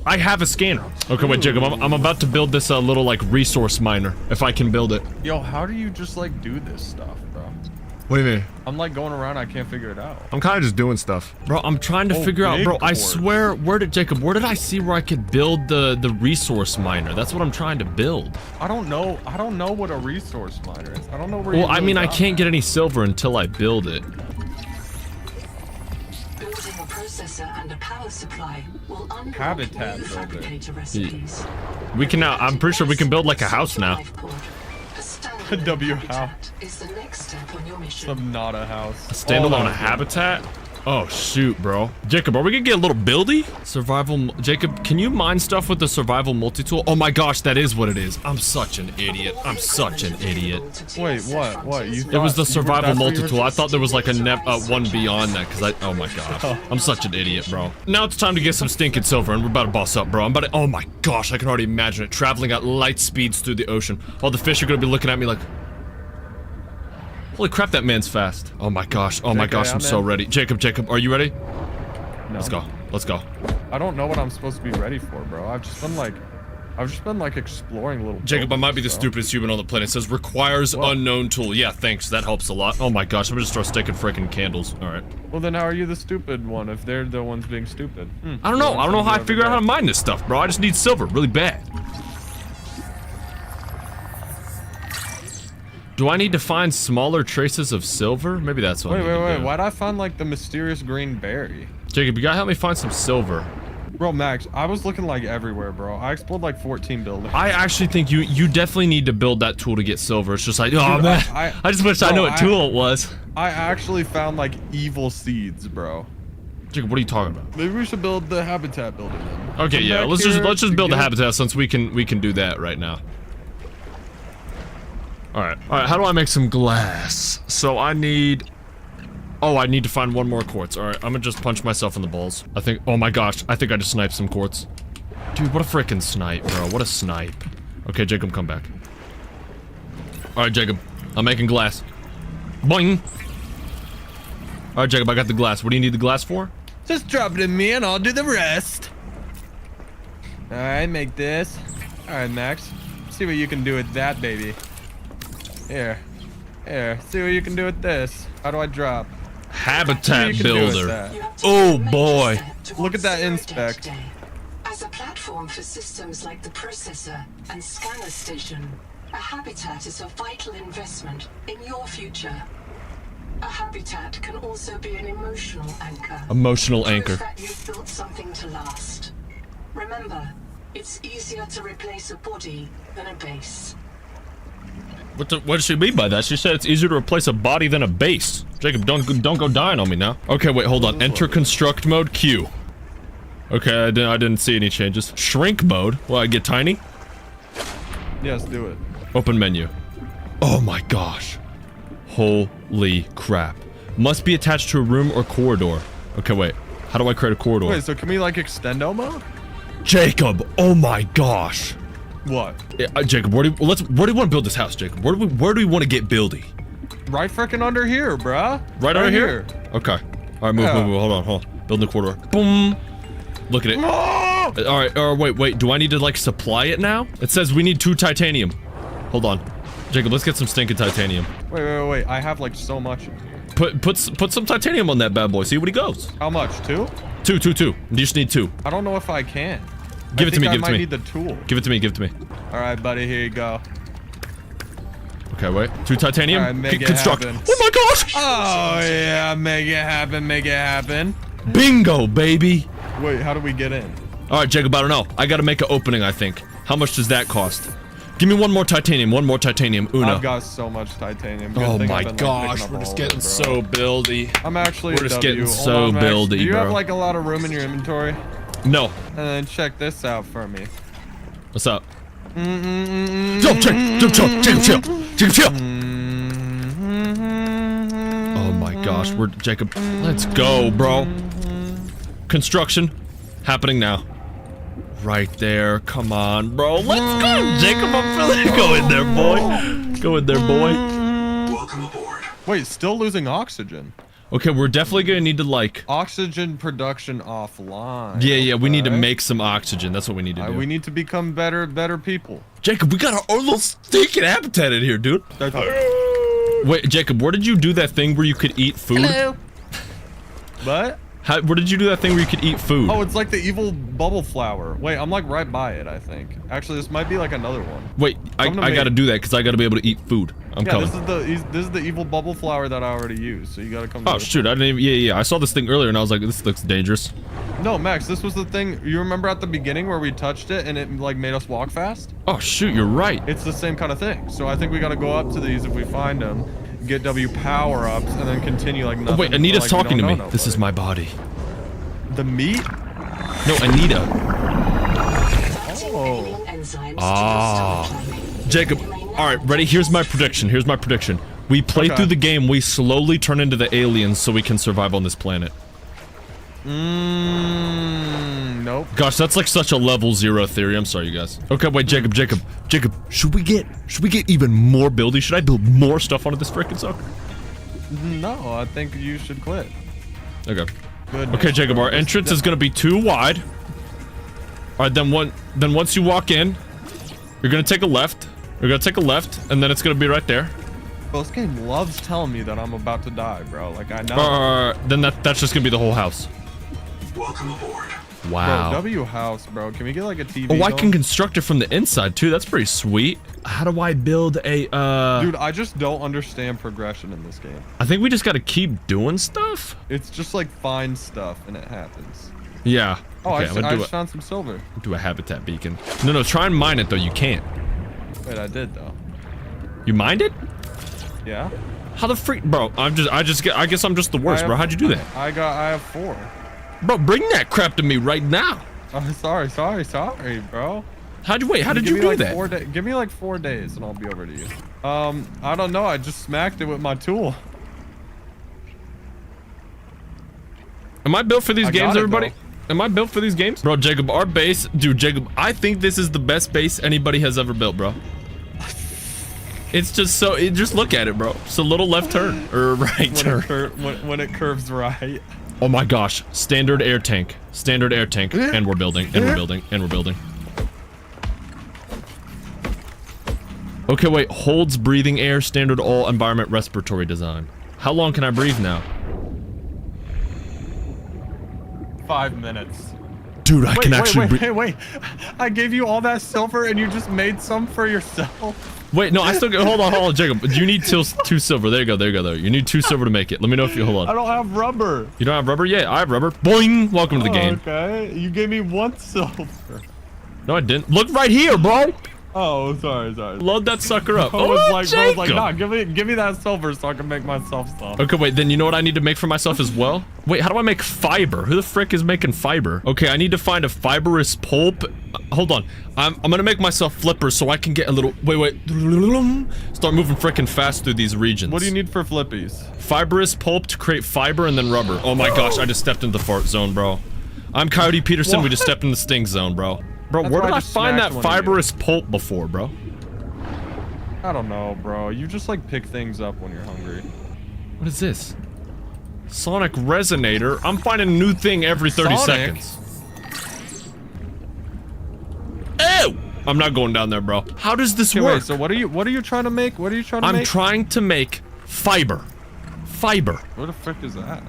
I have a scanner. Okay, wait, Jacob, I'm about to build this little like resource miner, if I can build it. Yo, how do you just like do this stuff, bro? What do you mean? I'm like going around, I can't figure it out. I'm kind of just doing stuff. Bro, I'm trying to figure out, bro, I swear, where did I see where I could build the resource miner? That's what I'm trying to build. I don't know what a resource miner is. I don't know where Well, I mean, I can't get any silver until I build it. Building a processor and a power supply will unlock Habitat new builder. fabricator recipes. We can now, I'm pretty sure we can build like a house now. A W house. Is the next step on your mission. Some not a house. A standalone habitat? Oh shoot, bro. Jacob, are we gonna get a little buildy? Survival, Jacob, can you mine stuff with the survival multi-tool? Oh my gosh, that is what it is. I'm such an idiot. I'm such an idiot. Wait, what? It was the survival multi-tool. I thought there was like a one beyond that, because oh my gosh. I'm such an idiot, bro. Now it's time to get some stinking silver, and we're about to boss up, bro. Oh my gosh, I can already imagine it. Traveling at light speeds through the ocean. All the fish are gonna be looking at me like, holy crap, that man's fast. Oh my gosh, I'm so ready. Jacob, are you ready? No. Let's go. I don't know what I'm supposed to be ready for, bro. I've just been like exploring little. Jacob, I might be the stupidest human on the planet. It says requires unknown tool. Yeah, thanks. That helps a lot. Oh my gosh, I'm gonna just start sticking freaking candles. All right. Well, then how are you the stupid one if they're the ones being stupid? I don't know. I don't know how I figure out how to mine this stuff, bro. I just need silver really bad. Do I need to find smaller traces of silver? Maybe that's what I need to do. Why'd I find like the mysterious green berry? Jacob, you gotta help me find some silver. Bro, Max, I was looking like everywhere, bro. I explored like 14 buildings. I actually think you definitely need to build that tool to get silver. It's just like, oh man, I just wish I knew what tool it was. I actually found like evil seeds, bro. Jacob, what are you talking about? Maybe we should build the habitat builder then. Okay, yeah, let's just build the habitat since we can do that right now. All right, how do I make some glass? So I need to find one more quartz. All right, I'm gonna just punch myself in the balls. Oh my gosh, I think I just sniped some quartz. Dude, what a freaking snipe, bro. What a snipe. Okay, Jacob, come back. All right, Jacob, I'm making glass. Boing. All right, Jacob, I got the glass. What do you need the glass for? Just drop it in me and I'll do the rest. All right, make this. All right, Max, see what you can do with that, baby. Here, see what you can do with this. How do I drop? Habitat builder. Oh boy. Look at that inspect. As a platform for systems like the processor and scanner station, a habitat is a vital investment in your future. A habitat can also be an emotional anchor. Emotional anchor. Proof that you've built something to last. Remember, it's easier to replace a body than a base. What does she mean by that? She said it's easier to replace a body than a base. Jacob, don't go dying on me now. Okay, wait, hold on. Enter construct mode Q. Okay, I didn't see any changes. Shrink mode. Will I get tiny? Yes, do it. Open menu. Oh my gosh. Holy crap. Must be attached to a room or corridor. Okay, wait. How do I create a corridor? Wait, so can we like extendo mode? Jacob, oh my gosh. What? Jacob, where do you want to build this house, Jacob? Where do we want to get buildy? Right frickin' under here, bruh. Right under here? Okay. All right, move. Hold on. Build the corridor. Boom. Look at it. Oh! All right. Wait. Do I need to like supply it now? It says we need 2 titanium. Hold on. Jacob, let's get some stinking titanium. Wait. I have like so much. Put some titanium on that bad boy. See what he goes. How much? 2? 2. You just need 2. I don't know if I can. Give it to me. I Give it to might me. need the tool. Give it to me. Give it to me. All right, buddy. Here you go. Okay, wait. 2 titanium. All right, make it Construct. happen. Oh my gosh! Oh yeah, make it happen. Make it happen. Bingo, baby. Wait, how do we get in? All right, Jacob. I don't know. I gotta make an opening. I think. How much does that cost? Give me one more titanium. One more titanium. Uno. I've got so much titanium. Oh my gosh, we're just getting so buildy. I'm actually We're just getting Hold so on, Max. buildy, Do you bro. have like a lot of room in your inventory? No. And then check this out for me. What's up? Jacob, chill. Oh my gosh, we're Jacob. Let's go, bro. Construction happening now. Right there. Come on, bro. Let's go, Jacob. I'm feeling it. Go in there, boy. Go in there, boy. Welcome aboard. Wait, still losing oxygen. Okay, we're definitely gonna need to like Oxygen production offline. Yeah, we need to okay? make some oxygen. That's what we need to do. We need to become better people. Jacob, we got our own little stinking habitat in here, dude. Wait, Jacob, where did you do that thing where you could eat food? Hello. What? Where did you do that thing where you could eat food? Oh, it's like the evil bubble flower. Wait, I'm like right by it, I think. Actually, this might be like another one. Wait, I gotta do that because I gotta be able to eat food. I'm coming. This is the evil bubble flower that I already used, so you gotta come. Oh shoot, I didn't even, yeah, I saw this thing earlier and I was like, this looks dangerous. No, Max, this was the thing. You remember at the beginning where we touched it and it like made us walk fast? Oh shoot, you're right. It's the same kind of thing. So I think we gotta go up to these if we find them, get W power-ups, and then continue like nothing. Oh wait, Anita's like we talking to don't me. know This is my body. The meat? No, Anita. Oh. Ah. Jacob, alright, ready? Here's my prediction. We play through the game, we slowly turn into the aliens so we can survive on this planet. Nope. Gosh, that's like such a level 0 theory. I'm sorry, you guys. Okay, wait, Jacob. Should we get even more buildy? Should I build more stuff onto this freaking sucker? No, I think you should quit. Okay. Goodness, Okay, Jacob, bro. our entrance is gonna be too wide. Alright, then once you walk in, you're gonna take a left. You're gonna take a left, and then it's gonna be right there. Bro, this game loves telling me that I'm about to die, bro. Like, I know. Then that's just gonna be the whole house. Welcome aboard. Wow. Bro, W house, bro. Can we get like a TV? Oh, I going? can construct it from the inside too. That's pretty sweet. How do I build a Dude, I just don't understand progression in this game. I think we just gotta keep doing stuff. It's just like find stuff and it happens. Yeah. Oh, Okay, I just found some silver. Do a habitat beacon. No, try and mine it though. You can't. Wait, I did though. You mined it? Yeah. How the freak, bro? I guess I'm just the worst, bro. How'd you do that? I have 4. Bro, bring that crap to me right now. Oh, sorry, bro. How did you do that? Give me like 4 days and I'll be over to you. I don't know. I just smacked it with my tool. Am I built for these games, everybody? Though. Am I built for these games? Bro, Jacob, our base, dude, Jacob, I think this is the best base anybody has ever built, bro. It's just just look at it, bro. It's a little left turn, or right turn. When it curves right. Oh my gosh, standard air tank, and we're building, and we're building, and we're building. Okay, wait, holds breathing air, standard all environment respiratory design. How long can I breathe now? 5 minutes. Dude, I can actually breathe. Wait. I gave you all that silver and you just made some for yourself. Wait, no, I still get. Hold on, Jacob. You need 2 silver. There you go. You need 2 silver to make it. Let me know if you hold I on. don't have rubber. You don't have rubber? Yeah, I have rubber. Boing! Welcome to the game. Okay, you gave me 1 silver. No, I didn't. Look right here, bro. Oh, sorry. Load that sucker up. I was Jacob. like, nah, give me that silver so I can make myself stuff. Okay, wait, then you know what I need to make for myself as well? Wait, how do I make fiber? Who the frick is making fiber? Okay, I need to find a fibrous pulp. Hold on. I'm gonna make myself flippers so I can get a little. Wait. Start moving frickin' fast through these regions. What do you need for flippies? Fibrous pulp to create fiber and then rubber. Oh my gosh, I just stepped into the fart zone, bro. I'm Coyote Peterson. What? We just stepped in the stink zone, bro. Bro, That's where why did I I just find that smacked one of you. fibrous pulp before, bro? I don't know, bro. You just like pick things up when you're hungry. What is this? Sonic resonator? I'm finding a new thing every 30 Sonic? seconds. Ew! I'm not going down there, bro. How does this Okay, work? wait, so what are you trying to make? What are you trying to make? I'm trying to make fiber. Fiber. What the frick is that?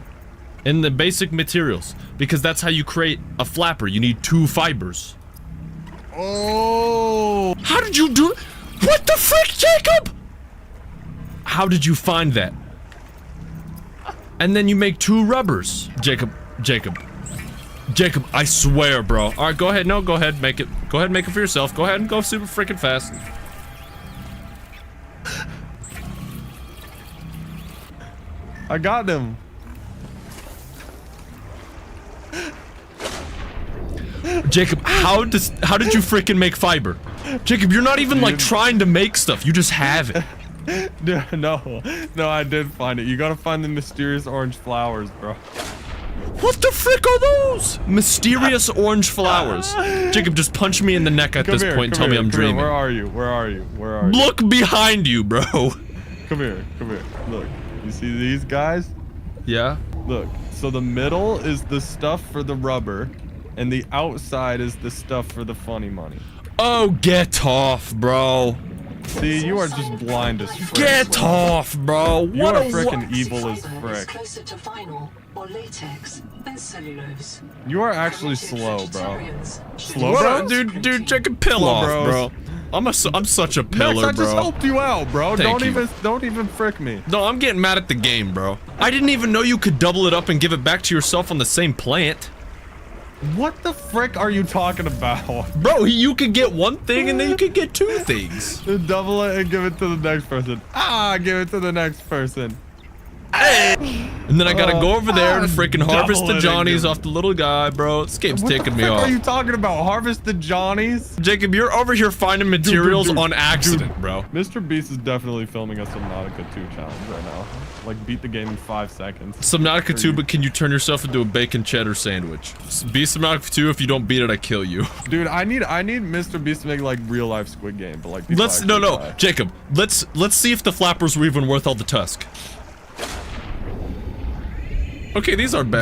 In the basic materials. Because that's how you create a flapper. You need 2 fibers. Oh. How did you do? What the frick, Jacob? How did you find that? And then you make 2 rubbers. Jacob, I swear, bro. All right, go ahead. No, go ahead. Make it. Go ahead and make it for yourself. Go ahead and go super freaking fast. I got him. Jacob, how did you freaking make fiber? Jacob, you're not even like trying to make stuff. You just have it. No, I did find it. You gotta find the mysterious orange flowers, bro. What the frick are those? Mysterious orange flowers. Jacob, just punch me in the neck at this point and tell me I'm dreaming. Where are you? Where are you? Where are you? Look behind you, bro. Come here. Look. You see these guys? Yeah. Look. So the middle is the stuff for the rubber, and the outside is the stuff for the funny money. Oh, get off, bro. See, you are just blind as frick. Get off, bro. You What are a frickin' evil as frick. Closer to vinyl or latex than cellulose. You are actually slow, bro. Slow, What bro? a- dude, Jacob, pill off, bro. I'm such a pillar, Max, I just bro. helped you out, bro. Thank Don't even frick me. No, I'm getting mad at the game, bro. I didn't even know you could double it up and give it back to yourself on the same plant. What the frick are you talking about? Bro, you could get 1 thing and then you could get 2 things. Double it and give it to the next person. Give it to the next person. And then I gotta go over there and freaking harvest double the it Johnnies and off the little guy, bro. This game's taking me What off. are you talking about? Harvest the Johnnies? Jacob, you're over here finding materials Dude, on accident, bro. Mr. Beast is definitely filming a Subnautica 2 challenge right now. Like, beat the game in 5 seconds. Subnautica 2, but can you turn yourself into a bacon cheddar sandwich? Be Subnautica 2, if you don't beat it, I kill you. Dude, I need Mr. Beast to make like real life Squid Game, but like people Let's actually try. Jacob, let's see if the flappers were even worth all the tusk. Okay, these are bad.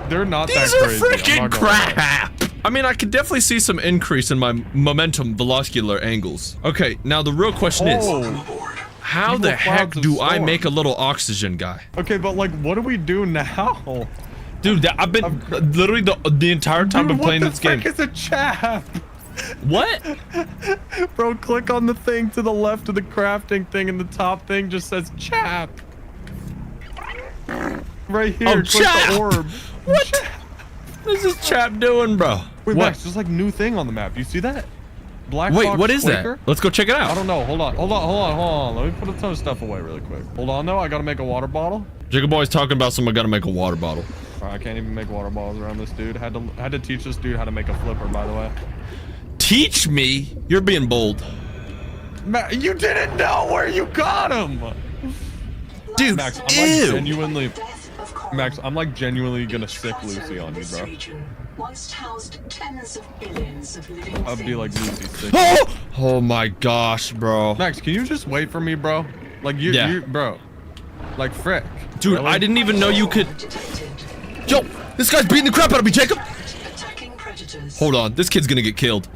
They're not These that are crazy. I'm freaking not gonna lie. crap. I mean, I could definitely see some increase in my momentum velocicular angles. Okay, now the real question is, how the heck do I make a little oxygen guy? Okay, but like, what do we do now? Dude, I've been literally the entire time I've been playing this game. What the frick is a chap? What? Bro, click on the thing to the left of the crafting thing, and the top thing just says chap. Right here, Oh, click chap! the orb. What? What is this chap doing, bro? Wait, What? Max, there's like new thing on the map. You see that? Black Wait, Fox what is Quaker? that? Let's go check it I out. don't know. Hold on. Let me put a ton of stuff away really quick. Hold on, though. I gotta make a water bottle. Jacob Boy's talking about someone gotta make a water bottle. I can't even make water bottles around this dude. Had to teach this dude how to make a flipper, by the way. Teach me? You're being bold. You didn't know where you got him! Dude, Max, I'm like genuinely gonna sick Lucy on you, bro. Once housed tens of billions of living I'll be like Lucy sick. Oh my gosh, bro. Max, can you just wait for me, bro? Like Yeah. bro. Like frick. Dude, Really? I didn't even know you could. Yo, this guy's beating the crap out of me, Jacob. Hold on, this kid's gonna get killed.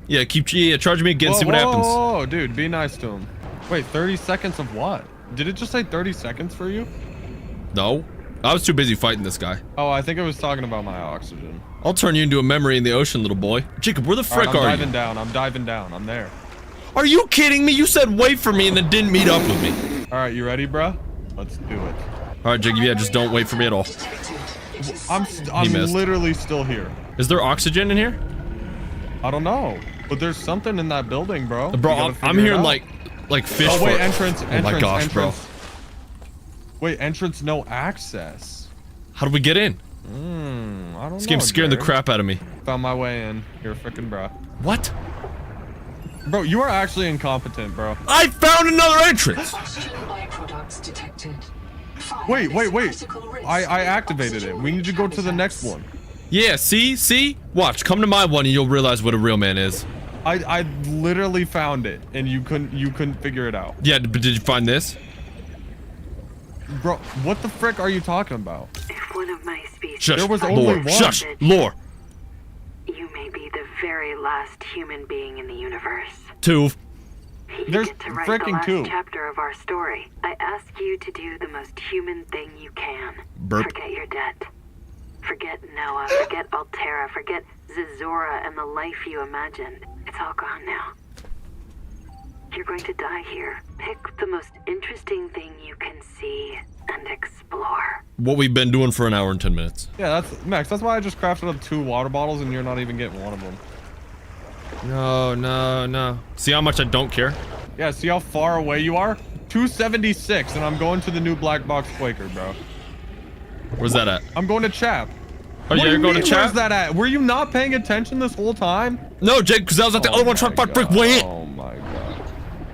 Yeah, charge me again, see what happens. Whoa, dude, be nice to him. Wait, 30 seconds of what? Did it just say 30 seconds for you? No, I was too busy fighting this guy. Oh, I think it was talking about my oxygen. I'll turn you into a memory in the ocean, little boy. Jacob, where the frick Alright, are I'm you? diving down. I'm there. Are you kidding me? You said wait for me and then didn't meet up with me. Alright, you ready, bro? Let's do it. Alright, Jacob, yeah, just don't wait for me at all. I'm missed. literally still here. Is there oxygen in here? I don't know. But there's something in that building, bro. Bro, You gotta I'm figure it hearing out. like fish. Oh, wait, fart. entrance. Oh my gosh, bro. Wait, entrance, no access. How do we get in? I don't know. This game's scaring the Jared. crap out of me. Found my way in. You're a freaking bro. What? Bro, you are actually incompetent, bro. I found another entrance. byproducts detected. Wait. I activated it. We need to go to the next one. Yeah, see? Watch, come to my one and you'll realize what a real man is. I literally found it and you couldn't figure it out. Yeah, but did you find this? Bro, what the frick are you talking about? If one of my species Shush, There was only lore. one. Shush, lore. you may be the very last human being in the universe. 2. You get to write the freaking last 2. chapter of our story. I ask you to do the most human thing you can. Burp. Forget your debt. Forget Noah. Forget Altera. Forget Zazora and the life you imagined. It's all gone now. You're going to die here. Pick the most interesting thing you can see and explore. What we've been doing for an hour and 10 minutes. Yeah, that's Max. That's why I just crafted up 2 water bottles, and you're not even getting one of them. No. See how much I don't care? Yeah, see how far away you are? 276, and I'm going to the new Black Box Quaker, bro. Where's that at? I'm going to Chap. Oh, yeah, you're going to Chap? Where's that at? Were you not paying attention this whole time? No, Jake, because I was at the other one trying to find brick way in. Oh my god.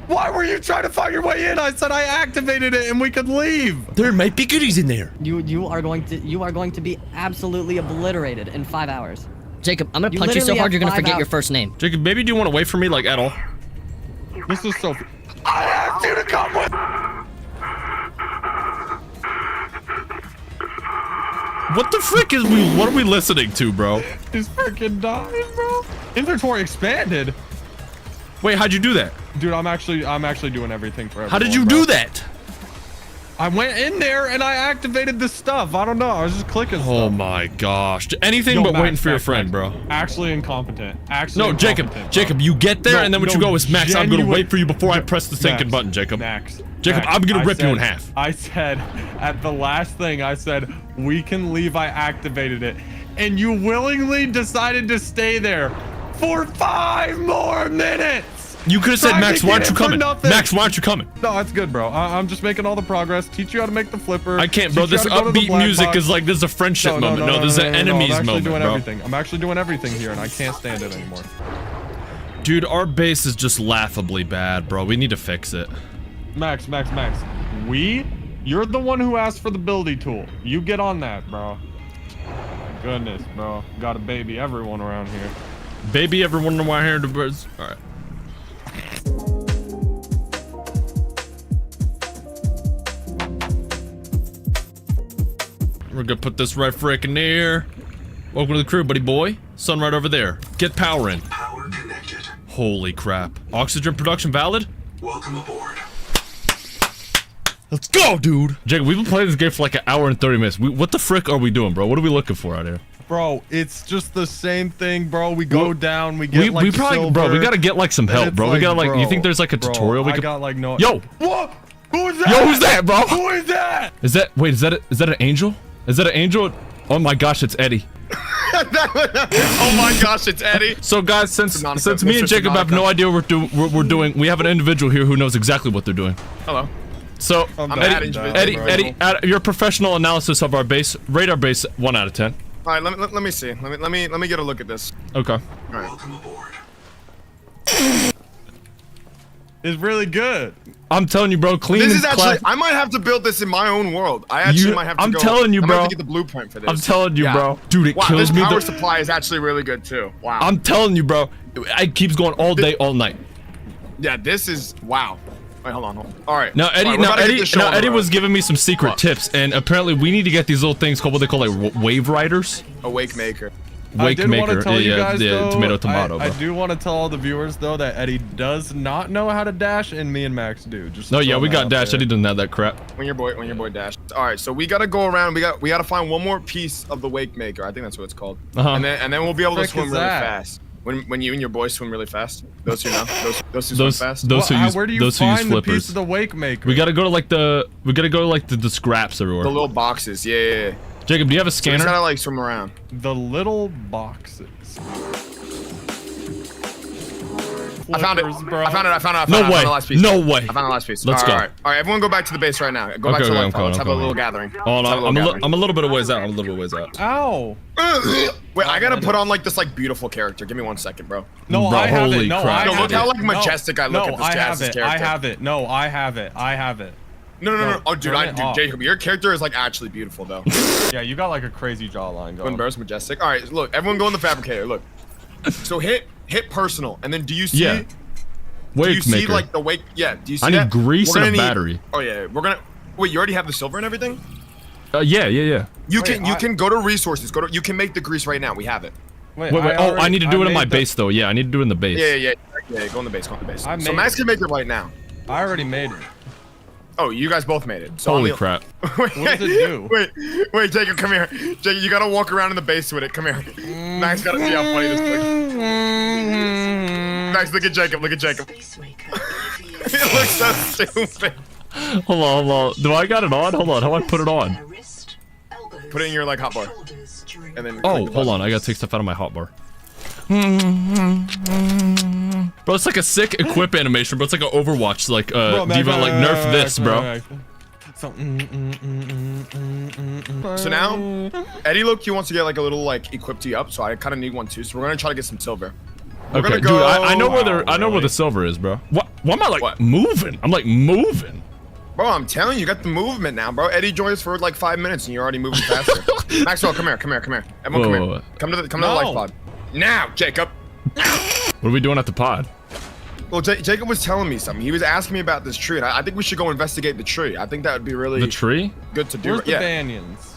Why were you trying to find your way in? I said I activated it and we could leave. There might be goodies in there. You are going to be absolutely obliterated in 5 hours. Jacob, I'm gonna punch you so hard you're gonna forget your first name. Jacob, maybe do you want to wait for me, like, at all? This is so... I asked you to come with... What the frick what are we listening to, bro? He's freaking dying, bro. Inventory expanded. Wait, how'd you do that? Dude, I'm actually doing everything for everyone. How did you do that? I went in there and I activated the stuff. I don't know. I was just clicking stuff. Oh my gosh. Anything but waiting for your friend, bro. Actually incompetent. No, Jacob, you get there and then what you go is, Max, I'm gonna wait for you before I press the sinking button, Jacob. Jacob, I'm gonna rip you in half. I said, at the last thing, I said, we can leave. I activated it. And you willingly decided to stay there for 5 more minutes. You could have said, Max, why aren't you coming? Max, why aren't you coming? No, that's good, bro. I'm just making all the progress. Teach you how to make the flipper. I can't, bro. This upbeat music is like, this is a friendship moment. No, this is an enemies moment, bro. I'm actually doing everything here, and I can't stand it anymore. Dude, our base is just laughably bad, bro. We need to fix it. Max. You're the one who asked for the buildy tool. You get on that, bro. My goodness, bro. Got a baby everyone around here. Baby everyone around here. All right. We're gonna put this right frickin' there. Welcome to the crew, buddy boy. Sun right over there. Get power in. Power connected. Holy crap. Oxygen production valid? Welcome aboard. Let's go, dude. Jacob, we've been playing this game for like an hour and 30 minutes. What the frick are we doing, bro? What are we looking for out here? Bro, it's just the same thing, bro. We go down, we get like silver. Bro, we gotta get like some help, bro. We gotta like, you think there's like a tutorial we could... I got like no... Yo! What? Who is that? Yo, who's that, bro? Who is that? Wait, is that an angel? Is that an angel? Oh my gosh, it's Eddie. Oh my gosh, it's Eddie. So guys, since me and Jacob have no idea what we're doing, we have an individual here who knows exactly what they're doing. Hello. So, Eddie, your professional analysis of our base, rate our base 1 out of 10. All right, let me see. Let me get a look at this. Okay. All right. Welcome aboard. It's really good. I'm telling you, bro. Clean. This is actually. I might have to build this in my own world. I actually might have to I'm go. telling you, bro. I might have to get the blueprint for this. I'm telling you, bro. Dude, it kills me. This power supply is actually really good too. Wow. I'm telling you, bro. It keeps going all day, all night. Yeah, this is wow. Wait, hold on. All right. Now, Eddie was giving me some secret tips, and apparently we need to get these little things called what they call like wave riders. A wake maker. Wake maker. Yeah, tomato, bro. I do want to tell all the viewers though that Eddie does not know how to dash, and me and Max do. Just no, yeah, we got dash. Eddie doesn't have that crap. When your boy dashed. All right, so we gotta go around. We gotta find one more piece of the wake maker. I think that's what it's called. And then we'll be able to swim really fast. When you and your boys swim really fast. Those who know. Those who swim fast. Where do you find the piece of the wake maker? We gotta go to like the scraps everywhere. The little boxes. Yeah. Jacob, do you have a scanner? So gotta like swim around. The little boxes. I found it. I found it. No way. I found the last piece. No way. I found the last piece. Let's go. All right, everyone go back to the base right now. Go back to the light pole. Let's have a little gathering. Oh, no, I'm a little bit of ways out. Ow. Wait, I gotta put on like this like beautiful character. Give me 1 second, bro. No, I have it. No, I have it. Look how like majestic I look at this character. I have it. No, I have it. No. Oh, dude, Jacob, your character is like actually beautiful though. Yeah, you got like a crazy jawline going. Burst majestic. All right, look, everyone go in the fabricator. Look. So hit personal, and then do you see? Yeah. Do you see like the wake? Yeah. Do you see that? I need grease and a battery. Oh yeah, we're gonna. Wait, you already have the silver and everything? Yeah. You can go to resources. You can make the grease right now. We have it. Wait. Oh, I need to do it in my base though. Yeah, I need to do it in the base. Yeah. Go in the base. Go in the base. So Max can make it right now. I already made it. Oh, you guys both made it. So Holy crap. What does it do? Wait, Jacob, come here. Jacob, you gotta walk around in the base with it. Come here. Max gotta see how funny this looks. Max, look at Jacob. Look at Jacob. It looks so stupid. Hold on. Do I got it on? Hold on. How do I put it on? Put it in your like hotbar. And then. Oh, hold on. I gotta take stuff out of my hotbar. Bro, it's like a sick equip animation, bro. It's like an Overwatch, like Diva, like nerf this, bro. So now, Eddie Loki wants to get like a little like equip tee up, so I kind of need one too. So we're gonna try to get some silver. Okay, dude, I know where the silver is, bro. Why am I like moving? I'm like moving. Bro, I'm telling you, you got the movement now, bro. Eddie joined us for like 5 minutes, and you're already moving faster. Maxwell, come here. Everyone, come here. Come to the life pod. Now, Jacob. What are we doing at the pod? Well, Jacob was telling me something. He was asking me about this tree, and I think we should go investigate the tree. I think that would be really the tree good to do. Where's the Banyans?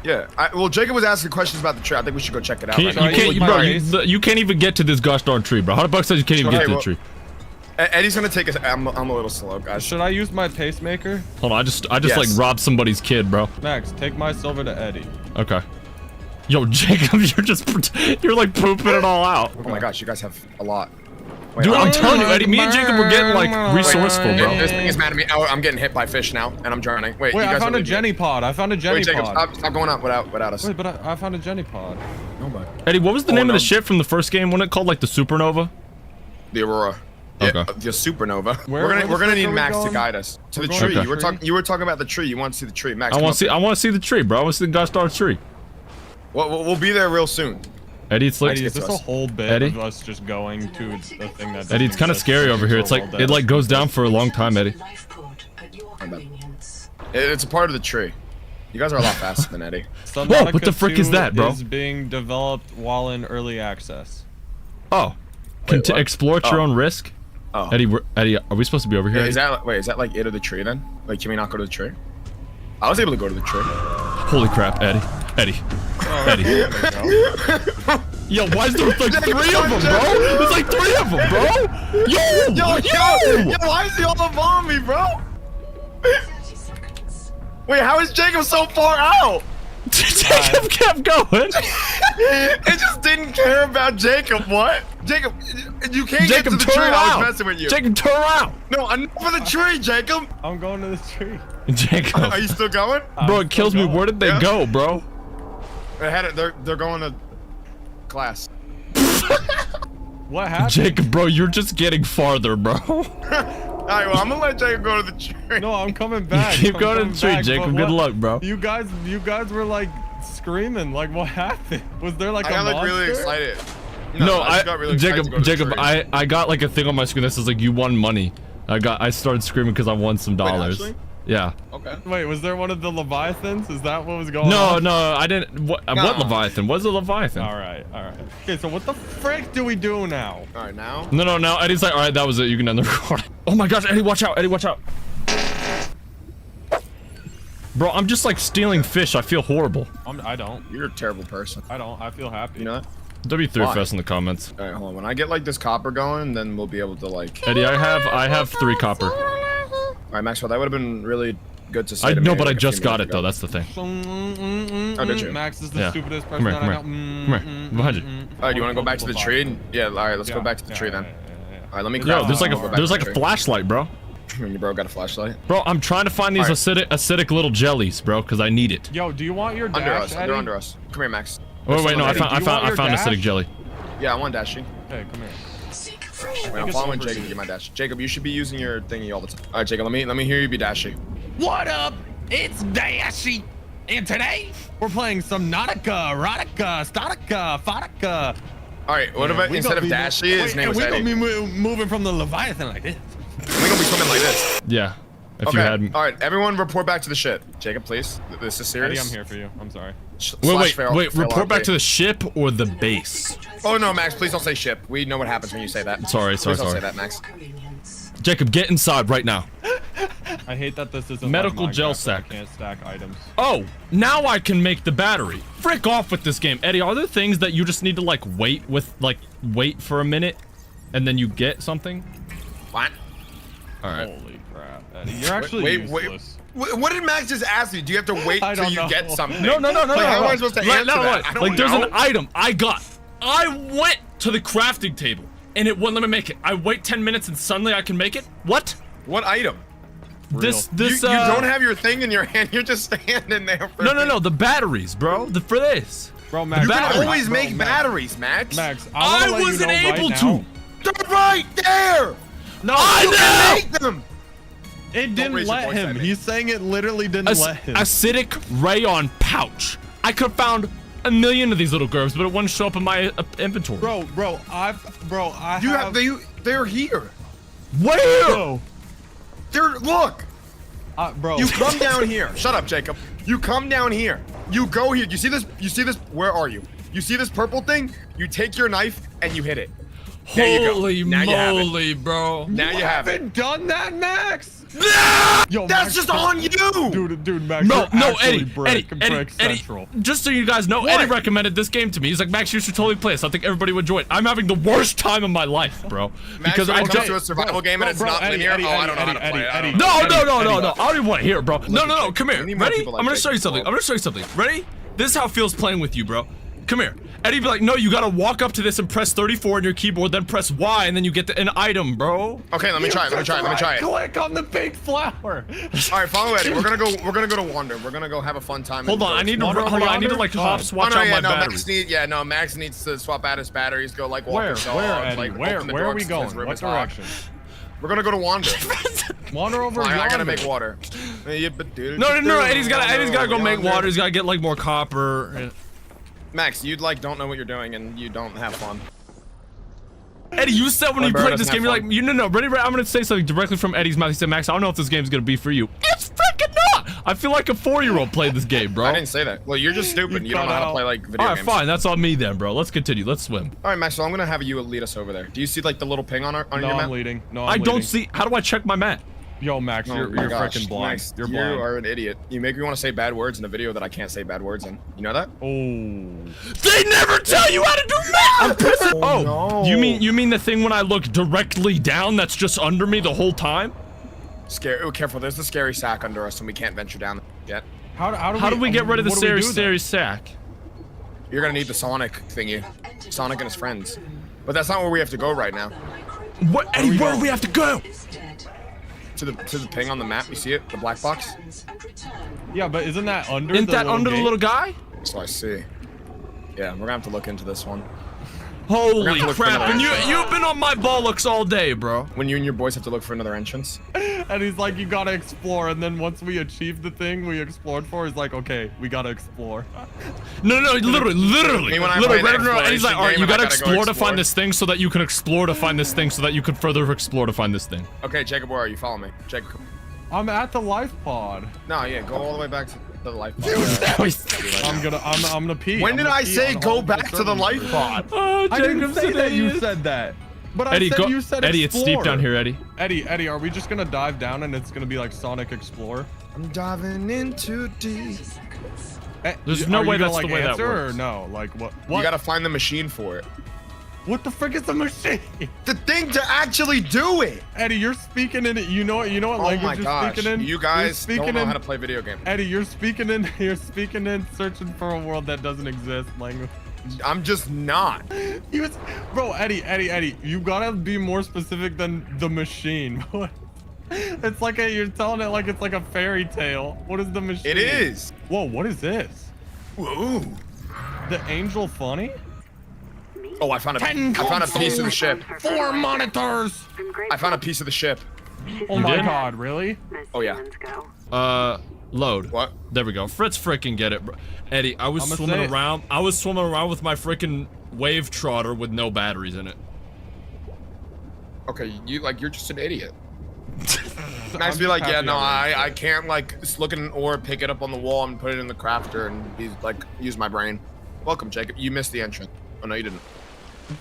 Yeah. Well, Jacob was asking questions about the tree. I think we should go check it out. You can't even get to this gosh darn tree, bro. How the buck says you can't even get to the tree? Eddie's gonna take us. I'm a little slow, guys. Should I use my pacemaker? Hold on, I just like robbed somebody's kid, bro. Max, take my silver to Eddie. Okay. Yo, Jacob, you're like pooping it all out. Oh my gosh, you guys have a lot. Dude, I'm telling you, Eddie, me and Jacob were getting like resourceful, bro. This thing is mad at me. Oh, I'm getting hit by fish now, and I'm drowning. Wait, you guys I found a Jenny pod. Wait, Jacob, stop going up without us. Wait, but I found a Jenny pod. Nobody. Eddie, what was the name of the ship from the first game? Wasn't it called like the Supernova? The Aurora. Okay. Yeah, the Supernova. We're gonna need Max to guide us to the tree. Okay. You were talking about the tree. You want to see the tree, Max? I want to see the tree, bro. I want to see the gosh darn tree. Well, we'll be there real soon. Eddie, it's like Eddie, is this a whole bit of us just going to a thing that Eddie, it's kind of scary over here. It's like it like goes down for a long time, Eddie. It's a part of the tree. You guys are a lot faster than Eddie. Whoa, what the frick is that, bro? Is being developed while in early access. Oh, explore at your own risk. Oh, Eddie, are we supposed to be over here? Is that like it of the tree then? Like, can we not go to the tree? I was able to go to the tree. Holy crap, Eddie. Yo, why is there like 3 of them, bro? There's like 3 of them, bro. Yo, why is he all up on me, bro? Wait, how is Jacob so far out? Jacob kept going. It just didn't care about Jacob. What? Jacob, you can't get to the tree. I was messing with you. Jacob, turn around. No, enough for the tree, Jacob. I'm going to the tree. Jacob. Are you still going? Bro, it kills me. Where did they go, bro? They're going to class. What happened? Jacob, bro, you're just getting farther, bro. Alright, well, I'm gonna let Jacob go to the tree. No, I'm coming back. You keep going to the tree, Jacob. Good luck, bro. You guys were like screaming. Like, what happened? Was there like I got like really excited. No, I got really Jacob, I got like a thing on my screen that says like you won money. I started screaming because I won some dollars. Wait, yeah. Okay. Wait, was there one of the Leviathans? Is that what was going on? No, I didn't. What Leviathan? What's a Leviathan? All right. Okay, so what the frick do we do now? All right, now? No, now Eddie's like, all right, that was it. You can end the recording. Oh my gosh, Eddie, watch out. Eddie, watch out. Bro, I'm just like stealing fish. I feel horrible. I don't. You're a terrible person. I don't. I feel happy. You know what? W3Fest in the comments. All right, hold on. When I get like this copper going, then we'll be able to like. Eddie, I have 3 copper. All right, Maxwell, that would have been really good to say. I know, but I just got it though. That's the thing. Oh, did you? Max is the stupidest person that I know. Come here, behind you. All right, do you want to go back to the tree? Yeah. All right, let's go back to the tree then. All right, let me. Yo, there's like a flashlight, bro. Your bro got a flashlight. Bro, I'm trying to find these acidic little jellies, bro, because I need it. Yo, do you want your dash, under us? Eddie? They're under us. Come here, Max. Wait, no, I found acidic jelly. Yeah, I want dashing. Hey, come here. Wait, I'm following Jacob to get my dash. Jacob, you should be using your thingy all the time. All right, Jacob, let me hear you be dashy. What up? It's Dashy, and today we're playing some Nautica, Erotica, Statica, Fodica. All right, what about instead of dashy, his name was Eddie? We're gonna be moving from the Leviathan like this. We're gonna be swimming like this. Yeah. If okay. You had... All right, everyone, report back to the ship. Jacob, please. This is serious. Eddie, I'm here for you. I'm sorry. Wait. Report back to the ship or the base? Oh no, Max! Please don't say ship. We know what happens when you say that. Sorry. Please don't say that, Max. Jacob, get inside right now. I hate that this isn't medical like gel Minecraft, sack. I can't stack items. Oh, now I can make the battery. frick off with this game. Eddie, are there things that you just need to like wait for a minute and then you get something? What? All right. Holy crap, Eddie. You're actually useless. What did Max just ask you? Do you have to wait till you get something? No. Like, how am I supposed to answer that? I don't Like, there's know. an item I got. I went to the crafting table and it wouldn't let me make it. I wait 10 minutes and suddenly I can make it. What? What item? This you don't have your thing in your hand. You're just standing there. For No. The batteries, bro. For this. Bro, Max. You can batteries. always make batteries, Max. Max, I wasn't able to. They're right there. No, you can make them. It didn't let him. He's saying it literally didn't let him. Acidic rayon pouch. I could have found a million of these little girls, but it wouldn't show up in my inventory. Bro, They're here. Where? Bro. Look. Bro. You come down here. Shut up, Jacob. You come down here. You go here. You see this? Where are you? You see this purple thing? You take your knife and you hit it. There you go. Holy moly, bro. Now you have it. haven't done that, Max. Yo, that's just on you. Dude, Max. No, Eddie, Eddie, just so you guys know, Eddie recommended this game to me. He's like, Max, you should totally play this. I think everybody would enjoy it. I'm having the worst time of my life, bro. Max, Because when I it comes just to a survival game and it's not linear, I don't know how to play it. No. I don't even want to hear it, bro. No. Come here. Ready? I'm gonna show you something. Ready? This is how it feels playing with you, bro. Come here. Eddie be like, no, you gotta walk up to this and press 34 on your keyboard, then press Y, and then you get an item, bro. Okay, let me try it. Click on the pink flower. All right, follow Eddie. We're gonna go to Wander. We're gonna go have a fun time. Hold on, I need to like hop swatch out my batteries. Max needs to swap out his batteries. Go like walk his dog. Where, Eddie? Like, Where are we going? What direction? We're gonna go to Wander. Wander over. I gotta make water. No. Eddie's gotta go make water. He's gotta get like more copper. Max, you like don't know what you're doing and you don't have fun. Eddie, you said when you played this game, you're like, no, ready? I'm gonna say something directly from Eddie's mouth. He said, Max, I don't know if this game's gonna be for you. It's freaking not! I feel like a 4-year-old played this game, bro. I didn't say that. Well, you're just stupid. You don't know how to play like video games. Alright, fine. That's on me then, bro. Let's continue. Let's swim. Alright, Max, so I'm gonna have you lead us over there. Do you see like the little ping on your map? I'm leading. I don't see. How do I check my map? Yo, Max, you're freaking blind. Max, you're blind. You are an idiot. You make me want to say bad words in a video that I can't say bad words in. You know that? Oh. They never tell you how to do math! I'm pissed. No. You mean the thing when I look directly down that's just under me the whole time? Oh, careful. There's the scary sack under us and we can't venture down yet. How do we get rid of the scary sack? You're gonna need the Sonic thingy. Sonic and his friends. But that's not where we have to go right now. What, Eddie, where do we have to go? To the ping on the map, you see it? The black box? Yeah, but isn't that under Isn't that under the little guy? So I see. Yeah, we're gonna have to look into this one. Holy crap, and you've been on my bollocks all day, bro. When you and your boys have to look for another entrance. And he's like, you gotta explore, and then once we achieve the thing we explored for, he's like, okay, we gotta explore. No, literally. And he's like, all right, you gotta explore to find this thing so that you can explore to find this thing so that you could further explore to find this thing. Okay, Jacob, where are you? Follow me. Jacob. I'm at the life pod. No, yeah, go all the way back to the life pod. I'm gonna pee. When did I say go back to the life pod? Oh, I didn't say that you said that. But Eddie, I said you said Eddie, explore. it's steep down here, Eddie. Eddie, are we just gonna dive down and it's gonna be like Sonic Explorer? I'm diving into deep. There's no way that's the way that works. Or no, like what? You gotta find the machine for it. What the frick is the machine? The thing to actually do it. Eddie, you're speaking in it. You know what language you're speaking in? You guys don't know how to play video games. Eddie, you're speaking in searching for a world that doesn't exist language. I'm just not. Bro, Eddie, you gotta be more specific than the machine. It's like you're telling it like it's like a fairy tale. What is the machine? It is. Whoa, what is this? Whoa. The Angel Funny? Oh, I found a piece of the ship. 4 monitors. I found a piece of the ship. Oh my god, really? Oh yeah. Load. What? There we go. Fritz freaking get it, bro. Eddie, I was swimming around with my freaking wave trotter with no batteries in it. Okay, you're just an idiot. Max be like, yeah, no, I can't like just look at an ore, pick it up on the wall, and put it in the crafter, and be like, use my brain. Welcome, Jacob. You missed the entrance. Oh no, you didn't.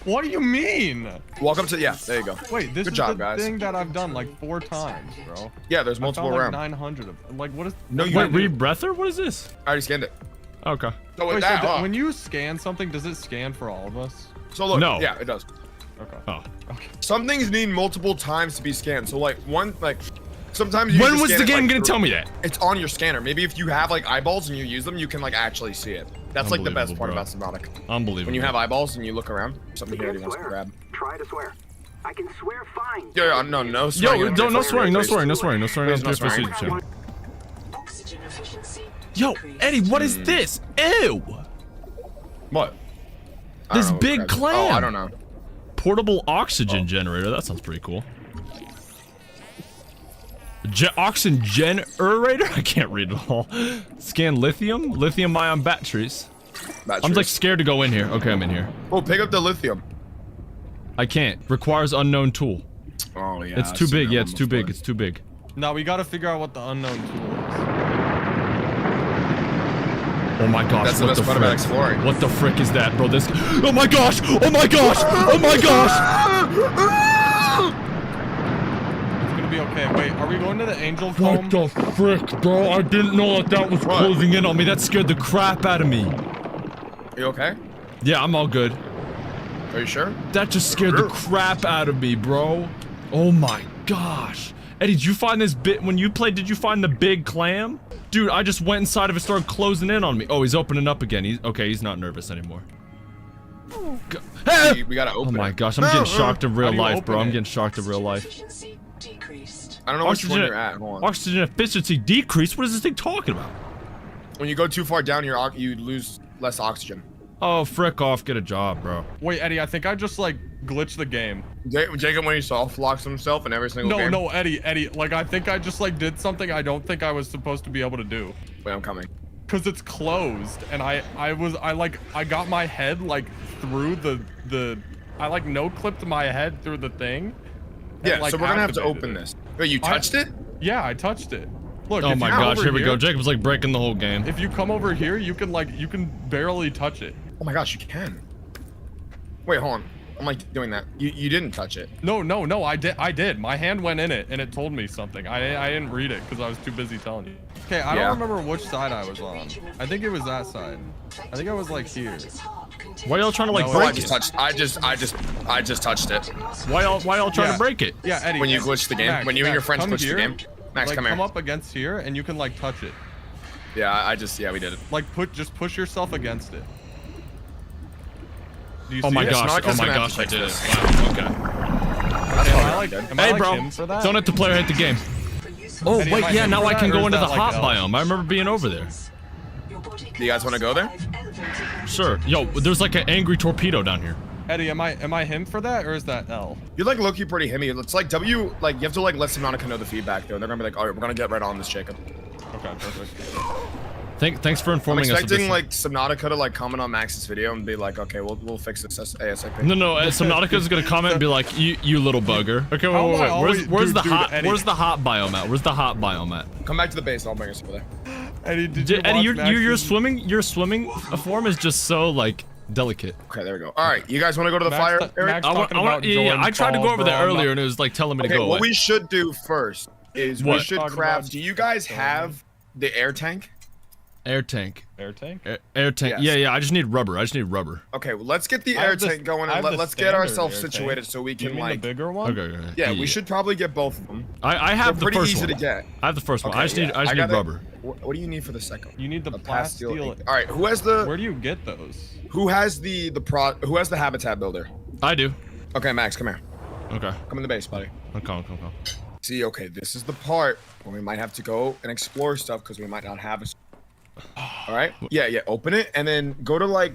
What do you mean? Welcome to there you go. Wait, this Good is job, the guys. thing that I've done like 4 times, bro. Yeah, there's multiple I found, rounds. like 900 of them. Like what is? No, wait, rebreather? What is this? I already scanned it. Okay. So with Wait, that, so when you scan something, does it scan for all of us? So look, No. yeah, it does. Okay. Oh. Some things need multiple times to be scanned. So like sometimes you When just was scan the it, game like, gonna through- tell me that? It's on your scanner. Maybe if you have like eyeballs and you use them, you can like actually see it. That's like the best part about Subnautica. Unbelievable. When you have eyeballs and you look around, something here he wants to grab. Try to swear. I can swear fine. Yeah, no swearing. Yo, on no your swearing, no face. swearing, no swearing, no swearing on Please, no Drift swearing. Vs. channel. Oxygen efficiency. Yo, Eddie, what is this? Ew! What? I This don't know what big grabs it. clam. Oh, I don't know. Portable oxygen generator. That sounds pretty cool. Oxygen generator? I can't read it all. Scan lithium? Lithium-ion batteries. I'm like scared to go in here. Okay, I'm in here. Oh, pick up the lithium. I can't. Requires unknown tool. Oh yeah. It's I've too seen big. that Yeah, one it's too big. before. It's too big. Now we gotta figure out what the unknown tool is. Oh my gosh, That's the what best part about frick? exploring. What the frick is that, bro? This. Oh my gosh! Oh my gosh! Oh my gosh! It's gonna be okay. Wait, are we going to the angel comb? What the frick, bro? I didn't know that was closing in on me. That scared the crap out of me. You okay? Yeah, I'm all good. Are you sure? That just scared the crap out of me, bro. Oh my gosh. Eddie, did you find this bit when you played? Did you find the big clam? Dude, I just went inside of it, started closing in on me. Oh, he's opening up again. He's okay. He's not nervous anymore. Hey! We gotta open Oh my it. gosh, I'm getting shocked in How real do you life, bro. open I'm it? getting shocked in real life. Efficiency decreased. I don't know which one you're at. Hold on. Oxygen efficiency decrease? What is this thing talking about? When you go too far down, you lose less oxygen. Oh, frick off. Get a job, bro. Wait, Eddie, I think I just like glitched the game. Jacob, when he soft locks himself in every single game. No, Eddie, like I think I just like did something I don't think I was supposed to be able to do. Wait, I'm coming. Cause it's closed, and I got my head like through I like no clipped my head through the thing. and, Yeah, like, so we're gonna have to activated open it. this. Wait, you touched it? Yeah, I touched it. Look. Oh if my you come gosh, over here we go. Jacob's like breaking the whole game. If you come over here, you can barely touch it. Oh my gosh, you can. Wait, hold on. I'm like doing that. You didn't touch it. No, I did. My hand went in it, and it told me something. I didn't read it because I was too busy telling you. Okay, I don't remember which side I was on. I think it was that side. I think I was like here. Why y'all trying to like No, break I it? just touched it. Why y'all trying to break it? Yeah, Eddie. When you glitch the game, Max, when you and your friends come glitch the here. game. Max, Like, come here. Come up against here, and you can like touch it. Yeah, we did it. Like just push yourself against it. Do you Oh see my it? gosh, Snark oh is my gonna gosh, I have to did it. fix Wow, okay. Am I Hey, like bro, him for that? don't let the player hit the game. Oh, Eddie, wait, am I yeah, him now for I that, can or go is into the that, like, hot L? biome. I remember being over there. Do you guys want to go there? Sure. Yo, there's like an angry torpedo down here. Eddie, am I him for that, or is that L? You're like low-key pretty himmy. It's like W, like you have to like let Subnautica know the feedback though. They're gonna be like, all right, we're gonna get right on this, Jacob. Okay, perfect. Thanks for I'm informing us. of expecting this. like Subnautica to like comment on Max's video and be like, okay, we'll fix this ASAP. No, Subnautica's gonna comment and be like, you little bugger. Okay, How am I wait. always- Where's dude, the hot? Eddie. Where's the hot biome at? Where's the hot biome at? Come back to the base. I'll bring us over there. Eddie, did you Eddie, watch your Max's- swimming form is just so like delicate. Okay, there we go. All right, you guys want to go to the Max fire ta- area? Max talking about Yeah, Jordan I tried to go Paul, over there bro, I'm earlier not- and it was like telling me to Okay, go what away. we should do first is we What? should Talking craft. about Do you guys have the air tank? Air tank. Air tank? Air tank. Yes. Yeah, I just need rubber. Okay, well, let's get the I air have the- tank going I and have the let's get standard ourselves air tank. situated so we Do you can mean like. the bigger one? Okay. Yeah, we should probably get both of them. I have They're the first first easy one. to get. I have the first one. Okay, I just need got it. rubber. What do you need for the second one? You need the A plasteel. All right, who has the Where do you get those? who has the habitat builder? I do. Okay, Max, come here. Okay. Come in the base, buddy. Come. See, okay, this is the part where we might have to go and explore stuff because we might not have a. All right. Yeah. Open it and then go to like,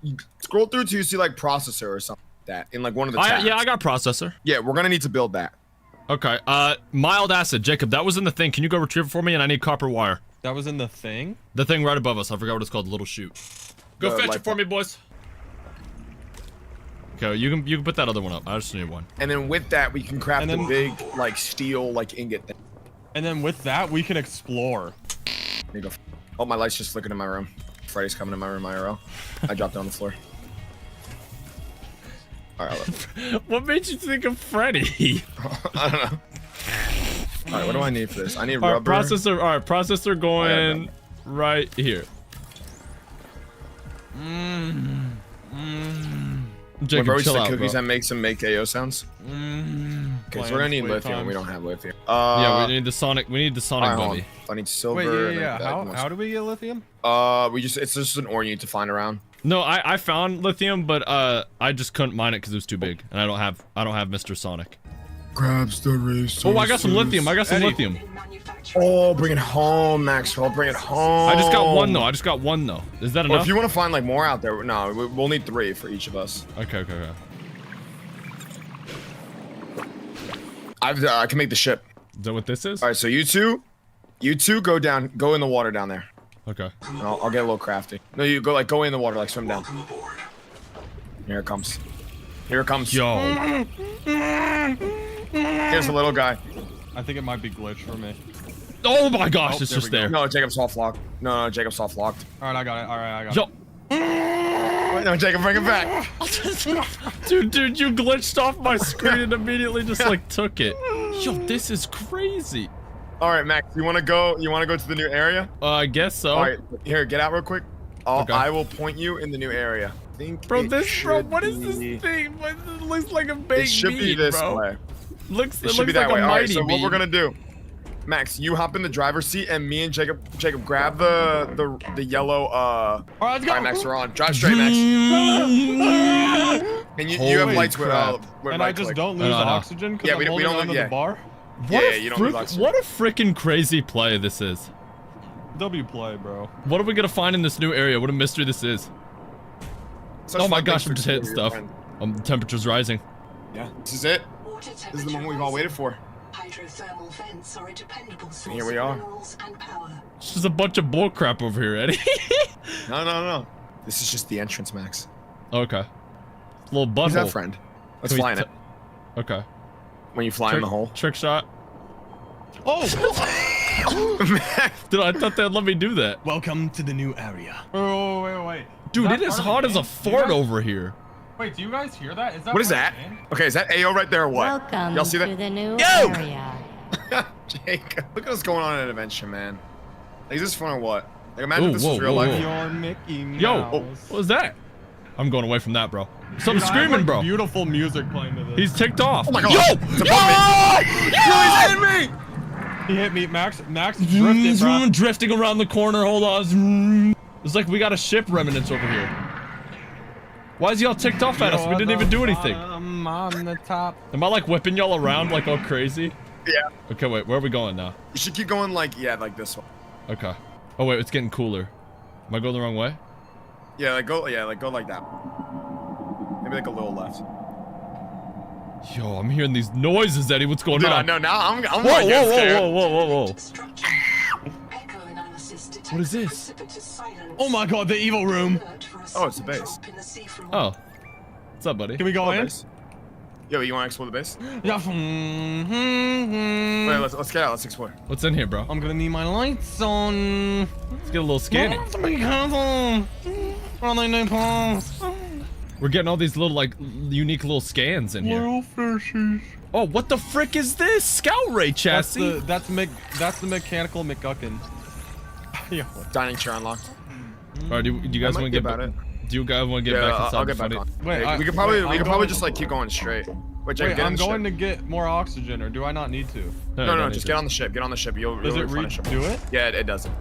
you scroll through till you see like processor or something like that in like one of the tabs. I got processor. Yeah, we're gonna need to build that. Okay. Mild acid, Jacob. That was in the thing. Can you go retrieve it for me? And I need copper wire. That was in the thing? The thing right above us. I forgot what it's called. The little chute. Go The fetch light it for me, boys. Okay, you can put that other one up. I just need one. And then with that, we can craft And a then- big like steel like ingot thing. And then with that, we can explore. There you go. Oh, my light's just flicking in my room. Freddy's coming in my room IRL. I dropped it on the floor. All right. What made you think of Freddy? I don't know. All right, what do I need for this? I need All right, rubber. processor. All right, processor going right here. Jacob, bro, we chill just out, cookies bro. that make some AO sounds. Okay, so we're gonna need lithium. We don't have lithium. Yeah, we need the Sonic. We need the Sonic Alright, hold buddy. on. I need silver. Wait, and yeah. then How do we get lithium? it's just an ore you need to find around. No, I found lithium, but I just couldn't mine it because it was too big, and I don't have Mr. Sonic. Grabs the resources. Oh, I got some lithium. Eddie. Oh, bring it home, Maxwell. Bring it home. I just got one though. Is that Or enough? if you want to find like more out there, no, we'll need 3 for each of us. Okay. I can make the ship. Is that what this is? All right, so you two go in the water down there. Okay. And I'll get a little crafty. No, you go in the water, like swim down. Here it comes. Here it comes. Yo. Here's the little guy. I think it might be glitched for me. Oh my gosh, it's just there. No, Jacob's soft locked. No, Jacob's soft locked. All right, I got it. I got Yo. it. Wait, no, Jacob, bring it back. Dude, you glitched off my screen and immediately just like took it. Yo, this is crazy. All right, Max, you want to go to the new area? I guess so. All right, here, get out real quick. Okay. I will point you in the new area. I think Bro, it what is should this be- thing? It looks like a baked It should meat, be this bro. way. It It looks should be that like way. a All right, mighty so what meat. we're gonna do, Max, you hop in the driver's seat, and me and Jacob grab the yellow. All right, let's go. All right, Max, we're on. Drive straight, Max. And you have lights with And I just don't lose oxygen because I'm holding onto the bar? You don't lose oxygen. What a freaking crazy play this is. W play, bro. What are we gonna find in this new area? What a mystery this is. Such Oh my fun gosh, things I'm to just hitting explore, stuff. your The temperature's rising. Yeah, this is it. This is the moment we've all waited for. Hydrothermal vents are a dependable source Here we are. of minerals and power. It's just a bunch of bull crap over here, Eddie. No. This is just the entrance, Max. Okay. Little butthole. Who's that friend? Let's Can we fly in it. Okay. When you fly in the hole. Trick shot. Oh! Dude, I thought they'd let me do that. Welcome to the new area. Oh, wait. Dude, that it is part of hot the as a game? Do you fart guys- over here. Wait, do you guys hear that? What is part that? of the game? Okay, is that AO right there or what? Welcome Y'all see that? to the new Yo! area. Jake, look at what's going on in Adventure, man. Like, is this fun or what? Like, imagine Ooh, if this whoa, was real whoa, life. whoa. You're Mickey Mouse. Yo, what was that? I'm going away from that, bro. Something's Dude, I have, screaming, like, bro. Beautiful music playing to this. He's ticked off. Oh my god! Yo! It's above me! Yo, he's hitting me! He hit me, Max. Max drifted, bro. Drifting around the corner. Hold on. It's like we got a ship remnants over here. Why is y'all ticked off at us? We didn't even do anything. I'm on the top. Am I like whipping y'all around like all crazy? Yeah. Okay, wait. Where are we going now? You should keep going like this one. Okay. Oh wait, it's getting cooler. Am I going the wrong way? Yeah, go like that. Maybe like a little left. Yo, I'm hearing these noises, Eddie. What's going Dude, on? I know now. I'm Whoa, like getting scared. whoa. Echo analysis detects What is this? precipitous silence. Oh my god, the evil room. Oh, it's the base. Oh. What's up, buddy? Can we go in? Base. Yo, you want to explore the base? Yeah. Wait, let's get out. Let's explore. What's in here, bro? I'm gonna need my lights on. Let's get a little scanning. Be careful. We're getting all these little, like, unique little scans in here. Little fishies. Oh, what the frick is this? Scout Ray chassis? That's the mechanical McGuckin. Dining chair unlocked. Alright, do you guys want to get back? Do you guys want to get back inside I'll the get back funny? on. Wait, we could probably just like keep going straight. Wait, Jake, Wait, get in I'm the going ship. to get more oxygen, or do I not need to? No, just get on the ship. Get on the ship. You'll Does it replenish do it? Yeah, it does it.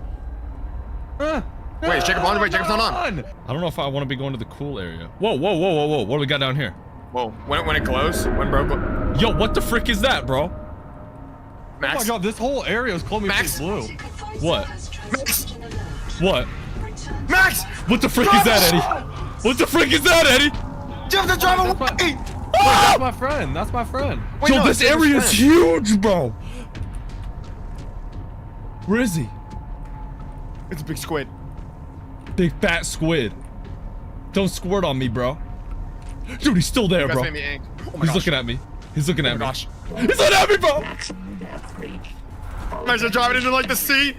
Wait, is Jacob on? Wait, Jacob's not on. I don't know if I want to be going to the cool area. Whoa. What do we got down here? Whoa, when it glows, when bro. Yo, what the frick is that, bro? Max. Oh my god, this whole area is Call Me Max. Blue. What? Max. What? Max. What the frick is that, Eddie? What the frick is that, Eddie? You have to drive away. Wait, that's my friend. That's my friend. Wait, Yo, no, this it's his area is friend. huge, bro. Where is he? It's a big squid. Big fat squid. Don't squirt on me, bro. Dude, he's still there, You guys bro. made me angry. Oh my He's gosh. looking at me. He's looking at me. Gosh. He's looking at me, bro. Imagine driving into like the sea.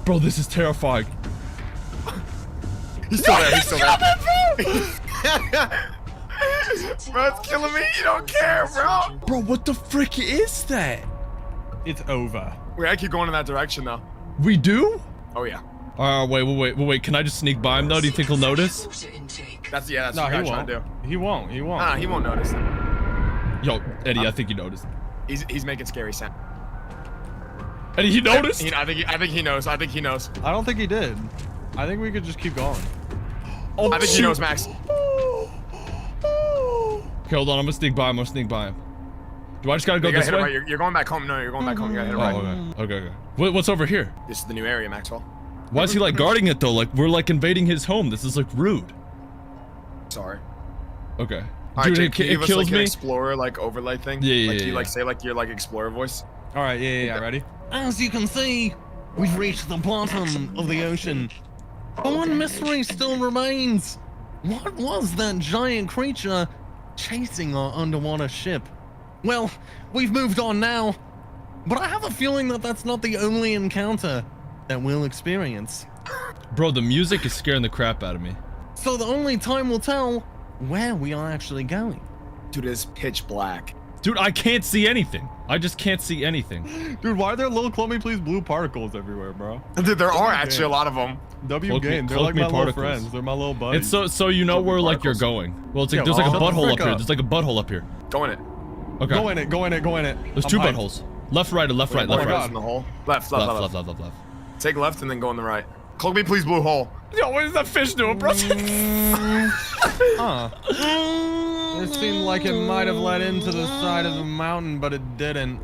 Bro, this is terrifying. He's still there. He's still there. Bro, it's killing me. You don't care, bro. Bro, what the frick is that? It's over. We gotta keep going in that direction, though. We do? Oh, yeah. Wait. Can I just sneak by him though? Do you think he'll notice? That's what No, I'm he trying to do. won't. He won't. He won't. Nah, he won't notice. Yo, Eddie, I think he noticed. He's making scary sound. Eddie, he noticed? I think he knows. I think he knows. I don't think he did. I think we could just keep going. Oh, I think he knows, Max. Okay, hold on. I'm gonna sneak by him. Do I just gotta go this way? Right. You're going back home. No, you're going back home. You gotta hit it right. Oh, okay. What's over here? This is the new area, Maxwell. Why is he like guarding it though? Like we're like invading his home. This is like rude. Sorry. Okay. All right, Dude, Jake, can you give us, kills like, me. an explorer like overlay thing. Yeah. You like say like your like explorer voice. All right. Yeah. Ready? As you can see, we've reached the bottom of the ocean. But one mystery still remains. What was that giant creature chasing our underwater ship? Well, we've moved on now, but I have a feeling that that's not the only encounter that we'll experience. Bro, the music is scaring the crap out of me. So the only time will tell where we are actually going. Dude, it's pitch black. Dude, I can't see anything. I just can't see anything. Dude, why are there little Clone Me Please blue particles everywhere, bro? Dude, there are actually a lot of them. Game. They're like my little friends. They're my little buddies. It's so you know where like you're going. Well, it's like there's like a butthole up here. There's like a butthole up here. Go in it. Okay. Go in it. There's two buttholes. Left, right, or left, right, left, right. In the hole. Left. Left. Take left and then go in the right. Clone Me Please blue hole. Yo, what is that fish doing, bro? It seemed like it might have led into the side of the mountain, but it didn't.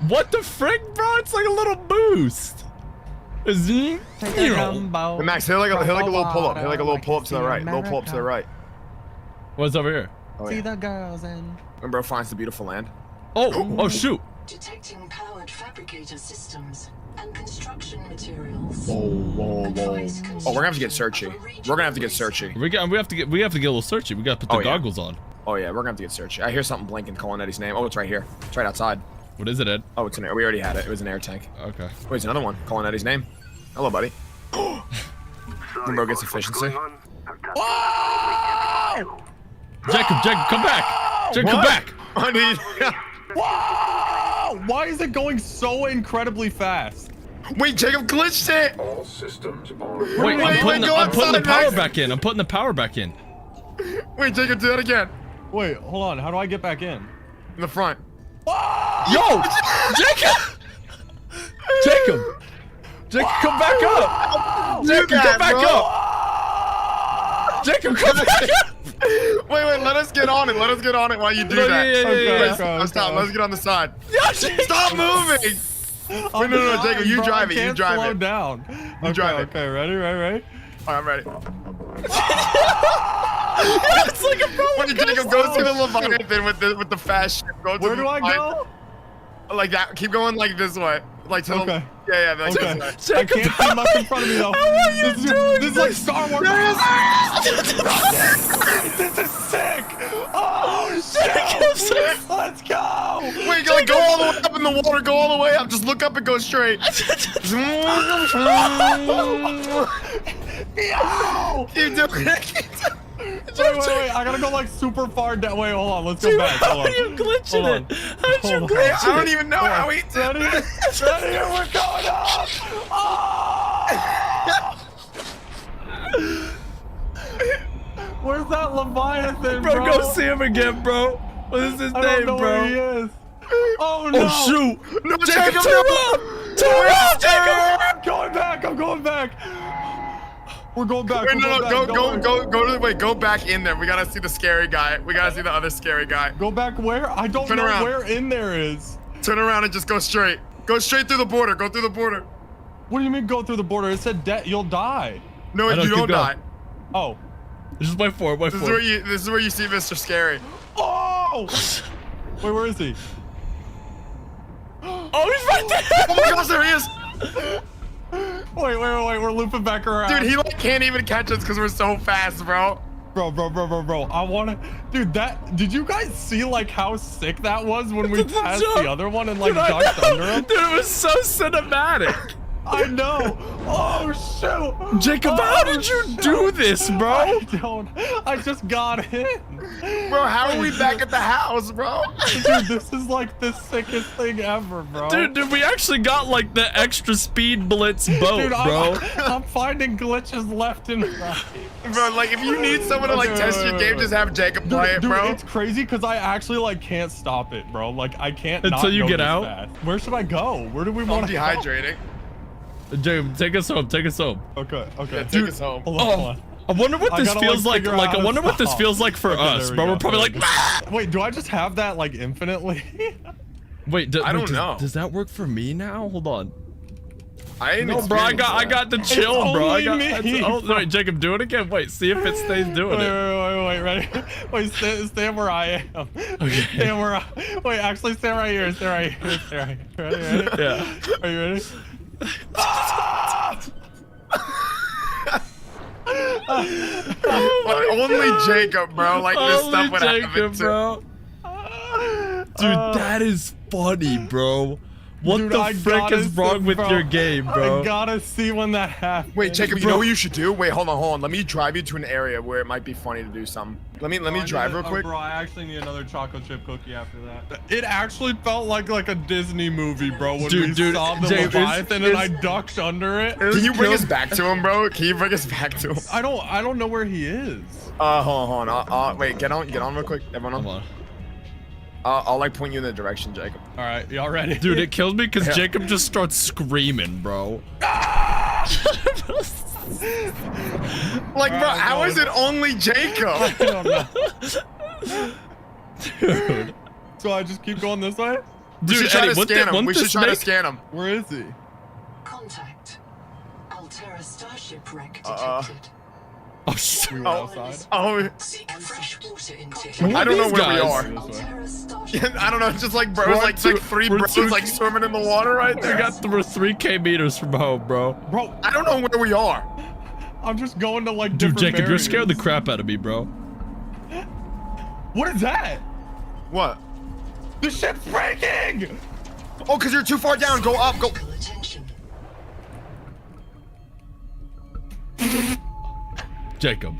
What the frick, bro? It's like a little boost. Max, hit like a little pull up. Hit like a little pull up to the right. Little pull up to the right. What's over here? See the girls in. When bro finds the beautiful land. Oh shoot. Detecting powered fabricator systems and construction materials. Whoa. Oh, we're gonna have to get searchy. We have to get a little searchy. We gotta put the goggles on. Oh yeah, we're gonna have to get searchy. I hear something blinking, calling Eddie's name. Oh, it's right here. It's right outside. What is it, Ed? Oh, it's an air. We already had it. It was an air tank. Okay. Wait, there's another one. Calling Eddie's name. Hello, buddy. When bro gets efficiency. Whoa! Jacob, come back! Jacob, come back! I need. Whoa! Why is it going so incredibly fast? Wait, Jacob glitched it! All systems on. Wait, I'm putting the power back in. I'm putting the power back in. Wait, Jacob, do that again. Wait, hold on. How do I get back in? In the front. Yo! Jacob, come back up! Jacob, come back up! Jacob, come back up! Wait, let us get on it. Let us get on it while you do that. Yeah. Stop, let's get on the side. Stop moving! Wait, no, Jacob, you drive it. You drive it. Slow down. You drive it. Okay, ready? Alright, I'm ready. It's like a roller Wait, Jacob, go to the Leviathan with the fast ship. Where do I go? Like that. Keep going like this way. Like to the. Yeah, like this way. I can't see much in front of me though. This is like Star Wars. This is sick. Oh shit! Let's go. Wait, like, go all the way up in the water. Go all the way up. Just look up and go straight. Keep doing it. Wait, I gotta go like super far down. Wait, hold on, let's go back. How are you glitching it? How'd you glitch it? I don't even know how he did Ready? We're going up! Where's that Leviathan, bro? Go see him again, bro. What is his name, bro? Where he is. Oh no! Oh shoot! No, Jacob, turn around! Turn around, Jacob! I'm going back. I'm going back. We're going back. Wait, go back in there. We gotta see the scary guy. We gotta see the other scary guy. Go back where? I don't know where in there is. Turn around and just go straight. Go straight through the border. Go through the border. What do you mean go through the border? It said you'll die. No, you don't die. Oh. This is my four. This is where you see Mr. Scary. Oh! Wait, where is he? Oh, he's right there! Oh my gosh, there he is! Wait, we're looping back around. Dude, he like can't even catch us because we're so fast, bro. Bro. I wanna, dude. Did you guys see like how sick that was when we passed the other one and like ducked under him? Dude, it was so cinematic. I know. Oh shoot. Jacob, how did you do this, bro? I just got in. Bro, how are we back at the house, bro? Dude, this is like the sickest thing ever, bro. Dude, we actually got like the extra speed blitz boat, Dude, bro. I'm finding glitches left and right. Bro, like if you need someone to like test your game, just have Jacob play it, bro. It's crazy because I actually like can't stop it, bro. Like I can't Until not you go get this out? fast. Where should I go? Where do we want to go? Dehydrating. Jacob, take us home. Take us home. Okay. Yeah, take us home. Hold on. I wonder what this feels like. figure Like, out I how wonder to what this stop. feels like for Okay, us, there we bro. go. We're probably like, Wait, do I just have that like infinitely? wait, I don't know. Does that work for me now? Hold on. I ain't No, bro, I got the chill, bro. I got. me, Wait, Jacob, do it again. Wait, see if it stays doing it. Wait, ready? Wait, stand where I am. Okay. Stand where I. Wait, actually, stand right here. Stand right here. Stand right here. Ready? Yeah. Are you ready? But only Jacob, bro. Like this stuff would happen too. bro. Dude, that is funny, bro. What Dude, the I frick gotta is wrong see, with bro. your game, bro? I gotta see when that happens. Wait, Jacob, you know what you should do? Wait, hold on. Let me drive you to an area where it might be funny to do something. Let me drive real quick. Bro, I actually need another chocolate chip cookie after that. It actually felt like a Disney movie, bro. When we saw the Leviathan and I ducked under it. Can you bring us back to him, bro? Can you bring us back to him? I don't know where he is. Hold on. Wait, get on real quick. Everyone on. I'll like point you in the direction, Jacob. All right, y'all ready? Dude, it kills me because Jacob just starts screaming, bro. Like, bro, how is it only Jacob? I don't know. Dude. So I just keep going this way? We should try to scan him. We should try to scan him. Where is he? Contact. Altera starship wreck detected. Oh, shit. We were outside. Seek fresh water intake. I don't know where we are. Altera I don't know. It's just like bros, like three bros like swimming in the water right there. We're 3K meters from home, bro. Bro, I don't know where we are. I'm just going to like Dude, different Jacob, you're areas. scared the crap out of me, bro. What is that? What? The ship's breaking! Oh, because you're too far down. Go up. Go. Jacob.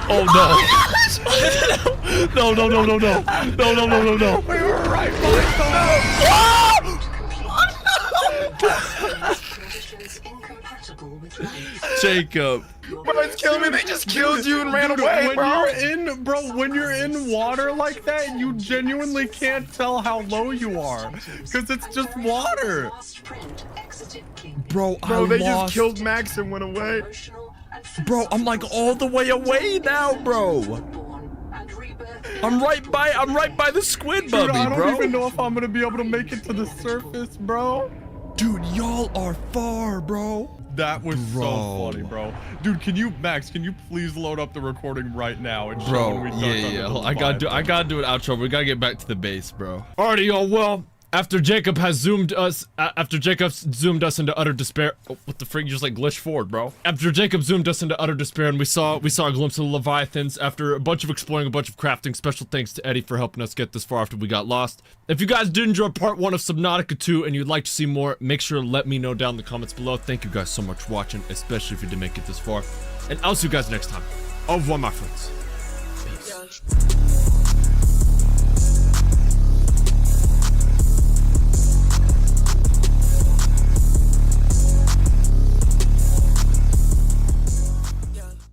Oh no. No. No. We were right Jacob. Bro, it's killing me. They just killed you and ran away, When you're in water like that, you genuinely can't tell how low you are. Because it's just water. Bro, they just killed Max and went away. Bro, I'm like all the way away now, bro. I'm right by the squid bubby, Dude, I don't bro. even know if I'm gonna be able to make it to the surface, bro. Dude, y'all are far, bro. That was so funny, bro. Dude, Max, can you please load up the recording right now and show Bro, when we ducked yeah. under the I gotta do an outro. We gotta get back to the base, bro. Alrighty, y'all. Well, after Jacob zoomed us into utter despair. Oh, what the freak? You just like glitched forward, bro. After Jacob zoomed us into utter despair, and we saw a glimpse of the Leviathans. After a bunch of exploring, a bunch of crafting. Special thanks to Eddie for helping us get this far after we got lost. If you guys did enjoy part 1 of Subnautica 2 and you'd like to see more, make sure to let me know down in the comments below. Thank you guys so much for watching, especially if you did make it this far. And I'll see you guys next time. Au revoir, my friends. Peace.